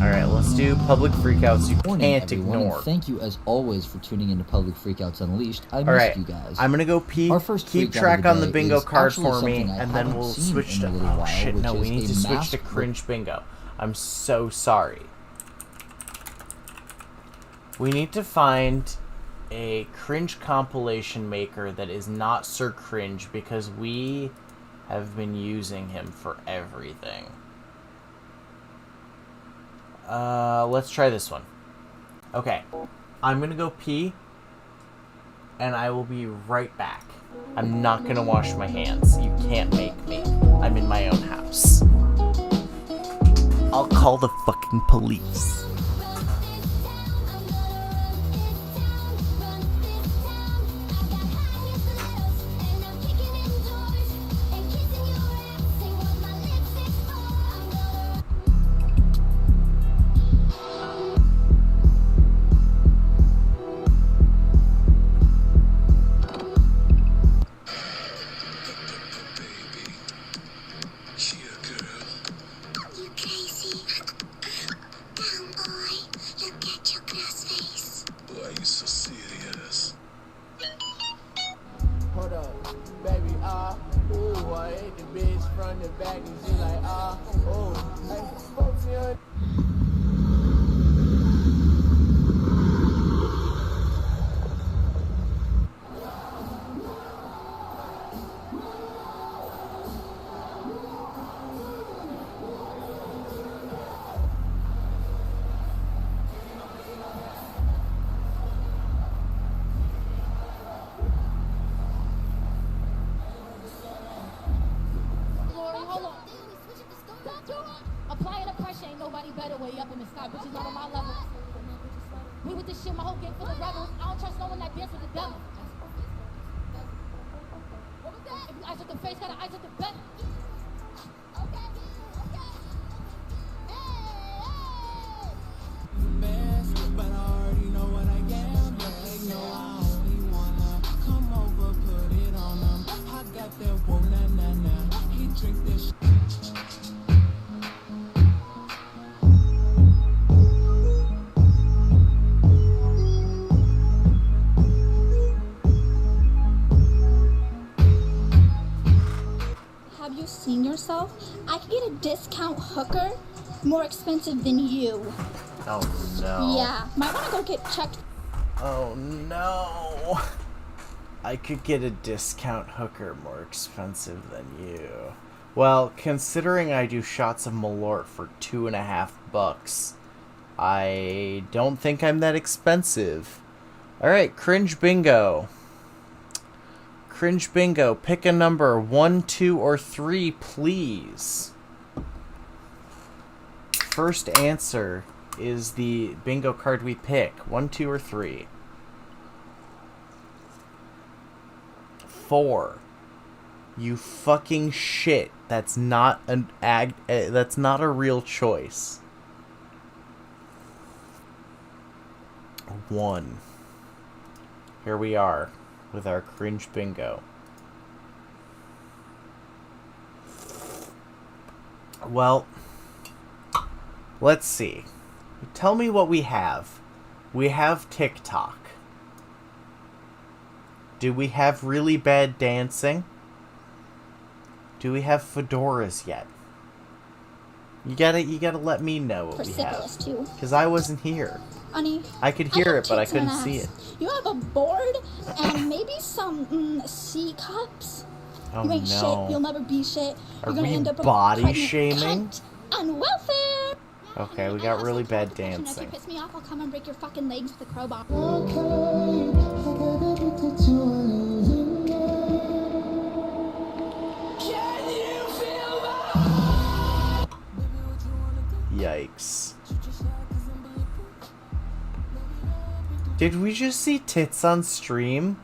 Alright, let's do public freakouts you can't ignore. Thank you as always for tuning into Public Freakouts Unleashed. I Alright, missed you guys. I'm gonna go keep track on the bingo card for me, and then we'll switch to... Oh shit, no, we need to switch to cringe bingo. I'm so sorry. We need to find a cringe compilation maker that is not Sir Cringe, because we have been using him for everything. Let's try this one. Okay, I'm gonna go pee, and I will be right back. I'm not gonna wash my hands. You can't make me. I'm in my own house. I'll call the fucking police. I could get a discount hooker more expensive than you. Oh no. Yeah, might want to go get checked. Oh no. I could get a discount hooker more expensive than you. Well, considering I do shots of Malort for $2.50, I don't think I'm that expensive. Alright, cringe bingo. Cringe bingo. Pick a number. 1, 2, or 3, please. First answer is the bingo card we pick. 1, 2, or 3. 4. You fucking shit. That's not that's not a real choice. 1. Here we are with our cringe bingo. Well, let's see. Tell me what we have. We have TikTok. Do we have really bad dancing? Do we have fedoras yet? You gotta let me know what we have. Because I wasn't here. Honey, I could hear it, but I couldn't see it. You have a board and maybe some C cups. Oh, you ain't no. shit. You'll never be shit. Are You're gonna we end up a body pregnant shaming? cunt on welfare. Okay, we got really bad If you dancing. piss me off, I'll come and break your fucking legs with a crowbar. Yikes. Did we just see tits on stream?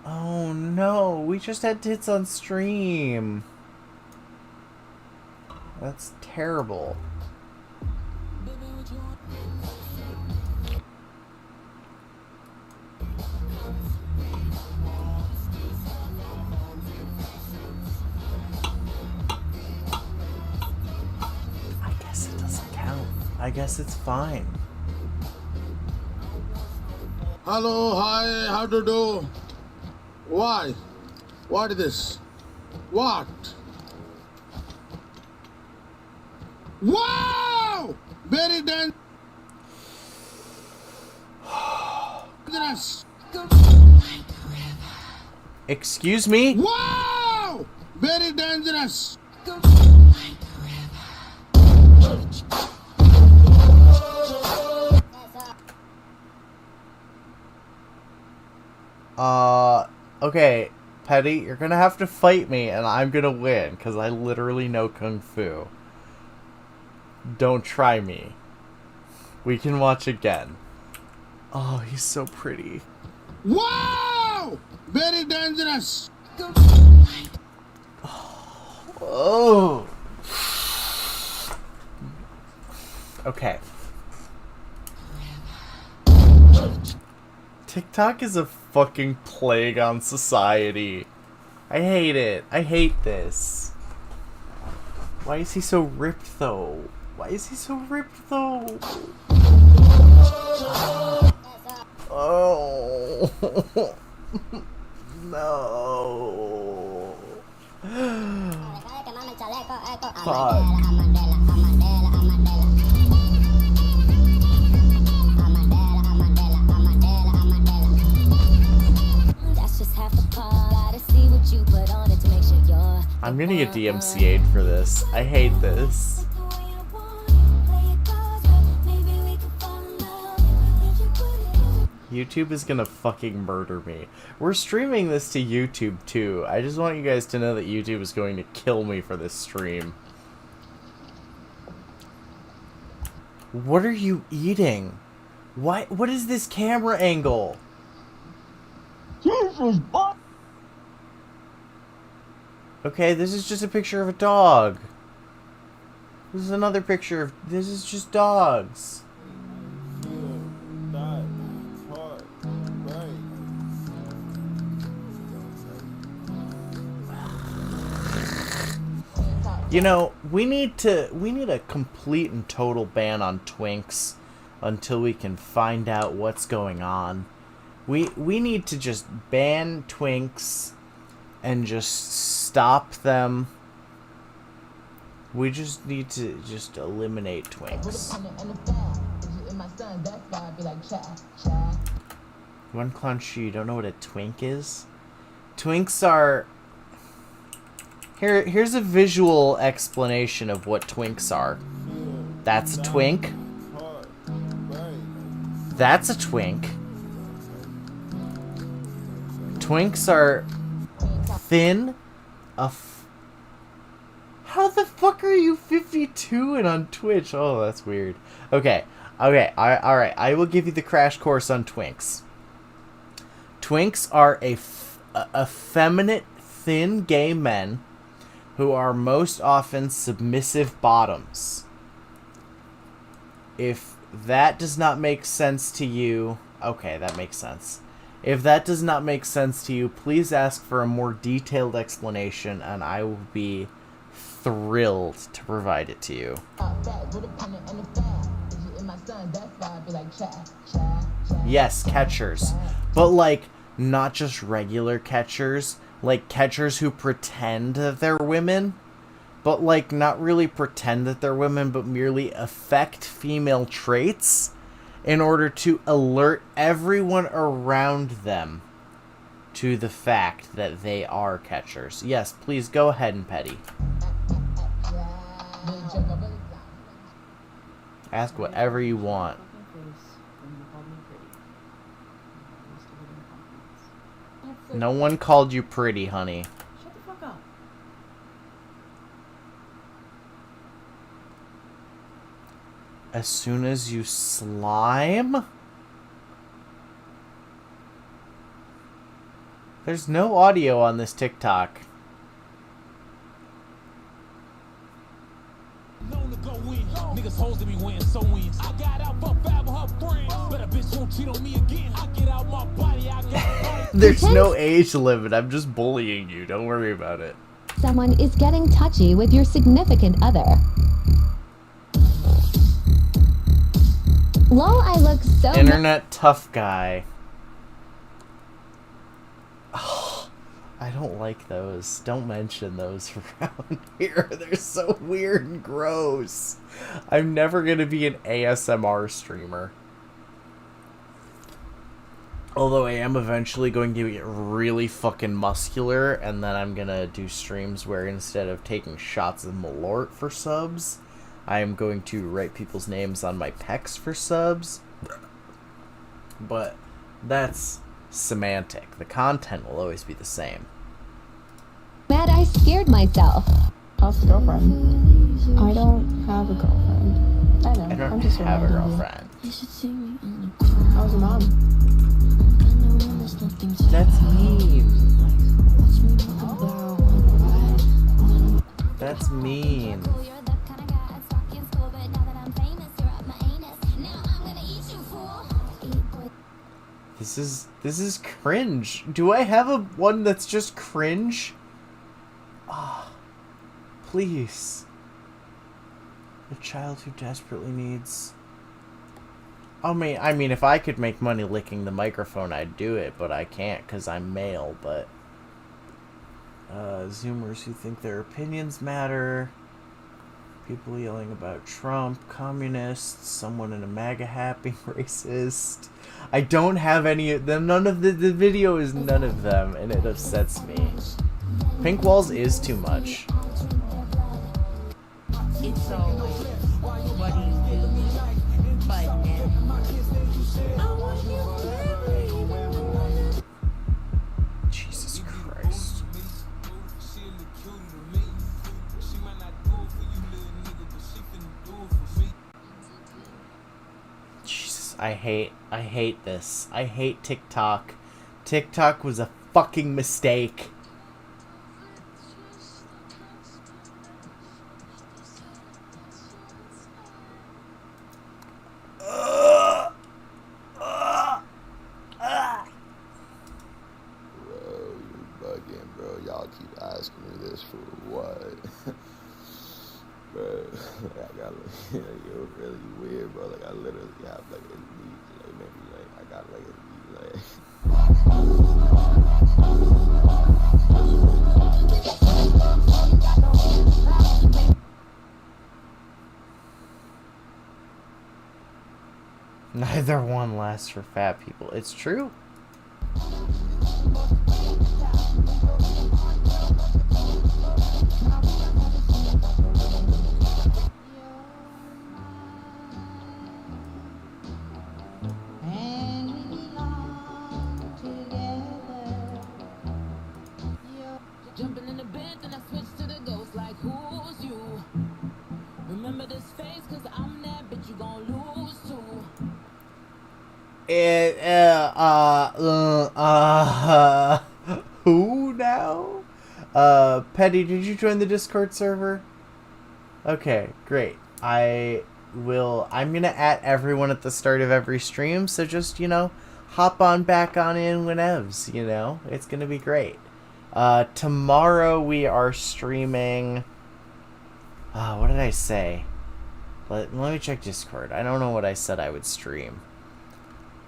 Oh no, we just had tits on stream. That's terrible. I guess it doesn't count. I guess it's fine. Hello, hi, how to do? Why? What is this? What? Wow! Very dangerous. Excuse me? Wow! Very dangerous. Okay, Petty, you're gonna have to fight me and I'm gonna win, because I literally know Kung Fu. Don't try me. We can watch again. Oh, he's so pretty. Wow! Very dangerous. Oh. Okay. TikTok is a fucking plague on society. I hate it. I hate this. Why is he so ripped though? Why is he so ripped though? Oh. No. Fuck. I'm gonna get DMCA'd for this. I hate this. YouTube is gonna fucking murder me. We're streaming this to YouTube too. I just want you guys to know that YouTube is going to kill me for this stream. What are you eating? What is this camera angle? Jesus, what? Okay, this is just a picture of a dog. This is another picture of... This is just dogs. You know, we need a complete and total ban on Twinks until we can find out what's going on. We need to just ban Twinks and just stop them. We just need to just eliminate Twinks. One Clown you don't know what a twink is? Twinks are... Here's a visual explanation of what Twinks are. That's a twink. That's a twink. Twinks are thin. How the fuck are you 52 and on Twitch? Oh, that's weird. Okay. Alright. I will give you the crash course on Twinks. Twinks are effeminate, thin gay men who are most often submissive bottoms. If that does not make sense to you, okay, that makes sense. If that does not make sense to you, please ask for a more detailed explanation, and I will be thrilled to provide it to you. Yes, catchers. But, like, not just regular catchers. Like, catchers who pretend that they're women. But, like, not really pretend that they're women, but merely affect female traits in order to alert everyone around them to the fact that they are catchers. Yes, please go ahead and petty. Ask whatever you want. No one called you pretty, honey. Shut the fuck up. As soon as you slime? There's no audio on this TikTok. Niggas hoes to be winning, so wins. I got out for fab her friends. But a bitch won't cheat on me again. I get out my body, I got There's no age limit. I'm just bullying you. Don't worry about it. Someone is getting touchy with your significant other. Lol, I look so Internet tough guy. Oh, I don't like those. Don't mention those around here. They're so weird and gross. I'm never gonna be an ASMR streamer. Although I am eventually going to get really fucking muscular, and then I'm gonna do streams where instead of taking shots of Malort for subs, I am going to write people's names on my pecs for subs. But that's semantic. The content will always be the same. mad I scared myself. How's the girlfriend? I don't have a girlfriend. I know. I don't I'm just have a reminding you. girlfriend. How's your mom? That's mean. That's mean. This is cringe. Do I have a one that's just cringe? Ah, please. A child who desperately needs. I mean, if I could make money licking the microphone, I'd do it, but I can't because I'm male. But Zoomers who think their opinions matter. People yelling about Trump, communists, someone in a MAGA hat being racist. I don't have any of them. None of the video is none of them, and it upsets me. Pink walls is too much. It's always what do you do? But Jesus Christ. Jesus, I hate this. I hate TikTok. TikTok was a fucking mistake. Bro, y'all keep asking me this for what? Bro, I got like, you're really weird, bro. Like I literally have like at least like maybe like I got like at least Neither one lasts for fat people. It's true. Jumping in the bed, then I switch to the ghost like who's you? Remember this face, cause I'm that bitch you gon' lose to. Who now? Petty, did you join the Discord server? Okay, great. I'm gonna at everyone at the start of every stream, so just, hop on back on in whenevs, It's gonna be great. Tomorrow we are streaming... what did I say? Let me check Discord. I don't know what I said I would stream.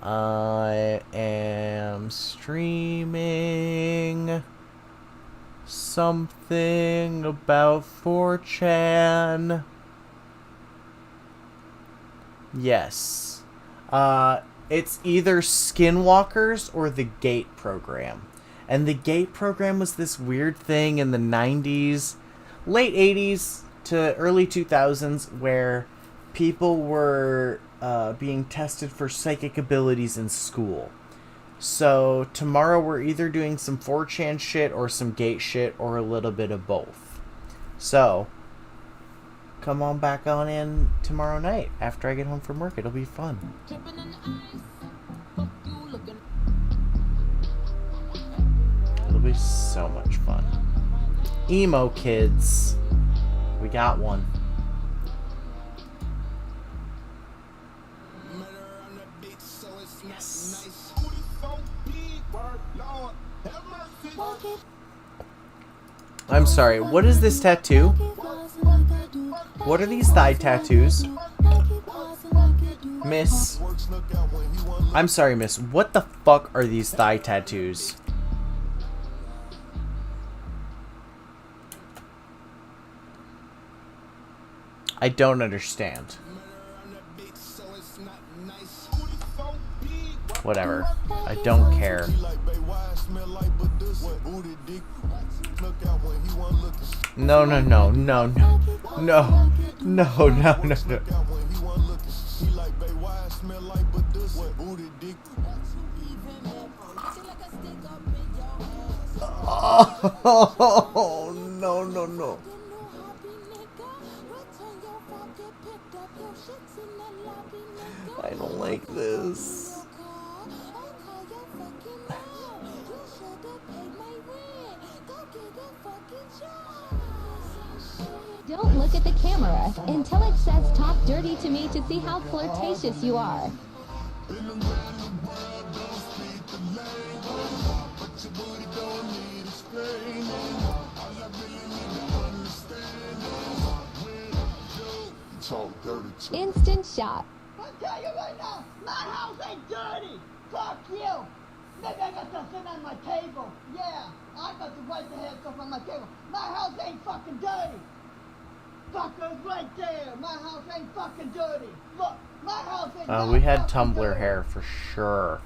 I am streaming something about 4chan. Yes. It's either Skinwalkers or the GATE program. And the GATE program was this weird thing in the 90s, late 80s to early 2000s, where people were being tested for psychic abilities in school. So tomorrow we're either doing some 4chan shit or some GATE shit or a little bit of both. So come on back on in tomorrow night after I get home from work. It'll be fun. It'll be so much fun. Emo kids. We got one. Yes. I'm sorry, what is this tattoo? What are these thigh tattoos? Miss. I'm sorry, miss. What the fuck are these thigh tattoos? I don't understand. Whatever. I don't care. No, no, no, no, no. No. No, no, no, no. Oh, no, no, no. I don't like this. Don't look at the camera until it says talk dirty to me to see how flirtatious you are. Instant shot. I'll tell you right now, my house ain't dirty. Fuck you. Maybe I got something on my table. Yeah, I got the right to have stuff on my table. My house ain't fucking dirty. Fuckers right there. My house ain't fucking dirty. Look, my house ain't we had Tumblr hair for sure.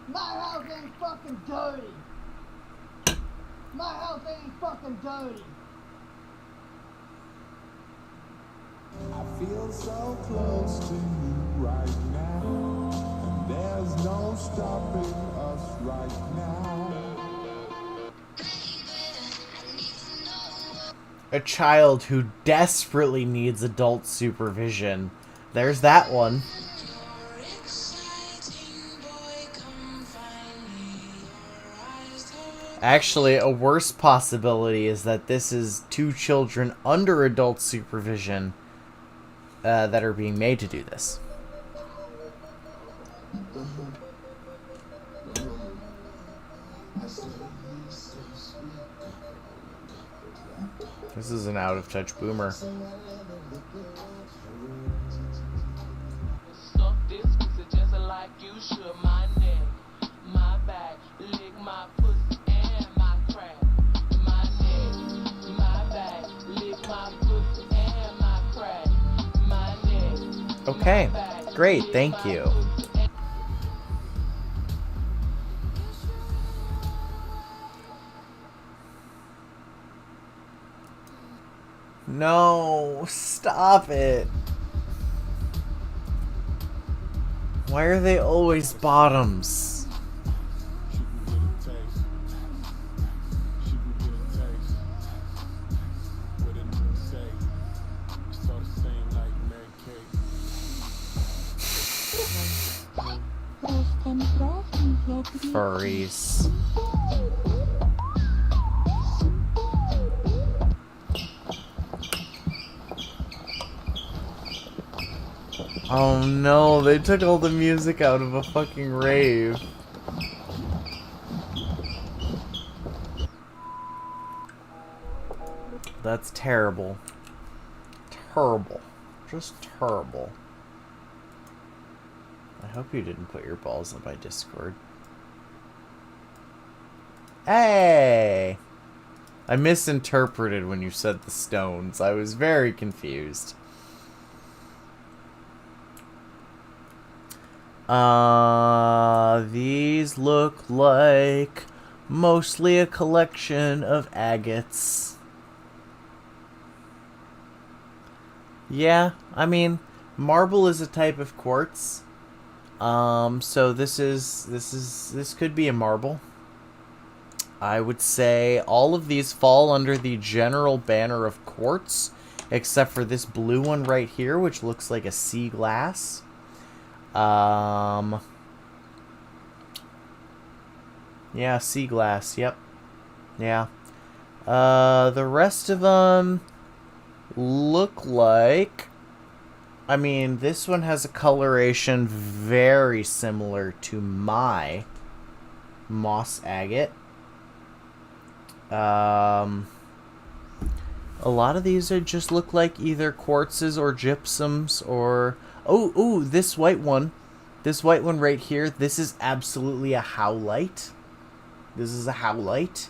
My house ain't fucking dirty. My house ain't fucking dirty. I feel so close to you right now, and there's no stopping us right now. A child who desperately needs adult supervision. There's that one. Actually, a worse possibility is that this is two children under adult supervision that are being made to do this. This is an out-of-touch boomer. Okay, great, thank you. No, stop it. Why are they always bottoms? Furries. Oh no, they took all the music out of a fucking rave. That's terrible. Terrible. Just terrible. I hope you didn't put your balls in my Discord. Hey! I misinterpreted when you said the stones. I was very confused. These look like mostly a collection of agates. Yeah, I mean, marble is a type of quartz. So this could be a marble. I would say all of these fall under the general banner of quartz, except for this blue one right here, which looks like a sea glass. Yeah, sea glass, yep. Yeah. The rest of them look like... I mean, this one has a coloration very similar to my moss agate. A lot of these are just look like either quartzes or gypsums or... Oh, this white one. This white one right here, this is absolutely a howlite. This is a howlite.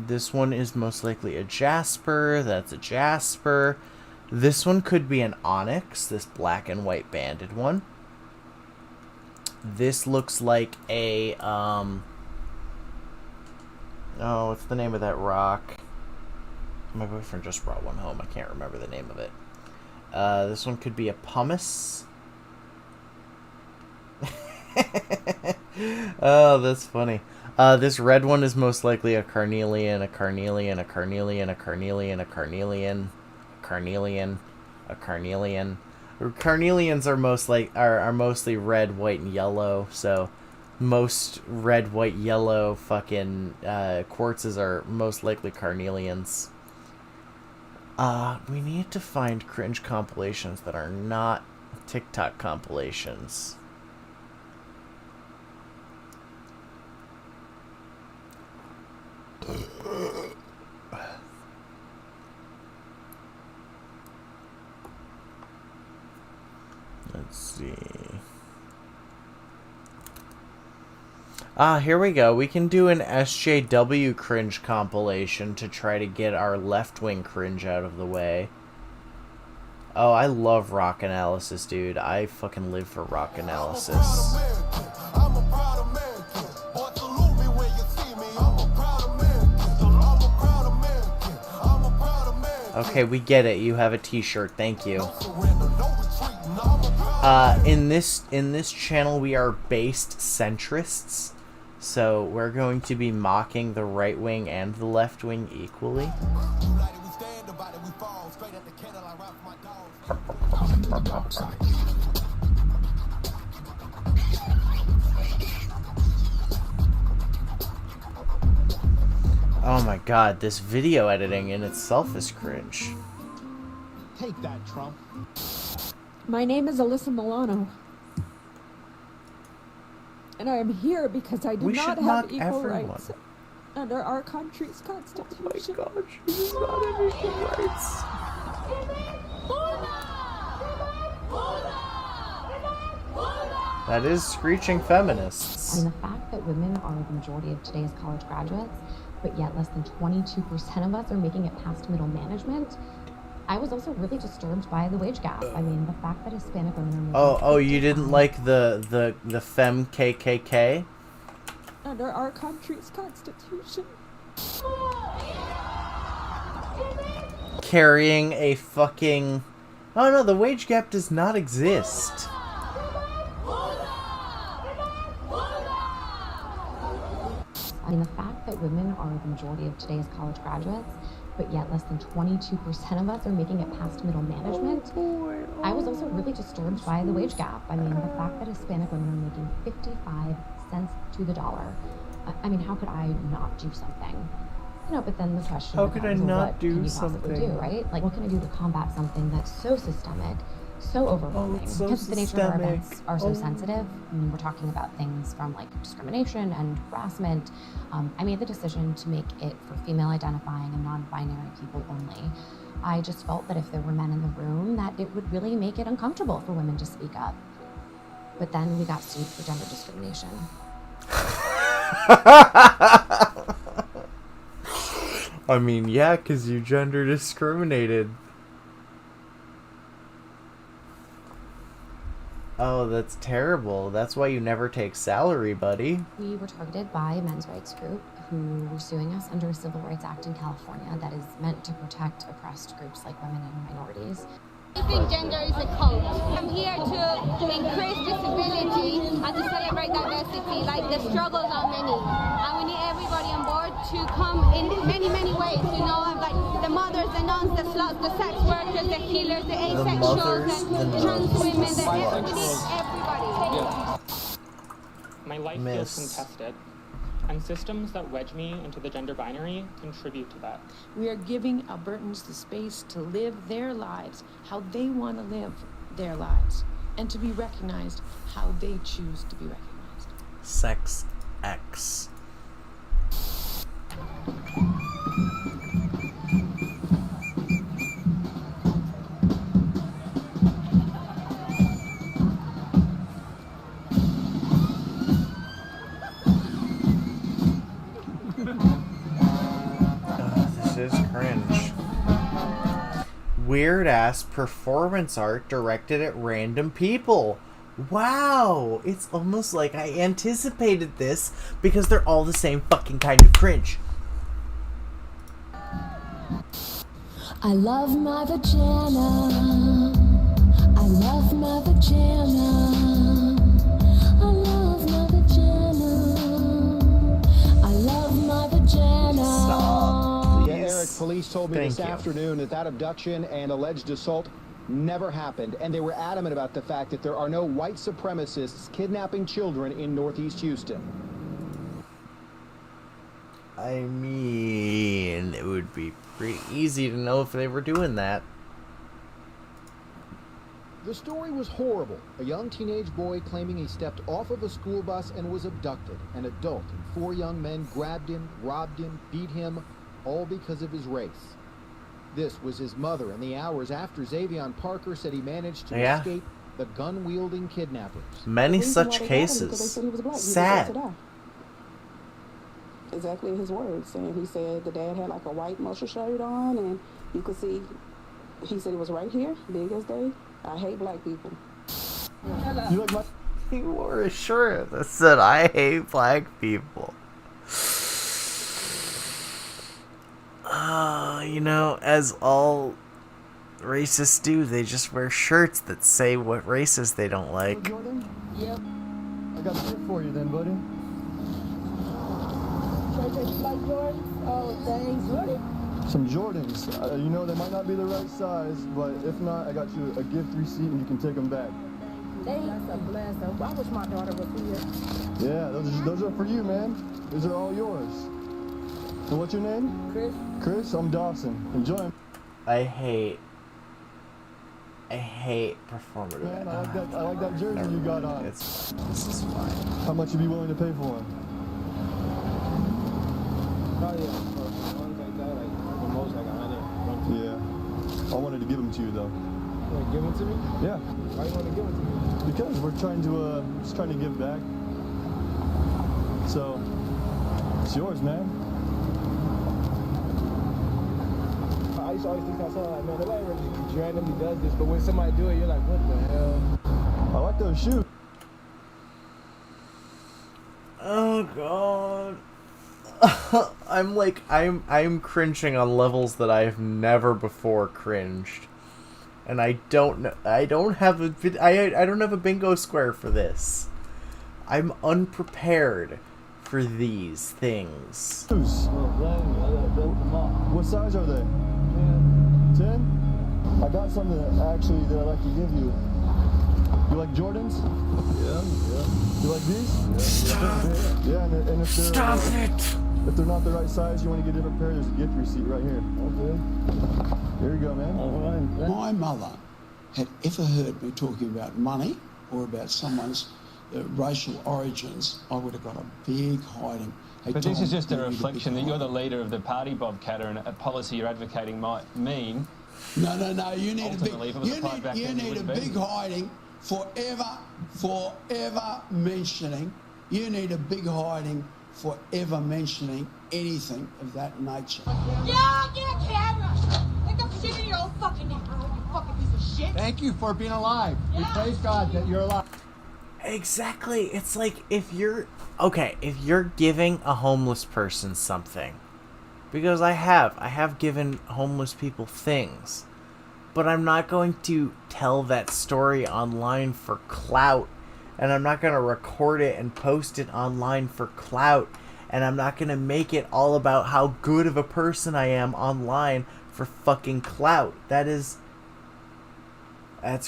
This one is most likely a jasper. That's a jasper. This one could be an onyx, this black and white banded one. This looks like a, oh, what's the name of that rock? My boyfriend just brought one home. I can't remember the name of it. This one could be a pumice. Oh, that's funny. This red one is most likely a carnelian, a carnelian, a carnelian, a carnelian, a carnelian, a carnelian, a carnelian. Carnelians are are mostly red, white, and yellow. So most red, white, yellow fucking quartzes are most likely carnelians. We need to find cringe compilations that are not TikTok compilations. Let's see. Here we go. We can do an SJW cringe compilation to try to get our left-wing cringe out of the way. Oh, I love rock analysis, dude. I fucking live for rock analysis. Okay, we get it. You have a t-shirt. Thank you. In this channel, we are based centrists. So we're going to be mocking the right wing and the left wing equally. Oh my god, this video editing in itself is cringe. Take that, Trump. My name is Alyssa Milano. And I am here because I do not have equal rights under our country's constitution. Oh my gosh, she does not have equal rights. That is screeching feminists. And the fact that women are the majority of today's college graduates, but yet less than 22% of us are making it past middle management. I was also really disturbed by the wage gap. I mean, the fact that Hispanic women are... Oh, you didn't like the femme KKK? Under our country's constitution. Carrying a fucking... Oh no, the wage gap does not exist. I mean, the fact that women are the majority of today's college graduates, but yet less than 22% of us are making it past middle management. I was also really disturbed by the wage gap. I mean, the fact that Hispanic women are making 55 cents to the dollar. I mean, how could I not do something? But then the question how could I not do what can you something? possibly do, right? Like, what can I do to combat something that's so systemic, so overwhelming? So because the nature of our systemic. events are so sensitive. I mean, we're talking about things from like discrimination and harassment. I made the decision to make it for female identifying and non-binary people only. I just felt that if there were men in the room, that it would really make it uncomfortable for women to speak up. But then we got sued for gender discrimination. I mean, yeah, because you gender discriminated. Oh, that's terrible. That's why you never take salary, buddy. We were targeted by a men's rights group who were suing us under a Civil Rights Act in California that is meant to protect oppressed groups like women and minorities. I think gender is a code. I'm here to increase visibility and to celebrate diversity. Like, the struggles are many, and we need everybody on board to come in many, many ways. Like the mothers, the nuns, the sluts, the sex workers, the healers, the asexuals, the trans women, everybody. My life feels contested, and systems that wedge me into the gender binary contribute to that. We are giving Albertans the space to live their lives how they want to live their lives, and to be recognized how they choose to be recognized. Sex X. This is cringe. Weird ass performance art directed at random people. Wow, it's almost like I anticipated this because they're all the same fucking kind of cringe. I love my vagina. I love my vagina. I love my vagina. I love my vagina. Stop, please. Yeah, Eric, police told me Thank this you. afternoon that abduction and alleged assault never happened, and they were adamant about the fact that there are no white supremacists kidnapping children in Northeast Houston. I mean, it would be pretty easy to know if they were doing that. The story was horrible. A young teenage boy claiming he stepped off of a school bus and was abducted. An adult and 4 young men grabbed him, robbed him, beat him, all because of his race. This was his mother in the hours after Xavion Parker said he managed to escape the gun-wielding kidnappers. Many such cases. Sad. Exactly his words. And he said the dad had like a white muscle shirt on, and you could see, he said it was right here, big as day. I hate black people. You look like he wore a shirt that said, I hate black people. You know, as all racists do, they just wear shirts that say what races they don't like. Jordan? Yep. I got a gift for you then, buddy. Like Jordans? Oh, thanks, buddy. Some Jordans. You know, they might not be the right size, but if not, I got you a gift receipt and you can take them back. That's a blessing. I wish my daughter was here. Yeah, those are for you, man. These are all yours. So what's your name? Chris. Chris, I'm Dawson. Enjoy 'em. I hate performative. Man, I like that jersey you got on. This is fine. How much you be willing to pay for them? Probably the most like 100. Yeah. I wanted to give them to you though. You want to give them to me? Yeah. Why you want to give them to me? Because we're trying to just trying to give back. So it's yours, man. I used to always think myself like, man, nobody really randomly does this, but when somebody do it, you're like, what the hell? I like those shoes. Oh god. I'm cringing on levels that I've never before cringed. And I don't have a bingo square for this. I'm unprepared for these things. What size are they? 10? I got something that I'd like to give you. You like Jordans? Yeah. You like these? Stop. Yeah, and if they're... Stop it! If they're not the right size, you want to get a different pair, there's a gift receipt right here. Okay. There you go, man. All right. My mother had ever heard me talking about money or about someone's racial origins, I would have got a big hiding. Hey, But Tom, this is just a you need reflection big that you're the hiding. leader of the party, Bob Catter, and a policy you're advocating might mean... No, you need a big, ultimately, if it was applied back then, you wouldn't be. big hiding forever mentioning. You need a big hiding forever mentioning anything of that nature. Yeah, get a camera! Like I'm shit in your own fucking neighborhood, you fucking piece of shit! Thank you for being alive. We praise God that you're alive. Exactly. It's like if you're giving a homeless person something, because I have given homeless people things, but I'm not going to tell that story online for clout, and I'm not going to record it and post it online for clout, and I'm not going to make it all about how good of a person I am online for fucking clout. That's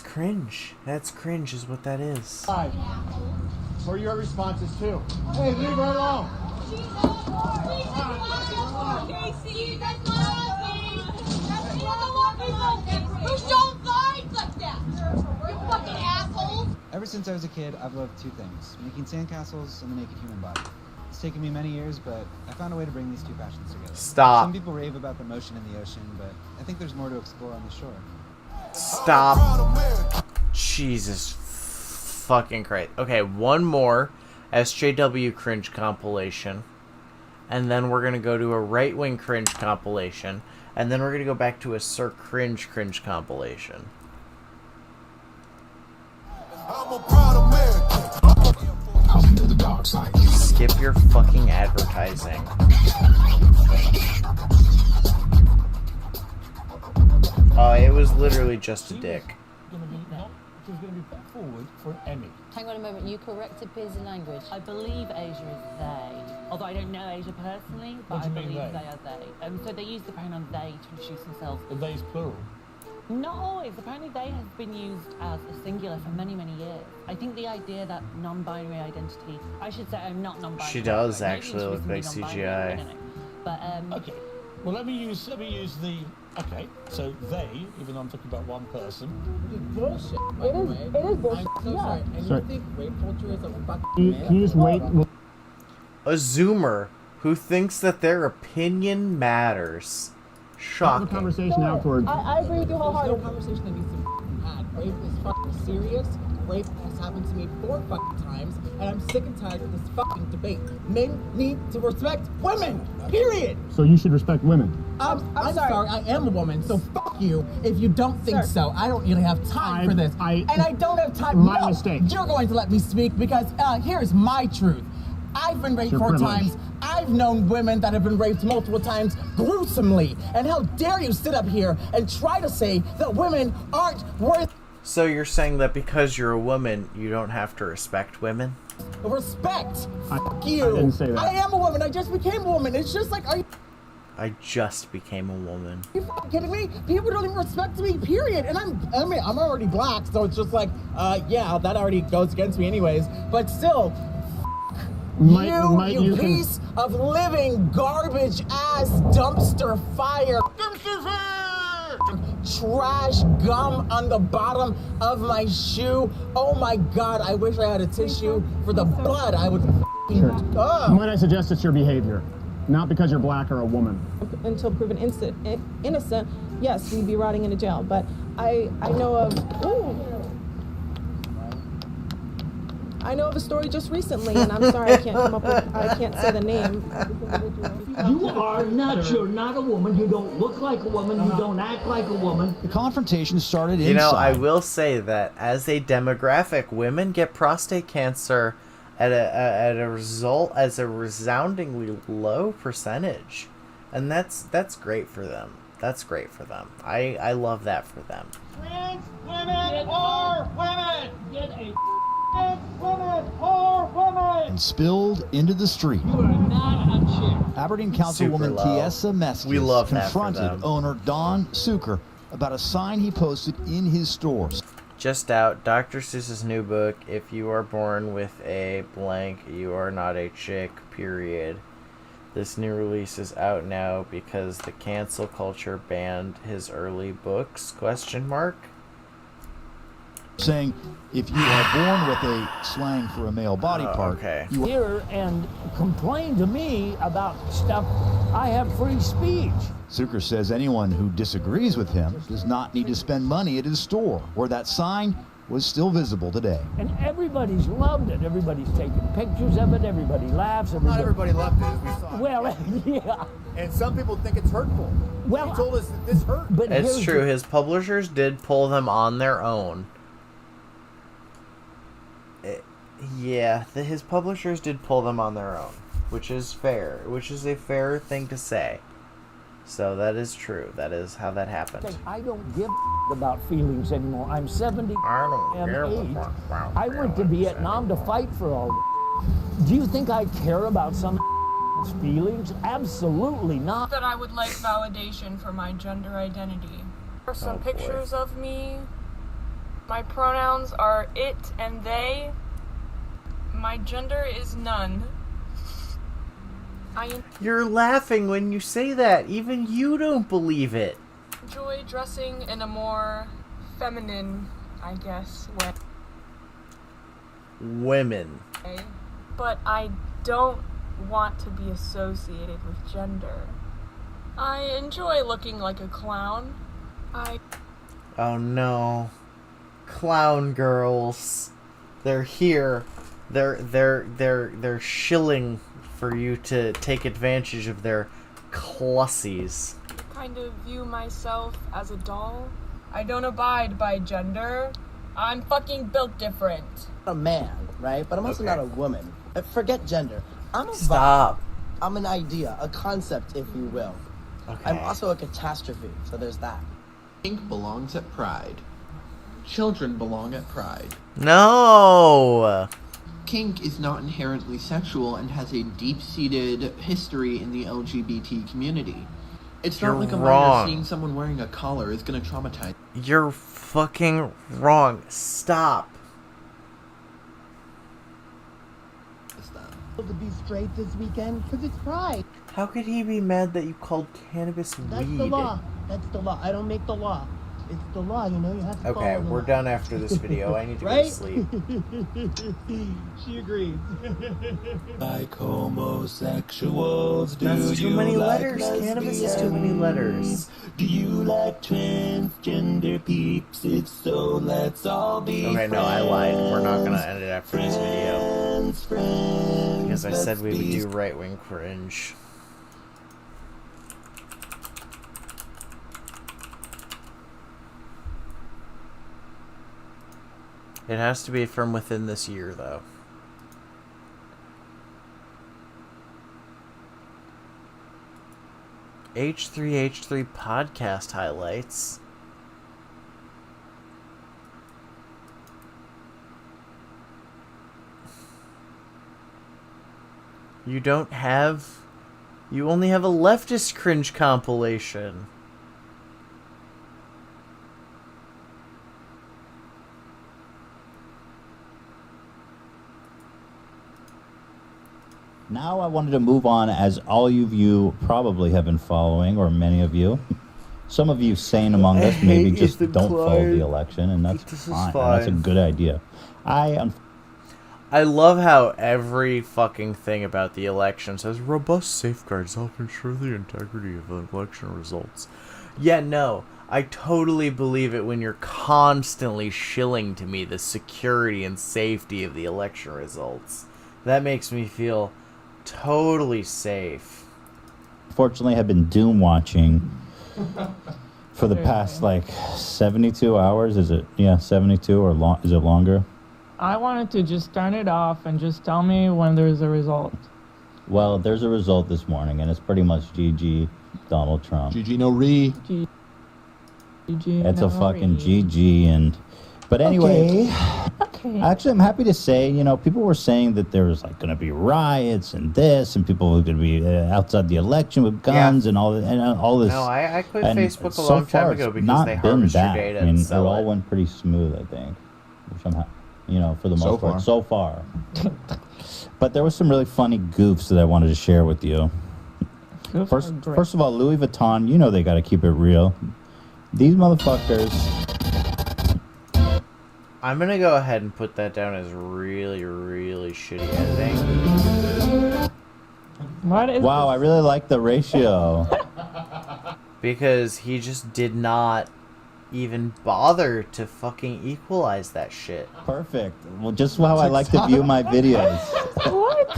cringe. That's cringe is what that is. Hi. What are your responses too? Hey, leave her alone. Ever since I was a kid, I've loved two things: making sandcastles and the naked human body. It's taken me many years, but I found a way to bring these two passions together. Stop. Some people rave about the motion in the ocean, but I think there's more to explore on the shore. Stop. Jesus fucking Christ. Okay, one more SJW cringe compilation. And then we're going to go to a right-wing cringe compilation. And then we're going to go back to a Sir Cringe compilation. Welcome to the dark side. Skip your fucking advertising. Oh, it was literally just a dick. She's going to be put forward for an Emmy. Hang on a moment, you corrected Pizza language. I believe Asia is they. Although I don't know Asia personally, but I believe they are they. So they use the pronoun they to introduce themselves. Are they's plural? Not always. Apparently they has been used as a singular for many, many years. I think the idea that non-binary identity, I should say I'm not non-binary. She does right? actually look like CGI. I don't know. But Okay. Well, let me use the. Okay, so they, even though I'm talking about one person. It's bullshit. It is bullshit. I'm so sorry. And Sorry. you think rape culture is a fucking Can you just wait? A Zoomer who thinks that their opinion matters. Shocking. conversation afterwards. I agree with you wholeheartedly. There's no conversation that needs to be had. Rape is fucking serious. Rape has happened to me 4 fucking times, and I'm sick and tired of this fucking debate. Men need to respect women. Period. So you should respect women. I'm sorry, I am a woman, so fuck you if you don't think so. I don't really have time for this. And I don't have time. My mistake. You're going to let me speak because here's my truth. I've been raped 4 times. I've known women that have been raped multiple times gruesomely. And how dare you sit up here and try to say that women aren't worth So you're saying that because you're a woman, you don't have to respect women? respect. Fuck you. I didn't say that. I am a woman. I just became a woman. It's just like, are you I just became a woman. fucking kidding me? People don't even respect me, period. And I'm already black, so it's just like, yeah, that already goes against me anyways. But still, you piece of living garbage ass dumpster fire. Dumpster fire! Trash gum on the bottom of my shoe. Oh my god, I wish I had a tissue for the blood. I would Might I suggest it's your behavior, not because you're black or a woman. Until proven innocent, yes, we'd be rotting in a jail. But I know of a story just recently, and I'm sorry I can't say the name. You are not. You're not a woman. You don't look like a woman. You don't act like a woman. The confrontation started inside. You know, I will say that as a demographic, women get prostate cancer at a resoundingly low percentage, and that's great for them. That's great for them. I love that for them. Trans women are women. Get a women are women. And spilled into the street. You are not a chick. Aberdeen Councilwoman Tiesa Meskis that for confronted them. owner Don Suker about a sign he posted in his store. Just out, Dr. Seuss's new book, If You Are Born with a Blank, You Are Not a Chick, period. This new release is out now because the cancel culture banned his early books, question mark? Saying, if you are born with a slang for a male body part, you are here and complain to me about stuff. I have free speech. Zucker says anyone who disagrees with him does not need to spend money at his store, where that sign was still visible today. And everybody's loved it. Everybody's taking pictures of it. Everybody laughs. Not everybody loved it, as we saw. Well, yeah. And some people think it's hurtful. Well, he told us that this hurt. But it's true. His publishers did pull them on their own. His publishers did pull them on their own, which is fair. Which is a fair thing to say. So that is true. That is how that happened. I don't give about feelings anymore. I'm 70. I'm 8. I went to Vietnam to fight for all this. Do you think I care about some feelings? Absolutely not. That I would like validation for my gender identity. There are some pictures of me. My pronouns are it and they. My gender is none. You're laughing when you say that. Even you don't believe it. Enjoy dressing in a more feminine, I guess, way. Women. But I don't want to be associated with gender. I enjoy looking like a clown. Oh no. Clown girls. They're here. They're shilling for you to take advantage of their clussies. Kind of view myself as a doll. I don't abide by gender. I'm fucking built different. I'm a man, right? But I'm also not a woman. Forget gender. I'm a Stop. vibe. I'm an idea, a concept, if you will. Okay. I'm also a catastrophe, so there's that. Kink belongs at Pride. Children belong at Pride. No! Kink is not inherently sexual and has a deep-seated history in the LGBT community. It's not like a minor seeing someone wearing a collar is going to traumatize. You're fucking wrong. Stop. To be straight this weekend because it's Pride. How could he be mad that you called cannabis weed? That's the law. That's the law. I don't make the law. It's the law, you know, you have to Okay, follow the we're law. done after this video. I need to go to sleep. She agrees. Like homosexuals, do That's too you many like letters. Cannabis is too many letters. Do you like transgender peeps? If so, let's all be Okay, no, I lied. We're not gonna end it after this video. Because I said we would do right-wing cringe. It has to be from within this year, though. H3H3 podcast highlights. You don't have... You only have a leftist cringe compilation. Now I wanted to move on, as all of you probably have been following, or many of you. Some of you sane among us maybe just don't follow the election, and that's fine. That's a good idea. I love how every fucking thing about the election says robust safeguards help ensure the integrity of the election results. Yeah, no, I totally believe it when you're constantly shilling to me the security and safety of the election results. That makes me feel totally safe. Fortunately have been doom watching for the past like 72 hours. Is it 72 or is it longer? I wanted to just turn it off and just tell me when there's a result. Well, there's a result this morning, and it's pretty much GG Donald Trump. GG no re. It's a fucking GG, but anyway. Okay. Actually, I'm happy to say, people were saying that there was like going to be riots and this, and people were going to be outside the election with guns and all this. No, I quit and Facebook a so long time far, ago it's because not they been harvest your that. data I mean, and it sell all it. went pretty smooth, I think. Which I'm, for the So most part, far. so far. But there was some really funny goofs that I wanted to share with you. First of all, Louis Vuitton, they got to keep it real. These motherfuckers. I'm gonna go ahead and put that down as really, really shitty editing. What is Wow, I really like the ratio. Because he just did not even bother to fucking equalize that shit. Perfect. Well, just how I like to view my videos. What?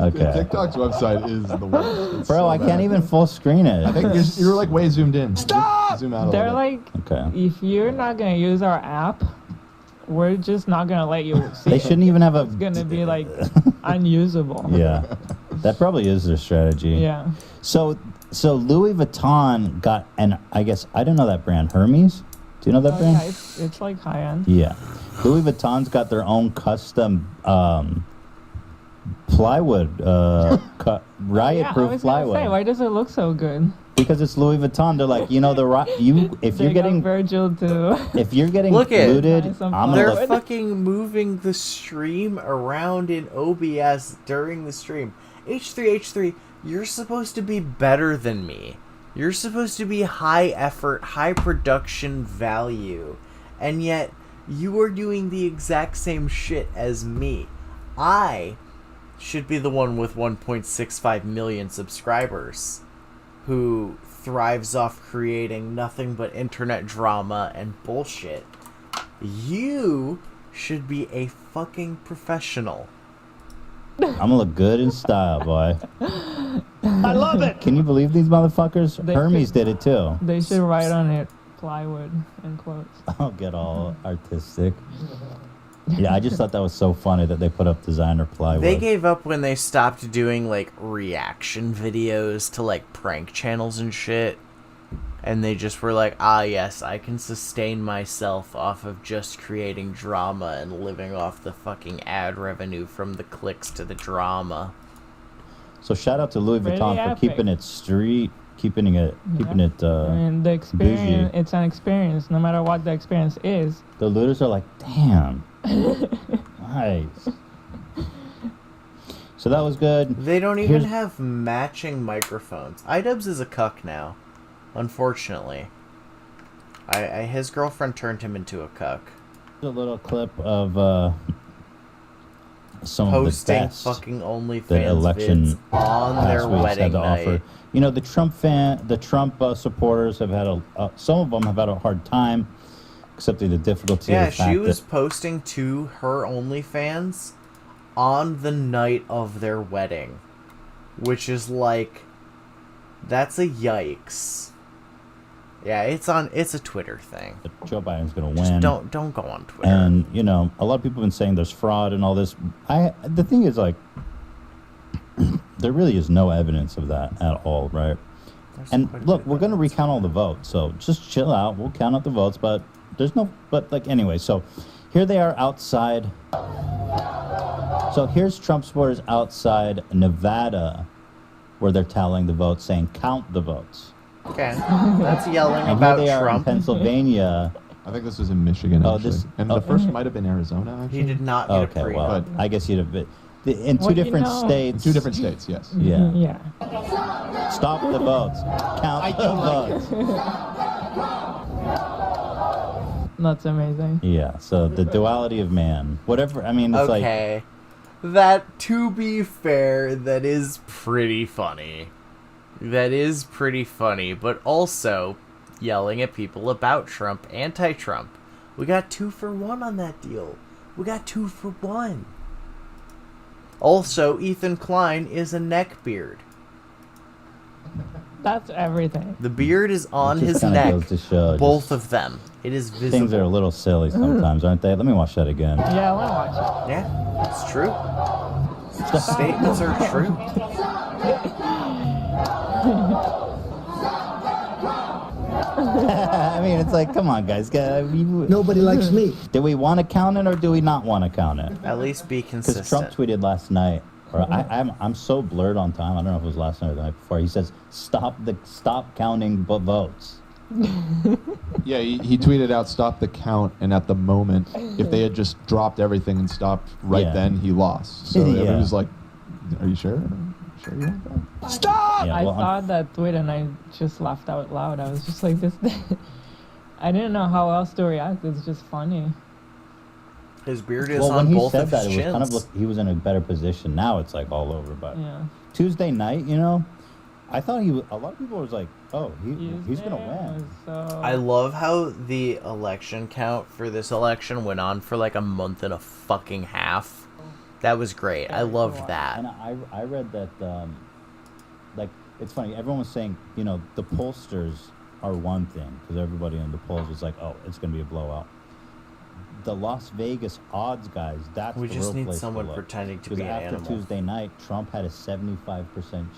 Okay. TikTok's website is the worst. It's Bro, so I bad. can't even full screen it. I think you're like way zoomed in. Stop! Zoom out a They're little bit. like, Okay. if you're not gonna use our app, we're just not gonna let you see They it. shouldn't even have a. It's gonna be like unusable. Yeah, that probably is their strategy. Yeah. So Louis Vuitton got, and I guess I don't know that brand, Hermes. Do you know that brand? Yeah, it's like high end. Yeah, Louis Vuitton's got their own custom plywood, riot-proof I was plywood. gonna say, why does it look so good? Because it's Louis Vuitton. They're like, if They you're got getting Virgil too. if you're getting Look at looted, I'm gonna they're look. fucking moving the stream around in OBS during the stream. H3, you're supposed to be better than me. You're supposed to be high effort, high production value. And yet, you are doing the exact same shit as me. I should be the one with 1.65 million subscribers who thrives off creating nothing but internet drama and bullshit. You should be a fucking professional. I'm gonna look good in style, boy. I love it. Can you believe these motherfuckers? Hermes did it too. They should write on it plywood in quotes. I'll get all artistic. Yeah, I just thought that was so funny that they put up designer plywood. They gave up when they stopped doing like reaction videos to like prank channels and shit. And they just were like, yes, I can sustain myself off of just creating drama and living off the fucking ad revenue from the clicks to the drama. So shout out to Louis Pretty Vuitton for epic. keeping it street, keeping it. And the experience, bougie. it's an experience, no matter what the experience is. The looters are like, damn, nice. So that was good. They don't even have matching microphones. iDubbbz is a cuck now, unfortunately. His girlfriend turned him into a cuck. A little clip of some Posting of the best fucking OnlyFans the election vids on their past weeks wedding had to night. offer. The Trump supporters have had some of them have had a hard time accepting the difficulty. Yeah, of the fact she was that, posting to her OnlyFans on the night of their wedding, which is like, that's a yikes. Yeah, it's a Twitter thing. Joe Biden's going to Just win. don't go on Twitter. And a lot of people have been saying there's fraud and all this. The thing is, like, there really is no evidence of that at all, right? And look, we're going to recount all the votes, so just chill out. We'll count out the votes, but anyway, so here they are outside. So here's Trump supporters outside Nevada, where they're tallying the votes, saying count the votes. Okay, that's yelling And about here they are in Trump. Pennsylvania. I think this was in Michigan, actually. And the first oh. might have been Arizona, actually. He did not get Okay, a pre. well, I guess you'd have been in Well, two different states. In 2 different states, yes. Yeah. Yeah. Stop the votes. Count the votes. That's amazing. Yeah. So the duality of man. Whatever. I mean, it's Okay. That, to be fair, that is pretty funny. That is pretty funny, but also yelling at people about Trump, anti-Trump. We got 2 for 1 on that deal. We got 2 for 1. Also, Ethan Klein is a neckbeard. That's everything. The beard is on It just his kinda neck. goes to show Both of them. It is like, visible. things are a little silly sometimes, aren't they? Let me watch that again. Yeah, I want to watch Yeah, it's true. Statements are true. I mean, it's like, come on, guys. Nobody likes me. Do we want to count it or do we not want to count it? At least be consistent. Because Trump tweeted last night, or I'm so blurred on time. I don't know if it was last night or the night before. He says, "Stop counting votes." Yeah, he tweeted out, "Stop the count," and at the moment, if they had just dropped everything and stopped right then, he lost. So everyone was like, "Are you sure? Sure you want that?" Stop! I saw that tweet and I just laughed out loud. I was just like, this. I didn't know how else to react. It's just funny. His beard is on both of his chins. It was kind of he was in a better position. Now it's like all over. But Tuesday night, I thought a lot of people was like, oh, he's gonna win. I love how the election count for this election went on for like a month and a fucking half. That was great. I loved that. And I read that, like, it's funny. Everyone was saying, the pollsters are one thing because everybody in the polls was like, oh, it's gonna be a blowout. The Las Vegas odds guys, that's we the just real need place someone to look. pretending to be an after animal. Tuesday night, Trump had a 75%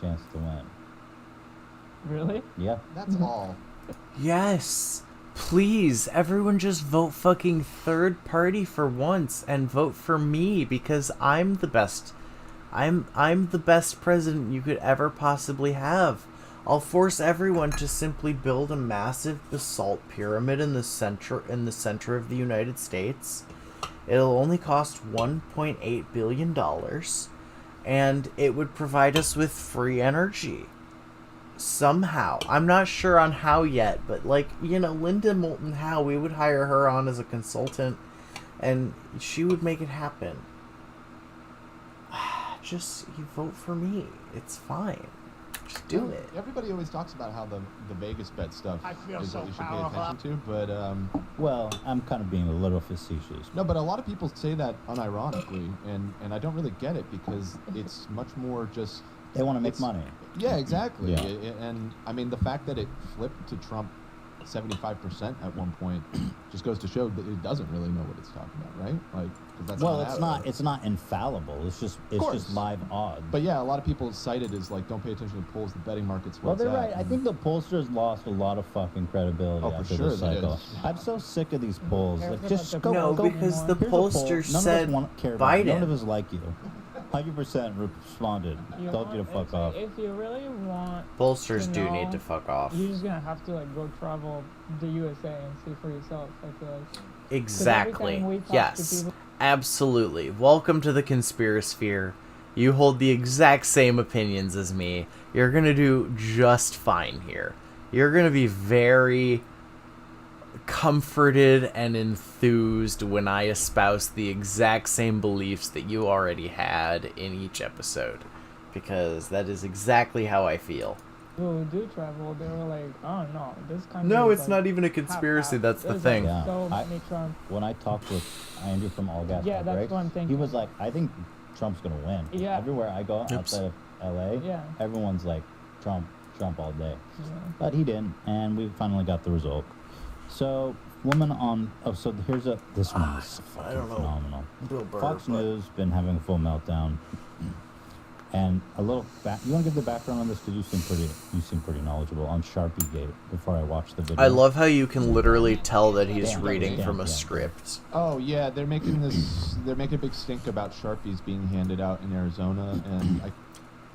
chance to win. Really? Yeah. That's all. Yes. Please, everyone just vote fucking third party for once and vote for me because I'm the best. I'm the best president you could ever possibly have. I'll force everyone to simply build a massive basalt pyramid in the center of the United States. It'll only cost $1.8 billion, and it would provide us with free energy. Somehow. I'm not sure on how yet, but Linda Moulton Howe, we would hire her on as a consultant, and she would make it happen. Just, you vote for me. It's fine. Just do it. Everybody always talks about how the Vegas bet stuff is so what you should pay powerful. attention to, but well, I'm kind of being a little facetious. no, but a lot of people say that unironically, and I don't really get it because it's much more just they want to make money. Yeah, exactly. Yeah. And I mean, the fact that it flipped to Trump 75% at one point just goes to show that it doesn't really know what it's talking about, right? Like, 'cause that's it's not infallible. It's just live odds. But yeah, a lot of people cite it as like, don't pay attention to polls. The betting market's Well, what's they're at. right. I think the pollsters lost a lot of fucking credibility Oh, for after sure this they cycle. did. I'm so sick of these polls. Like, just go. No, go. because the Here's a poll. pollsters None said of us care about it. Biden. None of us like you. 100% responded. Told you to fuck off. If you really want Pollsters to do know, need to fuck off. You're just gonna have to go travel the USA and see for yourself. I feel like. Exactly. Yes. Absolutely. Welcome to the conspirasphere. You hold the exact same opinions as me. You're gonna do just fine here. You're gonna be very comforted and enthused when I espouse the exact same beliefs that you already had in each episode. Because that is exactly how I feel. People who do travel, they were like, oh no, this country No, is it's not even a conspiracy, half-half. that's the There's, thing. so many Trump. When I talked with Andrew from All Gas Yeah, No that's Brakes, what I'm thinking. he was like, I think Trump's going to win. Yeah. Everywhere I go outside of LA, everyone's like, Trump all day. Yeah. But he didn't, and we finally got the result. So, woman on... Oh, so here's this one is I don't know. phenomenal. Bill Burr, Fox but- News been having a full meltdown. And a little you want to give the background on this because you seem pretty knowledgeable on Sharpie Gate before I watched the video. I love how you can literally tell that he's reading from a script. Oh yeah, they're making a big stink about Sharpies being handed out in Arizona, and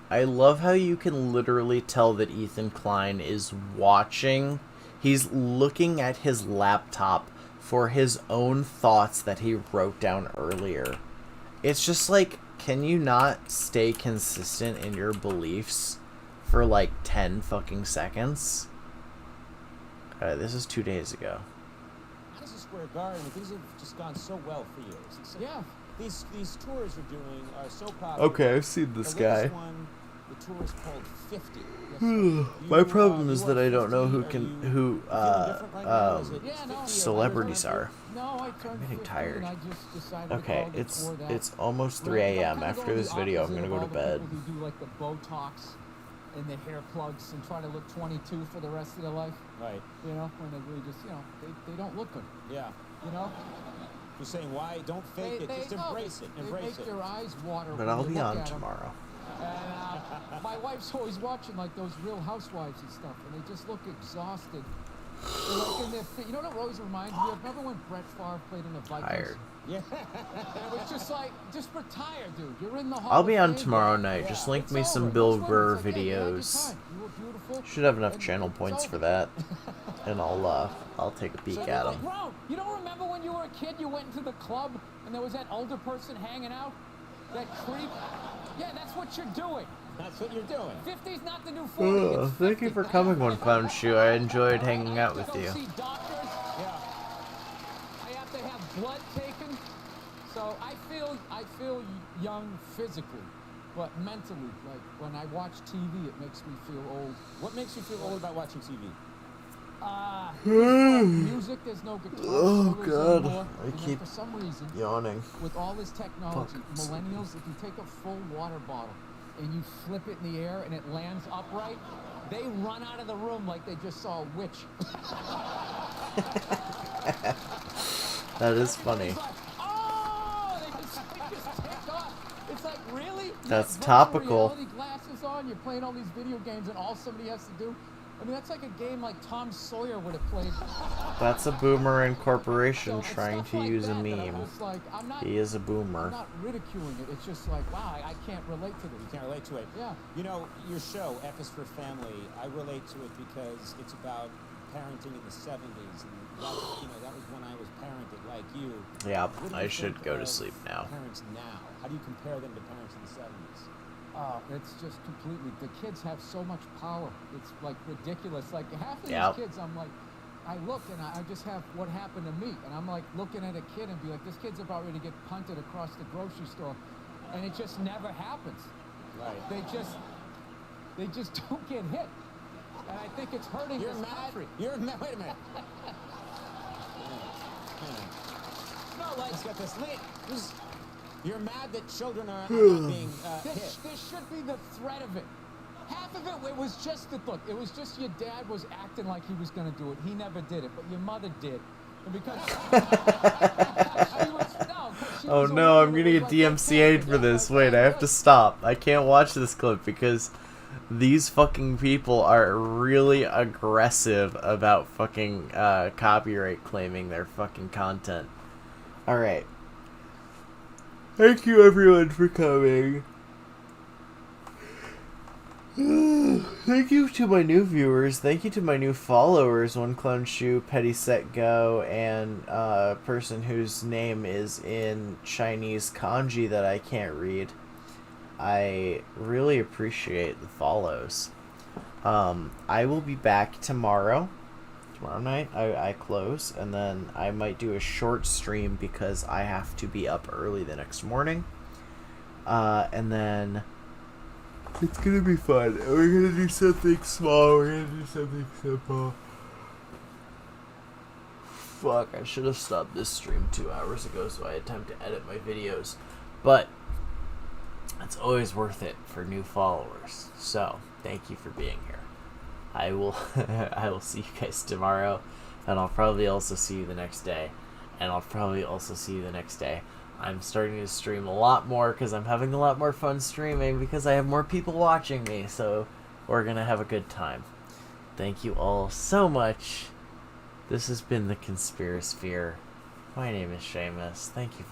I love how you can literally tell that Ethan Klein is watching. He's looking at his laptop for his own thoughts that he wrote down earlier. It's just like, can you not stay consistent in your beliefs for 10 fucking seconds? This is 2 days ago. Madison Square Garden, things have just gone so well for years. Yeah. These tours you're doing are so popular. Okay, I've seen this the guy. latest one, the tour is called 50. My problem is that I don't know who celebrities are. I'm getting tired. Okay, it's almost 3 a.m. After this video, I'm gonna go to bed. Who do the Botox and the hair plugs and try to look 22 for the rest of their life. Right. When they really just, they don't look good. Yeah. You're saying why? Don't fake it. Just embrace it. Embrace it. Make your eyes water. But I'll be on tomorrow. And my wife's always watching those Real Housewives and stuff, and they just look exhausted They're like in their you know what it always reminds me of? Remember when Brett Favre played in the Vikings? Tired. Yeah. And it was just like, just retire, dude. You're in the Hall I'll be of on Fame. tomorrow night. Just link me some Bill Burr videos. Should have enough channel points for that, and I'll take a peek at them. Bro, you don't remember when you were a kid, you went into the club and there was that older person hanging out? That creep? Yeah, that's what you're doing. That's what you're doing. 50's not the new 40. Thank you for coming, One Clown Shoe. I enjoyed hanging out with you. See doctors? Yeah. I have to have blood taken. So I feel young physically, but mentally, like when I watch TV, it makes me feel old. What makes you feel old about watching TV? Music, there's no guitar. Oh God, anymore. I keep for some reason, yawning. With all this technology, millennials, if you take a full water bottle and you flip it in the air and it lands upright, they run out of the room like they just saw a witch. That is funny. It's like, oh, they just take off. It's like, really? That's virtual topical. reality glasses on, you're playing all these video games, and all somebody has to do. I mean, that's like a game like Tom Sawyer would have played. That's a boomer incorporation trying to like use a that, meme. like, He is a boomer. I'm not ridiculing it. It's just like, wow, I can't relate to this. You can't relate to it. Yeah. You know, your show, F is for Family, I relate to it because it's about parenting in the 70s. And that was when I was parented like you. Yeah, What do I you should think go to of sleep now. Parents now. How do you compare them to parents in the 70s? It's just completely, the kids have so much power. It's like ridiculous. Like half of Yep. these kids, I'm like, I look and I just have what happened to me. And I'm like looking at a kid and be like, this kid's about ready to get punted across the grocery store. And it just never happens. Right. They just don't get hit. And I think it's hurting You're this mad? country. You're mad? Wait a minute. No, like, let's get this lit. You're mad that children are not being hit. There should be the threat of it. Half of it was just the look. It was just your dad was acting like he was going to do it. He never did it, but your mother did. And because Oh no, I'm gonna get DMCA'd for this. Wait, I have to stop. I can't watch this clip because these fucking people are really aggressive about fucking copyright claiming their fucking content. Alright. Thank you everyone for coming. Thank you to my new viewers. Thank you to my new followers. One Clown Shoe, Petty Set Go, and a person whose name is in Chinese kanji that I can't read. I really appreciate the follows. I will be back tomorrow. Tomorrow night I close, and then I might do a short stream because I have to be up early the next morning. And then it's gonna be fun. We're gonna do something small. We're gonna do something simple. Fuck, I should have stopped this stream 2 hours ago so I had time to edit my videos. But it's always worth it for new followers. So, thank you for being here. I will see you guys tomorrow, and I'll probably also see you the next day. And I'll probably also see you the next day. I'm starting to stream a lot more because I'm having a lot more fun streaming because I have more people watching me, so we're gonna have a good time. Thank you all so much. This has been the Conspirasphere. My name is Seamus. Thank you for